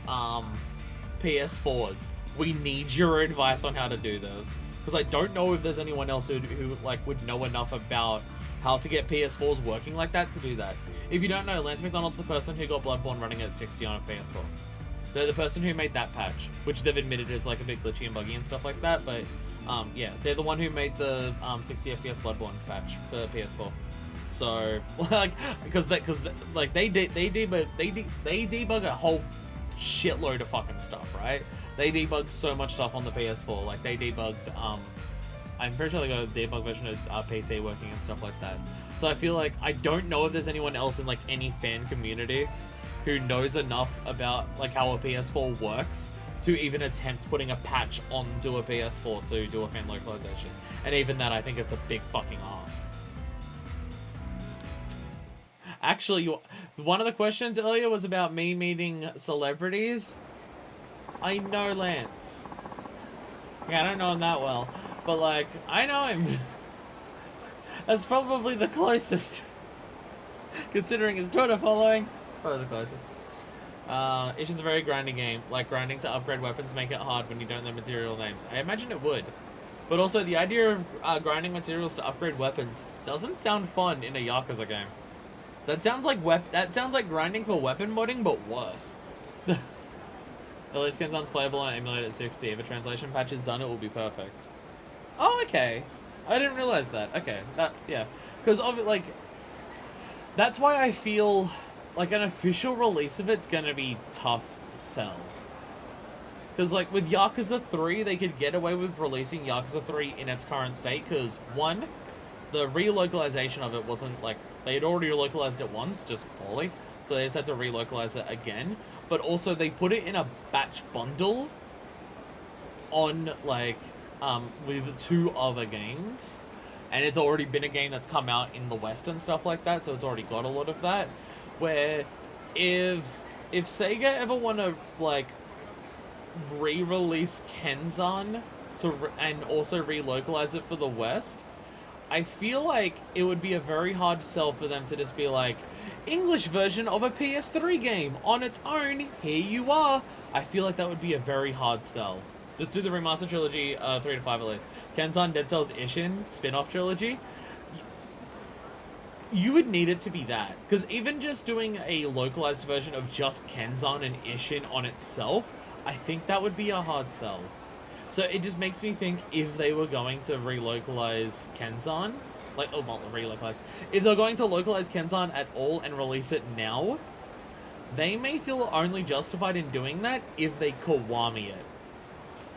PS4s. We need your advice on how to do this. Because I don't know if there's anyone else who like would know enough about how to get PS4s working like that to do that. If you don't know, Lance McDonald's the person who got Bloodborne running at 60 on a PS4. They're the person who made that patch, which they've admitted is like a bit glitchy and buggy and stuff like that, but yeah, they're the one who made the 60 FPS Bloodborne patch for PS4. So, like, because they debug a whole shitload of fucking stuff, right? They debug so much stuff on the PS4. Like, they debugged, I'm pretty sure they got a debug version of PT working and stuff like that. So I feel like, I don't know if there's anyone else in, like, any fan community who knows enough about, like, how a PS4 works to even attempt putting a patch onto a PS4 to do a fan localization. And even that, I think it's a big fucking ask. Actually, one of the questions earlier was about me meeting celebrities. I know Lance. Yeah, I don't know him that well, but like, I know him. That's probably the closest. Considering his Twitter following, probably the closest. Ishin's a very grinding game. Like, grinding to upgrade weapons make it hard when you don't know material names. I imagine it would. But also, the idea of grinding materials to upgrade weapons doesn't sound fun in a Yakuza game. That sounds like grinding for weapon modding, but worse. At least Kenzan's playable on emulator at 60. If a translation patch is done, it will be perfect. Oh, okay. I didn't realize that. Okay, yeah. Because, like, that's why I feel like an official release of it's gonna be tough sell. Because, like, with Yakuza 3, they could get away with releasing Yakuza 3 in its current state, because, one, the relocalization of it wasn't, like, they had already localized it once, just poorly, so they just had to relocalize it again. But also, they put it in a batch bundle on, like, with 2 other games, and it's already been a game that's come out in the West and stuff like that, so it's already got a lot of that, where if Sega ever want to, like, re-release Kenzan and also relocalize it for the West, I feel like it would be a very hard sell for them to just be like, English version of a PS3 game on its own, here you are. I feel like that would be a very hard sell. Just do the remaster trilogy, 3 to 5 at least. Kenzan, Dead Cells, Ishin, spin-off trilogy. You would need it to be that. Because even just doing a localized version of just Kenzan and Ishin on itself, I think that would be a hard sell. So it just makes me think if they were going to relocalize Kenzan, like, oh, not relocalize, if they're going to localize Kenzan at all and release it now, they may feel only justified in doing that if they Kiwami it.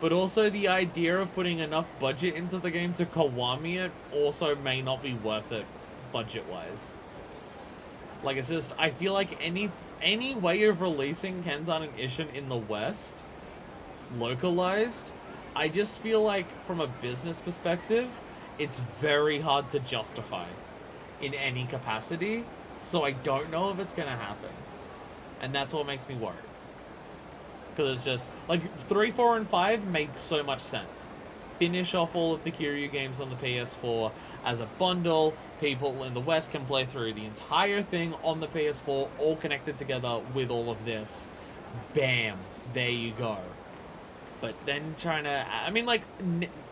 But also the idea of putting enough budget into the game to Kiwami it also may not be worth it budget-wise. Like, it's just, I feel like any way of releasing Kenzan and Ishin in the West, localized, I just feel like from a business perspective, it's very hard to justify in any capacity. So I don't know if it's gonna happen. And that's what makes me worried. Because it's just, like, 3, 4, and 5 made so much sense. Finish off all of the Kiryu games on the PS4 as a bundle. People in the West can play through the entire thing on the PS4, all connected together with all of this. Bam. There you go. But then trying to... I mean, like,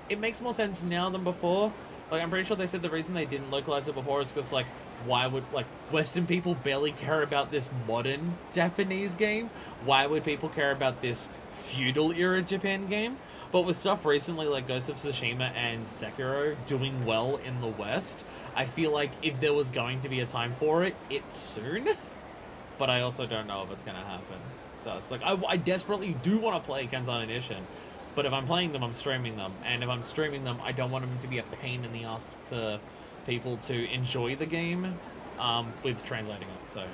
it makes more sense now than before. Like, I'm pretty sure they said the reason they didn't localize it before is because, like, why would, like, Western people barely care about this modern Japanese game? Why would people care about this feudal era Japan game? But with stuff recently like Ghost of Tsushima and Sekiro doing well in the West, I feel like if there was going to be a time for it, it's soon. But I also don't know if it's going to happen. So it's like, I desperately do want to play Kenzan Edition. But if I'm playing them, I'm streaming them. And if I'm streaming them, I don't want them to be a pain in the ass for people to enjoy the game with translating it. So,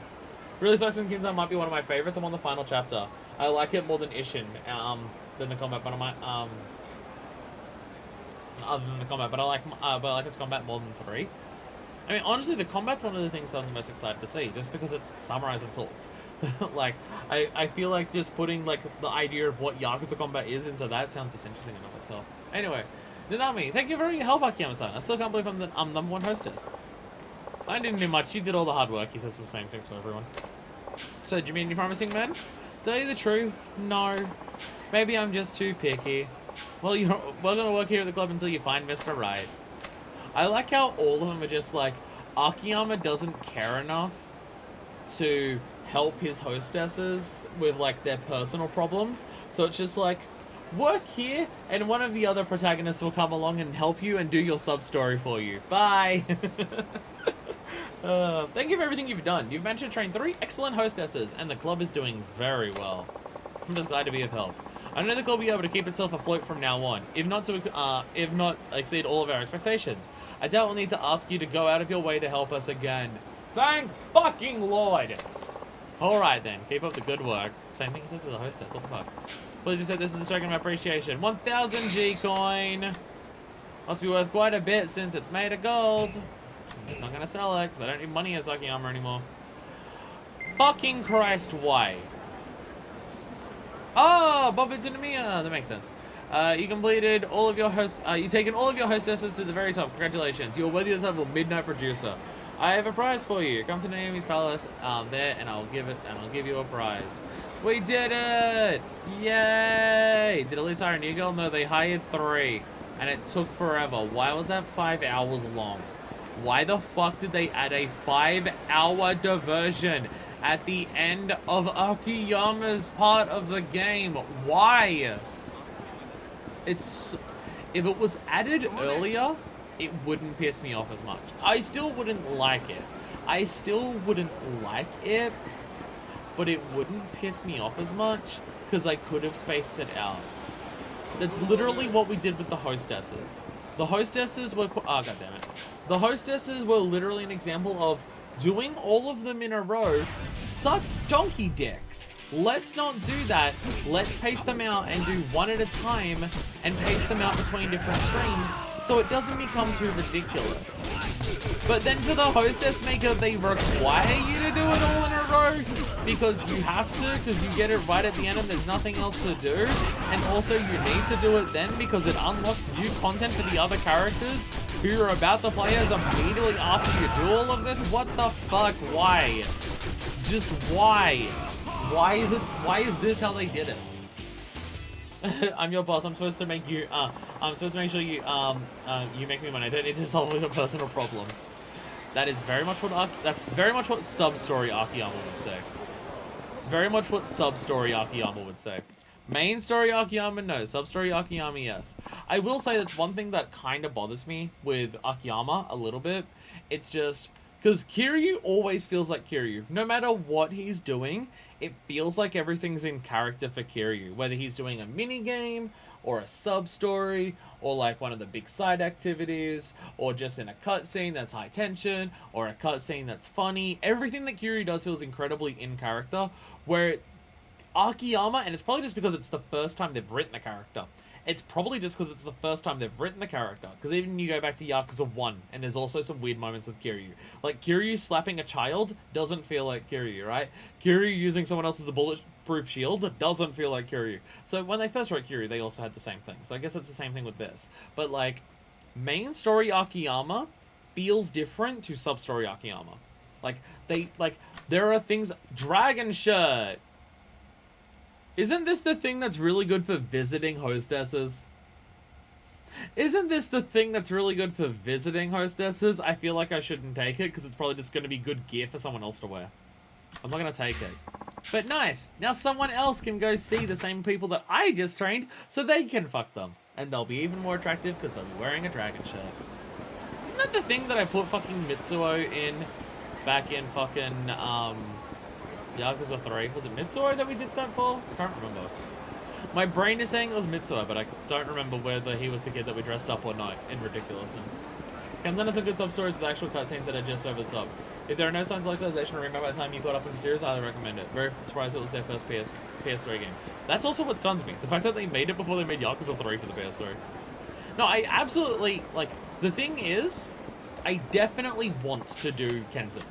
really sucks, and Kenzan might be one of my favorites. I'm on the final chapter. I like it more than Ishin, than the combat, but I might, other than the combat, but I like its combat more than 3. I mean, honestly, the combat's one of the things that I'm the most excited to see, just because it's samurais and swords. Like, I feel like just putting, like, the idea of what Yakuza combat is into that sounds just interesting enough itself. Anyway, Nanami, thank you for your help, Akiyama-san. I still can't believe I'm number 1 hostess. I didn't do much. You did all the hard work. He says the same things to everyone. So, do you mean any promising men? Tell you the truth, no. Maybe I'm just too picky. Well, we're gonna work here at the club until you find Mr. Right. I like how all of them are just like, Akiyama doesn't care enough to help his hostesses with, like, their personal problems. So it's just like, work here, and one of the other protagonists will come along and help you and do your sub-story for you. Bye! Thank you for everything you've done. You've managed to train 3 excellent hostesses, and the club is doing very well. I'm just glad to be of help. I know the club will be able to keep itself afloat from now on, if not exceed all of our expectations. I doubt we'll need to ask you to go out of your way to help us again. Thank fucking Lord! Alright then, keep up the good work. Same thing he said to the hostess, what the fuck? Please, he said this is a token of appreciation. 1,000 G-coin! Must be worth quite a bit since it's made of gold. I'm not gonna sell it, because I don't need money as Akiyama anymore. Fucking Christ, why? Oh, Bob Itsunamiya! That makes sense. You completed all of your you've taken all of your hostesses to the very top. Congratulations. You're worthy of the title of Midnight Producer. I have a prize for you. Come to Naomi's Palace there, and I'll give you a prize. We did it! Yay! Did at least hire a new girl? No, they hired 3. And it took forever. Why was that 5 hours long? Why the fuck did they add a 5-hour diversion at the end of Akiyama's part of the game? Why? If it was added earlier, it wouldn't piss me off as much. I still wouldn't like it. But it wouldn't piss me off as much because I could have spaced it out. That's literally what we did with the hostesses. The hostesses were... Oh, goddammit. The hostesses were literally an example of doing all of them in a row sucks donkey dicks. Let's not do that. Let's pace them out and do one at a time and pace them out between different streams so it doesn't become too ridiculous. But then for the hostess maker, they require you to do it all in a row because you have to, because you get it right at the end and there's nothing else to do. And also you need to do it then because it unlocks new content for the other characters who you're about to play as immediately after you do all of this. What the fuck? Why? Just why? Why is this how they did it? I'm your boss. I'm supposed to make you, I'm supposed to make sure you, you make me money. I don't need to solve all your personal problems. That is very much what, that's very much what sub-story Akiyama would say. It's very much what sub-story Akiyama would say. Main story Akiyama, no. Sub-story Akiyama, yes. I will say that's one thing that kind of bothers me with Akiyama a little bit. It's just, Because Kiryu always feels like Kiryu. No matter what he's doing, it feels like everything's in character for Kiryu. Whether he's doing a mini game, or a sub-story, or like one of the big side activities, or just in a cutscene that's high tension, or a cutscene that's funny. Everything that Kiryu does feels incredibly in character, where Akiyama, and it's probably just because it's the first time they've written the character. It's probably just because it's the first time they've written the character. Because even you go back to Yakuza 1, and there's also some weird moments with Kiryu. Like, Kiryu slapping a child doesn't feel like Kiryu, right? Kiryu using someone else as a bulletproof shield doesn't feel like Kiryu. So when they first wrote Kiryu, they also had the same thing. So I guess it's the same thing with this. But, like, main story Akiyama feels different to sub-story Akiyama. There are things... Dragon shirt! Isn't this the thing that's really good for visiting hostesses? Isn't this the thing that's really good for visiting hostesses? I feel like I shouldn't take it because it's probably just going to be good gear for someone else to wear. I'm not going to take it. But nice. Now someone else can go see the same people that I just trained so they can fuck them. And they'll be even more attractive because they'll be wearing a dragon shirt. Isn't that the thing that I put fucking Mitsuo in back in fucking, Yakuza 3. Was it Mitsuo that we did that for? I can't remember. My brain is saying it was Mitsuo, but I don't remember whether he was the kid that we dressed up or not in ridiculousness. Kenzan has some good sub-stories with actual cutscenes that are just over the top. If there are no signs of localization or remake by the time you caught up with the series, I highly recommend it. Very surprised it was their first PS3 game. That's also what stuns me. The fact that they made it before they made Yakuza 3 for the PS3. No, I absolutely, like, the thing is, I definitely want to do Kenzan.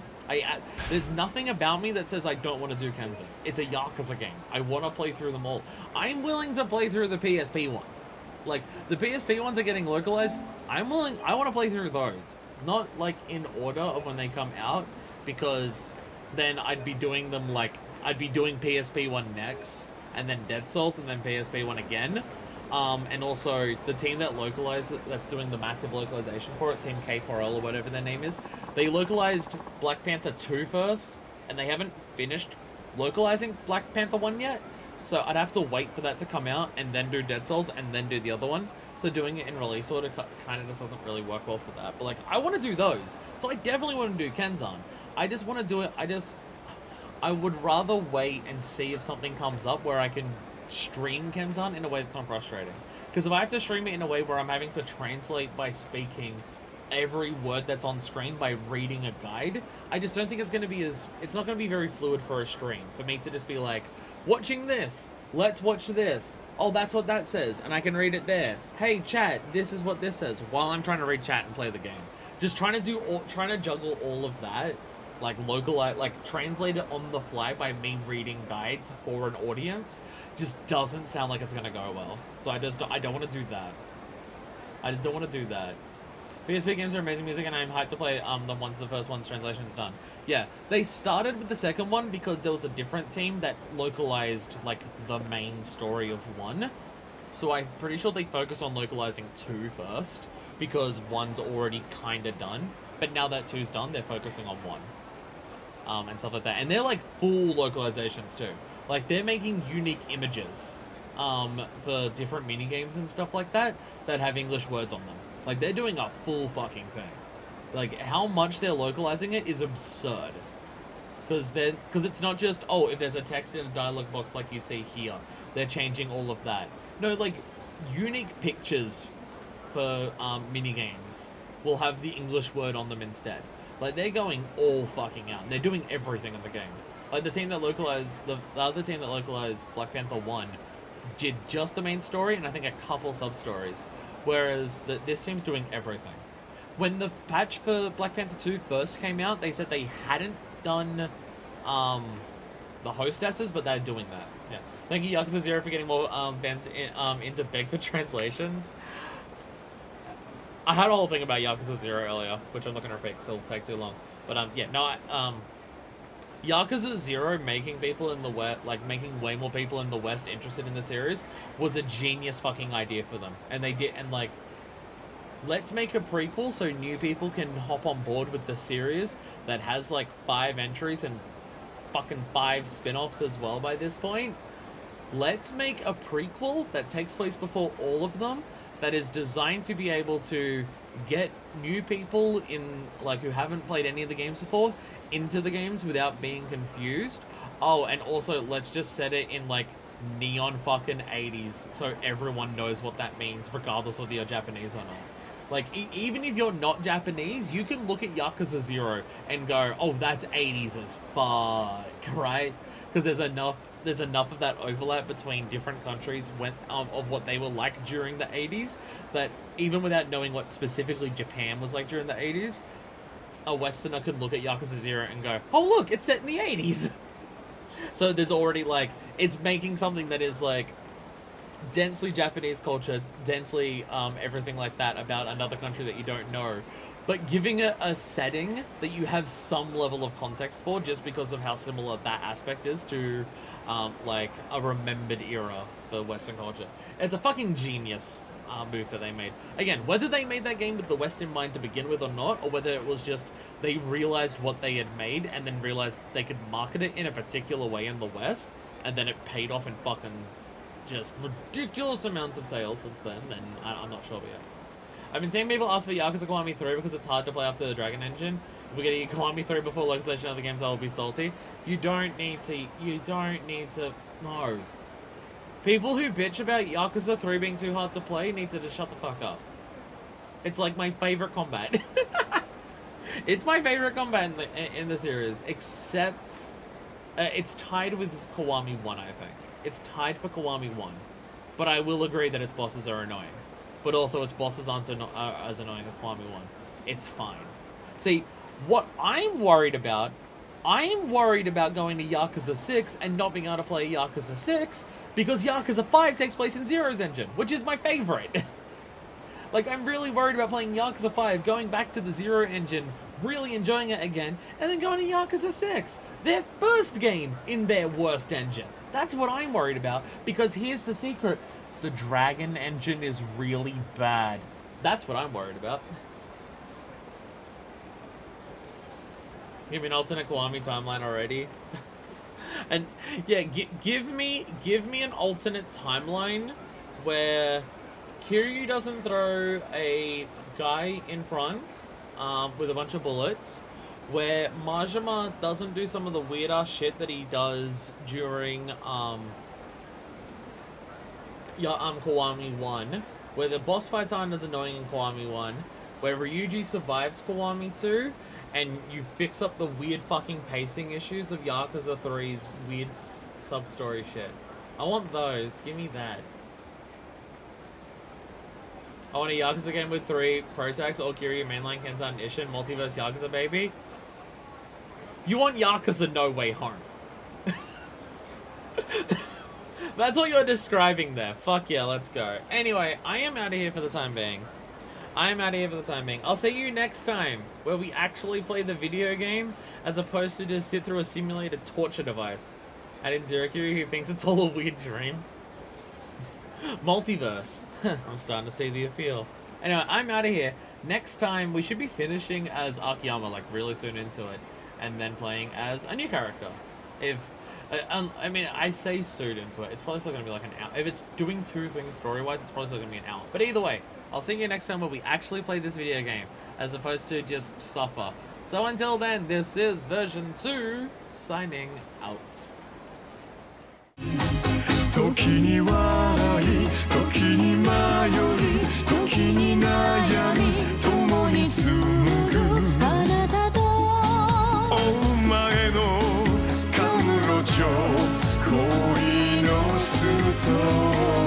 There's nothing about me that says I don't want to do Kenzan. It's a Yakuza game. I want to play through them all. I'm willing to play through the PSP ones. Like, the PSP ones are getting localized. I want to play through those. Not, like, in order of when they come out, because then I'd be doing them, like, I'd be doing PSP 1 next, and then Dead Souls, and then PSP 1 again. And also, the team that's doing the massive localization for it, Team K4L or whatever their name is, they localized Black Panther 2 first, and they haven't finished localizing Black Panther 1 yet. So I'd have to wait for that to come out, and then do Dead Souls, and then do the other one. So doing it in release order kind of just doesn't really work well for that. But, like, I want to do those. So I definitely want to do Kenzan. I just want to do it, I would rather wait and see if something comes up where I can stream Kenzan in a way that's not frustrating. Because if I have to stream it in a way where I'm having to translate by speaking every word that's on screen by reading a guide, I just don't think it's going to be it's not going to be very fluid for a stream. For me to just be like, watching this, let's watch this, oh, that's what that says, and I can read it there. Hey, chat, this is what this says, while I'm trying to read chat and play the game. Just trying to juggle all of that, like localize, like translate it on the fly by me reading guides for an audience, just doesn't sound like it's gonna go well. So I don't want to do that. I just don't want to do that. PSP games are amazing music, and I'm hyped to play the first one's translation is done. Yeah, they started with the second one because there was a different team that localized like the main story of 1. So I'm pretty sure they focus on localizing 2 first because 1's already kind of done. But now that 2's done, they're focusing on 1. And stuff like that. And they're like full localizations too. Like they're making unique images for different minigames and stuff like that have English words on them. Like they're doing a full fucking thing. Like how much they're localizing it is absurd. Because it's not just, oh, if there's a text in a dialogue box like you see here, they're changing all of that. No, like unique pictures for minigames will have the English word on them instead. Like, they're going all fucking out. They're doing everything in the game. Like, the team that localized... The other team that localized Black Panther 1 did just the main story and I think a couple sub-stories. Whereas this team's doing everything. When the patch for Black Panther 2 first came out, they said they hadn't done the hostesses, but they're doing that. Yeah. Thank you, Yakuza 0, for getting more fans into beg for translations. I had a whole thing about Yakuza 0 earlier, which I'm not going to repeat because it'll take too long. But, yeah, no, Yakuza 0 making people in the West, like, making way more people in the West interested in the series was a genius fucking idea for them. And they did, and, like, let's make a prequel so new people can hop on board with the series that has, like, 5 entries and fucking 5 spin-offs as well by this point. Let's make a prequel that takes place before all of them, that is designed to be able to get new people in, like, who haven't played any of the games before into the games without being confused. Oh, and also let's just set it in like neon fucking 80s so everyone knows what that means regardless whether you're Japanese or not. Like, even if you're not Japanese, you can look at Yakuza 0 and go, oh, that's 80s as fuck, right? Because there's enough of that overlap between different countries when, of what they were like during the 80s, that even without knowing what specifically Japan was like during the 80s, a Westerner could look at Yakuza 0 and go, oh, look, it's set in the 80s. So there's already, like, it's making something that is, like, densely Japanese culture, densely everything like that about another country that you don't know, but giving it a setting that you have some level of context for, just because of how similar that aspect is to like a remembered era for Western culture. It's a fucking genius move that they made. Again, whether they made that game with the West in mind to begin with or not, or whether it was just they realized what they had made and then realized they could market it in a particular way in the West, and then it paid off in fucking just ridiculous amounts of sales since then I'm not sure yet. I've been seeing people ask for Yakuza Kiwami 3 because it's hard to play after the Dragon Engine. If we get Kiwami 3 before localization of the games, I will be salty. You don't need to, no. People who bitch about Yakuza 3 being too hard to play need to just shut the fuck up. It's like my favorite combat. It's my favorite combat in the series, except it's tied with Kiwami 1, I think. It's tied for Kiwami 1, but I will agree that its bosses are annoying. But also its bosses aren't as annoying as Kiwami 1. It's fine. See, what I'm worried about going to Yakuza 6 and not being able to play Yakuza 6 because Yakuza 5 takes place in Zero's engine, which is my favorite. Like, I'm really worried about playing Yakuza 5, going back to the Zero engine, really enjoying it again, and then going to Yakuza 6, their first game in their worst engine. That's what I'm worried about, because here's the secret. The Dragon engine is really bad. That's what I'm worried about. Give me an alternate Kiwami timeline already. And yeah, give me an alternate timeline where Kiryu doesn't throw a guy in front with a bunch of bullets, where Majima doesn't do some of the weird ass shit that he does during Kiwami 1, where the boss fights aren't as annoying in Kiwami 1, where Ryuji survives Kiwami 2, and you fix up the weird fucking pacing issues of Yakuza 3's weird sub-story shit. I want those. Give me that. I want a Yakuza game with 3 protags, all Kiryu, mainline, Kenzan, and Ishin, multiverse Yakuza, baby. You want Yakuza No Way Home. That's what you're describing there. Fuck yeah, let's go. Anyway, I am out of here for the time being. I'll see you next time, where we actually play the video game, as opposed to just sit through a simulated torture device. And in Zero Kiryu, who thinks it's all a weird dream. Multiverse. I'm starting to see the appeal. Anyway, I'm out of here. Next time, we should be finishing as Akiyama, like, really soon into it. And then playing as a new character. I mean, I say soon into it. It's probably still going to be like an hour. If it's doing 2 things story-wise, it's probably still going to be an hour. But either way, I'll see you next time where we actually play this video game, as opposed to just suffer. So until then, this is version 2, signing out. 時に笑い、時に迷い、時に悩み、共に紡ぐあなたとお前のカムロ町恋のストーリー